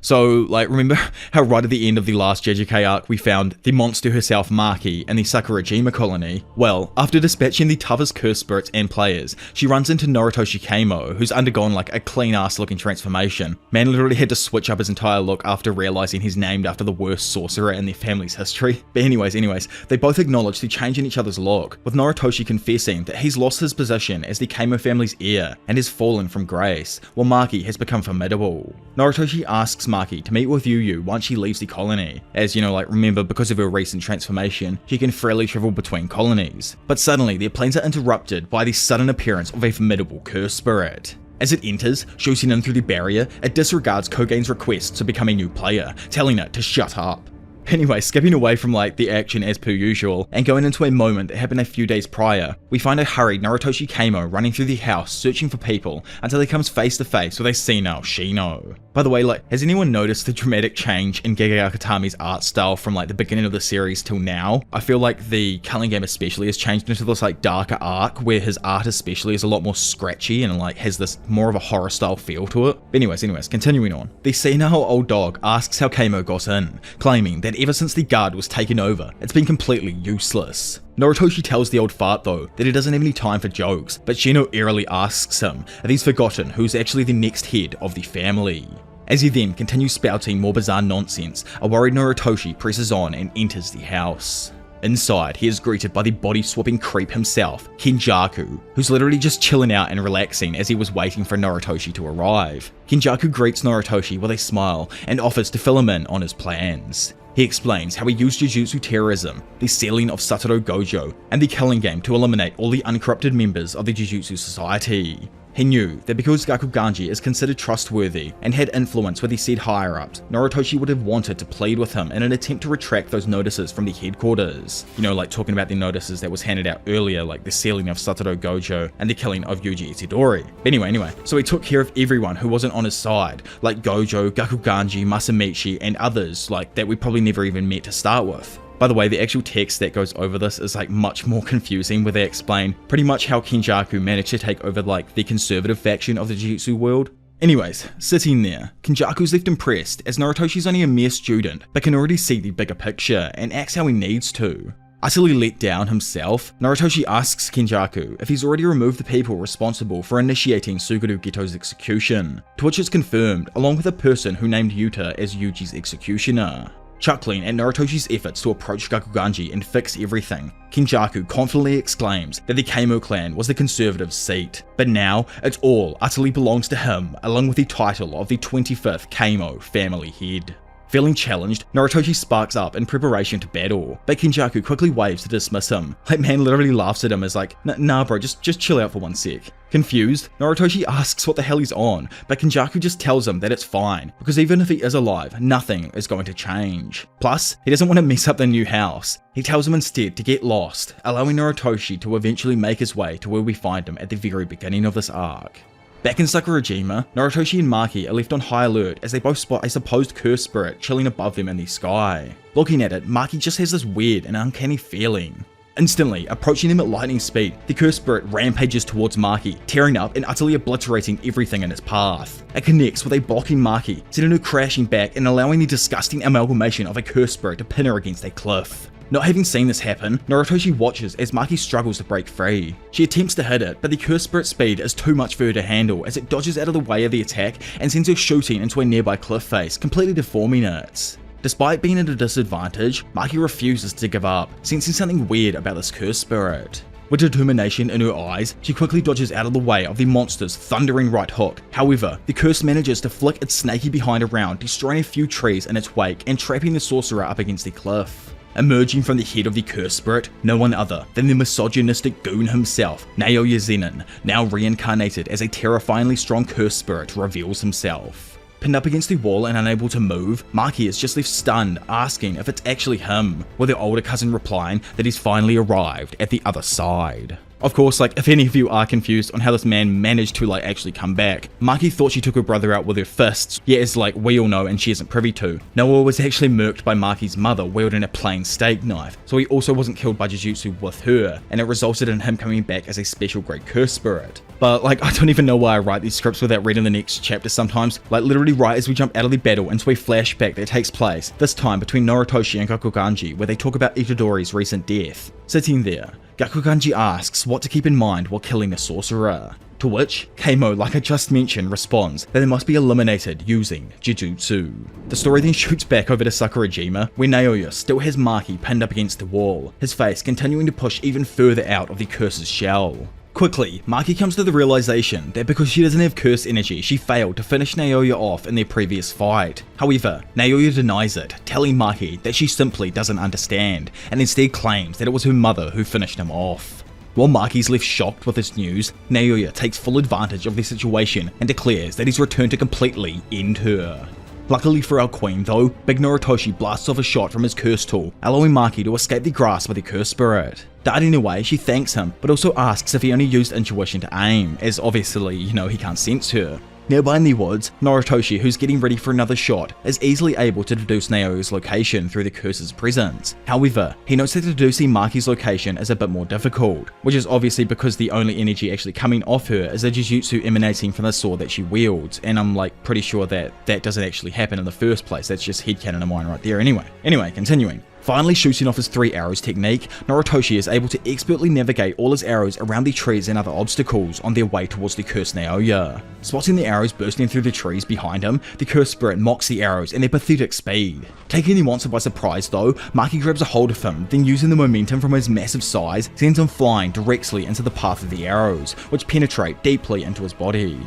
So, remember how right at the end of the last JJK arc we found the monster herself, Maki, in the Sakurajima colony? Well, after dispatching the toughest cursed spirits and players, she runs into Noritoshi Keimo, who's undergone a clean-ass looking transformation. Man literally had to switch up his entire look after realizing he's named after the worst sorcerer in their family's history. But anyways, they both acknowledge the change in each other's look, with Noritoshi confessing that he's lost his position as the Keimo family's heir and has fallen from grace, while Maki has become formidable. Noritoshi asks Maki to meet with Yu once she leaves the colony, as remember, because of her recent transformation, she can freely travel between colonies. But suddenly, their plans are interrupted by the sudden appearance of a formidable curse spirit. As it enters, shooting in through the barrier, it disregards Kogane's request to become a new player, telling it to shut up. Anyway, skipping away from the action as per usual, and going into a moment that happened a few days prior, we find a hurried Noritoshi Keimo running through the house searching for people until he comes face to face with a senile Shino. By the way, has anyone noticed the dramatic change in Gege Akutami's art style from the beginning of the series till now? I feel the Culling game especially has changed into this darker arc where his art especially is a lot more scratchy and has this more of a horror style feel to it. But anyways, continuing on. The senile old dog asks how Keimo got in, claiming that ever since the guard was taken over, it's been completely useless. Noritoshi tells the old fart though that he doesn't have any time for jokes, but Shino eerily asks him if he's forgotten who's actually the next head of the family. As he then continues spouting more bizarre nonsense, a worried Noritoshi presses on and enters the house. Inside, he is greeted by the body-swapping creep himself, Kinjaku, who's literally just chilling out and relaxing as he was waiting for Noritoshi to arrive. Kinjaku greets Noritoshi with a smile and offers to fill him in on his plans. He explains how he used Jujutsu terrorism, the sealing of Satoru Gojo, and the Culling game to eliminate all the uncorrupted members of the Jujutsu Society. He knew that because Gakuganji is considered trustworthy and had influence with the said higher-ups, Noritoshi would have wanted to plead with him in an attempt to retract those notices from the headquarters. Talking about the notices that was handed out earlier, the sealing of Satoru Gojo and the killing of Yuji Itadori. Anyway, so he took care of everyone who wasn't on his side, like Gojo, Gakuganji, Masamichi, and others that we probably never even met to start with. By the way, the actual text that goes over this is much more confusing, where they explain pretty much how Kinjaku managed to take over the conservative faction of the Jujutsu world. Anyways, sitting there, Kinjaku's left impressed as Noritoshi's only a mere student, but can already see the bigger picture and acts how he needs to. Utterly let down himself, Narutoshi asks Kenjaku if he's already removed the people responsible for initiating Suguru Geto's execution, to which it's confirmed, along with a person who named Yuta as Yuji's executioner. Chuckling at Narutoshi's efforts to approach Gakuganji and fix everything, Kenjaku confidently exclaims that the Keimo clan was the conservative seat, but now it all utterly belongs to him, along with the title of the 25th Keimo family head. Feeling challenged, Narutoshi sparks up in preparation to battle, but Kenjaku quickly waves to dismiss him. Like, man literally laughs at him as like, nah bro, just chill out for one sec. Confused, Narutoshi asks what the hell he's on, but Kenjaku just tells him that it's fine, because even if he is alive, nothing is going to change. Plus, he doesn't want to mess up the new house. He tells him instead to get lost, allowing Narutoshi to eventually make his way to where we find him at the very beginning of this arc. Back in Sakurajima, Narutoshi and Maki are left on high alert as they both spot a supposed cursed spirit chilling above them in the sky. Looking at it, Maki just has this weird and uncanny feeling. Instantly, approaching them at lightning speed, the cursed spirit rampages towards Maki, tearing up and utterly obliterating everything in its path. It connects with a blocking Maki, sending her crashing back and allowing the disgusting amalgamation of a cursed spirit to pin her against a cliff. Not having seen this happen, Narutoshi watches as Maki struggles to break free. She attempts to hit it, but the cursed spirit's speed is too much for her to handle as it dodges out of the way of the attack and sends her shooting into a nearby cliff face, completely deforming it. Despite being at a disadvantage, Maki refuses to give up, sensing something weird about this cursed spirit. With determination in her eyes, she quickly dodges out of the way of the monster's thundering right hook. However, the curse manages to flick its snaky behind around, destroying a few trees in its wake and trapping the sorcerer up against the cliff. Emerging from the head of the cursed spirit, no one other than the misogynistic goon himself, Naoya Zenin, now reincarnated as a terrifyingly strong cursed spirit, reveals himself. Pinned up against the wall and unable to move, Maki is just left stunned, asking if it's actually him, with her older cousin replying that he's finally arrived at the other side. Of course, if any of you are confused on how this man managed to actually come back, Maki thought she took her brother out with her fists, yet as we all know and she isn't privy to, Noah was actually murked by Maki's mother wielding a plain steak knife, so he also wasn't killed by Jujutsu with her, and it resulted in him coming back as a special great curse spirit. But I don't even know why I write these scripts without reading the next chapter sometimes, literally right as we jump out of the battle into a flashback that takes place, this time between Narutoshi and Gakuganji, where they talk about Itadori's recent death. Sitting there, Gakuganji asks what to keep in mind while killing the sorcerer, to which Keimo, like I just mentioned, responds that it must be eliminated using Jujutsu. The story then shoots back over to Sakurajima, where Naoya still has Maki pinned up against the wall, his face continuing to push even further out of the curse's shell. Quickly, Maki comes to the realization that because she doesn't have curse energy, she failed to finish Naoya off in their previous fight. However, Naoya denies it, telling Maki that she simply doesn't understand, and instead claims that it was her mother who finished him off. While Maki's left shocked with this news, Naoya takes full advantage of the situation and declares that he's returned to completely end her. Luckily for our queen though, Big Narutoshi blasts off a shot from his curse tool, allowing Maki to escape the grasp of the curse spirit. Darting away, she thanks him, but also asks if he only used intuition to aim, as obviously, he can't sense her. Nearby in the woods, Narutoshi, who's getting ready for another shot, is easily able to deduce Naoya's location through the curse's presence. However, he notes that deducing Maki's location is a bit more difficult, which is obviously because the only energy actually coming off her is a Jujutsu emanating from the sword that she wields, and I'm pretty sure that doesn't actually happen in the first place. That's just headcanon of mine right there anyway. Continuing. Finally shooting off his 3 arrows technique, Narutoshi is able to expertly navigate all his arrows around the trees and other obstacles on their way towards the cursed Naoya. Spotting the arrows bursting through the trees behind him, the cursed spirit mocks the arrows and their pathetic speed. Taking the monster by surprise though, Maki grabs a hold of him, then using the momentum from his massive size, sends him flying directly into the path of the arrows, which penetrate deeply into his body.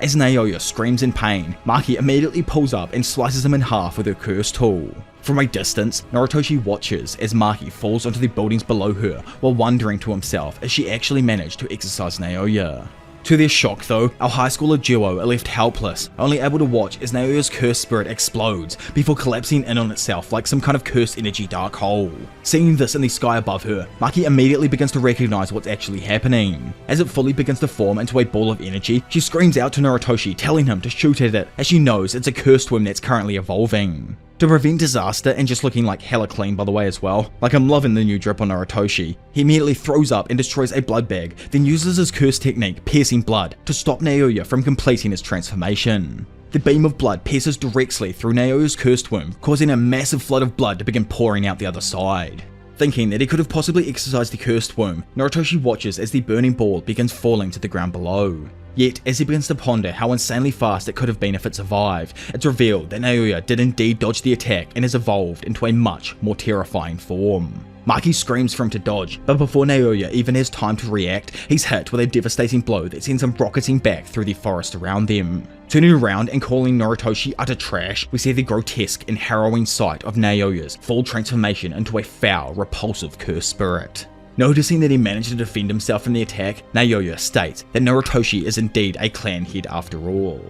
As Naoya screams in pain, Maki immediately pulls up and slices him in half with her curse tool. From a distance, Narutoshi watches as Maki falls onto the buildings below her while wondering to himself if she actually managed to exorcise Naoya. To their shock though, our high schooler duo are left helpless, only able to watch as Naoya's cursed spirit explodes before collapsing in on itself like some kind of cursed energy dark hole. Seeing this in the sky above her, Maki immediately begins to recognize what's actually happening. As it fully begins to form into a ball of energy, she screams out to Narutoshi, telling him to shoot at it as she knows it's a cursed worm that's currently evolving. To prevent disaster and just looking hella clean by the way as well, I'm loving the new drip on Narutoshi, he immediately throws up and destroys a blood bag, then uses his curse technique, piercing blood, to stop Naoya from completing his transformation. The beam of blood pierces directly through Naoya's cursed womb, causing a massive flood of blood to begin pouring out the other side. Thinking that he could have possibly exercised the cursed womb, Noritoshi watches as the burning ball begins falling to the ground below. Yet, as he begins to ponder how insanely fast it could have been if it survived, it's revealed that Naoya did indeed dodge the attack and has evolved into a much more terrifying form. Maki screams for him to dodge, but before Naoya even has time to react, he's hit with a devastating blow that sends him rocketing back through the forest around them. Turning around and calling Noritoshi utter trash, we see the grotesque and harrowing sight of Naoya's full transformation into a foul, repulsive cursed spirit. Noticing that he managed to defend himself from the attack, Naoya states that Noritoshi is indeed a clan head after all.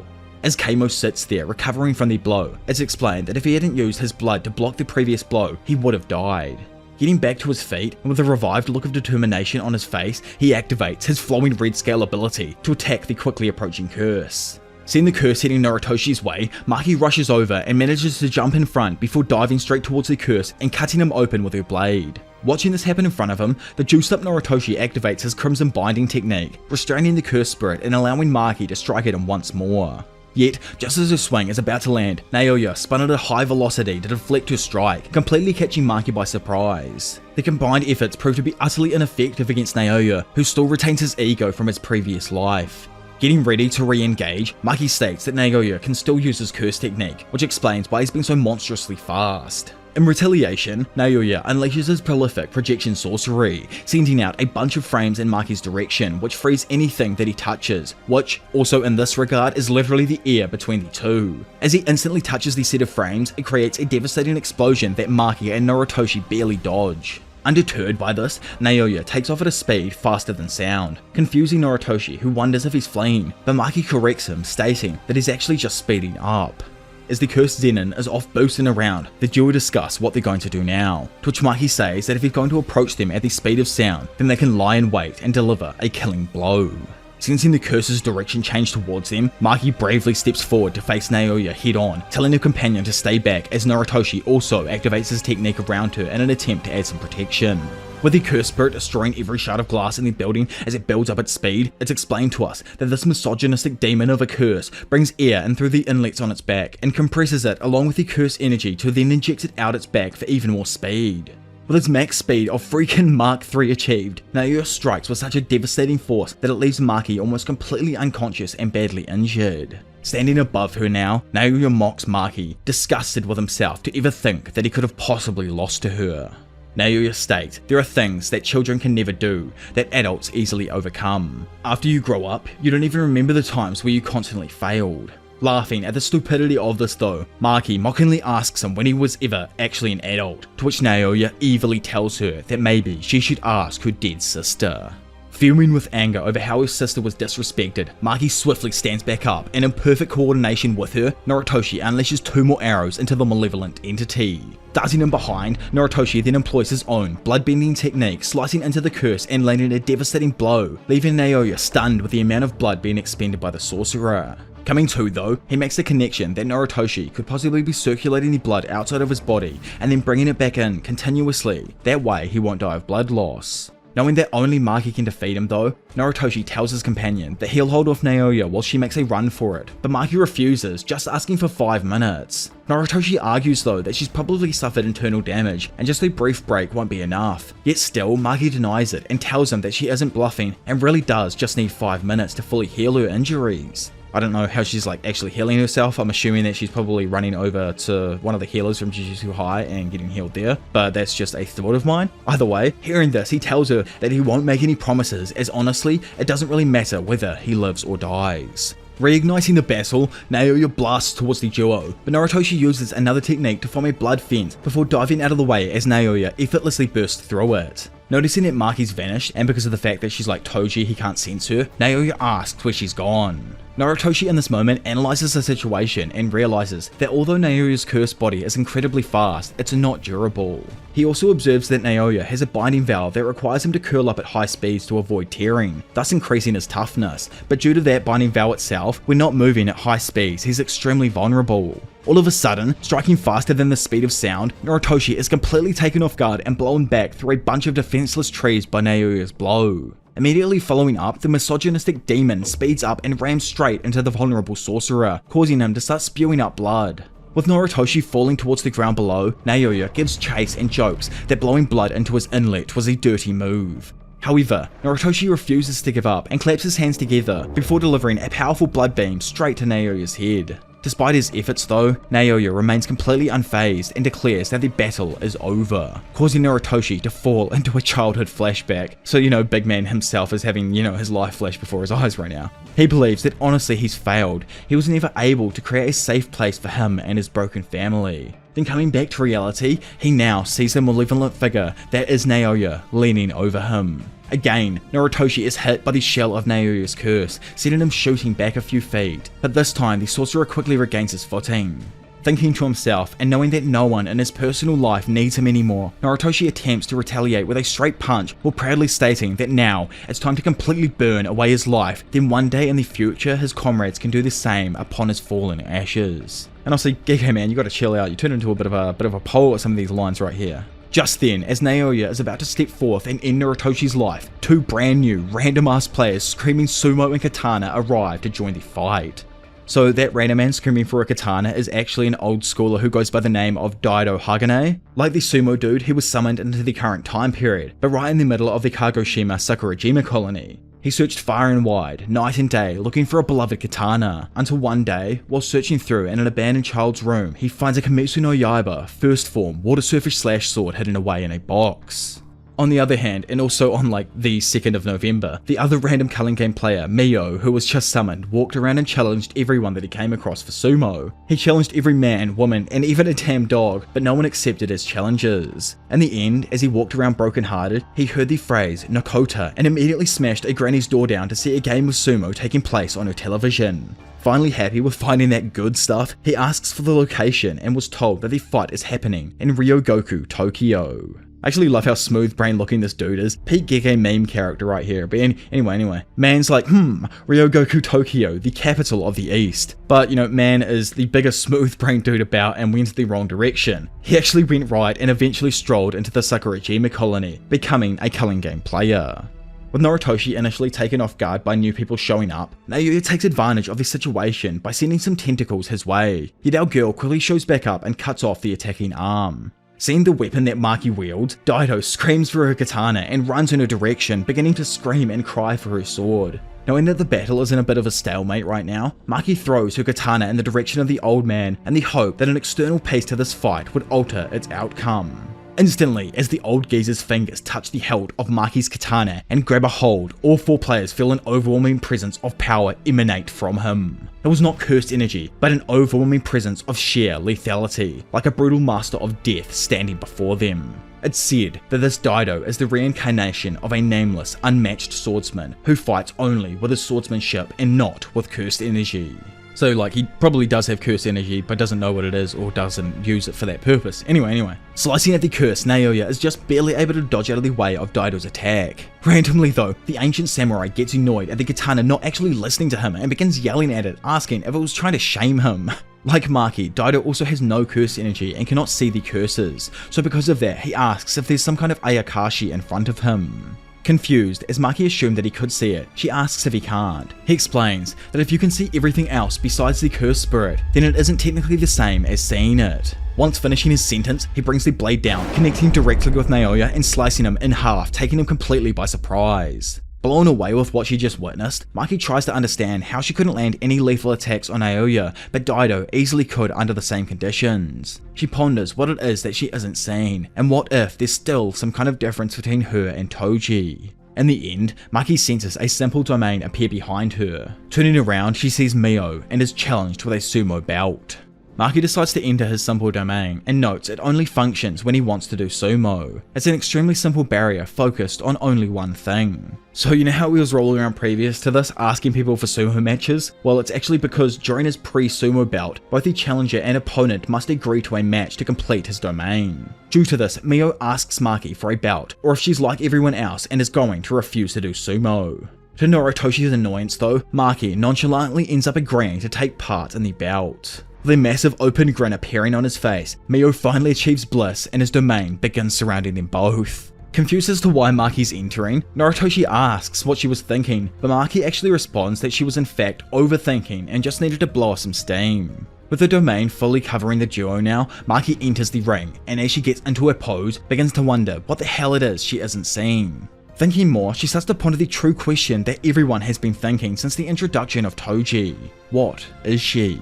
As Keimo sits there recovering from the blow, it's explained that if he hadn't used his blood to block the previous blow, he would have died. Getting back to his feet, and with a revived look of determination on his face, he activates his flowing red scale ability to attack the quickly approaching curse. Seeing the curse heading Noritoshi's way, Maki rushes over and manages to jump in front before diving straight towards the curse and cutting him open with her blade. Watching this happen in front of him, the juiced up Noritoshi activates his Crimson Binding technique, restraining the cursed spirit and allowing Maki to strike at him once more. Yet, just as her swing is about to land, Naoya spun at a high velocity to deflect her strike, completely catching Maki by surprise. The combined efforts prove to be utterly ineffective against Naoya, who still retains his ego from his previous life. Getting ready to re-engage, Maki states that Naoya can still use his curse technique, which explains why he's been so monstrously fast. In retaliation, Naoya unleashes his prolific projection sorcery, sending out a bunch of frames in Maki's direction, which frees anything that he touches, which, also in this regard, is literally the air between the two. As he instantly touches the set of frames, it creates a devastating explosion that Maki and Noritoshi barely dodge. Undeterred by this, Naoya takes off at a speed faster than sound, confusing Noritoshi, who wonders if he's fleeing, but Maki corrects him, stating that he's actually just speeding up. As the cursed Zenin is off boosting around, the duo discuss what they're going to do now, to which Maki says that if he's going to approach them at the speed of sound, then they can lie in wait and deliver a killing blow. Sensing the curse's direction change towards them, Maki bravely steps forward to face Naoya head on, telling her companion to stay back as Noritoshi also activates his technique around her in an attempt to add some protection. With the cursed spirit destroying every shard of glass in the building as it builds up its speed, it's explained to us that this misogynistic demon of a curse brings air in through the inlets on its back and compresses it along with the curse energy to then inject it out its back for even more speed. With its max speed of freaking Mark 3 achieved, Naoya strikes with such a devastating force that it leaves Maki almost completely unconscious and badly injured. Standing above her now, Naoya mocks Maki, disgusted with himself to ever think that he could have possibly lost to her. Naoya states there are things that children can never do, that adults easily overcome. After you grow up, you don't even remember the times where you constantly failed. Laughing at the stupidity of this though, Maki mockingly asks him when he was ever actually an adult, to which Naoya evilly tells her that maybe she should ask her dead sister. Fuming with anger over how his sister was disrespected, Maki swiftly stands back up and in perfect coordination with her, Noritoshi unleashes 2 more arrows into the malevolent entity. Darting in behind, Noritoshi then employs his own blood-bending technique, slicing into the curse and landing a devastating blow, leaving Naoya stunned with the amount of blood being expended by the sorcerer. Coming to though, he makes the connection that Noritoshi could possibly be circulating the blood outside of his body and then bringing it back in continuously, that way he won't die of blood loss. Knowing that only Maki can defeat him though, Noritoshi tells his companion that he'll hold off Naoya while she makes a run for it, but Maki refuses, just asking for 5 minutes. Noritoshi argues though that she's probably suffered internal damage and just a brief break won't be enough, yet still Maki denies it and tells him that she isn't bluffing and really does just need 5 minutes to fully heal her injuries. I don't know how she's actually healing herself. I'm assuming that she's probably running over to one of the healers from Jujutsu High and getting healed there, but that's just a thought of mine. Either way, hearing this, he tells her that he won't make any promises, as honestly, it doesn't really matter whether he lives or dies. Reigniting the battle, Naoya blasts towards the duo, but Noritoshi uses another technique to form a blood fence before diving out of the way as Naoya effortlessly bursts through it. Noticing that Maki's vanished, and because of the fact that she's like Toji, he can't sense her, Naoya asks where she's gone. Noritoshi in this moment analyzes the situation and realizes that although Naoya's cursed body is incredibly fast, it's not durable. He also observes that Naoya has a binding valve that requires him to curl up at high speeds to avoid tearing, thus increasing his toughness, but due to that binding valve itself, when not moving at high speeds, he's extremely vulnerable. All of a sudden, striking faster than the speed of sound, Noritoshi is completely taken off guard and blown back through a bunch of defenseless trees by Naoya's blow. Immediately following up, the misogynistic demon speeds up and rams straight into the vulnerable sorcerer, causing him to start spewing up blood. With Noritoshi falling towards the ground below, Naoya gives chase and jokes that blowing blood into his inlet was a dirty move. However, Noritoshi refuses to give up and claps his hands together before delivering a powerful blood beam straight to Naoya's head. Despite his efforts though, Naoya remains completely unfazed and declares that the battle is over, causing Noritoshi to fall into a childhood flashback. So big man himself is having, his life flash before his eyes right now. He believes that honestly he's failed. He was never able to create a safe place for him and his broken family. Then coming back to reality, he now sees the malevolent figure that is Naoya leaning over him. Again, Noritoshi is hit by the shell of Naoya's curse, sending him shooting back a few feet, but this time the sorcerer quickly regains his footing. Thinking to himself and knowing that no one in his personal life needs him anymore, Noritoshi attempts to retaliate with a straight punch while proudly stating that now it's time to completely burn away his life, then one day in the future his comrades can do the same upon his fallen ashes. And honestly, Gege man, you gotta chill out, you turn into a bit of a pole at some of these lines right here. Just then, as Naoya is about to step forth and end Norotoshi's life, two brand new random ass players screaming sumo and katana arrive to join the fight. So that random man screaming for a katana is actually an old schooler who goes by the name of Daido Hagane. Like the sumo dude, he was summoned into the current time period, but right in the middle of the Kagoshima Sakurajima colony. He searched far and wide, night and day, looking for a beloved katana, until one day, while searching through in an abandoned child's room, he finds a Kimetsu no Yaiba, first form, water surface slash sword hidden away in a box. On the other hand, and also on the 2nd of November, the other random Culling game player, Mio, who was just summoned, walked around and challenged everyone that he came across for sumo. He challenged every man, woman, and even a damn dog, but no one accepted his challenges. In the end, as he walked around brokenhearted, he heard the phrase Nakota and immediately smashed a granny's door down to see a game of sumo taking place on her television. Finally happy with finding that good stuff, he asks for the location and was told that the fight is happening in Ryogoku, Tokyo. I actually love how smooth brain looking this dude is. Peak Gege meme character right here. But anyway. Man's like, Ryogoku Tokyo, the capital of the East. But, man is the biggest smooth brain dude about and went the wrong direction. He actually went right and eventually strolled into the Sakurajima colony, becoming a Culling game player. With Noritoshi initially taken off guard by new people showing up, Naoya takes advantage of the situation by sending some tentacles his way. Yet our girl quickly shows back up and cuts off the attacking arm. Seeing the weapon that Maki wields, Daido screams for her katana and runs in her direction, beginning to scream and cry for her sword. Knowing that the battle is in a bit of a stalemate right now, Maki throws her katana in the direction of the old man in the hope that an external piece to this fight would alter its outcome. Instantly, as the old geezer's fingers touch the hilt of Maki's katana and grab a hold, all four players feel an overwhelming presence of power emanate from him. It was not cursed energy, but an overwhelming presence of sheer lethality, like a brutal master of death standing before them. It's said that this Daido is the reincarnation of a nameless, unmatched swordsman who fights only with his swordsmanship and not with cursed energy. So he probably does have cursed energy, but doesn't know what it is or doesn't use it for that purpose. Anyway. Slicing at the curse, Naoya is just barely able to dodge out of the way of Daido's attack. Randomly though, the ancient samurai gets annoyed at the katana not actually listening to him and begins yelling at it, asking if it was trying to shame him. Like Maki, Daido also has no curse energy and cannot see the curses, so because of that, he asks if there's some kind of Ayakashi in front of him. Confused, as Maki assumed that he could see it, she asks if he can't. He explains that if you can see everything else besides the cursed spirit, then it isn't technically the same as seeing it. Once finishing his sentence, he brings the blade down, connecting directly with Naoya and slicing him in half, taking him completely by surprise. Blown away with what she just witnessed, Maki tries to understand how she couldn't land any lethal attacks on Naoya, but Daido easily could under the same conditions. She ponders what it is that she isn't seeing, and what if there's still some kind of difference between her and Toji. In the end, Maki senses a simple domain appear behind her. Turning around, she sees Mio and is challenged with a sumo bout. Maki decides to enter his simple domain and notes it only functions when he wants to do sumo. It's an extremely simple barrier focused on only one thing. So you know how we was rolling around previous to this asking people for sumo matches? Well, it's actually because during his pre-sumo bout, both the challenger and opponent must agree to a match to complete his domain. Due to this, Mio asks Maki for a bout, or if she's like everyone else and is going to refuse to do sumo. To Norotoshi's annoyance though, Maki nonchalantly ends up agreeing to take part in the bout. With a massive open grin appearing on his face, Mio finally achieves bliss and his domain begins surrounding them both. Confused as to why Maki's entering, Noritoshi asks what she was thinking, but Maki actually responds that she was in fact overthinking and just needed to blow off some steam. With the domain fully covering the duo now, Maki enters the ring, and as she gets into her pose, begins to wonder what the hell it is she isn't seeing. Thinking more, she starts to ponder the true question that everyone has been thinking since the introduction of Toji. What is she?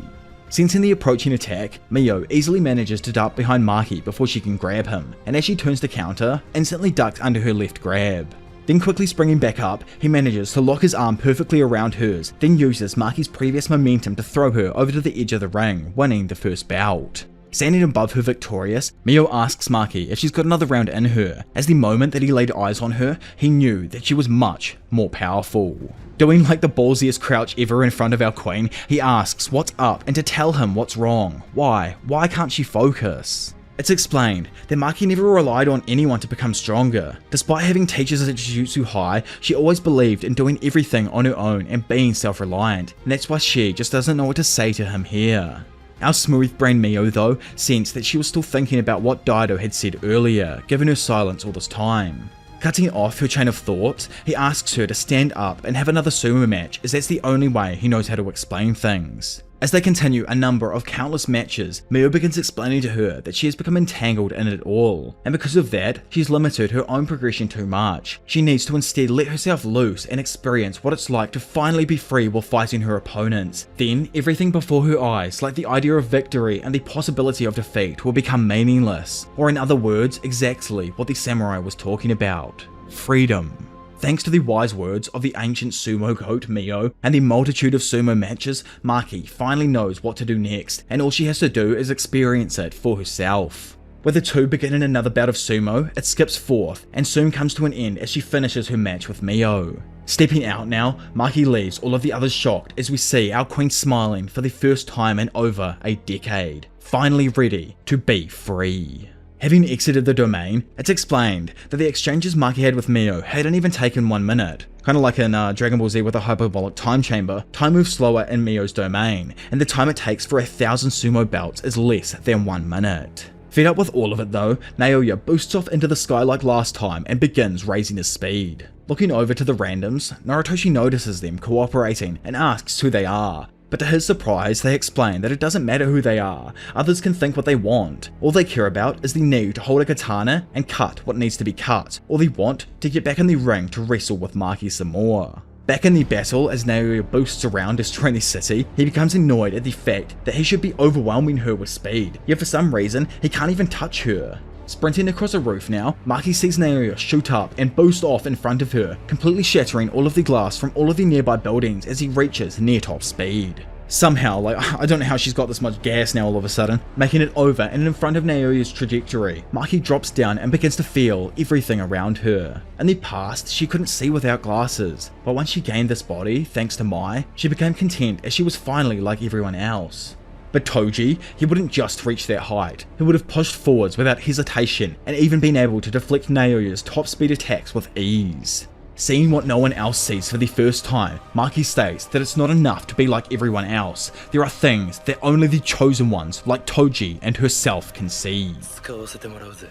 Sensing the approaching attack, Mio easily manages to dart behind Maki before she can grab him, and as she turns to counter, instantly ducks under her left grab. Then quickly springing back up, he manages to lock his arm perfectly around hers, then uses Maki's previous momentum to throw her over to the edge of the ring, winning the first bout. Standing above her victorious, Mio asks Maki if she's got another round in her, as the moment that he laid eyes on her, he knew that she was much more powerful. Doing like the ballsiest crouch ever in front of our queen, he asks what's up and to tell him what's wrong. Why can't she focus? It's explained that Maki never relied on anyone to become stronger. Despite having teachers at Jujutsu High, she always believed in doing everything on her own and being self-reliant, and that's why she just doesn't know what to say to him here. Our smooth-brained Mio though sensed that she was still thinking about what Daido had said earlier, given her silence all this time. Cutting off her chain of thoughts, he asks her to stand up and have another sumo match, as that's the only way he knows how to explain things. As they continue a number of countless matches, Mio begins explaining to her that she has become entangled in it all, and because of that, she's limited her own progression too much. She needs to instead let herself loose and experience what it's like to finally be free while fighting her opponents. Then, everything before her eyes, like the idea of victory and the possibility of defeat, will become meaningless, or in other words, exactly what the samurai was talking about. Freedom. Thanks to the wise words of the ancient sumo goat Mio and the multitude of sumo matches, Maki finally knows what to do next, and all she has to do is experience it for herself. With the two beginning another bout of sumo, it skips forth and soon comes to an end as she finishes her match with Mio. Stepping out now, Maki leaves all of the others shocked as we see our queen smiling for the first time in over a decade, finally ready to be free. Having exited the domain, it's explained that the exchanges Maki had with Mio hadn't even taken 1 minute. Kinda like in Dragon Ball Z with a hyperbolic time chamber, time moves slower in Mio's domain, and the time it takes for 1,000 sumo belts is less than 1 minute. Fed up with all of it though, Naoya boosts off into the sky like last time and begins raising his speed. Looking over to the randoms, Noritoshi notices them cooperating and asks who they are. But to his surprise, they explain that it doesn't matter who they are, others can think what they want. All they care about is the need to hold a katana and cut what needs to be cut, or they want to get back in the ring to wrestle with Maki some more. Back in the battle, as Naoya boosts around destroying the city, he becomes annoyed at the fact that he should be overwhelming her with speed, yet for some reason, he can't even touch her. Sprinting across a roof now, Maki sees Naoya shoot up and boost off in front of her, completely shattering all of the glass from all of the nearby buildings as he reaches near top speed. Somehow, I don't know how she's got this much gas now all of a sudden, making it over and in front of Naoya's trajectory, Maki drops down and begins to feel everything around her. In the past, she couldn't see without glasses, but once she gained this body, thanks to Mai, she became content as she was finally like everyone else. But Toji, he wouldn't just reach that height, he would have pushed forwards without hesitation and even been able to deflect Naoya's top speed attacks with ease. Seeing what no one else sees for the first time, Maki states that it's not enough to be like everyone else. There are things that only the chosen ones, like Toji and herself, can see.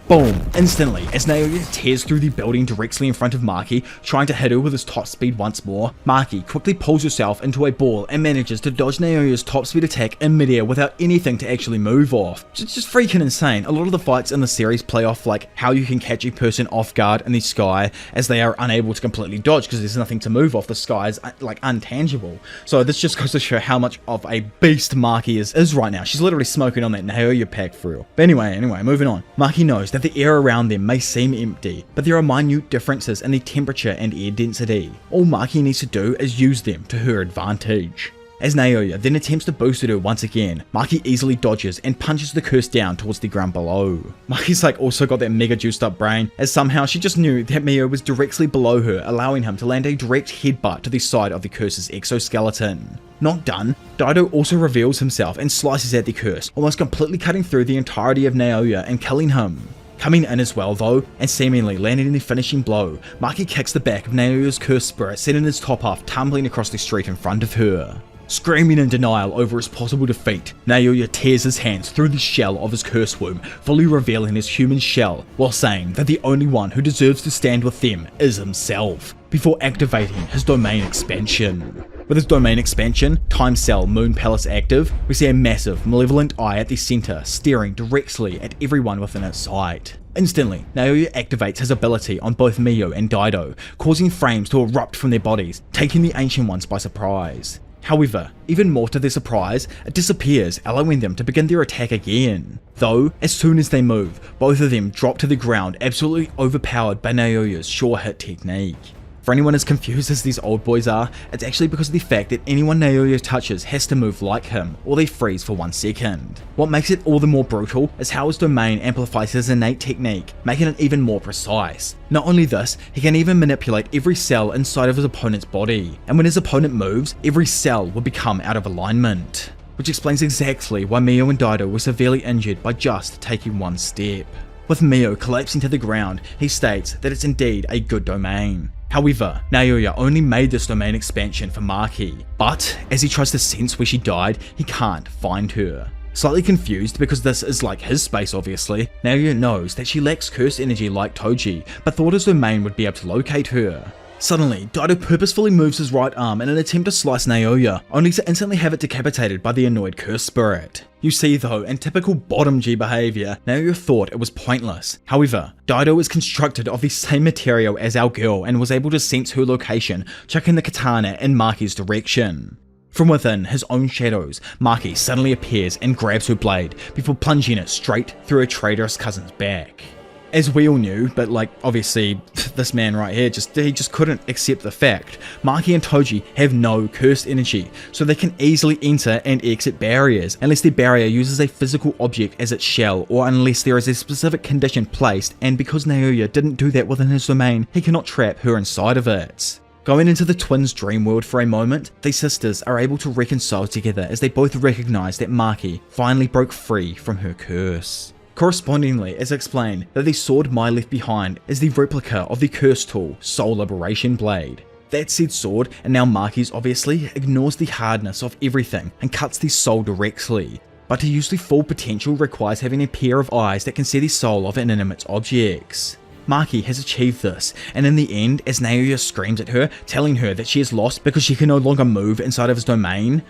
Boom! Instantly, as Naoya tears through the building directly in front of Maki, trying to hit her with his top speed once more, Maki quickly pulls herself into a ball and manages to dodge Naoya's top speed attack in midair without anything to actually move off. It's just freaking insane. A lot of the fights in the series play off like how you can catch a person off guard in the sky as they are unable to completely dodge because there's nothing to move off. The sky is like untangible. So this just goes to show how much of a beast Maki is right now. She's literally smoking on that Naoya pack for real. But anyway, moving on. Maki knows that the air around them may seem empty, but there are minute differences in the temperature and air density. All Maki needs to do is use them to her advantage. As Naoya then attempts to boost at her once again, Maki easily dodges and punches the curse down towards the ground below. Maki's also got that mega juiced up brain, as somehow she just knew that Mio was directly below her, allowing him to land a direct headbutt to the side of the curse's exoskeleton. Not done, Daido also reveals himself and slices at the curse, almost completely cutting through the entirety of Naoya and killing him. Coming in as well though, and seemingly landing in the finishing blow, Maki kicks the back of Naoya's cursed spirit, sending his top half tumbling across the street in front of her. Screaming in denial over his possible defeat, Naoya tears his hands through the shell of his curse womb, fully revealing his human shell, while saying that the only one who deserves to stand with them is himself, before activating his domain expansion. With his domain expansion, Time Cell Moon Palace active, we see a massive, malevolent eye at the center staring directly at everyone within its sight. Instantly, Naoya activates his ability on both Mio and Daido, causing flames to erupt from their bodies, taking the Ancient Ones by surprise. However, even more to their surprise, it disappears, allowing them to begin their attack again. Though, as soon as they move, both of them drop to the ground, absolutely overpowered by Naoya's sure hit technique. For anyone as confused as these old boys are, it's actually because of the fact that anyone Naoya touches has to move like him, or they freeze for 1 second. What makes it all the more brutal is how his domain amplifies his innate technique, making it even more precise. Not only this, he can even manipulate every cell inside of his opponent's body, and when his opponent moves, every cell will become out of alignment. Which explains exactly why Mio and Daido were severely injured by just taking 1 step. With Mio collapsing to the ground, he states that it's indeed a good domain. However, Naoya only made this domain expansion for Maki, but as he tries to sense where she died, he can't find her. Slightly confused because this is like his space obviously, Naoya knows that she lacks curse energy like Toji, but thought his domain would be able to locate her. Suddenly, Daido purposefully moves his right arm in an attempt to slice Naoya, only to instantly have it decapitated by the annoyed curse spirit. You see though, in typical bottom G behaviour, Naoya thought it was pointless. However, Daido is constructed of the same material as our girl and was able to sense her location, chucking the katana in Maki's direction. From within his own shadows, Maki suddenly appears and grabs her blade, before plunging it straight through her traitorous cousin's back. As we all knew, but obviously this man right here he just couldn't accept the fact, Maki and Toji have no cursed energy, so they can easily enter and exit barriers unless their barrier uses a physical object as its shell, or unless there is a specific condition placed, and because Naoya didn't do that within his domain, he cannot trap her inside of it. Going into the twins' dream world for a moment, the sisters are able to reconcile together as they both recognize that Maki finally broke free from her curse. Correspondingly, it's explained that the sword Mai left behind is the replica of the curse tool Soul Liberation Blade. That said sword, and now Maki's obviously, ignores the hardness of everything and cuts the soul directly. But to use the full potential requires having a pair of eyes that can see the soul of inanimate objects. Maki has achieved this, and in the end, as Naoya screams at her, telling her that she is lost because she can no longer move inside of his domain,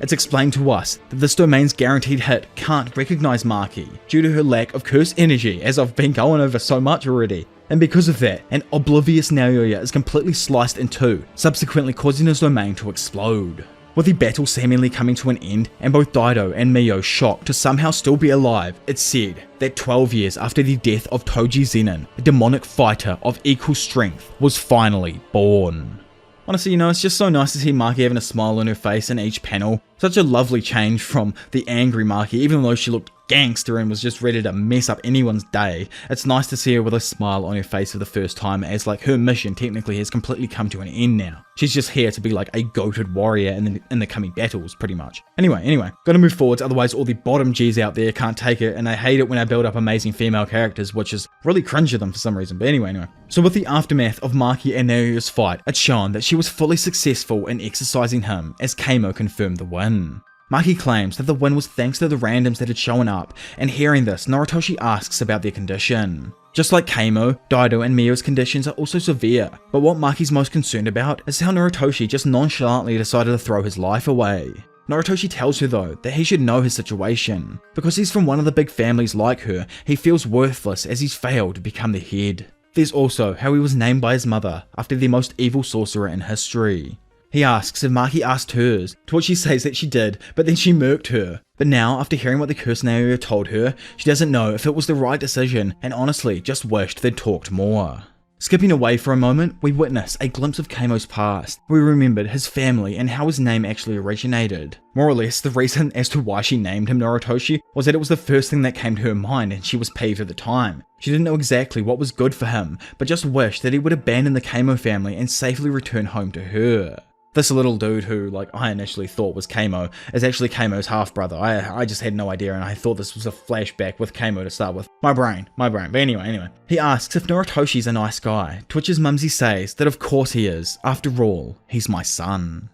it's explained to us that this domain's guaranteed hit can't recognize Maki, due to her lack of curse energy, as I've been going over so much already. And because of that, an oblivious Naoya is completely sliced in two, subsequently causing his domain to explode. With the battle seemingly coming to an end, and both Daido and Mio shocked to somehow still be alive, it's said that 12 years after the death of Toji Zenin, a demonic fighter of equal strength was finally born. Honestly, it's just so nice to see Maki having a smile on her face in each panel. Such a lovely change from the angry Maki, even though she looked gangster and was just ready to mess up anyone's day. It's nice to see her with a smile on her face for the first time, as her mission technically has completely come to an end now. She's just here to be a goated warrior in the coming battles, pretty much. Anyway, gotta move forwards, otherwise all the bottom G's out there can't take it, and I hate it when I build up amazing female characters, which is really cringe of them for some reason, but anyway. So with the aftermath of Maki and Naoya's fight, it's shown that she was fully successful in exercising him, as Keimo confirmed the win. Maki claims that the win was thanks to the randoms that had shown up, and hearing this, Noritoshi asks about their condition. Just like Keimo, Daido and Mio's conditions are also severe, but what Maki's most concerned about is how Noritoshi just nonchalantly decided to throw his life away. Noritoshi tells her though that he should know his situation. Because he's from one of the big families like her, he feels worthless as he's failed to become the head. There's also how he was named by his mother after the most evil sorcerer in history. He asks if Maki asked hers, to which she says that she did, but then she murked her. But now, after hearing what the curse Naoya told her, she doesn't know if it was the right decision, and honestly just wished they'd talked more. Skipping away for a moment, we witness a glimpse of Keimo's past. We remembered his family and how his name actually originated. More or less, the reason as to why she named him Noritoshi was that it was the first thing that came to her mind, and she was peeved at the time. She didn't know exactly what was good for him, but just wished that he would abandon the Keimo family and safely return home to her. This little dude who, I initially thought was Keimo, is actually Keimo's half-brother. I just had no idea, and I thought this was a flashback with Keimo to start with. My brain. But anyway. He asks if Noritoshi's a nice guy, to which his mumsy says that of course he is. After all, he's my son.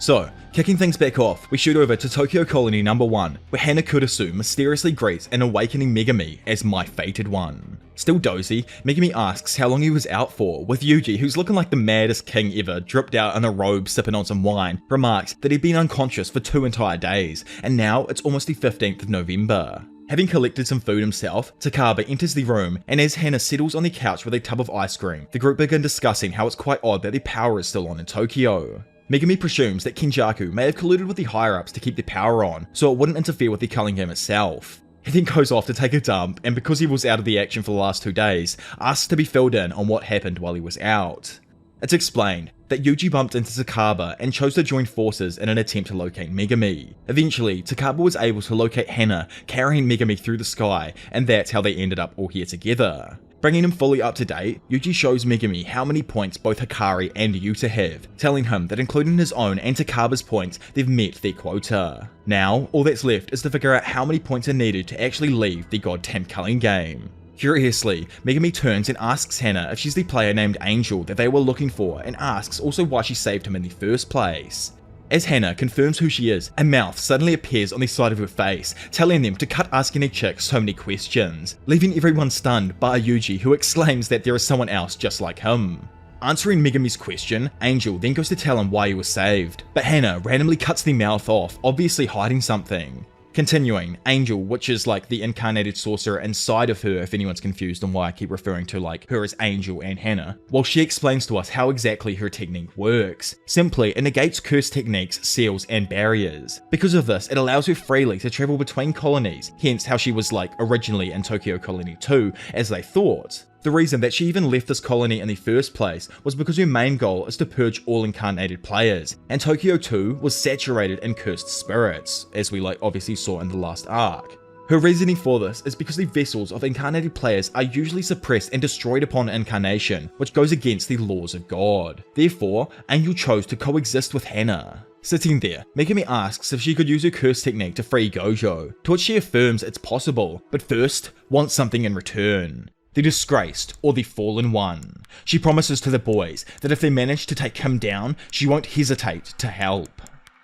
So, kicking things back off, we shoot over to Tokyo Colony number 1, where Hana Kurisu mysteriously greets an awakening Megami as my fated one. Still dozy, Megami asks how long he was out for, with Yuji, who's looking like the maddest king ever, dripped out in a robe sipping on some wine, remarks that he'd been unconscious for 2 entire days, and now it's almost the 15th of November. Having collected some food himself, Takaba enters the room, and as Hana settles on the couch with a tub of ice cream, the group begin discussing how it's quite odd that the power is still on in Tokyo. Megami presumes that Kenjaku may have colluded with the higher-ups to keep the power on, so it wouldn't interfere with the culling game itself. He then goes off to take a dump, and because he was out of the action for the last 2 days, asks to be filled in on what happened while he was out. It's explained that Yuji bumped into Takaba and chose to join forces in an attempt to locate Megami. Eventually, Takaba was able to locate Hana, carrying Megami through the sky, and that's how they ended up all here together. Bringing him fully up to date, Yuji shows Megami how many points both Hikari and Yuta have, telling him that including his own and Takaba's points, they've met their quota. Now, all that's left is to figure out how many points are needed to actually leave the goddamn culling game. Curiously, Megami turns and asks Hana if she's the player named Angel that they were looking for, and asks also why she saved him in the first place. As Hana confirms who she is, a mouth suddenly appears on the side of her face, telling them to cut asking a chick so many questions, leaving everyone stunned bar Yuji, who exclaims that there is someone else just like him. Answering Megami's question, Angel then goes to tell him why he was saved, but Hana randomly cuts the mouth off, obviously hiding something. Continuing, Angel, which is like the incarnated sorcerer inside of her if anyone's confused on why I keep referring to like her as Angel and Hana, well, she explains to us how exactly her technique works. Simply, it negates curse techniques, seals, and barriers. Because of this, it allows her freely to travel between colonies, hence how she was like originally in Tokyo Colony 2, as they thought. The reason that she even left this colony in the first place was because her main goal is to purge all incarnated players, and Tokyo 2 was saturated in cursed spirits, as we obviously saw in the last arc. Her reasoning for this is because the vessels of incarnated players are usually suppressed and destroyed upon incarnation, which goes against the laws of God. Therefore, Angel chose to coexist with Hana. Sitting there, Megami asks if she could use her curse technique to free Gojo, to which she affirms it's possible, but first, wants something in return. The disgraced, or the fallen one. She promises to the boys that if they manage to take him down, she won't hesitate to help.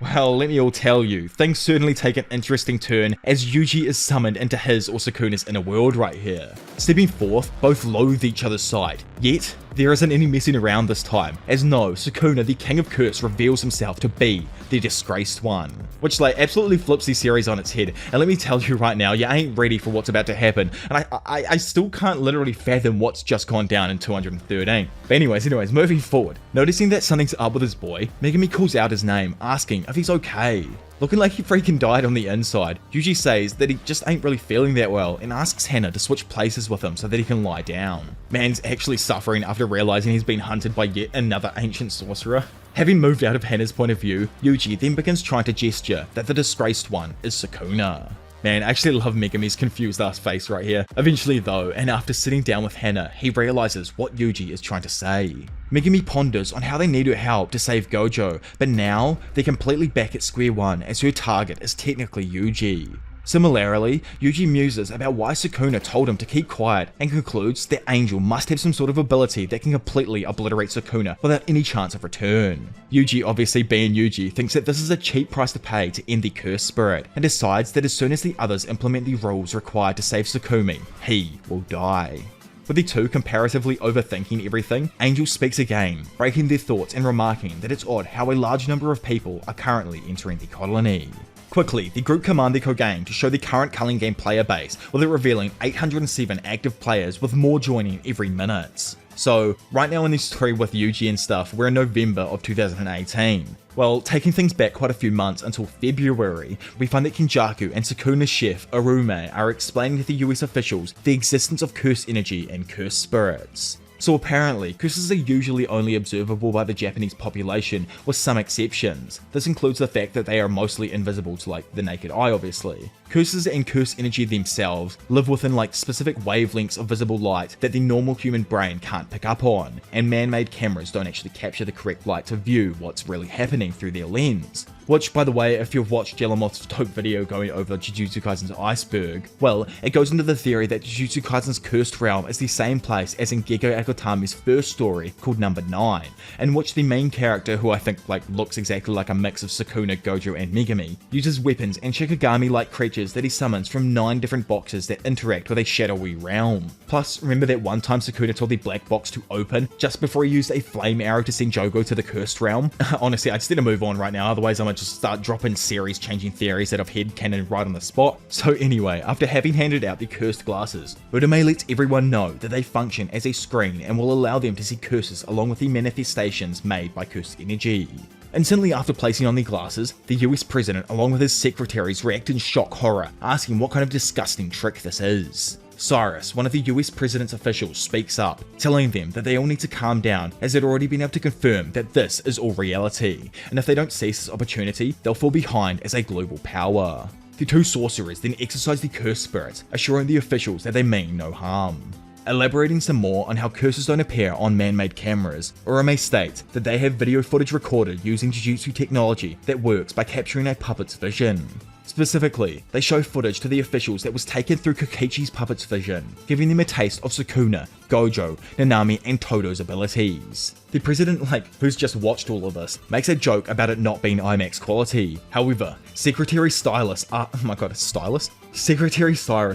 Well, let me all tell you, things certainly take an interesting turn as Yuji is summoned into his or Sukuna's inner world right here. Stepping forth, both loathe each other's sight, yet there isn't any messing around this time, as no, Sukuna, the King of Curse, reveals himself to be the disgraced one. Which absolutely flips the series on its head, and let me tell you right now, you ain't ready for what's about to happen, and I still can't literally fathom what's just gone down in 213. But anyways, moving forward, noticing that something's up with his boy, Megami calls out his name, asking if he's okay. Looking like he freaking died on the inside, Yuji says that he just ain't really feeling that well and asks Hana to switch places with him so that he can lie down. Man's actually suffering after realizing he's been hunted by yet another ancient sorcerer. Having moved out of Hana's point of view, Yuji then begins trying to gesture that the disgraced one is Sukuna. Man, I actually love Megami's confused ass face right here. Eventually though, and after sitting down with Hana, he realizes what Yuji is trying to say. Megami ponders on how they need her help to save Gojo, but now they're completely back at square one as her target is technically Yuji. Similarly, Yuji muses about why Sukuna told him to keep quiet and concludes that Angel must have some sort of ability that can completely obliterate Sukuna without any chance of return. Yuji, obviously being Yuji, thinks that this is a cheap price to pay to end the cursed spirit and decides that as soon as the others implement the rules required to save Sukumi, he will die. With the two comparatively overthinking everything, Angel speaks again, breaking their thoughts and remarking that it's odd how a large number of people are currently entering the colony. Quickly, the group command the Kogan to show the current culling game player base, with it revealing 807 active players with more joining every minute. So, right now in this story with Yuji and stuff, we're in November of 2018. Well, taking things back quite a few months until February, we find that Kenjaku and Sukuna's chef, Arume, are explaining to the US officials the existence of curse energy and curse spirits. So apparently, curses are usually only observable by the Japanese population, with some exceptions. This includes the fact that they are mostly invisible to the naked eye obviously. Curses and curse energy themselves live within specific wavelengths of visible light that the normal human brain can't pick up on, and man-made cameras don't actually capture the correct light to view what's really happening through their lens. which, by the way, if you've watched Jelamoth's dope video going over Jujutsu Kaisen's iceberg, well, it goes into the theory that Jujutsu Kaisen's cursed realm is the same place as in Gego Akutami's first story called Number 9, in which the main character, who I think looks exactly like a mix of Sukuna, Gojo, and Megami, uses weapons and Shikigami-like creatures that he summons from 9 different boxes that interact with a shadowy realm. Plus, remember that one time Sukuna told the black box to open just before he used a flame arrow to send Jogo to the cursed realm? Honestly, I just need to move on right now, otherwise I'm gonna just start dropping series-changing theories that I've headcanon right on the spot. So anyway, after having handed out the cursed glasses, Uraume lets everyone know that they function as a screen and will allow them to see curses along with the manifestations made by cursed energy. Instantly after placing on the glasses, the US president along with his secretaries react in shock horror, asking what kind of disgusting trick this is. Cyrus, one of the US president's officials, speaks up, telling them that they all need to calm down as they'd already been able to confirm that this is all reality, and if they don't seize this opportunity, they'll fall behind as a global power. The 2 sorcerers then exorcise the cursed spirits, assuring the officials that they mean no harm. Elaborating some more on how curses don't appear on man-made cameras, Uraume states that they have video footage recorded using Jujutsu technology that works by capturing a puppet's vision. Specifically, they show footage to the officials that was taken through Kokichi's puppet's vision, giving them a taste of Sukuna, Gojo, Nanami, and Todo's abilities. The president, who's just watched all of this, makes a joke about it not being IMAX quality. However, Secretary Cyrus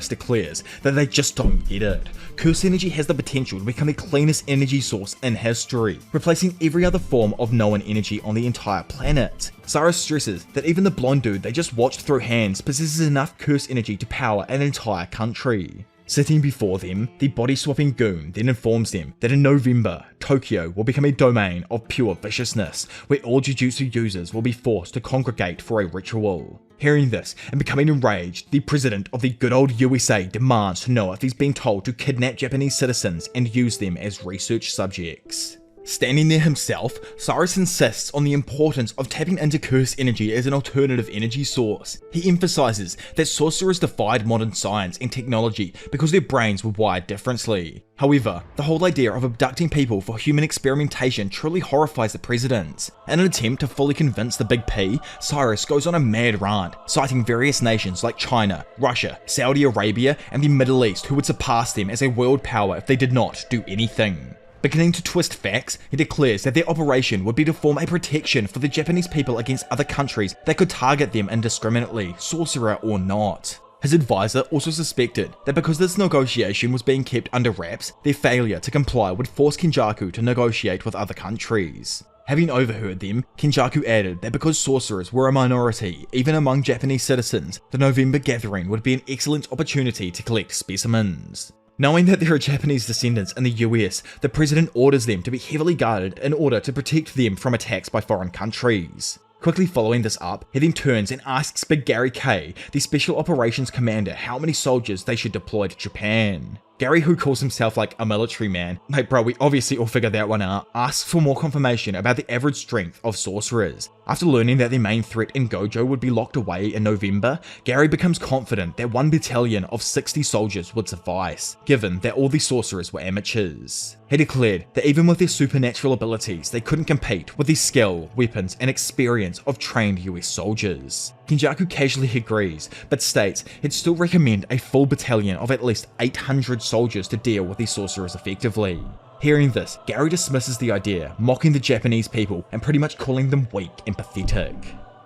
declares that they just don't get it. Curse energy has the potential to become the cleanest energy source in history, replacing every other form of known energy on the entire planet. Cyrus stresses that even the blonde dude they just watched throw hands possesses enough curse energy to power an entire country. Sitting before them, the body-swapping goon then informs them that in November, Tokyo will become a domain of pure viciousness, where all Jujutsu users will be forced to congregate for a ritual. Hearing this and becoming enraged, the president of the good old USA demands to know if he's been told to kidnap Japanese citizens and use them as research subjects. Standing there himself, Cyrus insists on the importance of tapping into curse energy as an alternative energy source. He emphasizes that sorcerers defied modern science and technology because their brains were wired differently. However, the whole idea of abducting people for human experimentation truly horrifies the president. In an attempt to fully convince the Big P, Cyrus goes on a mad rant, citing various nations like China, Russia, Saudi Arabia, and the Middle East who would surpass them as a world power if they did not do anything. Beginning to twist facts, he declares that their operation would be to form a protection for the Japanese people against other countries that could target them indiscriminately, sorcerer or not. His advisor also suspected that because this negotiation was being kept under wraps, their failure to comply would force Kenjaku to negotiate with other countries. Having overheard them, Kenjaku added that because sorcerers were a minority, even among Japanese citizens, the November gathering would be an excellent opportunity to collect specimens. Knowing that there are Japanese descendants in the US, the president orders them to be heavily guarded in order to protect them from attacks by foreign countries. Quickly following this up, he then turns and asks Big Gary K, the Special Operations Commander, how many soldiers they should deploy to Japan. Gary, who calls himself a military man, bro, we obviously all figured that one out, asks for more confirmation about the average strength of sorcerers. After learning that the main threat in Gojo would be locked away in November, Gary becomes confident that 1 battalion of 60 soldiers would suffice, given that all the sorcerers were amateurs. He declared that even with their supernatural abilities, they couldn't compete with the skill, weapons, and experience of trained US soldiers. Kenjaku casually agrees, but states he'd still recommend a full battalion of at least 800 soldiers to deal with the sorcerers effectively. Hearing this, Gary dismisses the idea, mocking the Japanese people and pretty much calling them weak and pathetic.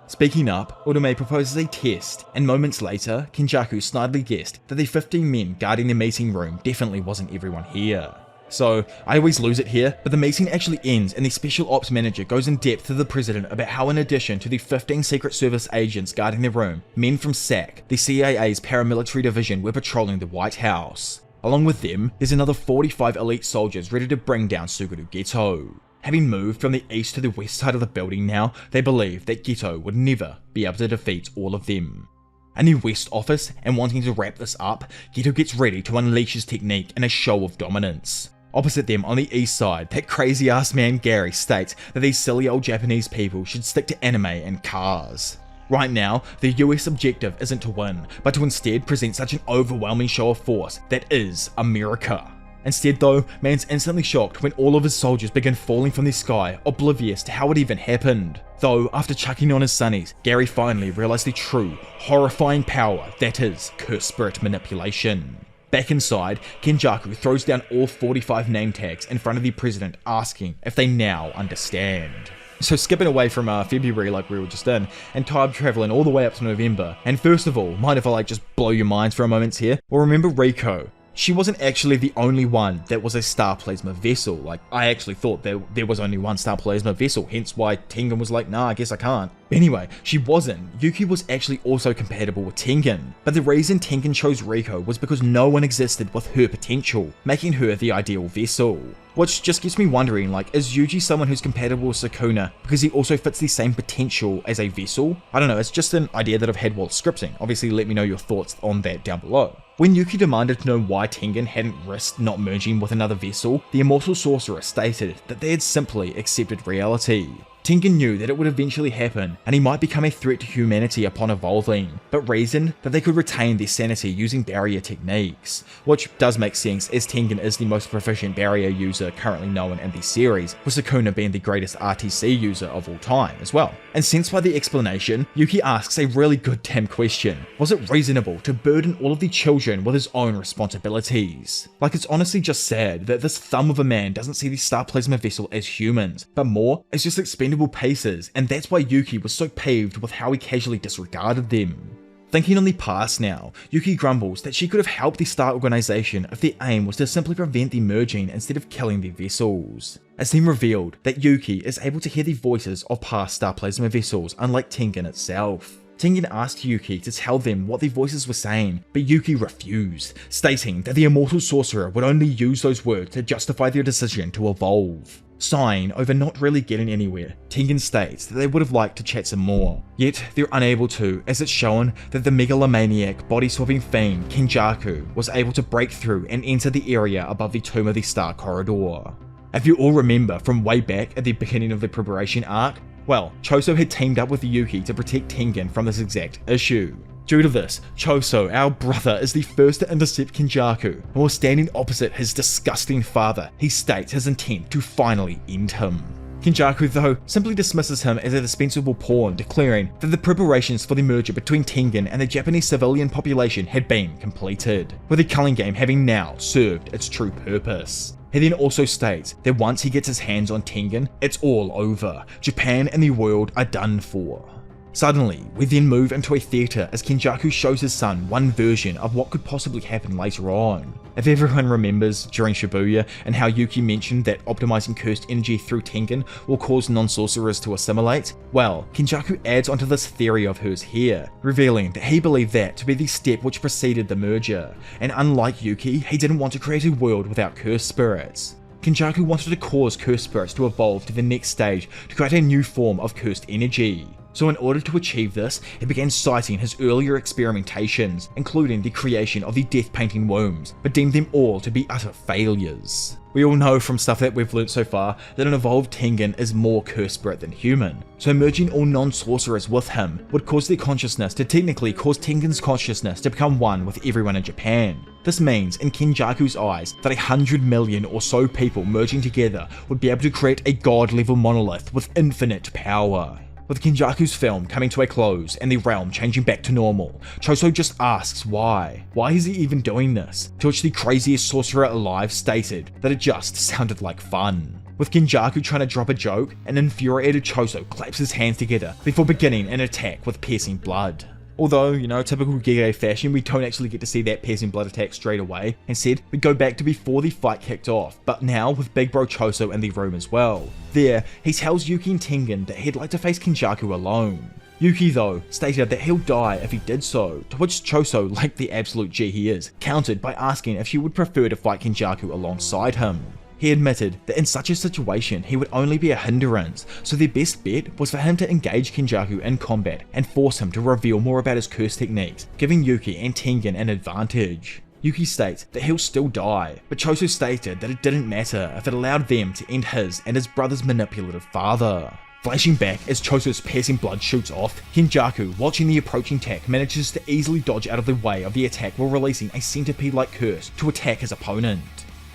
Speaking up, Uraume proposes a test, and moments later, Kenjaku snidely guessed that the 15 men guarding the meeting room definitely wasn't everyone here. So, I always lose it here, but the meeting actually ends and the Special Ops Manager goes in depth to the President about how in addition to the 15 Secret Service agents guarding the room, men from SAC, the CIA's paramilitary division, were patrolling the White House. Along with them, there's another 45 elite soldiers ready to bring down Suguru Geto. Having moved from the east to the west side of the building now, they believe that Geto would never be able to defeat all of them. In the West office, and wanting to wrap this up, Geto gets ready to unleash his technique in a show of dominance. Opposite them on the east side, that crazy ass man Gary states that these silly old Japanese people should stick to anime and cars. Right now, the US objective isn't to win, but to instead present such an overwhelming show of force that is America. Instead though, man's instantly shocked when all of his soldiers begin falling from the sky, oblivious to how it even happened. Though, after chucking on his sunnies, Gary finally realized the true, horrifying power that is curse spirit manipulation. Back inside, Kenjaku throws down all 45 name tags in front of the president, asking if they now understand. So skipping away from February like we were just in, and time traveling all the way up to November, and first of all, mind if I just blow your minds for a moment here? Well, remember Riko? She wasn't actually the only one that was a star plasma vessel. I actually thought there was only one star plasma vessel, hence why Tengen was like, nah, I guess I can't. Anyway, she wasn't. Yuki was actually also compatible with Tengen, but the reason Tengen chose Riko was because no one existed with her potential, making her the ideal vessel. Which just gets me wondering, is Yuji someone who's compatible with Sukuna because he also fits the same potential as a vessel? I don't know, it's just an idea that I've had while scripting. Obviously, let me know your thoughts on that down below. When Yuki demanded to know why Tengen hadn't risked not merging with another vessel, the immortal sorcerer stated that they had simply accepted reality. Tengen knew that it would eventually happen, and he might become a threat to humanity upon evolving, but reasoned that they could retain their sanity using barrier techniques, which does make sense as Tengen is the most proficient barrier user currently known in the series, with Sukuna being the greatest RTC user of all time as well. And sensed by the explanation, Yuki asks a really good damn question. Was it reasonable to burden all of the children with his own responsibilities? It's honestly just sad that this thumb of a man doesn't see the Star Plasma vessel as humans, but more as just expendable paces, and that's why Yuki was so peeved with how he casually disregarded them. Thinking on the past now, Yuki grumbles that she could have helped the Star Organization if their aim was to simply prevent the merging instead of killing the vessels. It's then revealed that Yuki is able to hear the voices of past Star Plasma vessels, unlike Tengen itself. Tengen asked Yuki to tell them what the voices were saying, but Yuki refused, stating that the immortal sorcerer would only use those words to justify their decision to evolve. Sighing over not really getting anywhere, Tengen states that they would have liked to chat some more, yet they're unable to, as it's shown that the megalomaniac, body-swapping fiend Kenjaku was able to break through and enter the area above the Tomb of the Star corridor. If you all remember from way back at the beginning of the preparation arc, well, Choso had teamed up with Yuki to protect Tengen from this exact issue. Due to this, Choso, our brother, is the first to intercept Kenjaku, and while standing opposite his disgusting father, he states his intent to finally end him. Kenjaku, though, simply dismisses him as a dispensable pawn, declaring that the preparations for the merger between Tengen and the Japanese civilian population had been completed, with the culling game having now served its true purpose. He then also states that once he gets his hands on Tengen, it's all over. Japan and the world are done for. Suddenly, we then move into a theatre as Kenjaku shows his son one version of what could possibly happen later on. If everyone remembers during Shibuya and how Yuki mentioned that optimizing cursed energy through Tengen will cause non-sorcerers to assimilate, well, Kenjaku adds onto this theory of hers here, revealing that he believed that to be the step which preceded the merger, and unlike Yuki, he didn't want to create a world without cursed spirits. Kenjaku wanted to cause cursed spirits to evolve to the next stage to create a new form of cursed energy. So in order to achieve this, he began citing his earlier experimentations, including the creation of the death painting wombs, but deemed them all to be utter failures. We all know from stuff that we've learnt so far that an evolved Tengen is more cursed spirit than human, so merging all non-sorcerers with him would cause their consciousness to technically cause Tengen's consciousness to become one with everyone in Japan. This means, in Kenjaku's eyes, that 100 million or so people merging together would be able to create a god-level monolith with infinite power. With Kenjaku's film coming to a close and the realm changing back to normal, Choso just asks why. Why is he even doing this? To which the craziest sorcerer alive stated that it just sounded like fun. With Kenjaku trying to drop a joke, an infuriated Choso claps his hands together before beginning an attack with piercing blood. Although, typical Gege fashion, we don't actually get to see that piercing blood attack straight away. Instead, we go back to before the fight kicked off, but now with Big Bro Choso in the room as well. There, he tells Yuki and Tengen that he'd like to face Kenjaku alone. Yuki, though, stated that he'll die if he did so, to which Choso, like the absolute G he is, countered by asking if she would prefer to fight Kenjaku alongside him. He admitted that in such a situation he would only be a hindrance, so their best bet was for him to engage Kenjaku in combat and force him to reveal more about his curse techniques, giving Yuki and Tengen an advantage. Yuki states that he'll still die, but Choso stated that it didn't matter if it allowed them to end his and his brother's manipulative father. Flashing back as Choso's piercing blood shoots off, Kenjaku, watching the approaching attack, manages to easily dodge out of the way of the attack while releasing a centipede-like curse to attack his opponent.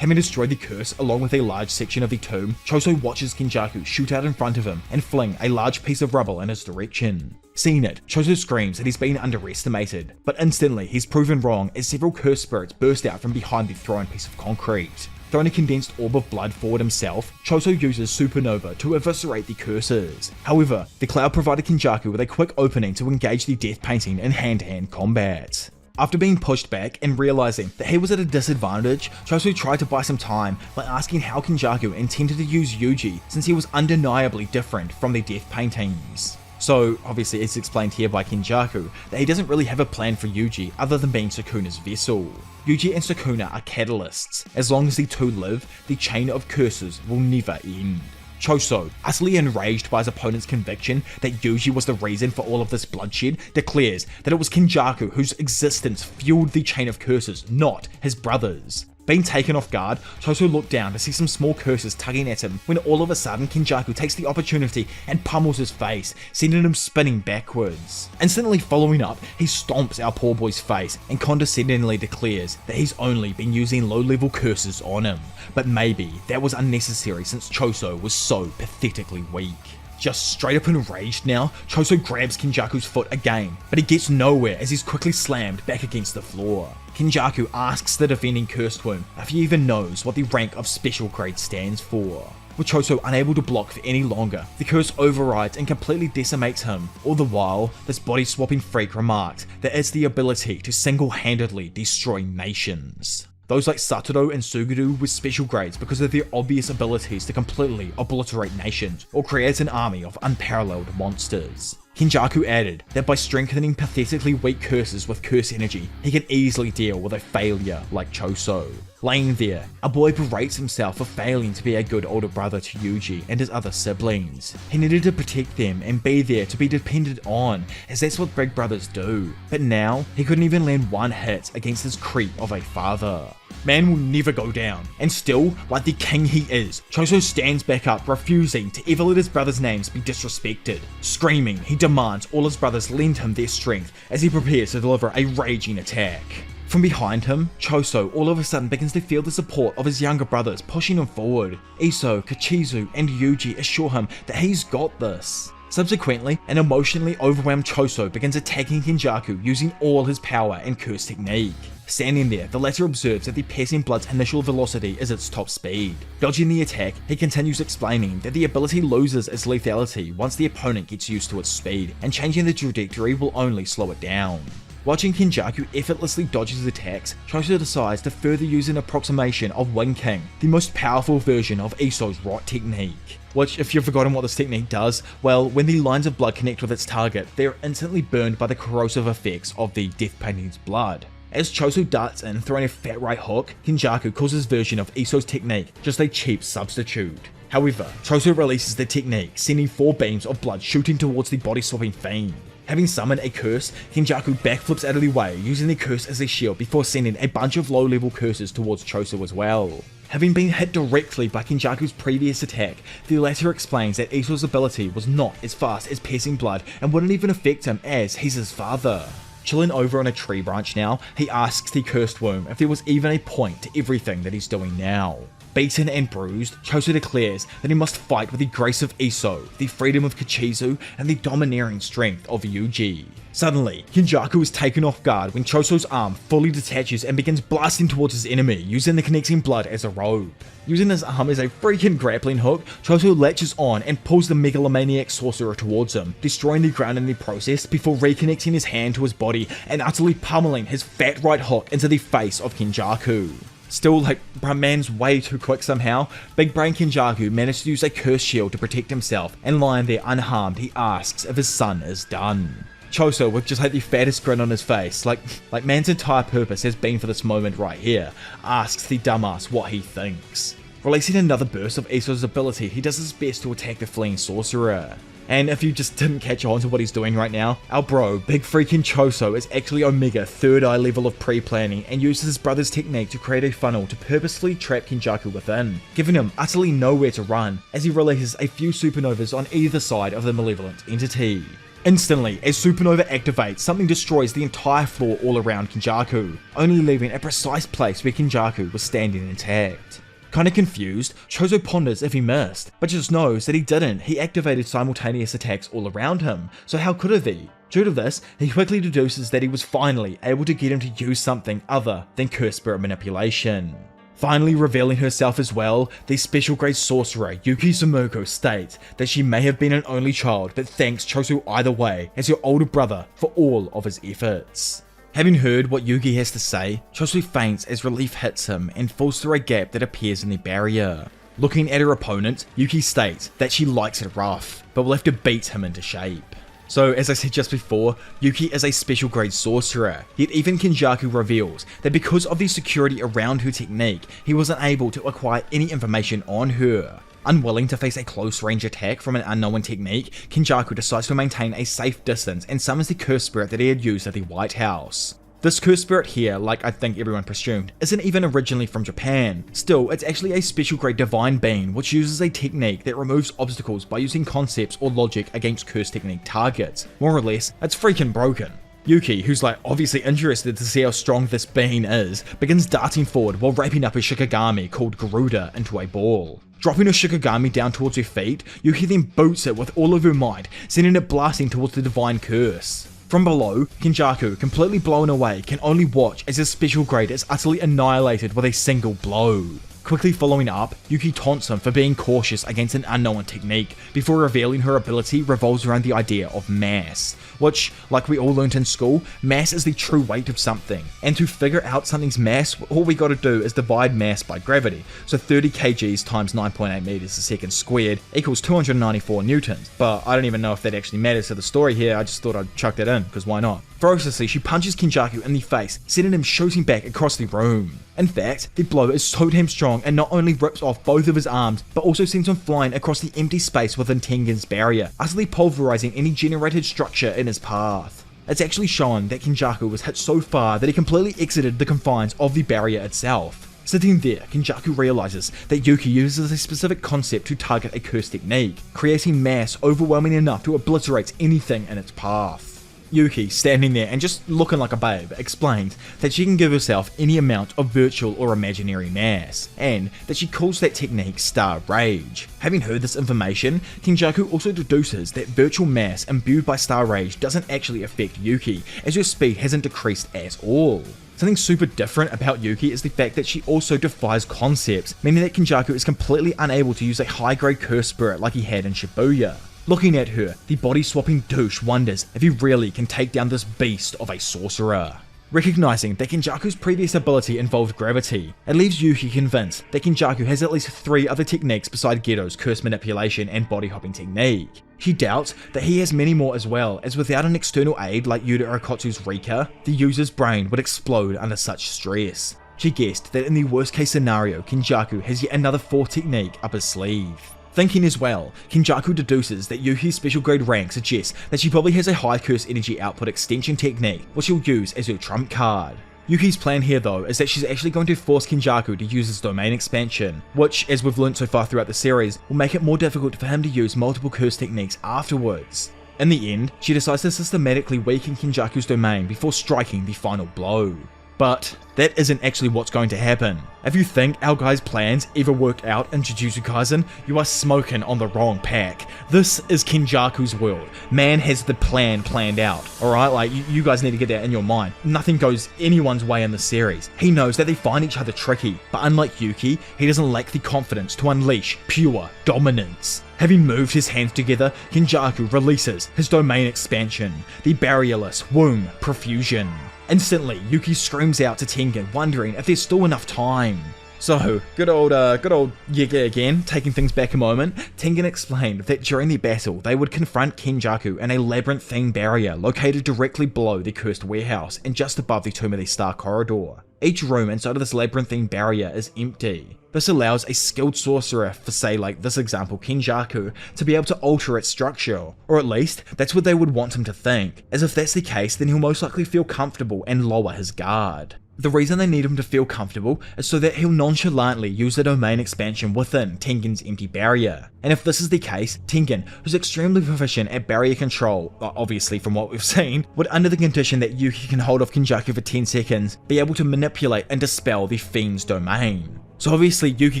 Having destroyed the curse along with a large section of the tomb, Choso watches Kenjaku shoot out in front of him and fling a large piece of rubble in his direction. Seeing it, Choso screams that he's been underestimated, but instantly he's proven wrong as several cursed spirits burst out from behind the thrown piece of concrete. Throwing a condensed orb of blood forward himself, Choso uses Supernova to eviscerate the curses. However, the cloud provided Kenjaku with a quick opening to engage the death painting in hand-to-hand combat. After being pushed back and realizing that he was at a disadvantage, Choso tried to buy some time by asking how Kenjaku intended to use Yuji since he was undeniably different from the death paintings. So, obviously it's explained here by Kenjaku that he doesn't really have a plan for Yuji other than being Sukuna's vessel. Yuji and Sukuna are catalysts. As long as the two live, the chain of curses will never end. Choso, utterly enraged by his opponent's conviction that Yuji was the reason for all of this bloodshed, declares that it was Kenjaku whose existence fueled the chain of curses, not his brothers. Being taken off guard, Choso looked down to see some small curses tugging at him when all of a sudden Kenjaku takes the opportunity and pummels his face, sending him spinning backwards. Instantly following up, he stomps our poor boy's face and condescendingly declares that he's only been using low-level curses on him, but maybe that was unnecessary since Choso was so pathetically weak. Just straight up enraged now, Choso grabs Kenjaku's foot again, but he gets nowhere as he's quickly slammed back against the floor. Kenjaku asks the defending cursed one if he even knows what the rank of special grade stands for. With Choso unable to block for any longer, the curse overrides and completely decimates him. All the while, this body-swapping freak remarked that it's the ability to single-handedly destroy nations. Those like Satoru and Suguru with special grades because of their obvious abilities to completely obliterate nations or create an army of unparalleled monsters. Kenjaku added that by strengthening pathetically weak curses with curse energy, he can easily deal with a failure like Choso. Laying there, a boy berates himself for failing to be a good older brother to Yuji and his other siblings. He needed to protect them and be there to be depended on, as that's what big brothers do. But now, he couldn't even land one hit against this creep of a father. Man will never go down, and still, like the king he is, Choso stands back up, refusing to ever let his brothers' names be disrespected. Screaming, he demands all his brothers lend him their strength as he prepares to deliver a raging attack. From behind him, Choso all of a sudden begins to feel the support of his younger brothers pushing him forward. Iso, Kachizu, and Yuji assure him that he's got this. Subsequently, an emotionally overwhelmed Choso begins attacking Kenjaku using all his power and curse technique. Standing there, the latter observes that the piercing blood's initial velocity is its top speed. Dodging the attack, he continues explaining that the ability loses its lethality once the opponent gets used to its speed, and changing the trajectory will only slow it down. Watching Kenjaku effortlessly dodge his attacks, Choso decides to further use an approximation of Wing King, the most powerful version of Iso's rot technique. Which, if you've forgotten what this technique does, well, when the lines of blood connect with its target, they are instantly burned by the corrosive effects of the death painting's blood. As Choso darts in, throwing a fat right hook, Kenjaku calls his version of Iso's technique just a cheap substitute. However, Choso releases the technique, sending 4 beams of blood shooting towards the body-swapping fiend. Having summoned a curse, Kenjaku backflips out of the way, using the curse as a shield before sending a bunch of low-level curses towards Choso as well. Having been hit directly by Kenjaku's previous attack, the latter explains that Iso's ability was not as fast as piercing blood and wouldn't even affect him as he's his father. Chilling over on a tree branch now, he asks the cursed womb if there was even a point to everything that he's doing now. Beaten and bruised, Choso declares that he must fight with the grace of Iso, the freedom of Kachizu, and the domineering strength of Yuji. Suddenly, Kenjaku is taken off guard when Choso's arm fully detaches and begins blasting towards his enemy, using the connecting blood as a rope. Using his arm as a freaking grappling hook, Choso latches on and pulls the megalomaniac sorcerer towards him, destroying the ground in the process before reconnecting his hand to his body and utterly pummeling his fat right hook into the face of Kenjaku. Still, man's way too quick somehow. Big Brain Kenjaku managed to use a curse shield to protect himself, and lying there unharmed, he asks if his son is done. Choso, with just the fattest grin on his face, like man's entire purpose has been for this moment right here, asks the dumbass what he thinks. Releasing another burst of Iso's ability, he does his best to attack the fleeing sorcerer. And if you just didn't catch on to what he's doing right now, our bro, Big Freaking Choso, is actually Omega third eye level of pre-planning and uses his brother's technique to create a funnel to purposefully trap Kenjaku within, giving him utterly nowhere to run, as he releases a few supernovas on either side of the malevolent entity. Instantly, as Supernova activates, something destroys the entire floor all around Kenjaku, only leaving a precise place where Kenjaku was standing intact. Kinda confused, Chozo ponders if he missed, but just knows that he didn't. He activated simultaneous attacks all around him, so how could have he? Due to this, he quickly deduces that he was finally able to get him to use something other than curse spirit manipulation. Finally revealing herself as well, the special grade sorcerer Yuki Sumoko states that she may have been an only child but thanks Chozo either way as her older brother for all of his efforts. Having heard what Yuki has to say, Chozo faints as relief hits him and falls through a gap that appears in the barrier. Looking at her opponent, Yuki states that she likes it rough, but will have to beat him into shape. So as I said just before, Yuki is a special grade sorcerer, yet even Kenjaku reveals that because of the security around her technique, he wasn't able to acquire any information on her. Unwilling to face a close range attack from an unknown technique, Kenjaku decides to maintain a safe distance and summons the curse spirit that he had used at the White House. This curse spirit here, like I think everyone presumed, isn't even originally from Japan. Still, it's actually a special grade divine being which uses a technique that removes obstacles by using concepts or logic against curse technique targets. More or less, it's freaking broken. Yuki, who's like obviously interested to see how strong this being is, begins darting forward while wrapping up her Shikigami called Garuda into a ball. Dropping her Shikigami down towards her feet, Yuki then boots it with all of her might, sending it blasting towards the divine curse. From below, Kenjaku, completely blown away, can only watch as his special grade is utterly annihilated with a single blow. Quickly following up, Yuki taunts him for being cautious against an unknown technique, before revealing her ability revolves around the idea of mass, which, like we all learnt in school, mass is the true weight of something, and to figure out something's mass, all we gotta do is divide mass by gravity, so 30 kgs times 9.8 meters a second squared equals 294 newtons, but I don't even know if that actually matters to the story here, I just thought I'd chuck that in, because why not? Ferociously, she punches Kenjaku in the face, sending him shooting back across the room. In fact, the blow is so damn strong and not only rips off both of his arms, but also sends him flying across the empty space within Tengen's barrier, utterly pulverizing any generated structure in his path. It's actually shown that Kenjaku was hit so far that he completely exited the confines of the barrier itself. Sitting there, Kenjaku realizes that Yuki uses a specific concept to target a curse technique, creating mass overwhelming enough to obliterate anything in its path. Yuki, standing there and just looking like a babe, explains that she can give herself any amount of virtual or imaginary mass, and that she calls that technique Star Rage. Having heard this information, Kenjaku also deduces that virtual mass imbued by Star Rage doesn't actually affect Yuki, as her speed hasn't decreased at all. Something super different about Yuki is the fact that she also defies concepts, meaning that Kenjaku is completely unable to use a high-grade curse spirit like he had in Shibuya. Looking at her, the body-swapping douche wonders if he really can take down this beast of a sorcerer. Recognizing that Kenjaku's previous ability involved gravity, it leaves Yuki convinced that Kenjaku has at least 3 other techniques beside Gedo's curse manipulation and body hopping technique. She doubts that he has many more as well, as without an external aid like Yuta Orakotsu's Rika, the user's brain would explode under such stress. She guessed that in the worst case scenario, Kenjaku has yet another 4th technique up his sleeve. Thinking as well, Kenjaku deduces that Yuki's special grade rank suggests that she probably has a high curse energy output extension technique, which she'll use as her trump card. Yuki's plan here though is that she's actually going to force Kenjaku to use his domain expansion, which, as we've learnt so far throughout the series, will make it more difficult for him to use multiple curse techniques afterwards. In the end, she decides to systematically weaken Kenjaku's domain before striking the final blow. But that isn't actually what's going to happen. If you think our guy's plans ever worked out in Jujutsu Kaisen, you are smoking on the wrong pack. This is Kenjaku's world. Man has the plan planned out, alright? Like, you guys need to get that in your mind. Nothing goes anyone's way in the series. He knows that they find each other tricky, but unlike Yuki, he doesn't lack the confidence to unleash pure dominance. Having moved his hands together, Kenjaku releases his domain expansion, the barrierless womb profusion. Instantly, Yuki screams out to Tengen, wondering if there's still enough time. So, good old Yiga again, taking things back a moment, Tengen explained that during the battle, they would confront Kenjaku in a labyrinthine barrier located directly below the cursed warehouse and just above the Tomb of the Star corridor. Each room inside of this labyrinthine barrier is empty. This allows a skilled sorcerer, for say like this example Kenjaku, to be able to alter its structure, or at least that's what they would want him to think, as if that's the case then he'll most likely feel comfortable and lower his guard. The reason they need him to feel comfortable is so that he'll nonchalantly use the domain expansion within Tengen's empty barrier. And if this is the case, Tengen, who's extremely proficient at barrier control, obviously from what we've seen, would under the condition that Yuki can hold off Kenjaku for 10 seconds, be able to manipulate and dispel the Fiend's domain. So obviously Yuki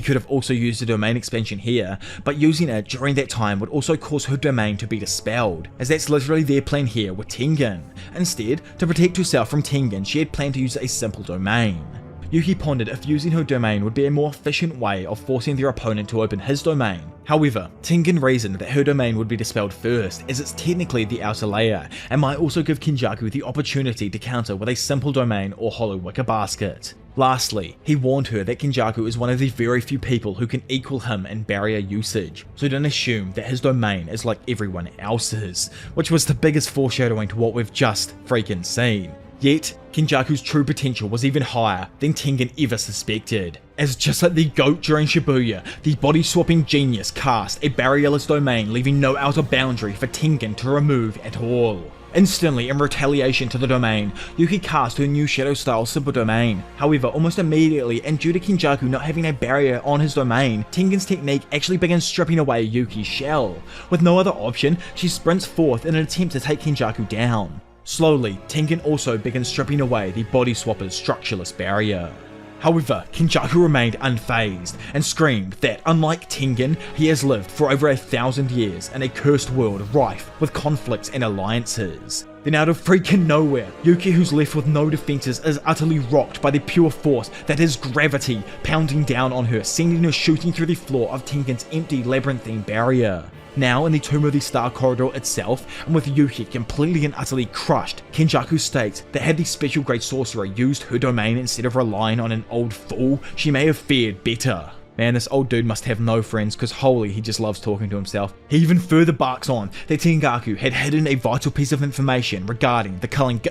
could have also used the domain expansion here, but using it during that time would also cause her domain to be dispelled, as that's literally their plan here with Tengen. Instead, to protect herself from Tengen, she had planned to use a simple domain. Yuki pondered if using her domain would be a more efficient way of forcing their opponent to open his domain. However, Tengen reasoned that her domain would be dispelled first, as it's technically the outer layer, and might also give Kenjaku the opportunity to counter with a simple domain or hollow wicker basket. Lastly, he warned her that Kenjaku is one of the very few people who can equal him in barrier usage, so don't assume that his domain is like everyone else's, which was the biggest foreshadowing to what we've just freaking seen. Yet, Kenjaku's true potential was even higher than Tengen ever suspected, as just like the GOAT during Shibuya, the body-swapping genius cast a barrierless domain leaving no outer boundary for Tengen to remove at all. Instantly, in retaliation to the domain, Yuki cast her new shadow-style simple domain. However, almost immediately, and due to Kenjaku not having a barrier on his domain, Tengen's technique actually begins stripping away Yuki's shell. With no other option, she sprints forth in an attempt to take Kenjaku down. Slowly, Tengen also begins stripping away the body swapper's structureless barrier. However, Kenjaku remained unfazed and screamed that, unlike Tengen, he has lived for over 1,000 years in a cursed world rife with conflicts and alliances. Then out of freaking nowhere, Yuki, who's left with no defenses, is utterly rocked by the pure force that is gravity pounding down on her, sending her shooting through the floor of Tengen's empty labyrinthine barrier. Now in the Tomb of the Star Corridor itself, and with Yuki completely and utterly crushed, Kenjaku states that had the special grade sorcerer used her domain instead of relying on an old fool, she may have fared better. Man, this old dude must have no friends, cause holy, he just loves talking to himself. He even further barks on that Tengaku had hidden a vital piece of information regarding the culling.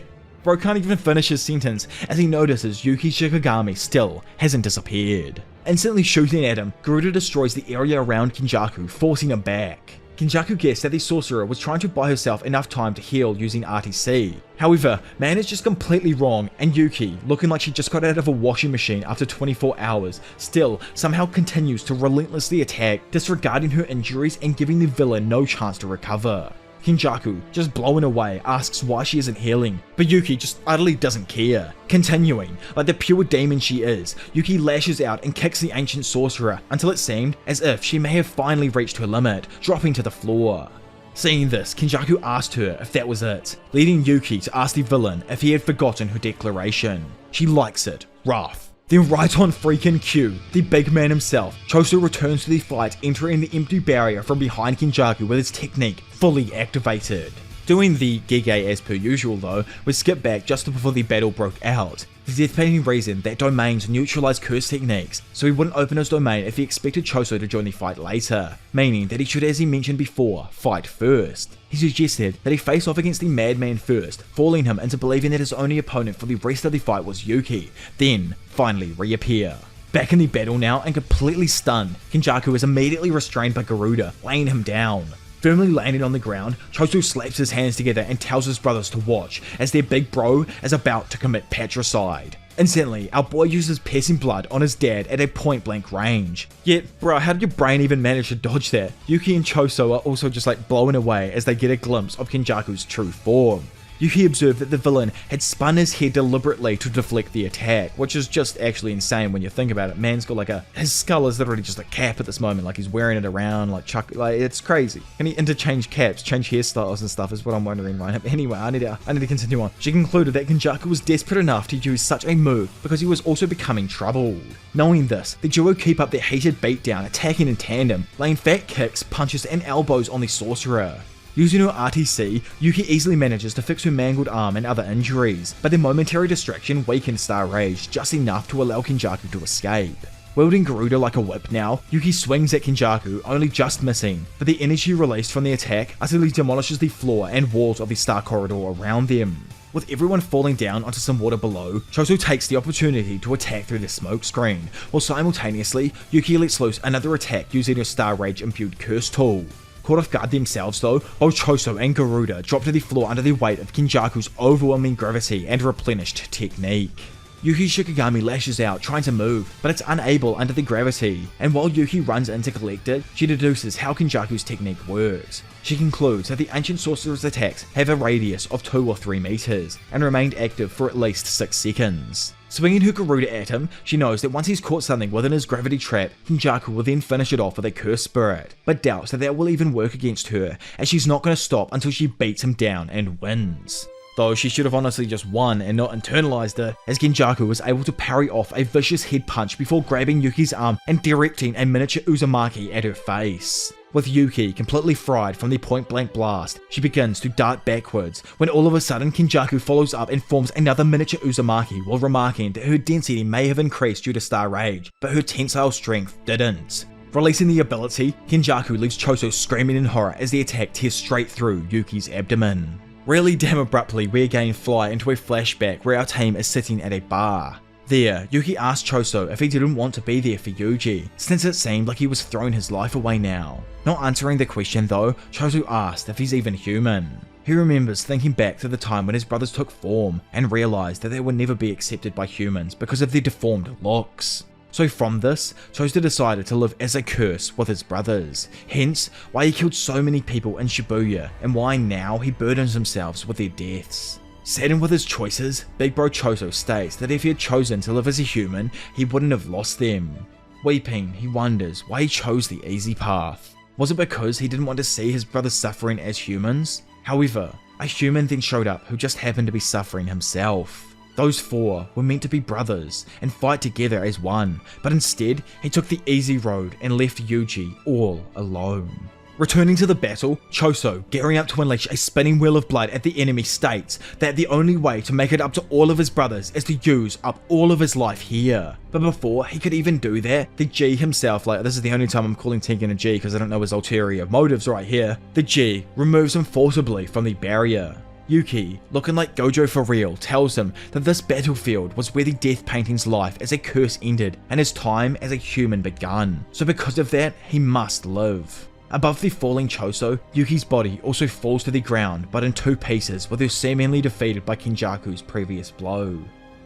Bro can't even finish his sentence as he notices Yuki Shikigami still hasn't disappeared. Instantly shooting at him, Garuda destroys the area around Kenjaku, forcing him back. Kenjaku guessed that the sorcerer was trying to buy herself enough time to heal using RTC. However, man is just completely wrong, and Yuki, looking like she just got out of a washing machine after 24 hours, still somehow continues to relentlessly attack, disregarding her injuries and giving the villain no chance to recover. Kenjaku, just blown away, asks why she isn't healing, but Yuki just utterly doesn't care. Continuing, like the pure demon she is, Yuki lashes out and kicks the ancient sorcerer until it seemed as if she may have finally reached her limit, dropping to the floor. Seeing this, Kenjaku asked her if that was it, leading Yuki to ask the villain if he had forgotten her declaration. She likes it, rough. Then right on freaking cue, the big man himself, Choso returns to the fight, entering the empty barrier from behind Kenjaku with his technique fully activated. Doing the Gege as per usual though, we skip back just before the battle broke out. The death-painting reasoned that domains neutralize curse techniques, so he wouldn't open his domain if he expected Choso to join the fight later, meaning that he should, as he mentioned before, fight first. He suggested that he face off against the madman first, fooling him into believing that his only opponent for the rest of the fight was Yuki, then finally reappear. Back in the battle now and completely stunned, Kenjaku is immediately restrained by Garuda, laying him down. Firmly landing on the ground, Choso slaps his hands together and tells his brothers to watch as their big bro is about to commit patricide. Instantly, our boy uses piercing blood on his dad at a point blank range. Yet, bro, how did your brain even manage to dodge that? Yuki and Choso are also just like blown away as they get a glimpse of Kenjaku's true form. Yuki observed that the villain had spun his head deliberately to deflect the attack, which is just actually insane when you think about it. Man's got like his skull is literally just a cap at this moment, like he's wearing it around, like it's crazy. Can he interchange caps, change hairstyles and stuff is what I'm wondering right now. But anyway, I need to continue on. She concluded that Kenjaku was desperate enough to use such a move because he was also becoming troubled. Knowing this, the duo keep up their heated beatdown, attacking in tandem, laying fat kicks, punches and elbows on the sorcerer. Using her RTC, Yuki easily manages to fix her mangled arm and other injuries, but the momentary distraction weakened Star Rage just enough to allow Kenjaku to escape. Wielding Garuda like a whip now, Yuki swings at Kenjaku, only just missing, but the energy released from the attack utterly demolishes the floor and walls of the Star Corridor around them. With everyone falling down onto some water below, Choso takes the opportunity to attack through the smoke screen, while simultaneously, Yuki lets loose another attack using her Star Rage imbued curse tool. Caught off guard themselves though, both Choso and Garuda drop to the floor under the weight of Kenjaku's overwhelming gravity and replenished technique. Yuki's Shikigami lashes out trying to move, but it's unable under the gravity, and while Yuki runs in to collect it, she deduces how Kenjaku's technique works. She concludes that the ancient sorcerer's attacks have a radius of 2 or 3 meters, and remained active for at least 6 seconds. Swinging her Garuda at him, she knows that once he's caught something within his gravity trap, Kenjaku will then finish it off with a cursed spirit, but doubts that will even work against her, as she's not going to stop until she beats him down and wins. Though she should have honestly just won and not internalized it, as Kenjaku was able to parry off a vicious head punch before grabbing Yuki's arm and directing a miniature Uzumaki at her face. With Yuki completely fried from the point-blank blast, she begins to dart backwards, when all of a sudden Kenjaku follows up and forms another miniature Uzumaki while remarking that her density may have increased due to Star Rage, but her tensile strength didn't. Releasing the ability, Kenjaku leaves Choso screaming in horror as the attack tears straight through Yuki's abdomen. Really damn abruptly, we again fly into a flashback where our team is sitting at a bar. There, Yuki asks Choso if he didn't want to be there for Yuji, since it seemed like he was throwing his life away now. Not answering the question though, Choso asked if he's even human. He remembers thinking back to the time when his brothers took form, and realized that they would never be accepted by humans because of their deformed looks. So from this, Choso decided to live as a curse with his brothers, hence why he killed so many people in Shibuya, and why now he burdens himself with their deaths. Saddened with his choices, Big Bro Choso states that if he had chosen to live as a human, he wouldn't have lost them. Weeping, he wonders why he chose the easy path. Was it because he didn't want to see his brothers suffering as humans? However, a human then showed up who just happened to be suffering himself. Those 4 were meant to be brothers and fight together as one, but instead he took the easy road and left Yuji all alone. Returning to the battle, Choso, gearing up to unleash a spinning wheel of blood at the enemy, states that the only way to make it up to all of his brothers is to use up all of his life here. But before he could even do that, the G himself, like this is the only time I'm calling Tengen a G because I don't know his ulterior motives right here, the G removes him forcibly from the barrier. Yuki, looking like Gojo for real, tells him that this battlefield was where the Death Painting's life as a curse ended and his time as a human begun, so because of that, he must live. Above the falling Choso, Yuki's body also falls to the ground, but in 2 pieces, with her seemingly defeated by Kenjaku's previous blow.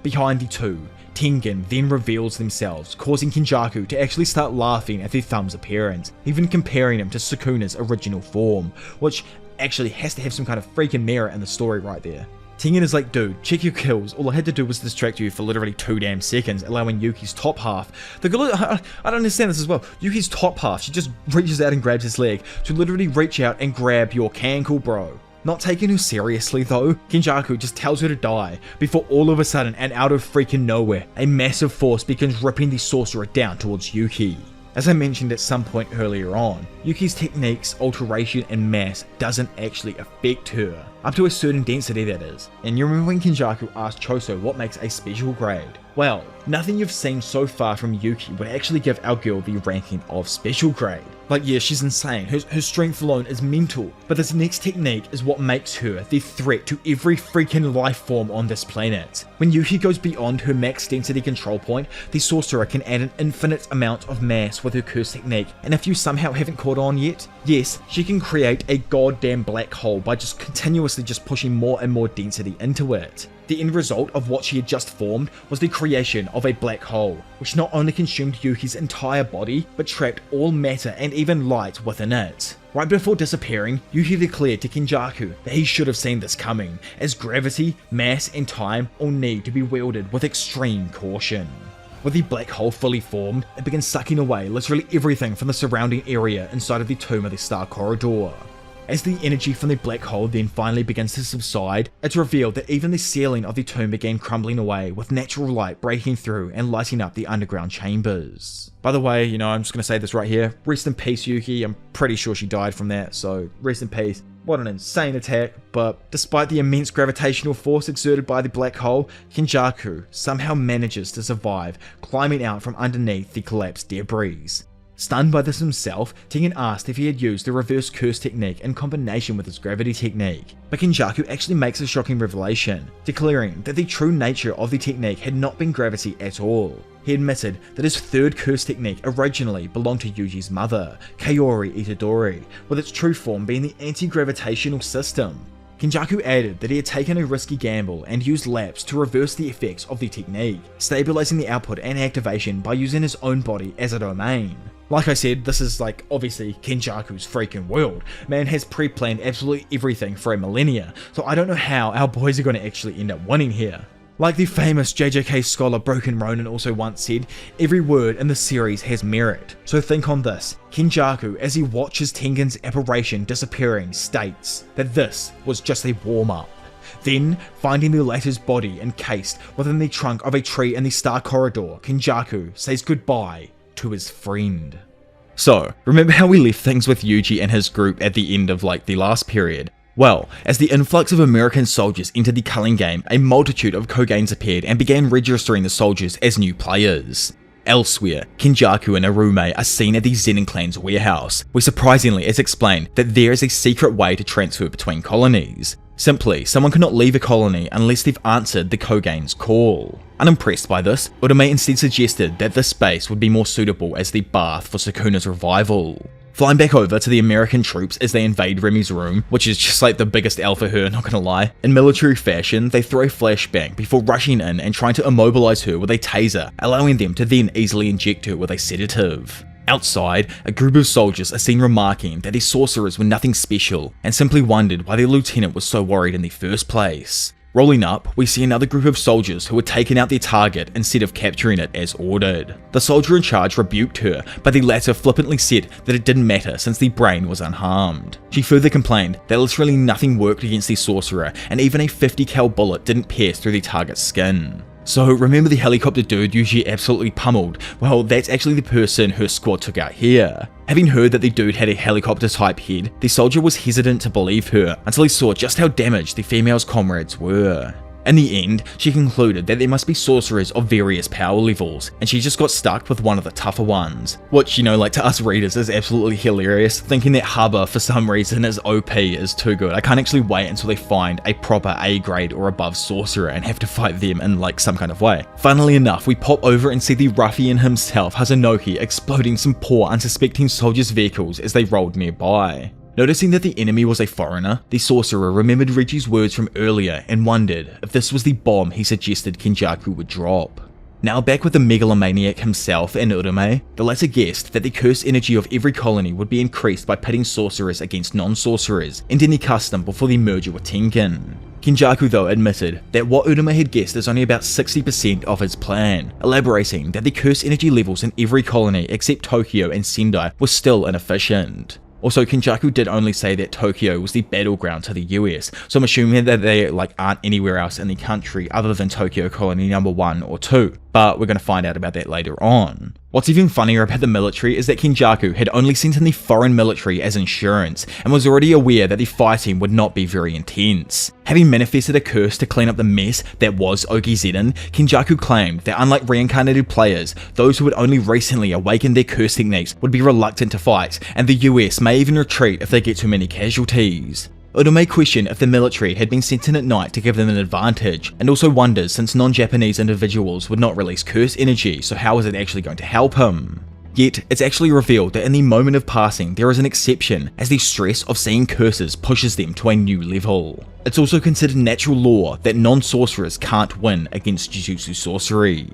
Behind the two, Tengen then reveals themselves, causing Kenjaku to actually start laughing at their thumb's appearance, even comparing him to Sukuna's original form, which actually has to have some kind of freaking merit in the story right there. Tengen is like, dude, check your kills, all I had to do was distract you for literally 2 damn seconds, allowing Yuki's top half, I don't understand this as well, Yuki's top half, she just reaches out and grabs his leg, to literally reach out and grab your cankle, bro. Not taking her seriously though, Kenjaku just tells her to die, before all of a sudden and out of freaking nowhere, a massive force begins ripping the sorcerer down towards Yuki. As I mentioned at some point earlier on, Yuki's techniques, alteration and mass doesn't actually affect her, up to a certain density that is. And you remember when Kenjaku asked Choso what makes a special grade? Well, nothing you've seen so far from Yuki would actually give our girl the ranking of special grade. Like yeah, she's insane, her strength alone is mental, but this next technique is what makes her the threat to every freaking life form on this planet. When Yuki goes beyond her max density control point, the sorcerer can add an infinite amount of mass with her curse technique, and if you somehow haven't caught on yet, yes, she can create a goddamn black hole by just continuously just pushing more and more density into it. The end result of what she had just formed was the creation of a black hole, which not only consumed Yuki's entire body, but trapped all matter and even light within it. Right before disappearing, Yuki declared to Kenjaku that he should have seen this coming, as gravity, mass and time all need to be wielded with extreme caution. With the black hole fully formed, it began sucking away literally everything from the surrounding area inside of the Tomb of the Star Corridor. As the energy from the black hole then finally begins to subside, it's revealed that even the ceiling of the tomb began crumbling away, with natural light breaking through and lighting up the underground chambers. By the way, I'm just going to say this right here, rest in peace Yuki, I'm pretty sure she died from that, so rest in peace. What an insane attack, but despite the immense gravitational force exerted by the black hole, Kenjaku somehow manages to survive, climbing out from underneath the collapsed debris. Stunned by this himself, Tengen asked if he had used the reverse curse technique in combination with his gravity technique, but Kenjaku actually makes a shocking revelation, declaring that the true nature of the technique had not been gravity at all. He admitted that his third curse technique originally belonged to Yuji's mother, Kaori Itadori, with its true form being the anti-gravitational system. Kenjaku added that he had taken a risky gamble and used labs to reverse the effects of the technique, stabilizing the output and activation by using his own body as a domain. Like I said, this is like obviously Kenjaku's freaking world. Man has pre-planned absolutely everything for a millennia, so I don't know how our boys are going to actually end up winning here. Like the famous JJK scholar Broken Ronin also once said, every word in the series has merit. So think on this. Kenjaku, as he watches Tengen's apparition disappearing, states that this was just a warm-up. Then, finding the latter's body encased within the trunk of a tree in the Star Corridor, Kenjaku says goodbye to his friend. So, remember how we left things with Yuji and his group at the end of the last period? Well, as the influx of American soldiers entered the Culling game, a multitude of Koganes appeared and began registering the soldiers as new players. Elsewhere, Kenjaku and Arume are seen at the Zenin clan's warehouse, where surprisingly it's explained that there is a secret way to transfer between colonies. Simply, someone cannot leave a colony unless they've answered the Kogane's call. Unimpressed by this, Urame instead suggested that this space would be more suitable as the bath for Sukuna's revival. Flying back over to the American troops as they invade Remi's room, which is just like the biggest L for her, not gonna lie. In military fashion, they throw a flashbang before rushing in and trying to immobilize her with a taser, allowing them to then easily inject her with a sedative. Outside, a group of soldiers are seen remarking that these sorcerers were nothing special, and simply wondered why their lieutenant was so worried in the first place. Rolling up, we see another group of soldiers who had taken out their target instead of capturing it as ordered. The soldier in charge rebuked her, but the latter flippantly said that it didn't matter since the brain was unharmed. She further complained that literally nothing worked against the sorcerer, and even a 50 cal bullet didn't pierce through the target's skin. So remember the helicopter dude usually absolutely pummeled? Well, that's actually the person her squad took out here. Having heard that the dude had a helicopter type head, the soldier was hesitant to believe her until he saw just how damaged the female's comrades were. In the end, she concluded that there must be sorcerers of various power levels, and she just got stuck with one of the tougher ones. Which, to us readers is absolutely hilarious, thinking that Haba for some reason is OP is too good. I can't actually wait until they find a proper A grade or above sorcerer and have to fight them in some kind of way. Funnily enough, we pop over and see the ruffian himself, Hazunoki, exploding some poor unsuspecting soldiers' vehicles as they rolled nearby. Noticing that the enemy was a foreigner, the sorcerer remembered Regi's words from earlier and wondered if this was the bomb he suggested Kenjaku would drop. Now back with the megalomaniac himself and Urame, the latter guessed that the curse energy of every colony would be increased by pitting sorcerers against non-sorcerers, ending the custom before the merger with Tengen. Kenjaku though admitted that what Urame had guessed is only about 60% of his plan, elaborating that the curse energy levels in every colony except Tokyo and Sendai were still inefficient. Also, Kenjaku did only say that Tokyo was the battleground to the US, so I'm assuming that they aren't anywhere else in the country other than Tokyo Colony number 1 or 2, but we're going to find out about that later on. What's even funnier about the military is that Kenjaku had only sent in the foreign military as insurance, and was already aware that the fighting would not be very intense. Having manifested a curse to clean up the mess that was Ogi Zenin, Kenjaku claimed that unlike reincarnated players, those who had only recently awakened their curse techniques would be reluctant to fight, and the US may even retreat if they get too many casualties. Urame questioned if the military had been sent in at night to give them an advantage, and also wonders since non-Japanese individuals would not release curse energy, so how is it actually going to help him? Yet, it's actually revealed that in the moment of passing, there is an exception, as the stress of seeing curses pushes them to a new level. It's also considered natural law that non-sorcerers can't win against Jujutsu sorcery.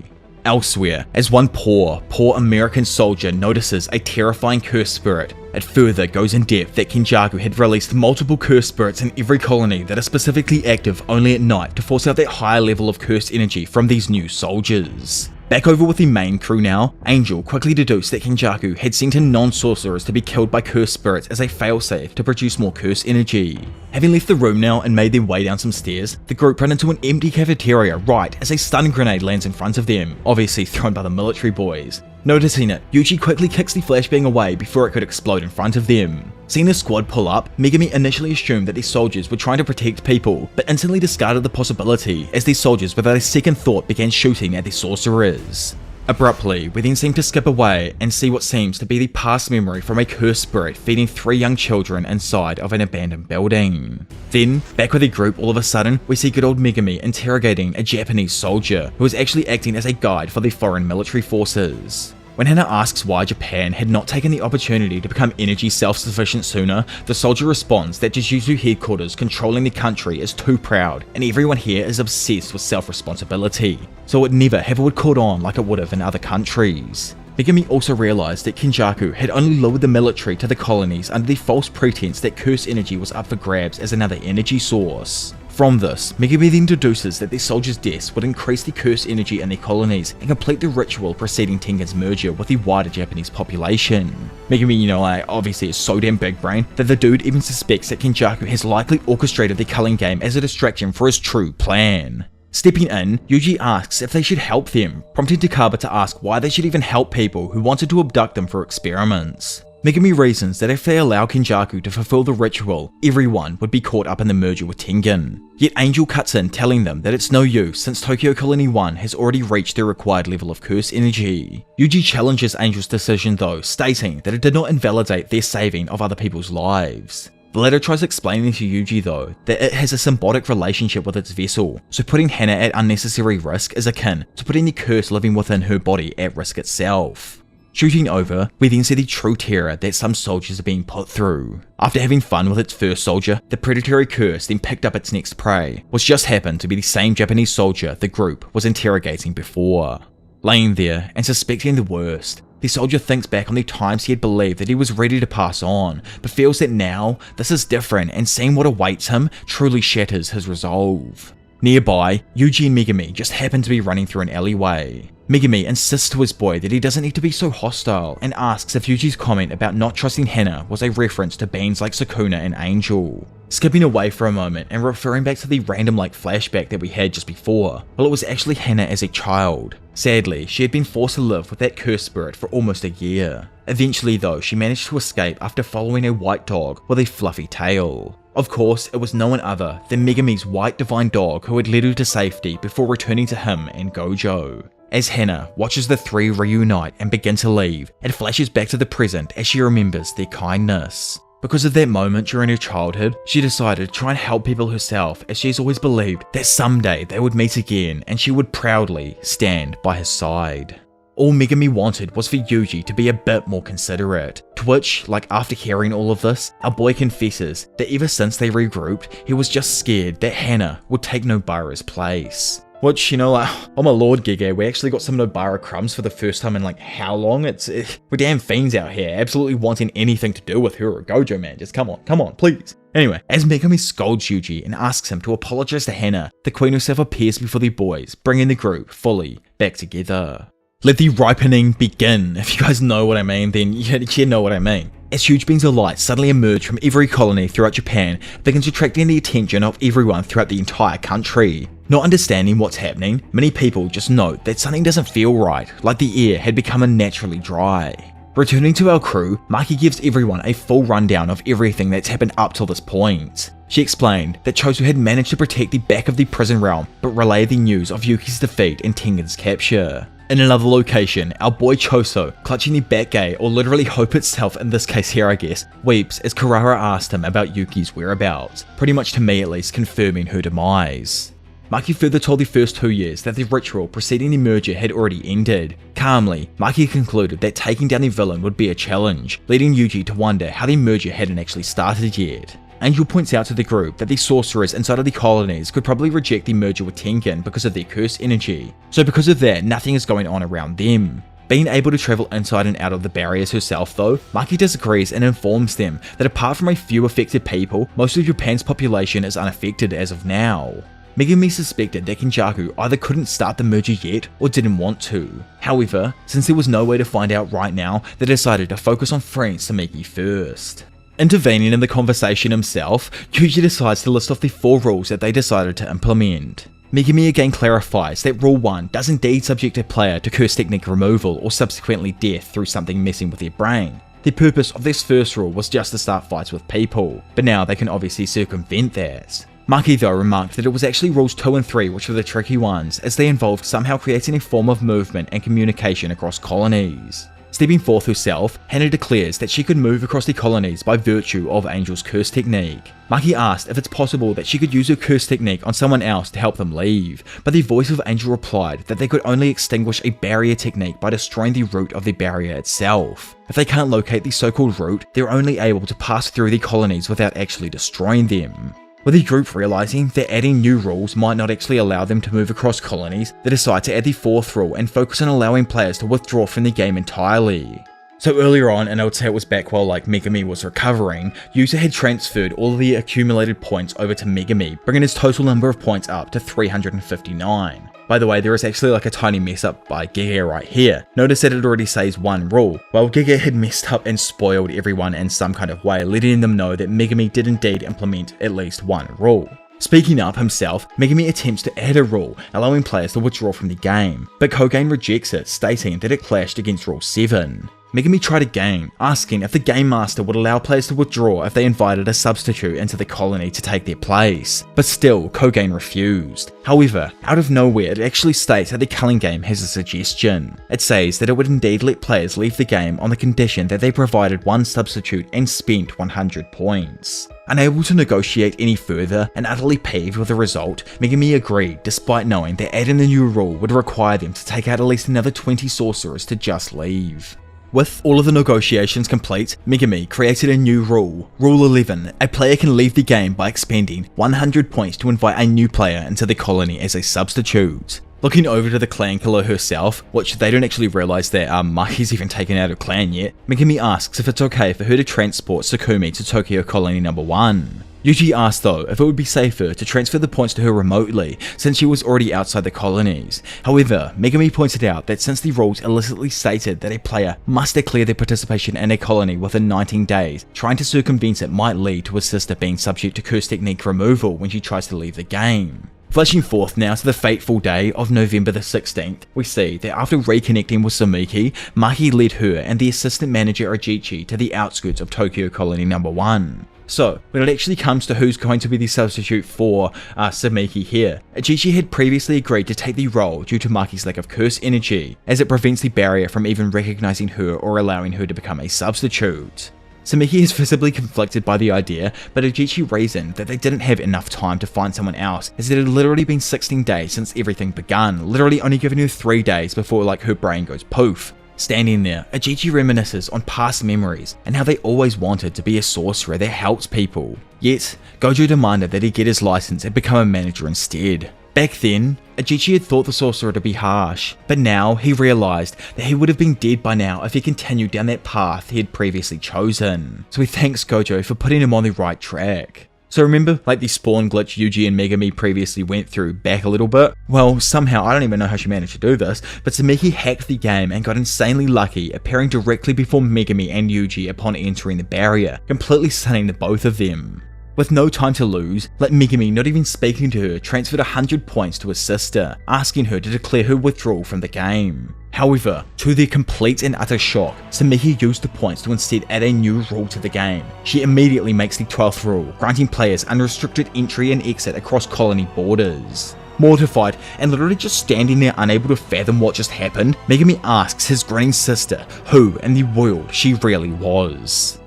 Elsewhere, as one poor American soldier notices a terrifying curse spirit, it further goes in depth that Kenjaku had released multiple curse spirits in every colony that are specifically active only at night to force out that higher level of curse energy from these new soldiers. Back over with the main crew now, Angel quickly deduced that Kenjaku had sent in non-sorcerers to be killed by curse spirits as a failsafe to produce more curse energy. Having left the room now and made their way down some stairs, the group run into an empty cafeteria right as a stun grenade lands in front of them, obviously thrown by the military boys. Noticing it, Yuji quickly kicks the flashbang away before it could explode in front of them. Seeing the squad pull up, Megumi initially assumed that these soldiers were trying to protect people, but instantly discarded the possibility as these soldiers without a second thought began shooting at the sorcerers. Abruptly, we then seem to skip away and see what seems to be the past memory from a cursed spirit feeding 3 young children inside of an abandoned building. Then, back with the group, all of a sudden, we see good old Megumi interrogating a Japanese soldier who is actually acting as a guide for the foreign military forces. When Hana asks why Japan had not taken the opportunity to become energy self-sufficient sooner, the soldier responds that Jujutsu headquarters controlling the country is too proud and everyone here is obsessed with self-responsibility, so it never ever would caught on like it would have in other countries. Megumi also realised that Kenjaku had only lured the military to the colonies under the false pretense that curse energy was up for grabs as another energy source. From this, Megumi then deduces that their soldiers' deaths would increase the curse energy in their colonies and complete the ritual preceding Tengen's merger with the wider Japanese population. Megumi, obviously is so damn big brain that the dude even suspects that Kenjaku has likely orchestrated the culling game as a distraction for his true plan. Stepping in, Yuji asks if they should help them, prompting Takaba to ask why they should even help people who wanted to abduct them for experiments. Megumi reasons that if they allow Kenjaku to fulfill the ritual, everyone would be caught up in the merger with Tengen. Yet Angel cuts in telling them that it's no use since Tokyo Colony 1 has already reached the required level of curse energy. Yuji challenges Angel's decision though, stating that it did not invalidate their saving of other people's lives. The latter tries explaining to Yuji though that it has a symbiotic relationship with its vessel, so putting Hana at unnecessary risk is akin to putting the curse living within her body at risk itself. Shooting over, we then see the true terror that some soldiers are being put through. After having fun with its first soldier, the predatory curse then picked up its next prey, which just happened to be the same Japanese soldier the group was interrogating before. Laying there and suspecting the worst, the soldier thinks back on the times he had believed that he was ready to pass on, but feels that now this is different and seeing what awaits him truly shatters his resolve. Nearby, Yuji and Megumi just happen to be running through an alleyway. Megumi insists to his boy that he doesn't need to be so hostile and asks if Yuji's comment about not trusting Hana was a reference to beings like Sukuna and Angel. Skipping away for a moment and referring back to the random flashback that we had just before, well it was actually Hana as a child. Sadly, she had been forced to live with that cursed spirit for almost a year. Eventually though, she managed to escape after following a white dog with a fluffy tail. Of course, it was no one other than Megumi's white divine dog who had led her to safety before returning to him and Gojo. As Hana watches the three reunite and begin to leave, it flashes back to the present as she remembers their kindness. Because of that moment during her childhood, she decided to try and help people herself as she's always believed that someday they would meet again and she would proudly stand by his side. All Megumi wanted was for Yuji to be a bit more considerate, to which, after hearing all of this, our boy confesses that ever since they regrouped, he was just scared that Hana would take Nobara's place. Which, oh my lord, Giga, we actually got some Nobara crumbs for the first time in how long? We're damn fiends out here, absolutely wanting anything to do with her or Gojo, man. Just come on, please. Anyway, as Megumi scolds Yuji and asks him to apologize to Hana, the queen herself appears before the boys, bringing the group fully back together. Let the ripening begin. If you guys know what I mean, then you know what I mean. As huge beams of light suddenly emerge from every colony throughout Japan, it begins attracting the attention of everyone throughout the entire country. Not understanding what's happening, many people just note that something doesn't feel right, like the air had become unnaturally dry. Returning to our crew, Maki gives everyone a full rundown of everything that's happened up till this point. She explained that Choso had managed to protect the back of the prison realm, but relayed the news of Yuki's defeat and Tengen's capture. In another location, our boy Choso, clutching the Batgay, or literally Hope itself in this case here I guess, weeps as Kurara asked him about Yuki's whereabouts, pretty much to me at least confirming her demise. Maki further told the first 2 years that the ritual preceding the merger had already ended. Calmly, Maki concluded that taking down the villain would be a challenge, leading Yuji to wonder how the merger hadn't actually started yet. Angel points out to the group that the sorcerers inside of the colonies could probably reject the merger with Tengen because of their curse energy, so because of that, nothing is going on around them. Being able to travel inside and out of the barriers herself though, Maki disagrees and informs them that apart from a few affected people, most of Japan's population is unaffected as of now. Megumi suspected that Kenjaku either couldn't start the merger yet or didn't want to. However, since there was no way to find out right now, they decided to focus on freeing Sameki first. Intervening in the conversation himself, Yuji decides to list off the 4 rules that they decided to implement. Megumi again clarifies that Rule 1 does indeed subject a player to curse technique removal or subsequently death through something messing with their brain. The purpose of this first rule was just to start fights with people, but now they can obviously circumvent that. Maki though remarked that it was actually rules 2 and 3 which were the tricky ones, as they involved somehow creating a form of movement and communication across colonies. Stepping forth herself, Hannah declares that she could move across the colonies by virtue of Angel's curse technique. Maki asked if it's possible that she could use her curse technique on someone else to help them leave, but the voice of Angel replied that they could only extinguish a barrier technique by destroying the root of the barrier itself. If they can't locate the so-called root, they're only able to pass through the colonies without actually destroying them. With the group realizing that adding new rules might not actually allow them to move across colonies, they decide to add the 4th rule and focus on allowing players to withdraw from the game entirely. So earlier on, and I would say it was back while Megami was recovering, Yusa had transferred all of the accumulated points over to Megami, bringing his total number of points up to 359. By the way, there is actually a tiny mess up by Giga right here. Notice that it already says 1 rule. Well, Giga had messed up and spoiled everyone in some kind of way, letting them know that Megami did indeed implement at least 1 rule. Speaking up himself, Megami attempts to add a rule, allowing players to withdraw from the game, but Kogain rejects it, stating that it clashed against Rule 7. Megami tried again, asking if the Game Master would allow players to withdraw if they invited a substitute into the colony to take their place, but still, Kogain refused. However, out of nowhere, it actually states that the Culling game has a suggestion. It says that it would indeed let players leave the game on the condition that they provided 1 substitute and spent 100 points. Unable to negotiate any further and utterly peeved with the result, Megami agreed despite knowing that adding the new rule would require them to take out at least another 20 sorcerers to just leave. With all of the negotiations complete, Megami created a new rule, Rule 11. A player can leave the game by expending 100 points to invite a new player into the colony as a substitute. Looking over to the clan killer herself, which they don't actually realise that Maki's even taken out of clan yet, Megami asks if it's okay for her to transport Sakumi to Tokyo Colony number 1. Yuji asked though if it would be safer to transfer the points to her remotely since she was already outside the colonies. However, Megami pointed out that since the rules illicitly stated that a player must declare their participation in a colony within 19 days, trying to circumvent it might lead to her sister being subject to curse technique removal when she tries to leave the game. Flashing forth now to the fateful day of November the 16th, we see that after reconnecting with Sumiki, Maki led her and the assistant manager Ojichi to the outskirts of Tokyo Colony number 1. So, when it actually comes to who's going to be the substitute for Sumiki here, Ojichi had previously agreed to take the role due to Maki's lack of curse energy, as it prevents the barrier from even recognizing her or allowing her to become a substitute. Sumiki is visibly conflicted by the idea, but Ojichi reasoned that they didn't have enough time to find someone else, as it had literally been 16 days since everything begun, literally only giving her 3 days before her brain goes poof. Standing there, Ojichi reminisces on past memories and how they always wanted to be a sorcerer that helps people. Yet, Gojo demanded that he get his license and become a manager instead. Back then, Ojichi had thought the sorcerer to be harsh, but now he realised that he would have been dead by now if he continued down that path he had previously chosen. So he thanks Gojo for putting him on the right track. So remember the spawn glitch Yuji and Megami previously went through back a little bit? Well, somehow, I don't even know how she managed to do this, but Sumiki hacked the game and got insanely lucky, appearing directly before Megami and Yuji upon entering the barrier, completely stunning the both of them. With no time to lose, Megami, not even speaking to her, transferred 100 points to his sister, asking her to declare her withdrawal from the game. However, to their complete and utter shock, Sumiki used the points to instead add a new rule to the game. She immediately makes the 12th rule, granting players unrestricted entry and exit across colony borders. Mortified and literally just standing there unable to fathom what just happened, Megami asks his grinning sister who in the world she really was.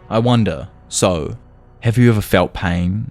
I wonder, so, have you ever felt pain?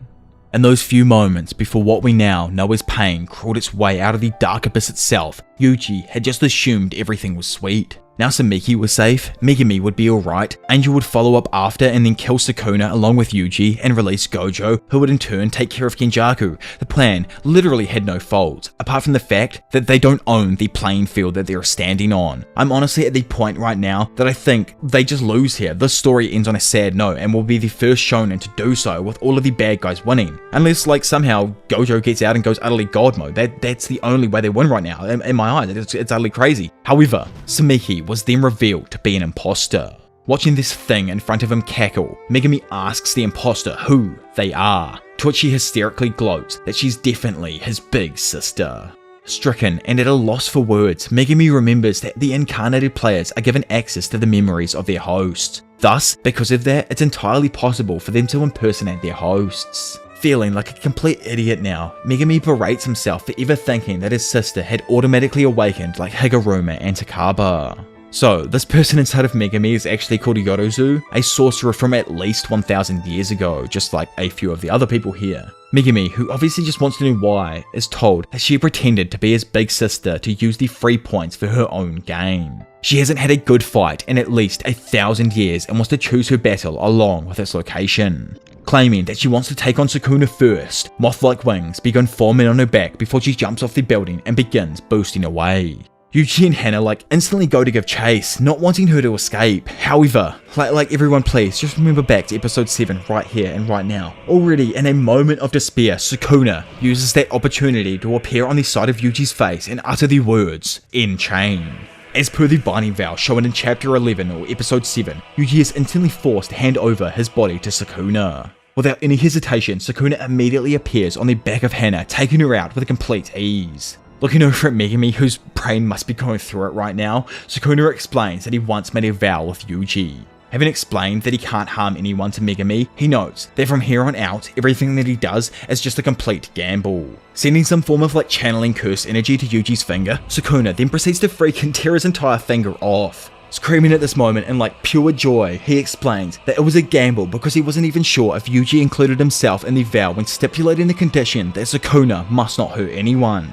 In those few moments before what we now know as pain crawled its way out of the dark abyss itself, Yuji had just assumed everything was sweet. Now Sumiki was safe, Megami would be alright, Angel would follow up after and then kill Sukuna along with Yuji and release Gojo, who would in turn take care of Kenjaku. The plan literally had no faults, apart from the fact that they don't own the playing field that they're standing on. I'm honestly at the point right now that I think they just lose here. This story ends on a sad note and will be the first shonen to do so with all of the bad guys winning. Unless somehow Gojo gets out and goes utterly god mode. That's the only way they win right now. In my eyes, it's utterly crazy. However, Sumiki was then revealed to be an imposter. Watching this thing in front of him cackle, Megami asks the imposter who they are, to which she hysterically gloats that she's definitely his big sister. Stricken and at a loss for words, Megami remembers that the incarnated players are given access to the memories of their hosts. Thus, because of that, it's entirely possible for them to impersonate their hosts. Feeling like a complete idiot now, Megami berates himself for ever thinking that his sister had automatically awakened like Higuruma and Takaba. So, this person inside of Megami is actually called Yorozu, a sorcerer from at least 1000 years ago, just like a few of the other people here. Megami, who obviously just wants to know why, is told that she pretended to be his big sister to use the free points for her own gain. She hasn't had a good fight in at least 1000 years and wants to choose her battle along with its location. Claiming that she wants to take on Sukuna first, moth-like wings begin forming on her back before she jumps off the building and begins boosting away. Yuji and Hana instantly go to give chase, not wanting her to escape. However, like everyone please, just remember back to episode 7 right here and right now. Already in a moment of despair, Sukuna uses that opportunity to appear on the side of Yuji's face and utter the words, "In chain." As per the binding vow shown in chapter 11 or episode 7, Yuji is instantly forced to hand over his body to Sukuna. Without any hesitation, Sukuna immediately appears on the back of Hana, taking her out with complete ease. Looking over at Megami, whose brain must be going through it right now, Sukuna explains that he once made a vow with Yuji. Having explained that he can't harm anyone to Megami, he notes that from here on out, everything that he does is just a complete gamble. Sending some form of channeling curse energy to Yuji's finger, Sukuna then proceeds to freaking tear his entire finger off. Screaming at this moment in pure joy, he explains that it was a gamble because he wasn't even sure if Yuji included himself in the vow when stipulating the condition that Sukuna must not hurt anyone.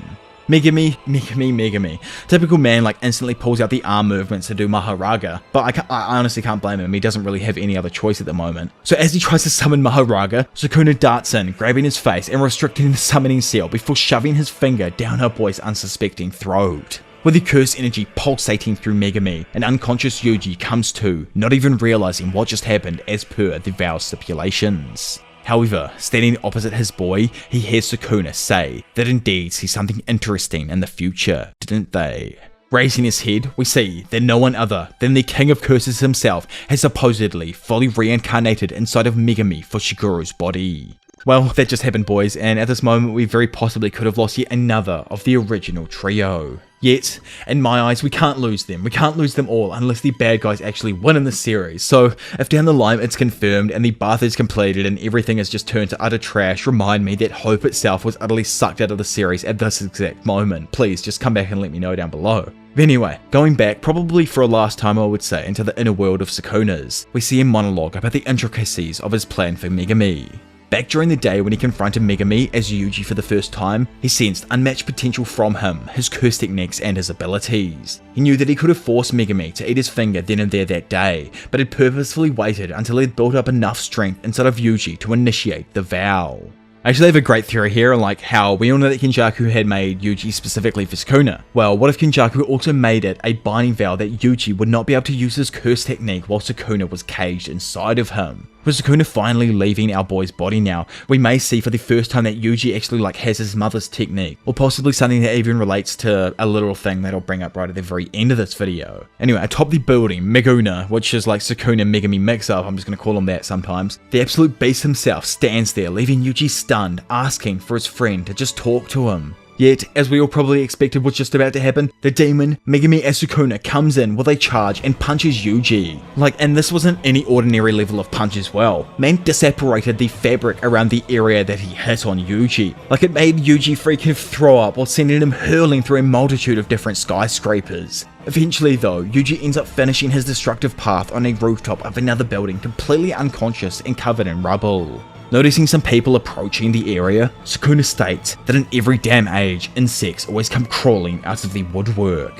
Megami. Typical man instantly pulls out the arm movements to do Maharaga, but I honestly can't blame him, he doesn't really have any other choice at the moment. So as he tries to summon Maharaga, Sukuna darts in, grabbing his face and restricting the summoning seal before shoving his finger down her boy's unsuspecting throat. With the curse energy pulsating through Megami, an unconscious Yuji comes to, not even realizing what just happened as per the vow stipulations. However, standing opposite his boy, he hears Sukuna say that indeed sees something interesting in the future, didn't they? Raising his head, we see that no one other than the King of Curses himself has supposedly fully reincarnated inside of Megami for Shigeru's body. Well, that just happened boys, and at this moment we very possibly could have lost yet another of the original trio. Yet, in my eyes, we can't lose them. We can't lose them all unless the bad guys actually win in the series. So, if down the line it's confirmed and the bath is completed and everything is just turned to utter trash, remind me that hope itself was utterly sucked out of the series at this exact moment. Please, just come back and let me know down below. But anyway, going back, probably for a last time I would say, into the inner world of Sukuna's, we see a monologue about the intricacies of his plan for Megami. Back during the day when he confronted Megami as Yuji for the first time, he sensed unmatched potential from him, his curse techniques and his abilities. He knew that he could have forced Megami to eat his finger then and there that day, but had purposefully waited until he had built up enough strength inside of Yuji to initiate the vow. I actually have a great theory here on how we all know that Kenjaku had made Yuji specifically for Sukuna. Well, what if Kenjaku also made it a binding vow that Yuji would not be able to use his curse technique while Sukuna was caged inside of him? With Sukuna finally leaving our boy's body now, we may see for the first time that Yuji actually has his mother's technique, or possibly something that even relates to a little thing that I'll bring up right at the very end of this video. Anyway, atop the building, Meguna, which is Sukuna Megami mix-up, I'm just going to call him that sometimes, the absolute beast himself stands there, leaving Yuji stunned, asking for his friend to just talk to him. Yet, as we all probably expected was just about to happen, the demon, Megami Asukuna, comes in with a charge and punches Yuji. And this wasn't any ordinary level of punch as well. Man disapparated the fabric around the area that he hit on Yuji. It made Yuji freaking throw up while sending him hurling through a multitude of different skyscrapers. Eventually though, Yuji ends up finishing his destructive path on a rooftop of another building completely unconscious and covered in rubble. Noticing some people approaching the area, Sukuna states that in every damn age, insects always come crawling out of the woodwork.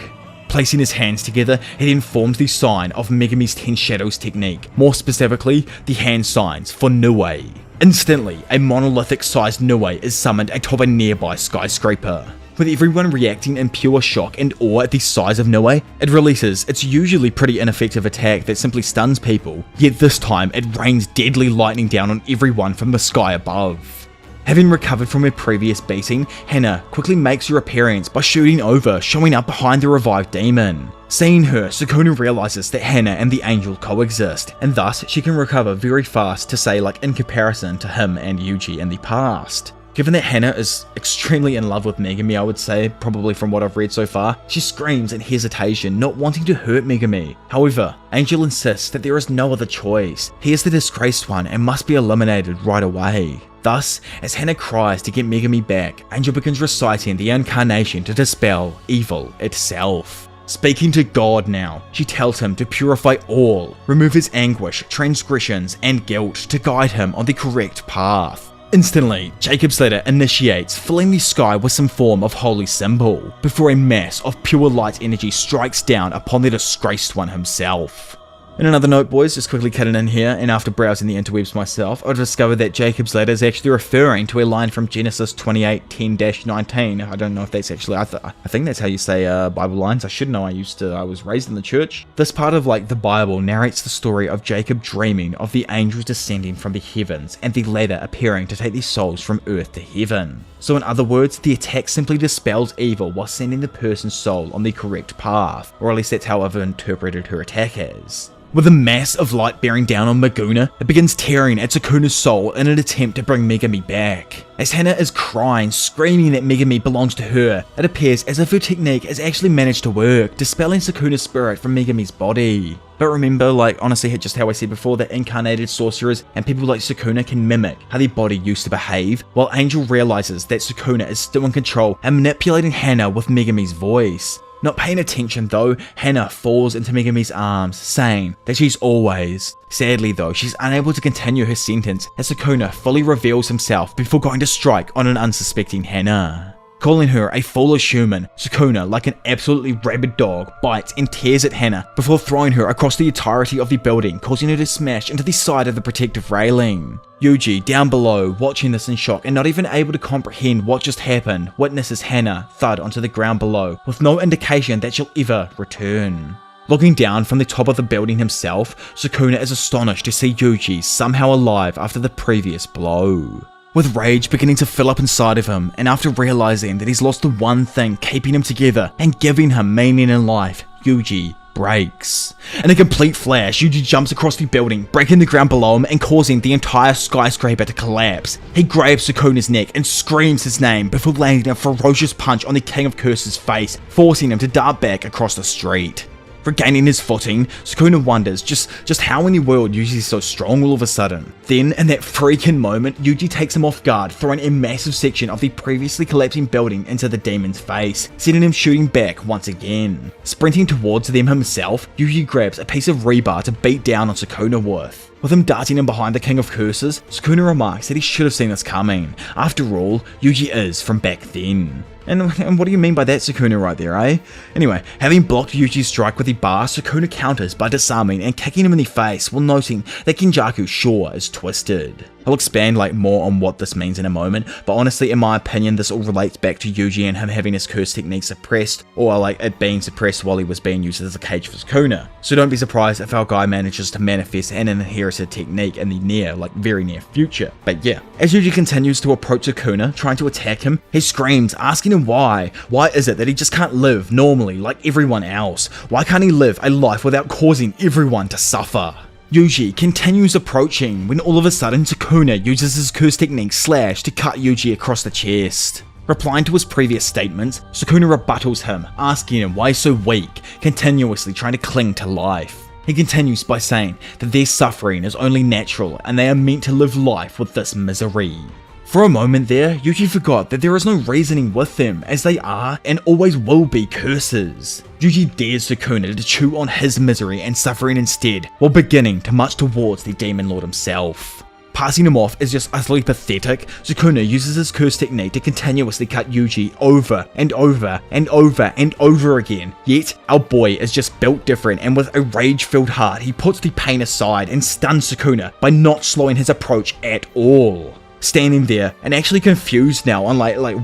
Placing his hands together, he then forms the sign of Megami's 10 Shadows technique, more specifically, the hand signs for Nue. Instantly, a monolithic-sized Nue is summoned atop a nearby skyscraper. With everyone reacting in pure shock and awe at the size of Nue, it releases its usually pretty ineffective attack that simply stuns people, yet this time it rains deadly lightning down on everyone from the sky above. Having recovered from her previous beating, Hana quickly makes her appearance by shooting over, showing up behind the revived demon. Seeing her, Sukuna realizes that Hana and the angel coexist, and thus she can recover very fast to say in comparison to him and Yuji in the past. Given that Hana is extremely in love with Megami, I would say, probably from what I've read so far, she screams in hesitation, not wanting to hurt Megami. However, Angel insists that there is no other choice. He is the disgraced one and must be eliminated right away. Thus, as Hana cries to get Megami back, Angel begins reciting the incarnation to dispel evil itself. Speaking to God now, she tells him to purify all, remove his anguish, transgressions, and guilt to guide him on the correct path. Instantly, Jacob's ladder initiates, filling the sky with some form of holy symbol, before a mass of pure light energy strikes down upon the disgraced one himself. In another note, boys, just quickly cutting in here, and after browsing the interwebs myself, I discovered that Jacob's ladder is actually referring to a line from Genesis 28:10-19. I don't know if that's actually, I think that's how you say Bible lines. I should know, I was raised in the church. This part of the Bible narrates the story of Jacob dreaming of the angels descending from the heavens and the ladder appearing to take the souls from earth to heaven. So in other words, the attack simply dispels evil while sending the person's soul on the correct path, or at least that's how I've interpreted her attack as. With a mass of light bearing down on Maguna, it begins tearing at Sukuna's soul in an attempt to bring Megami back. As Hana is crying, screaming that Megami belongs to her, it appears as if her technique has actually managed to work, dispelling Sukuna's spirit from Megami's body. But remember, honestly, just how I said before, that incarnated sorcerers and people like Sukuna can mimic how their body used to behave, while Angel realizes that Sukuna is still in control and manipulating Hana with Megami's voice. Not paying attention though, Hana falls into Megami's arms, saying that she's always. Sadly though, she's unable to continue her sentence as Sukuna fully reveals himself before going to strike on an unsuspecting Hana. Calling her a foolish human, Sukuna, like an absolutely rabid dog, bites and tears at Hana before throwing her across the entirety of the building, causing her to smash into the side of the protective railing. Yuji, down below, watching this in shock and not even able to comprehend what just happened, witnesses Hana thud onto the ground below, with no indication that she'll ever return. Looking down from the top of the building himself, Sukuna is astonished to see Yuji somehow alive after the previous blow. With rage beginning to fill up inside of him, and after realizing that he's lost the one thing keeping him together and giving him meaning in life, Yuji breaks. In a complete flash, Yuji jumps across the building, breaking the ground below him and causing the entire skyscraper to collapse. He grabs Sukuna's neck and screams his name before landing a ferocious punch on the King of Curses' face, forcing him to dart back across the street. Regaining his footing, Sukuna wonders just how in the world Yuji's so strong all of a sudden. Then, in that freaking moment, Yuji takes him off guard, throwing a massive section of the previously collapsing building into the demon's face, sending him shooting back once again. Sprinting towards them himself, Yuji grabs a piece of rebar to beat down on Sukuna with. With him darting in behind the King of Curses, Sukuna remarks that he should have seen this coming. After all, Yuji is from back then. And what do you mean by that, Sukuna, right there, eh? Anyway, having blocked Yuji's strike with the bar, Sukuna counters by disarming and kicking him in the face while noting that Kenjaku's shore is twisted. I'll expand more on what this means in a moment, but honestly, in my opinion, this all relates back to Yuji and him having his curse technique suppressed, or it being suppressed while he was being used as a cage for Sukuna. So don't be surprised if our guy manages to manifest an inherited technique in the very near future. But yeah, as Yuji continues to approach Sukuna, trying to attack him, he screams, asking him why. Why is it that he just can't live normally like everyone else? Why can't he live a life without causing everyone to suffer? Yuji continues approaching when all of a sudden Sukuna uses his curse technique Slash to cut Yuji across the chest. Replying to his previous statements, Sukuna rebuttals him, asking him why he's so weak, continuously trying to cling to life. He continues by saying that their suffering is only natural and they are meant to live life with this misery. For a moment there, Yuji forgot that there is no reasoning with them, as they are and always will be curses. Yuji dares Sukuna to chew on his misery and suffering instead, while beginning to march towards the Demon Lord himself. Passing him off is just utterly pathetic. Sukuna uses his curse technique to continuously cut Yuji over and over and over and over again. Yet, our boy is just built different, and with a rage-filled heart, he puts the pain aside and stuns Sukuna by not slowing his approach at all. Standing there and actually confused now on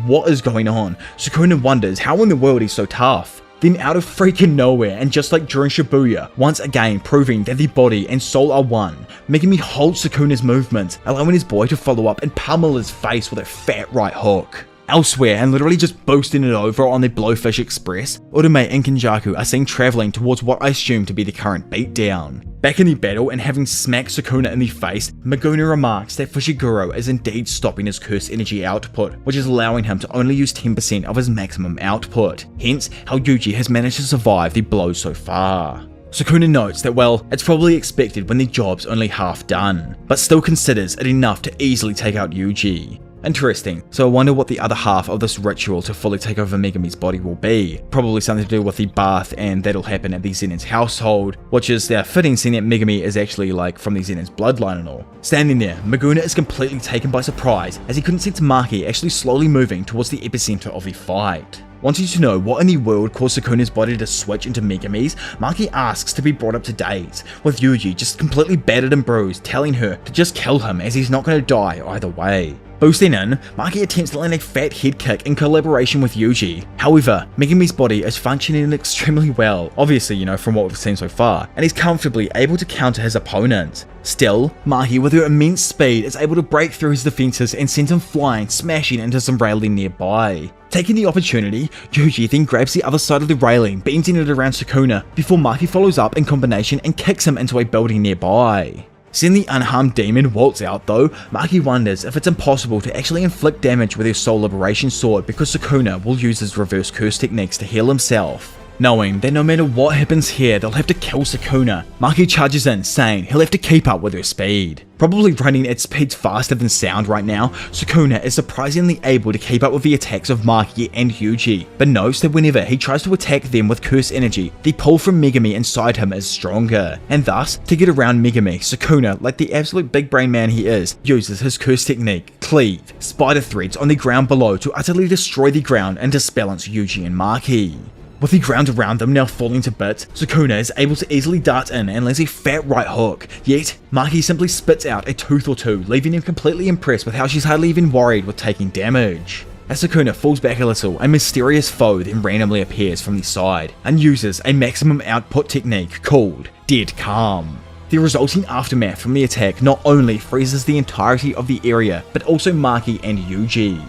what is going on, Sukuna wonders how in the world he's so tough. Then out of freaking nowhere, and just like during Shibuya, once again proving that the body and soul are one, making me hold Sukuna's movements, allowing his boy to follow up and pummel his face with a fat right hook. Elsewhere, and literally just boosting it over on the Blowfish Express, Uraume and Kenjaku are seen travelling towards what I assume to be the current beatdown. Back in the battle and having smacked Sukuna in the face, Maguna remarks that Fushiguro is indeed stopping his curse energy output, which is allowing him to only use 10% of his maximum output, hence how Yuji has managed to survive the blow so far. Sukuna notes that, well, it's probably expected when the job's only half done, but still considers it enough to easily take out Yuji. Interesting, so I wonder what the other half of this ritual to fully take over Megami's body will be. Probably something to do with the bath, and that'll happen at the Zenit's household, which is their fitting seeing that Megami is actually like from the Zenit's bloodline and all. Standing there, Maguna is completely taken by surprise as he couldn't sense Maki actually slowly moving towards the epicenter of the fight. Wanting to know what in the world caused Sukuna's body to switch into Megami's, Maki asks to be brought up to date, with Yuji just completely battered and bruised, telling her to just kill him as he's not going to die either way. Boosting in, Maki attempts to land a fat head kick in collaboration with Yuji. However, Megami's body is functioning extremely well, obviously from what we've seen so far, and he's comfortably able to counter his opponent. Still, Maki with her immense speed is able to break through his defenses and send him flying, smashing into some railing nearby. Taking the opportunity, Yuji then grabs the other side of the railing, bending it around Sukuna, before Maki follows up in combination and kicks him into a building nearby. Seeing the unharmed demon waltz out though, Maki wonders if it's impossible to actually inflict damage with her soul liberation sword because Sukuna will use his reverse curse techniques to heal himself. Knowing that no matter what happens here, they'll have to kill Sukuna, Maki charges in, saying he'll have to keep up with her speed. Probably running at speeds faster than sound right now, Sukuna is surprisingly able to keep up with the attacks of Maki and Yuji, but notes that whenever he tries to attack them with curse energy, the pull from Megami inside him is stronger, and thus, to get around Megami, Sukuna, like the absolute big brain man he is, uses his curse technique, Cleave, spider threads on the ground below to utterly destroy the ground and disbalance Yuji and Maki. With the ground around them now falling to bits, Sukuna is able to easily dart in and lands a fat right hook, yet Maki simply spits out a tooth or two, leaving him completely impressed with how she's hardly even worried with taking damage. As Sukuna falls back a little, a mysterious foe then randomly appears from the side, and uses a maximum output technique called Dead Calm. The resulting aftermath from the attack not only freezes the entirety of the area, but also Maki and Yuji.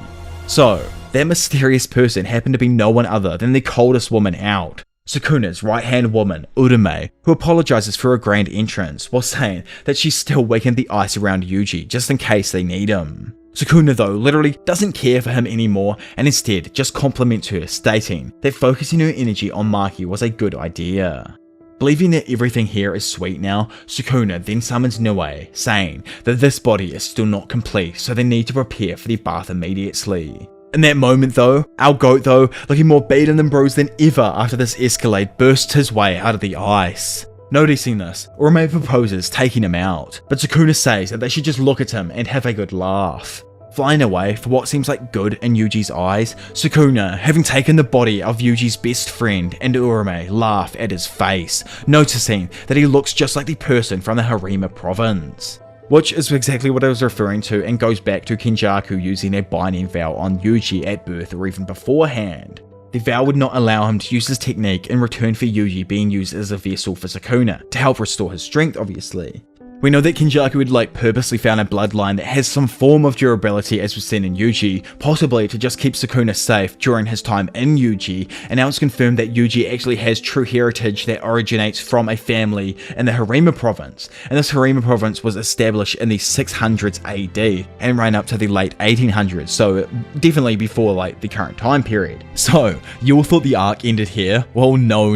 So, that mysterious person happened to be no one other than the coldest woman out, Sukuna's right-hand woman, Urame, who apologizes for her grand entrance while saying that she's still waking the ice around Yuji just in case they need him. Sukuna though literally doesn't care for him anymore and instead just compliments her, stating that focusing her energy on Maki was a good idea. Believing that everything here is sweet now, Sukuna then summons Niue, saying that this body is still not complete, so they need to prepare for the bath immediately. In that moment though, our goat though, looking more beaten and bruised than ever after this escalade, bursts his way out of the ice. Noticing this, Urame proposes taking him out, but Sukuna says that they should just look at him and have a good laugh. Flying away for what seems like good in Yuji's eyes, Sukuna, having taken the body of Yuji's best friend, and Urame laugh at his face, noticing that he looks just like the person from the Harima province. Which is exactly what I was referring to and goes back to Kenjaku using a binding vow on Yuji at birth or even beforehand. The vow would not allow him to use his technique in return for Yuji being used as a vessel for Sukuna, to help restore his strength obviously. We know that Kenjaku had purposely found a bloodline that has some form of durability as we've seen in Yuji, possibly to just keep Sukuna safe during his time in Yuji, and now it's confirmed that Yuji actually has true heritage that originates from a family in the Harima province, and this Harima province was established in the 600s AD and ran up to the late 1800s, so definitely before the current time period. So, you all thought the arc ended here? Well no.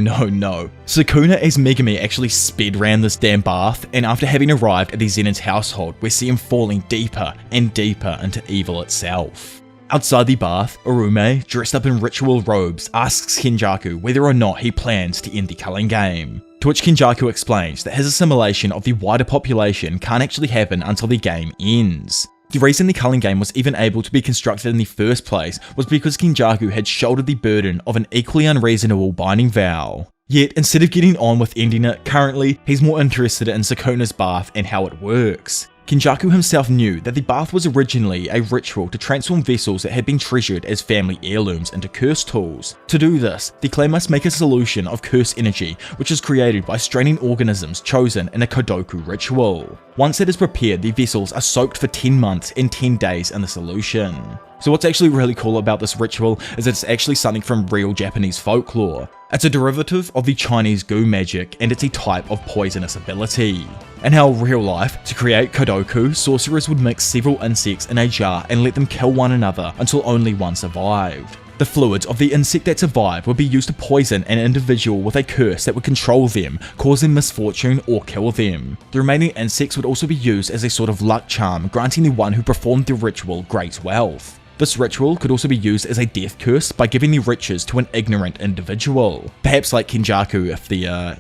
Sukuna as Megami actually sped round this damn bath, and after having arrived at the Zenit's household, we see him falling deeper and deeper into evil itself. Outside the bath, Urame, dressed up in ritual robes, asks Kenjaku whether or not he plans to end the culling game. To which Kenjaku explains that his assimilation of the wider population can't actually happen until the game ends. The reason the culling game was even able to be constructed in the first place was because Kenjaku had shouldered the burden of an equally unreasonable binding vow. Yet, instead of getting on with ending it, currently, he's more interested in Sukuna's bath and how it works. Kenjaku himself knew that the bath was originally a ritual to transform vessels that had been treasured as family heirlooms into curse tools. To do this, the clan must make a solution of curse energy, which is created by straining organisms chosen in a Kodoku ritual. Once it is prepared, the vessels are soaked for 10 months and 10 days in the solution. So what's actually really cool about this ritual is that it's actually something from real Japanese folklore. It's a derivative of the Chinese goo magic, and it's a type of poisonous ability. In our real life, to create Kodoku, sorcerers would mix several insects in a jar and let them kill one another until only one survived. The fluids of the insect that survived would be used to poison an individual with a curse that would control them, cause them misfortune, or kill them. The remaining insects would also be used as a sort of luck charm, granting the one who performed the ritual great wealth. This ritual could also be used as a death curse by giving the riches to an ignorant individual. Perhaps like Kenjaku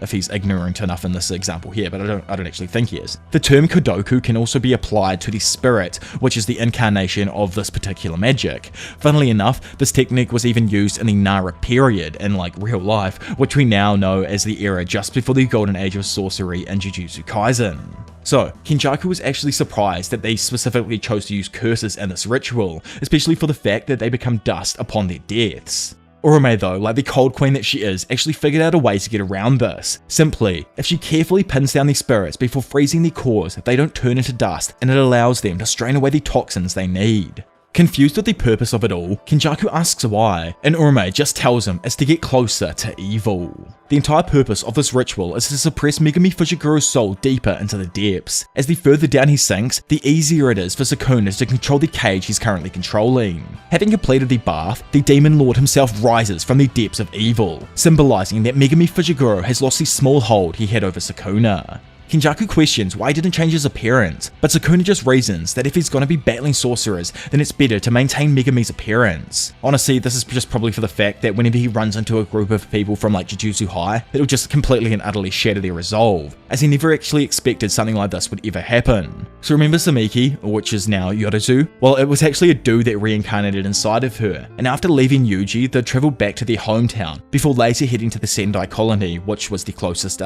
if he's ignorant enough in this example here, but I don't actually think he is. The term Kodoku can also be applied to the spirit, which is the incarnation of this particular magic. Funnily enough, this technique was even used in the Nara period in like real life, which we now know as the era just before the golden age of sorcery in Jujutsu Kaisen. So, Kenjaku was actually surprised that they specifically chose to use curses in this ritual, especially for the fact that they become dust upon their deaths. Uraume though, like the cold queen that she is, actually figured out a way to get around this. Simply, if she carefully pins down these spirits before freezing their cores, they don't turn into dust, and it allows them to strain away the toxins they need. Confused with the purpose of it all, Kenjaku asks why, and Uraume just tells him it's to get closer to evil. The entire purpose of this ritual is to suppress Megumi Fujiguro's soul deeper into the depths. As the further down he sinks, the easier it is for Sukuna to control the cage he's currently controlling. Having completed the bath, the demon lord himself rises from the depths of evil, symbolizing that Megumi Fujiguro has lost the small hold he had over Sukuna. Kenjaku questions why he didn't change his appearance, but Sukuna just reasons that if he's gonna be battling sorcerers, then it's better to maintain Megumi's appearance. Honestly, this is just probably for the fact that whenever he runs into a group of people from like Jujutsu High, it'll just completely and utterly shatter their resolve, as he never actually expected something like this would ever happen. So remember Samiki, which is now Yorizu? Well, it was actually a dude that reincarnated inside of her, and after leaving Yuji, they traveled back to their hometown, before later heading to the Sendai colony, which was the closest,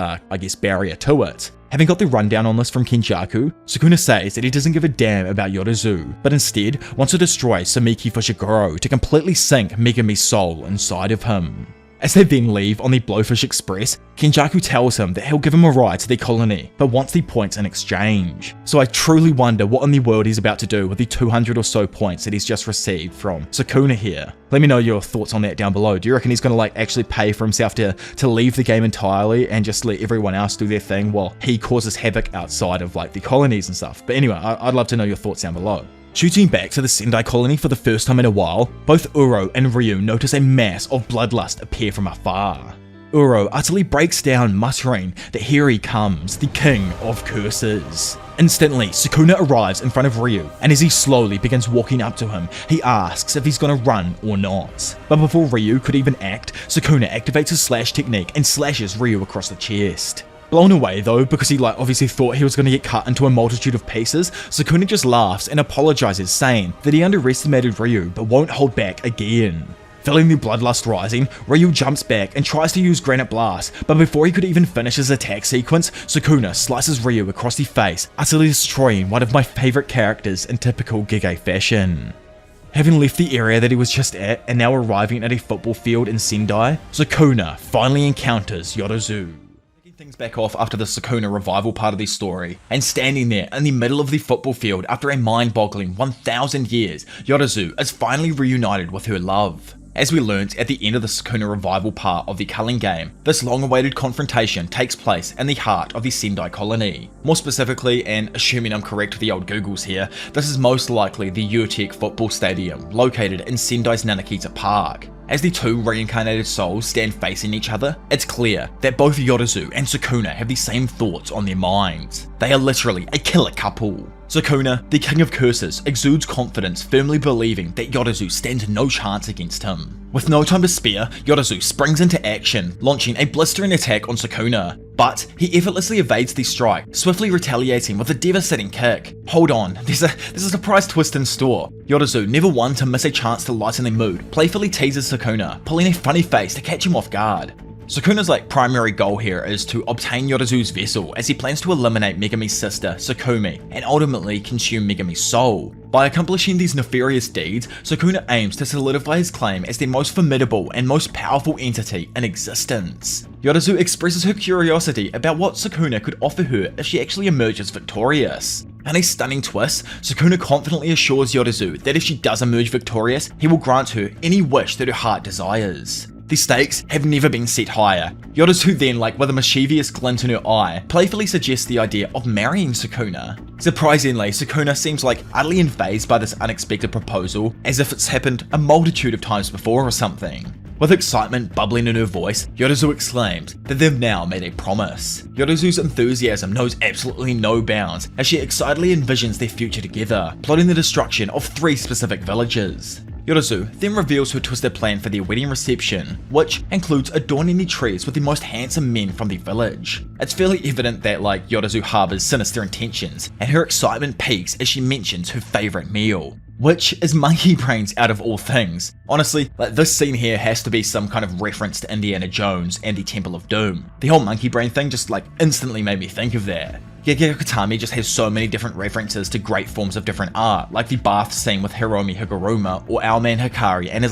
barrier to it. Having got the rundown on this from Kenjaku, Sukuna says that he doesn't give a damn about Yorizu, but instead wants to destroy Samiki Fujiguro to completely sink Megumi's soul inside of him. As they then leave on the Blowfish Express, Kenjaku tells him that he'll give him a ride to the colony, but wants the points in exchange. So I truly wonder what in the world he's about to do with the 200 or so points that he's just received from Sukuna here. Let me know your thoughts on that down below. Do you reckon he's going to like actually pay for himself to leave the game entirely and just let everyone else do their thing while he causes havoc outside of like the colonies and stuff? But anyway, I'd love to know your thoughts down below. Shooting back to the Sendai colony for the first time in a while, both Uro and Ryu notice a mass of bloodlust appear from afar. Uro utterly breaks down, muttering that here he comes, the king of curses. Instantly, Sukuna arrives in front of Ryu, and as he slowly begins walking up to him, he asks if he's gonna run or not. But before Ryu could even act, Sukuna activates his slash technique and slashes Ryu across the chest. Blown away though, because he obviously thought he was going to get cut into a multitude of pieces, Sukuna just laughs and apologizes, saying that he underestimated Ryu but won't hold back again. Feeling the bloodlust rising, Ryu jumps back and tries to use Granite Blast, but before he could even finish his attack sequence, Sukuna slices Ryu across the face, utterly destroying one of my favorite characters in typical Gege fashion. Having left the area that he was just at and now arriving at a football field in Sendai, Sukuna finally encounters Yorizu. Things back off after the Sukuna revival part of the story, and standing there in the middle of the football field after a mind-boggling 1000 years, Yorizu is finally reunited with her love. As we learnt at the end of the Sukuna revival part of the Culling game, this long-awaited confrontation takes place in the heart of the Sendai colony. More specifically, and assuming I'm correct with the old Googles here, this is most likely the Urtek football stadium, located in Sendai's Nanakita Park. As the two reincarnated souls stand facing each other, it's clear that both Yorizu and Sukuna have the same thoughts on their minds. They are literally a killer couple. Sukuna, the king of curses, exudes confidence, firmly believing that Yorizu stands no chance against him. With no time to spare, Yorizu springs into action, launching a blistering attack on Sukuna, but he effortlessly evades the strike, swiftly retaliating with a devastating kick. Hold on, there's a surprise twist in store. Yorizu, never one to miss a chance to lighten the mood, playfully teases Sukuna, pulling a funny face to catch him off guard. Sukuna's primary goal here is to obtain Yorizu's vessel, as he plans to eliminate Megumi's sister, Sukumi, and ultimately consume Megumi's soul. By accomplishing these nefarious deeds, Sukuna aims to solidify his claim as the most formidable and most powerful entity in existence. Yorizu expresses her curiosity about what Sukuna could offer her if she actually emerges victorious. In a stunning twist, Sukuna confidently assures Yorizu that if she does emerge victorious, he will grant her any wish that her heart desires. The stakes have never been set higher. Yorizu then, with a mischievous glint in her eye, playfully suggests the idea of marrying Sukuna. Surprisingly, Sukuna seems utterly unfazed by this unexpected proposal, as if it's happened a multitude of times before or something. With excitement bubbling in her voice, Yorizu exclaims that they've now made a promise. Yorizu's enthusiasm knows absolutely no bounds as she excitedly envisions their future together, plotting the destruction of 3 specific villages. Yorizu then reveals her twisted plan for their wedding reception, which includes adorning the trees with the most handsome men from the village. It's fairly evident that Yorizu harbors sinister intentions, and her excitement peaks as she mentions her favourite meal, which is monkey brains out of all things. Honestly, this scene here has to be some kind of reference to Indiana Jones and the Temple of Doom. The whole monkey brain thing just instantly made me think of that. Gegeo Katami just has so many different references to great forms of different art, like the bath scene with Hiromi Higuruma, or our man Hikari and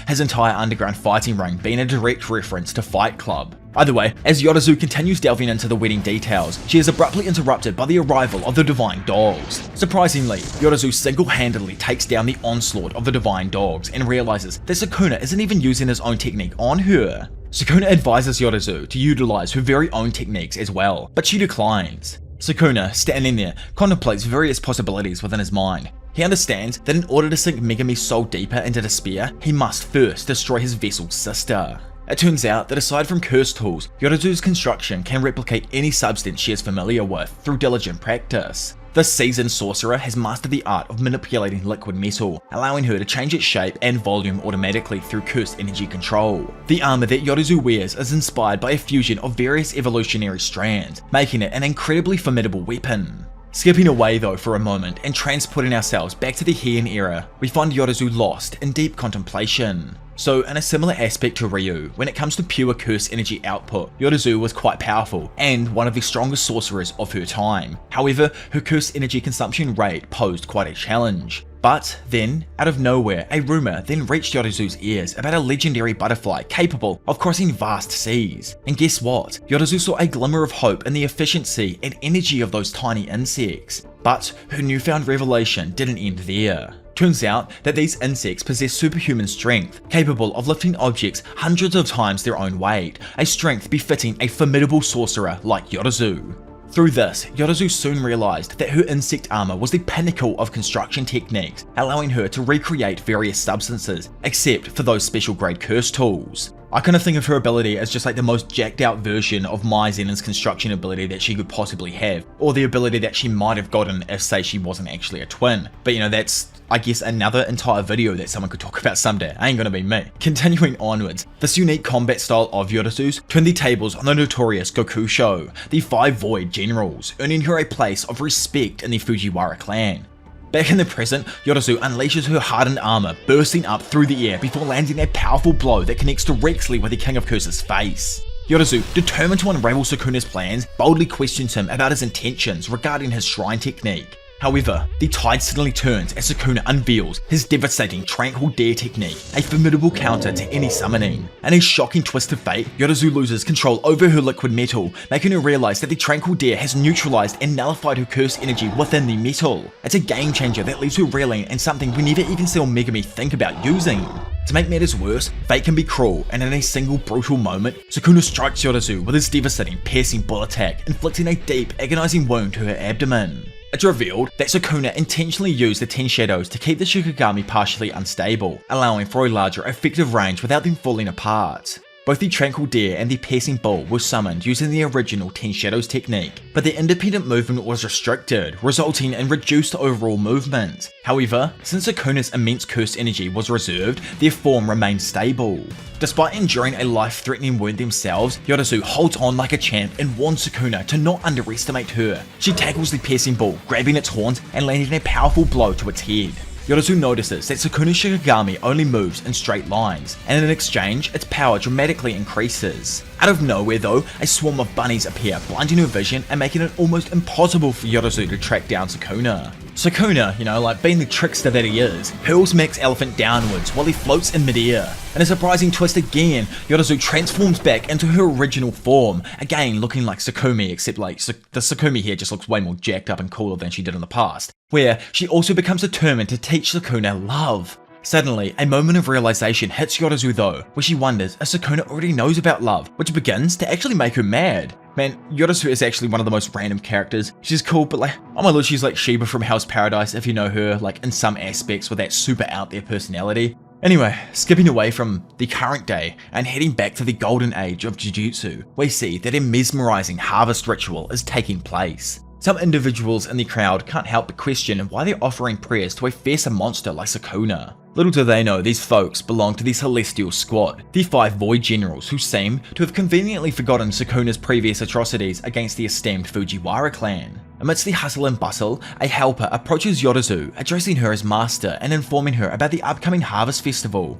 his entire underground fighting ring being a direct reference to Fight Club. Either way, as Yorizu continues delving into the wedding details, she is abruptly interrupted by the arrival of the Divine Dogs. Surprisingly, Yorizu single-handedly takes down the onslaught of the Divine Dogs and realizes that Sukuna isn't even using his own technique on her. Sukuna advises Yorizu to utilize her very own techniques as well, but she declines. Sukuna, standing there, contemplates various possibilities within his mind. He understands that in order to sink Megami's soul deeper into despair, he must first destroy his vessel's sister. It turns out that aside from curse tools, Yorizu's construction can replicate any substance she is familiar with through diligent practice. This seasoned sorcerer has mastered the art of manipulating liquid metal, allowing her to change its shape and volume automatically through cursed energy control. The armor that Yorizu wears is inspired by a fusion of various evolutionary strands, making it an incredibly formidable weapon. Skipping away though for a moment and transporting ourselves back to the Heian era, we find Yorizu lost in deep contemplation. So in a similar aspect to Ryu, when it comes to pure curse energy output, Yorizu was quite powerful and one of the strongest sorcerers of her time. However, her curse energy consumption rate posed quite a challenge. But then, out of nowhere, a rumour then reached Yorizu's ears about a legendary butterfly capable of crossing vast seas. And guess what? Yorizu saw a glimmer of hope in the efficiency and energy of those tiny insects. But her newfound revelation didn't end there. Turns out that these insects possess superhuman strength, capable of lifting objects hundreds of times their own weight, a strength befitting a formidable sorcerer like Yorizu. Through this, Yorizu soon realized that her insect armor was the pinnacle of construction techniques, allowing her to recreate various substances, except for those special grade curse tools. I kind of think of her ability as just the most jacked out version of Mai Zenon's construction ability that she could possibly have, or the ability that she might have gotten if, say, she wasn't actually a twin. But that's, I guess, another entire video that someone could talk about someday. Ain't gonna be me. Continuing onwards, this unique combat style of Yorizu's turned the tables on the notorious Gokusho, the 5 Void Generals, earning her a place of respect in the Fujiwara clan. Back in the present, Yorizu unleashes her hardened armor, bursting up through the air before landing a powerful blow that connects directly with the King of Curse's face. Yorizu, determined to unravel Sukuna's plans, boldly questions him about his intentions regarding his shrine technique. However, the tide suddenly turns as Sukuna unveils his devastating Tranquil Dare technique, a formidable counter to any summoning. In a shocking twist of fate, Yorizu loses control over her liquid metal, making her realize that the Tranquil Dare has neutralized and nullified her curse energy within the metal. It's a game changer that leaves her reeling and something we never even saw Megami think about using. To make matters worse, fate can be cruel, and in a single brutal moment, Sukuna strikes Yorizu with his devastating piercing bull attack, inflicting a deep, agonizing wound to her abdomen. It's revealed that Sukuna intentionally used the 10 shadows to keep the Shikigami partially unstable, allowing for a larger effective range without them falling apart. Both the Tranquil Dare and the Piercing Bull were summoned using the original 10 Shadows technique, but their independent movement was restricted, resulting in reduced overall movement. However, since Sukuna's immense curse energy was reserved, their form remained stable. Despite enduring a life-threatening wound themselves, Yorizu holds on like a champ and warns Sukuna to not underestimate her. She tackles the Piercing Bull, grabbing its horns and landing a powerful blow to its head. Yorizu notices that Sukuna's Shikigami only moves in straight lines, and in exchange, its power dramatically increases. Out of nowhere though, a swarm of bunnies appear, blinding her vision and making it almost impossible for Yorizu to track down Sukuna. Sukuna, being the trickster that he is, hurls Max Elephant downwards while he floats in midair. In a surprising twist again, Yorizu transforms back into her original form, again looking like Sukumi, except the Sukumi here just looks way more jacked up and cooler than she did in the past, where she also becomes determined to teach Sukuna love. Suddenly, a moment of realization hits Yorozu though, where she wonders if Sukuna already knows about love, which begins to actually make her mad. Man, Yorozu is actually one of the most random characters. She's cool, but like, oh my lord, she's like Sheba from Hell's Paradise if you know her, like in some aspects with that super out there personality. Anyway, skipping away from the current day and heading back to the golden age of Jujutsu, we see that a mesmerizing harvest ritual is taking place. Some individuals in the crowd can't help but question why they're offering prayers to a fearsome monster like Sukuna. Little do they know these folks belong to the Celestial Squad, the 5 Void Generals who seem to have conveniently forgotten Sukuna's previous atrocities against the esteemed Fujiwara clan. Amidst the hustle and bustle, a helper approaches Yorozu, addressing her as master and informing her about the upcoming Harvest Festival.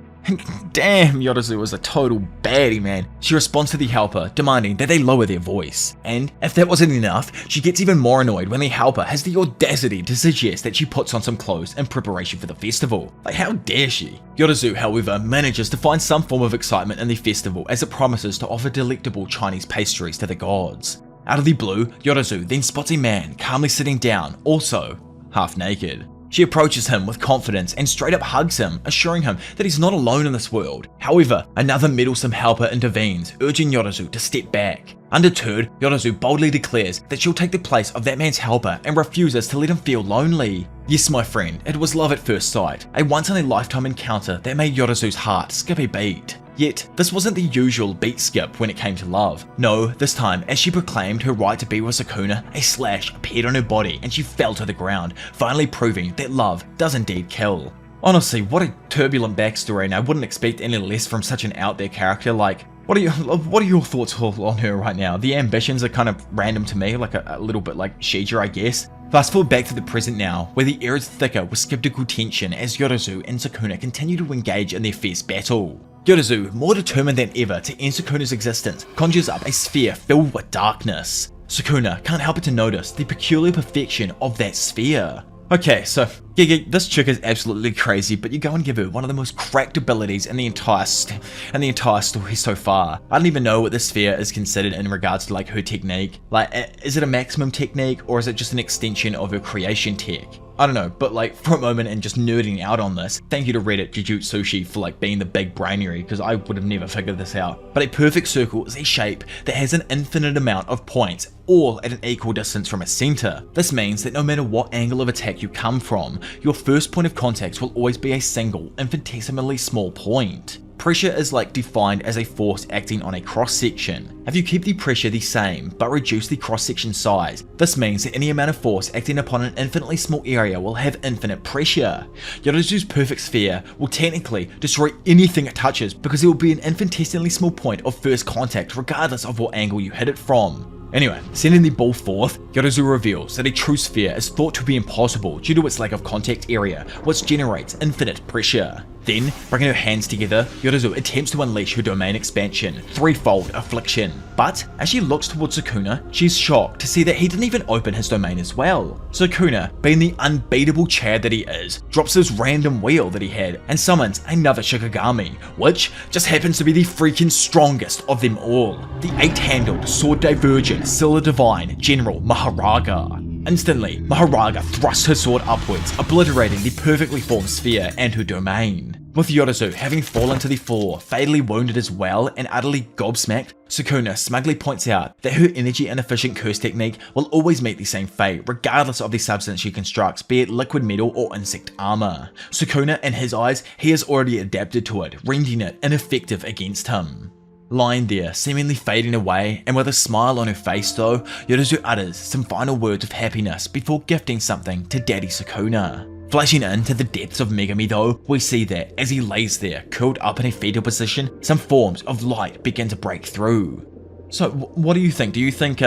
Damn, Yorozu is a total baddie, man. She responds to the helper, demanding that they lower their voice. And if that wasn't enough, she gets even more annoyed when the helper has the audacity to suggest that she puts on some clothes in preparation for the festival. Like, how dare she? Yorozu, however, manages to find some form of excitement in the festival as it promises to offer delectable Chinese pastries to the gods. Out of the blue, Yorozu then spots a man calmly sitting down, also half naked. She approaches him with confidence and straight up hugs him, assuring him that he's not alone in this world. However, another meddlesome helper intervenes, urging Yorozu to step back. Undeterred, Yorozu boldly declares that she'll take the place of that man's helper and refuses to let him feel lonely. Yes, my friend, it was love at first sight, a once-in-a-lifetime encounter that made Yorozu's heart skip a beat. Yet, this wasn't the usual beat skip when it came to love. No, this time, as she proclaimed her right to be with Sukuna, a slash appeared on her body and she fell to the ground, finally proving that love does indeed kill. Honestly, what a turbulent backstory, and I wouldn't expect any less from such an out there character. Like, what are your thoughts on her right now? The ambitions are kind of random to me, like a little bit like Shija, I guess. Fast forward back to the present now, where the air is thicker with skeptical tension as Yorozu and Sukuna continue to engage in their fierce battle. Yorozu, more determined than ever to end Sukuna's existence, conjures up a sphere filled with darkness. Sukuna can't help but to notice the peculiar perfection of that sphere. Okay, so this chick is absolutely crazy, but you go and give her one of the most cracked abilities in the entire story so far. I don't even know what the sphere is considered in regards to like her technique. Like, is it a maximum technique or is it just an extension of her creation tech? I don't know, but like for a moment and just nerding out on this, thank you to Reddit Jujutsushi for like being the big brainery, because I would have never figured this out. But a perfect circle is a shape that has an infinite amount of points, all at an equal distance from its center. This means that no matter what angle of attack you come from, your first point of contact will always be a single, infinitesimally small point. Pressure is like defined as a force acting on a cross-section. If you keep the pressure the same, but reduce the cross-section size, this means that any amount of force acting upon an infinitely small area will have infinite pressure. Yorozu's perfect sphere will technically destroy anything it touches because it will be an infinitesimally small point of first contact regardless of what angle you hit it from. Anyway, sending the ball forth, Yorozu reveals that a true sphere is thought to be impossible due to its lack of contact area, which generates infinite pressure. Then, bringing her hands together, Yorozu attempts to unleash her domain expansion, threefold affliction. But, as she looks towards Sukuna, she's shocked to see that he didn't even open his domain as well. Sukuna, being the unbeatable Chad that he is, drops his random wheel that he had and summons another Shikigami, which just happens to be the freaking strongest of them all, the 8-handled, sword divergent, Scylla Divine General Maharaga. Instantly, Maharaga thrusts her sword upwards, obliterating the perfectly formed sphere and her domain. With Yorozu having fallen to the floor, fatally wounded as well and utterly gobsmacked, Sukuna smugly points out that her energy inefficient curse technique will always meet the same fate regardless of the substance she constructs, be it liquid metal or insect armor. Sukuna, in his eyes, he has already adapted to it, rendering it ineffective against him. Lying there, seemingly fading away, and with a smile on her face though, Yorozu utters some final words of happiness before gifting something to Daddy Sukuna. Flashing into the depths of Megami though, we see that as he lays there, curled up in a fetal position, some forms of light begin to break through. So what do you think? Do you think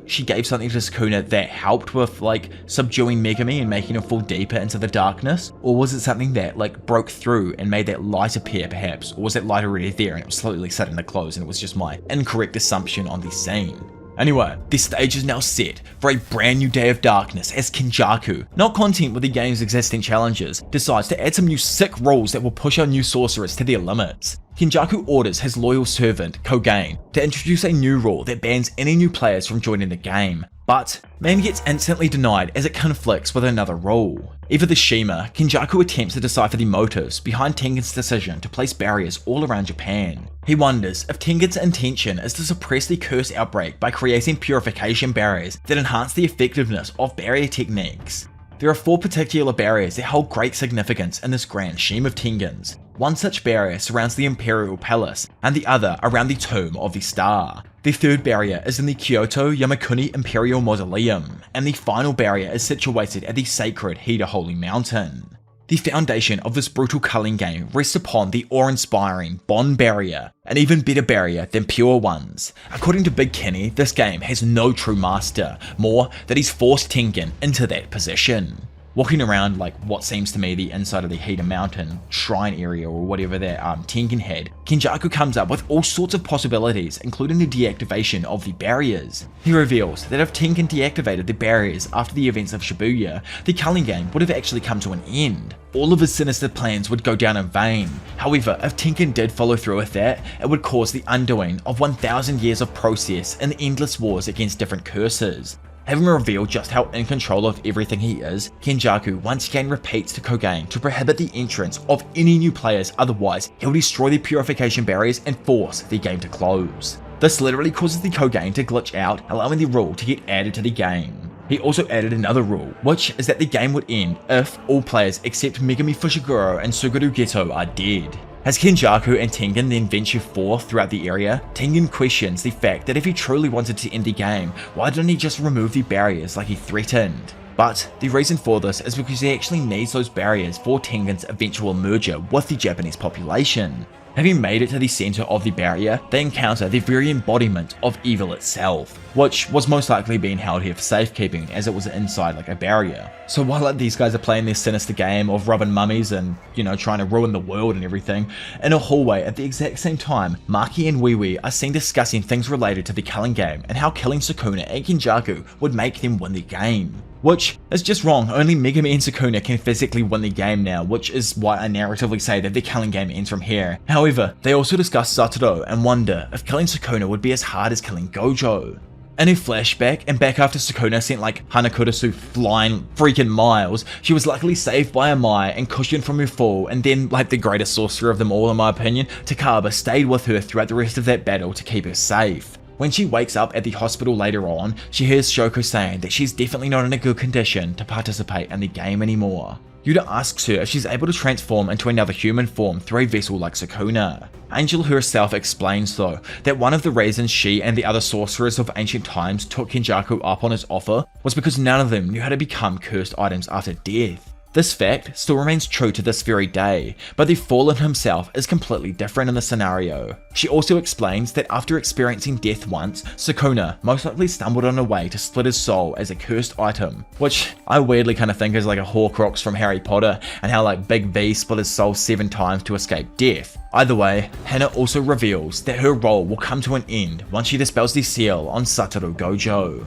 she gave something to Sukuna that helped with like subduing Megami and making him fall deeper into the darkness? Or was it something that like broke through and made that light appear perhaps? Or was that light already there and it was slowly starting to close and it was just my incorrect assumption on the scene? Anyway, the stage is now set for a brand new day of darkness as Kenjaku, not content with the game's existing challenges, decides to add some new sick rules that will push our new sorcerers to their limits. Kenjaku orders his loyal servant, Kogain, to introduce a new rule that bans any new players from joining the game. But man gets instantly denied as it conflicts with another rule. Either the Shima, Kenjaku attempts to decipher the motives behind Tengen's decision to place barriers all around Japan. He wonders if Tengen's intention is to suppress the curse outbreak by creating purification barriers that enhance the effectiveness of barrier techniques. There are 4 particular barriers that hold great significance in this grand scheme of Tengen's. One such barrier surrounds the Imperial Palace, and the other around the Tomb of the Star. The third barrier is in the Kyoto Yamakuni Imperial Mausoleum, and the final barrier is situated at the sacred Hida Holy Mountain. The foundation of this brutal culling game rests upon the awe-inspiring Bond barrier, an even better barrier than pure ones. According to Big Kenny, this game has no true master, more that he's forced Tengen into that position. Walking around like what seems to me the inside of the Hida Mountain shrine area or whatever that Tengen had, Kenjaku comes up with all sorts of possibilities, including the deactivation of the barriers. He reveals that if Tengen deactivated the barriers after the events of Shibuya, the culling game would have actually come to an end. All of his sinister plans would go down in vain. However, if Tengen did follow through with that, it would cause the undoing of 1,000 years of process and endless wars against different curses. Having revealed just how in control of everything he is, Kenjaku once again repeats to Kogain to prohibit the entrance of any new players, otherwise he'll destroy the purification barriers and force the game to close. This literally causes the Kogain to glitch out, allowing the rule to get added to the game. He also added another rule, which is that the game would end if all players except Megumi Fushiguro and Suguru Geto are dead. As Kenjaku and Tengen then venture forth throughout the area, Tengen questions the fact that if he truly wanted to end the game, why didn't he just remove the barriers like he threatened? But the reason for this is because he actually needs those barriers for Tengen's eventual merger with the Japanese population. Having made it to the center of the barrier, they encounter the very embodiment of evil itself, which was most likely being held here for safekeeping as it was inside like a barrier. So while these guys are playing this sinister game of robbing mummies and, trying to ruin the world and everything, in a hallway at the exact same time, Maki and Wiwi are seen discussing things related to the culling game and how killing Sukuna and Kenjaku would make them win the game. Which is just wrong. Only Megumi and Sukuna can physically win the game now, which is why I narratively say that the culling game ends from here. However, they also discuss Satoru and wonder if killing Sukuna would be as hard as killing Gojo. In a flashback, and back after Sukuna sent like Hanakurasu flying freaking miles, she was luckily saved by Amai and cushioned from her fall, and then like the greatest sorcerer of them all in my opinion, Takaba stayed with her throughout the rest of that battle to keep her safe. When she wakes up at the hospital later on, she hears Shoko saying that she's definitely not in a good condition to participate in the game anymore. Yuta asks her if she's able to transform into another human form through a vessel like Sukuna. Angel herself explains though, that one of the reasons she and the other sorcerers of ancient times took Kenjaku up on his offer was because none of them knew how to become cursed items after death. This fact still remains true to this very day, but the Fallen himself is completely different in the scenario. She also explains that after experiencing death once, Sukuna most likely stumbled on a way to split his soul as a cursed item, which I weirdly kind of think is like a Horcrux from Harry Potter, and how like Big V split his soul 7 times to escape death. Either way, Hana also reveals that her role will come to an end once she dispels the seal on Satoru Gojo.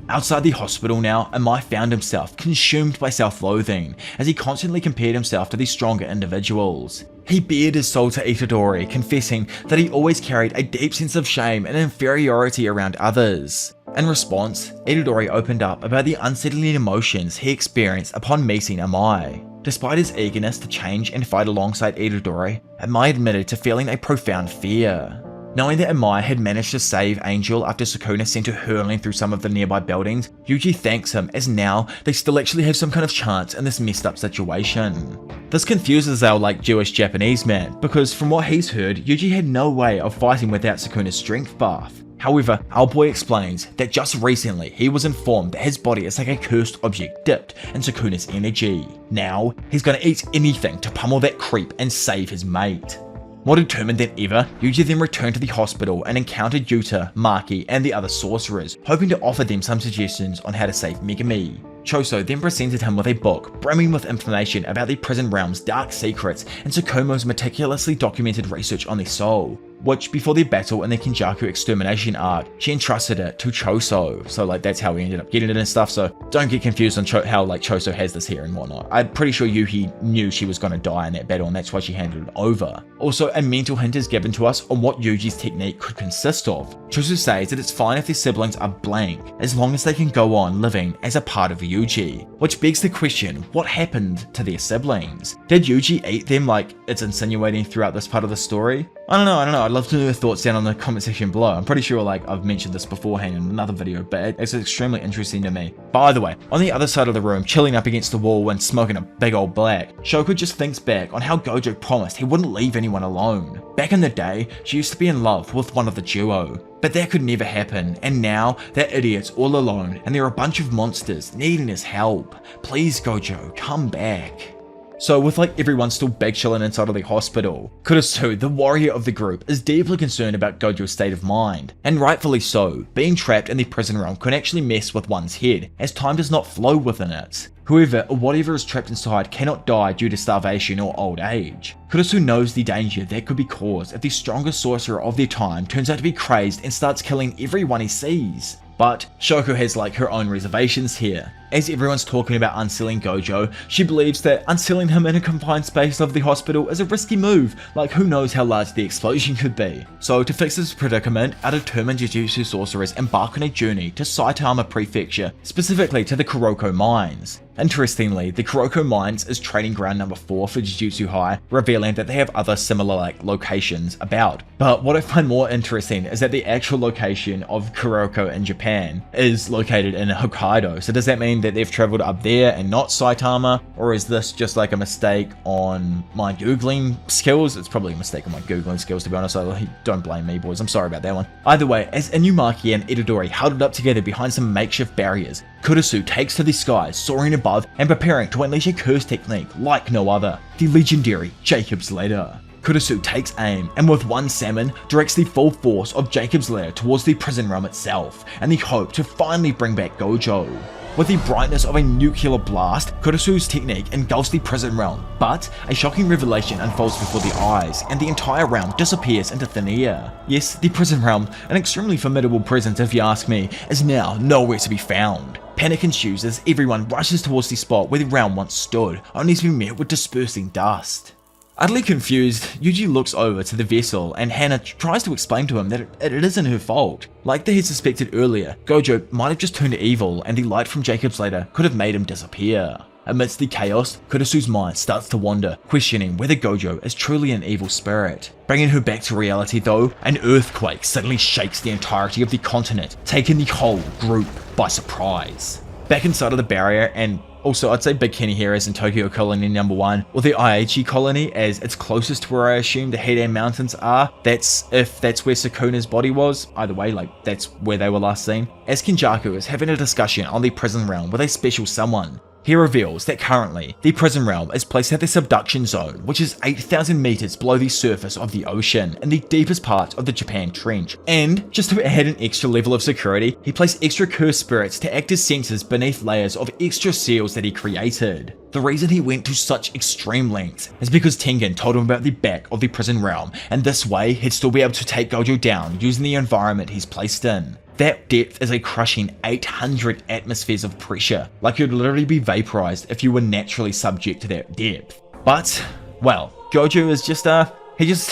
Outside the hospital now, Amai found himself consumed by self-loathing as he constantly compared himself to these stronger individuals. He bared his soul to Itadori, confessing that he always carried a deep sense of shame and inferiority around others. In response, Itadori opened up about the unsettling emotions he experienced upon meeting Amai. Despite his eagerness to change and fight alongside Itadori, Amai admitted to feeling a profound fear. Knowing that Amai had managed to save Angel after Sukuna sent her hurling through some of the nearby buildings, Yuji thanks him as now they still actually have some kind of chance in this messed up situation. This confuses our like Jewish Japanese man, because from what he's heard, Yuji had no way of fighting without Sukuna's strength buff. However, our boy explains that just recently he was informed that his body is like a cursed object dipped in Sukuna's energy. Now, he's gonna eat anything to pummel that creep and save his mate. More determined than ever, Yuji then returned to the hospital and encountered Yuta, Maki, and the other sorcerers, hoping to offer them some suggestions on how to save Megumi. Choso then presented him with a book brimming with information about the prison realm's dark secrets and Tsukumo's meticulously documented research on the soul. which before their battle in the Kenjaku extermination arc, she entrusted it to Choso. So like that's how we ended up getting it and stuff. So don't get confused on how like Choso has this here and whatnot. I'm pretty sure Yuhi knew she was going to die in that battle and that's why she handed it over. Also, a mental hint is given to us on what Yuji's technique could consist of. Choso says that it's fine if their siblings are blank, as long as they can go on living as a part of Yuji. Which begs the question, what happened to their siblings? Did Yuji eat them like it's insinuating throughout this part of the story? I don't know. I'd love to know your thoughts down in the comment section below. I'm pretty sure like I've mentioned this beforehand in another video, but it's extremely interesting to me. By the way, on the other side of the room, chilling up against the wall and smoking a big old black, Shoko just thinks back on how Gojo promised he wouldn't leave anyone alone. Back in the day, she used to be in love with one of the duo, but that could never happen, and now they're idiots all alone and they're a bunch of monsters needing his help. Please Gojo, come back. So with like everyone still big chilling inside of the hospital, Kurusu, the warrior of the group, is deeply concerned about Gojo's state of mind, and rightfully so. Being trapped in the prison realm can actually mess with one's head, as time does not flow within it. Whoever or whatever is trapped inside cannot die due to starvation or old age. Kurusu knows the danger that could be caused if the strongest sorcerer of their time turns out to be crazed and starts killing everyone he sees. But Shoko has like her own reservations here. As everyone's talking about unsealing Gojo, she believes that unsealing him in a confined space of the hospital is a risky move, like who knows how large the explosion could be. So to fix this predicament, our determined Jujutsu sorcerers embark on a journey to Saitama Prefecture, specifically to the Kuroko Mines. Interestingly, the Kuroko Mines is training ground number 4 for Jujutsu High, revealing that they have other similar like locations about. But what I find more interesting is that the actual location of Kuroko in Japan is located in Hokkaido. So does that mean that they've traveled up there and not Saitama, or is this just like a mistake on my googling skills? It's probably a mistake on my googling skills, to be honest, so don't blame me boys, I'm sorry about that one. Either way, as Inumaki and Itadori huddled up together behind some makeshift barriers, Kurusu takes to the skies, soaring above and preparing to unleash a curse technique like no other, the legendary Jacob's Ladder. Kurusu takes aim and with one salmon directs the full force of Jacob's Ladder towards the prison realm itself, and the hope to finally bring back Gojo. With the brightness of a nuclear blast, Kurusu's technique engulfs the prison realm, but a shocking revelation unfolds before the eyes, and the entire realm disappears into thin air. Yes, the prison realm, an extremely formidable presence if you ask me, is now nowhere to be found. Panic ensues as everyone rushes towards the spot where the realm once stood, only to be met with dispersing dust. Utterly confused, Yuji looks over to the vessel and Hana tries to explain to him that it isn't her fault. Like they had suspected earlier, Gojo might have just turned evil and the light from Jacob's Ladder could have made him disappear. Amidst the chaos, Kurusu's mind starts to wander, questioning whether Gojo is truly an evil spirit. Bringing her back to reality though, an earthquake suddenly shakes the entirety of the continent, taking the whole group by surprise. Back inside of the barrier, and also I'd say Big Kenny here is in Tokyo Colony number 1, or the Aichi colony as it's closest to where I assume the Heiden Mountains are. If that's where Sukuna's body was. Either way, like that's where they were last seen. As Kenjaku is having a discussion on the prison realm with a special someone, he reveals that currently, the prison realm is placed at the subduction zone, which is 8,000 meters below the surface of the ocean, in the deepest part of the Japan Trench. And, just to add an extra level of security, he placed extra cursed spirits to act as sensors beneath layers of extra seals that he created. The reason he went to such extreme lengths is because Tengen told him about the back of the prison realm, and this way he'd still be able to take Gojo down using the environment he's placed in. That depth is a crushing 800 atmospheres of pressure, like you'd literally be vaporized if you were naturally subject to that depth. But, well, Gojo is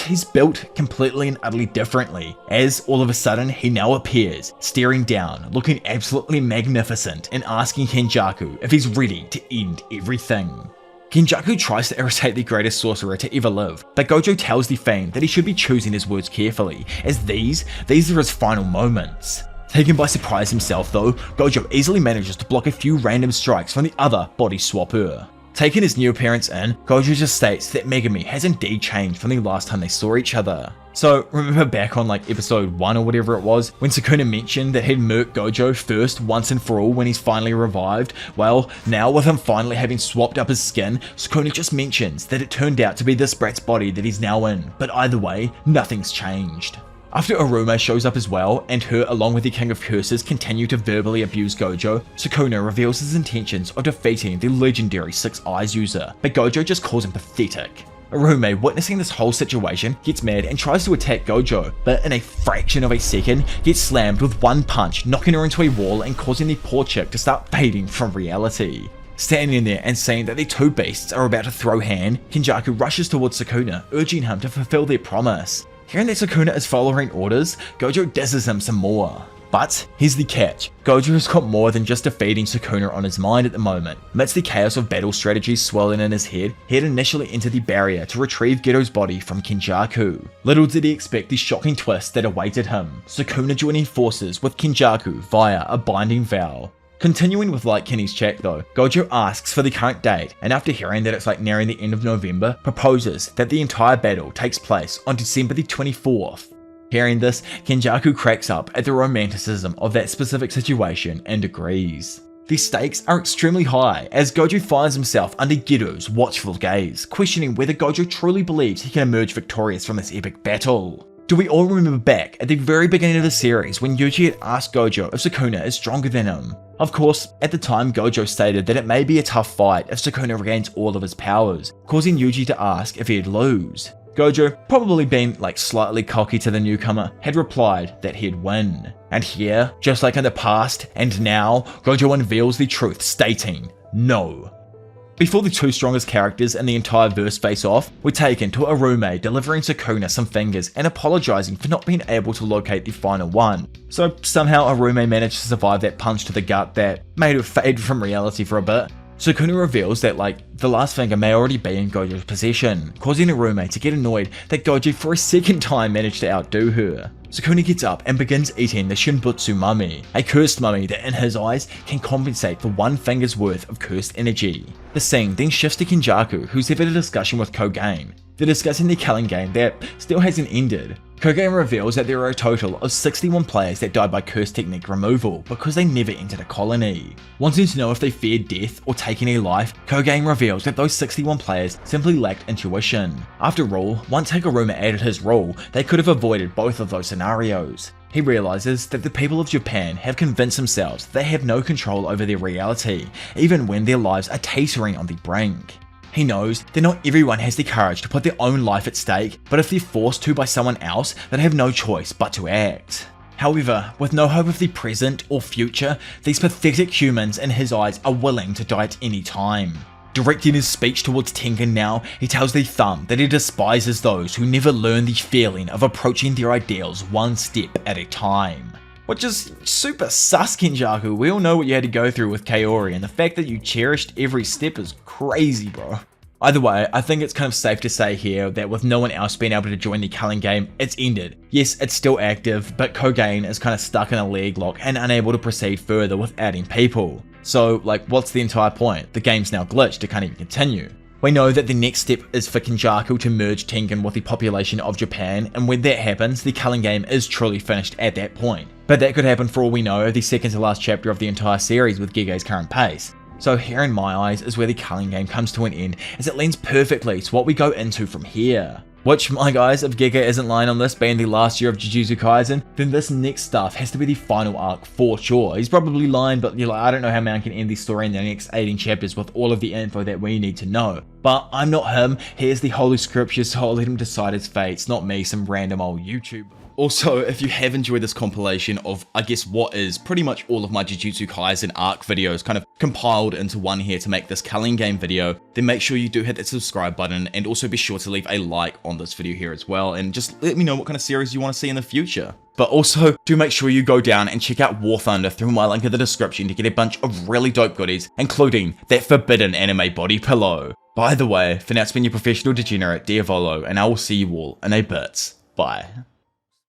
he's built completely and utterly differently, as all of a sudden he now appears, staring down, looking absolutely magnificent, and asking Kenjaku if he's ready to end everything. Kenjaku tries to irritate the greatest sorcerer to ever live, but Gojo tells the Fiend that he should be choosing his words carefully, as these are his final moments. Taken by surprise himself though, Gojo easily manages to block a few random strikes from the other body swapper. Taking his new appearance in, Gojo just states that Megumi has indeed changed from the last time they saw each other. So remember back on like episode 1 or whatever it was, when Sukuna mentioned that he'd murked Gojo first once and for all when he's finally revived? Well, now with him finally having swapped up his skin, Sukuna just mentions that it turned out to be this brat's body that he's now in, but either way, nothing's changed. After Arume shows up as well, and her along with the King of Curses continue to verbally abuse Gojo, Sukuna reveals his intentions of defeating the legendary Six Eyes user, but Gojo just calls him pathetic. Arume, witnessing this whole situation, gets mad and tries to attack Gojo, but in a fraction of a second, gets slammed with one punch, knocking her into a wall and causing the poor chick to start fading from reality. Standing there and seeing that the two beasts are about to throw hand, Kenjaku rushes towards Sukuna, urging him to fulfill their promise. Hearing that Sukuna is following orders, Gojo disses him some more. But here's the catch, Gojo has got more than just defeating Sukuna on his mind at the moment. Amidst the chaos of battle strategies swirling in his head, he had initially entered the barrier to retrieve Gedo's body from Kenjaku. Little did he expect the shocking twist that awaited him, Sukuna joining forces with Kenjaku via a binding vow. Continuing with Light Kenny's chat though, Gojo asks for the current date, and after hearing that it's like nearing the end of November, proposes that the entire battle takes place on December the 24th. Hearing this, Kenjaku cracks up at the romanticism of that specific situation and agrees. The stakes are extremely high as Gojo finds himself under Gedo's watchful gaze, questioning whether Gojo truly believes he can emerge victorious from this epic battle. Do we all remember back at the very beginning of the series when Yuji had asked Gojo if Sukuna is stronger than him? Of course, at the time Gojo stated that it may be a tough fight if Sukuna regains all of his powers, causing Yuji to ask if he'd lose. Gojo, probably being like slightly cocky to the newcomer, had replied that he'd win. And here, just like in the past and now, Gojo unveils the truth, stating, no. Before the two strongest characters in the entire verse face off, we're taken to Arume delivering Sukuna some fingers and apologizing for not being able to locate the final one. So somehow Arume managed to survive that punch to the gut that made her fade from reality for a bit. Sukuna reveals that the last finger may already be in Gojo's possession, causing Arume to get annoyed that Gojo for a second time managed to outdo her. Sukuna gets up and begins eating the Shinbutsu mummy, a cursed mummy that in his eyes can compensate for one finger's worth of cursed energy. The scene then shifts to Kenjaku, who's having a discussion with Kogain. They're discussing the Culling game that still hasn't ended. Kogain reveals that there are a total of 61 players that died by curse technique removal because they never entered a colony. Wanting to know if they feared death or taking a life, Kogain reveals that those 61 players simply lacked intuition. After all, once Higuruma added his rule, they could have avoided both of those scenarios. He realizes that the people of Japan have convinced themselves they have no control over their reality, even when their lives are teetering on the brink. He knows that not everyone has the courage to put their own life at stake, but if they're forced to by someone else, they have no choice but to act. However, with no hope of the present or future, these pathetic humans in his eyes are willing to die at any time. Directing his speech towards Tengen now, he tells the Thumb that he despises those who never learn the feeling of approaching their ideals one step at a time. Which is super sus, Kenjaku. We all know what you had to go through with Kaori, and the fact that you cherished every step is crazy, bro. Either way, I think it's kind of safe to say here that with no one else being able to join the Culling game, it's ended. Yes, it's still active, but Kogain is kind of stuck in a leg lock and unable to proceed further with adding people. So, what's the entire point? The game's now glitched, it can't even continue. We know that the next step is for Kenjaku to merge Tengen with the population of Japan, and when that happens, the Culling game is truly finished at that point. But that could happen for all we know, the second to last chapter of the entire series with Gege's current pace. So here in my eyes is where the Culling game comes to an end, as it lends perfectly to what we go into from here. Which, my guys, if Gege isn't lying on this being the last year of Jujutsu Kaisen, then this next stuff has to be the final arc for sure. He's probably lying, but I don't know how man can end the story in the next 18 chapters with all of the info that we need to know. But I'm not him, here's the Holy Scriptures, so I'll let him decide his fate. It's not me, some random old YouTuber. Also, if you have enjoyed this compilation of, I guess, what is pretty much all of my Jujutsu Kaisen arc videos kind of compiled into one here to make this Culling game video, then make sure you do hit that subscribe button and also be sure to leave a like on this video here as well, and just let me know what kind of series you want to see in the future. But also, do make sure you go down and check out War Thunder through my link in the description to get a bunch of really dope goodies, including that forbidden anime body pillow. By the way, for now it's been your professional degenerate, Diavolo, and I will see you all in a bit. Bye.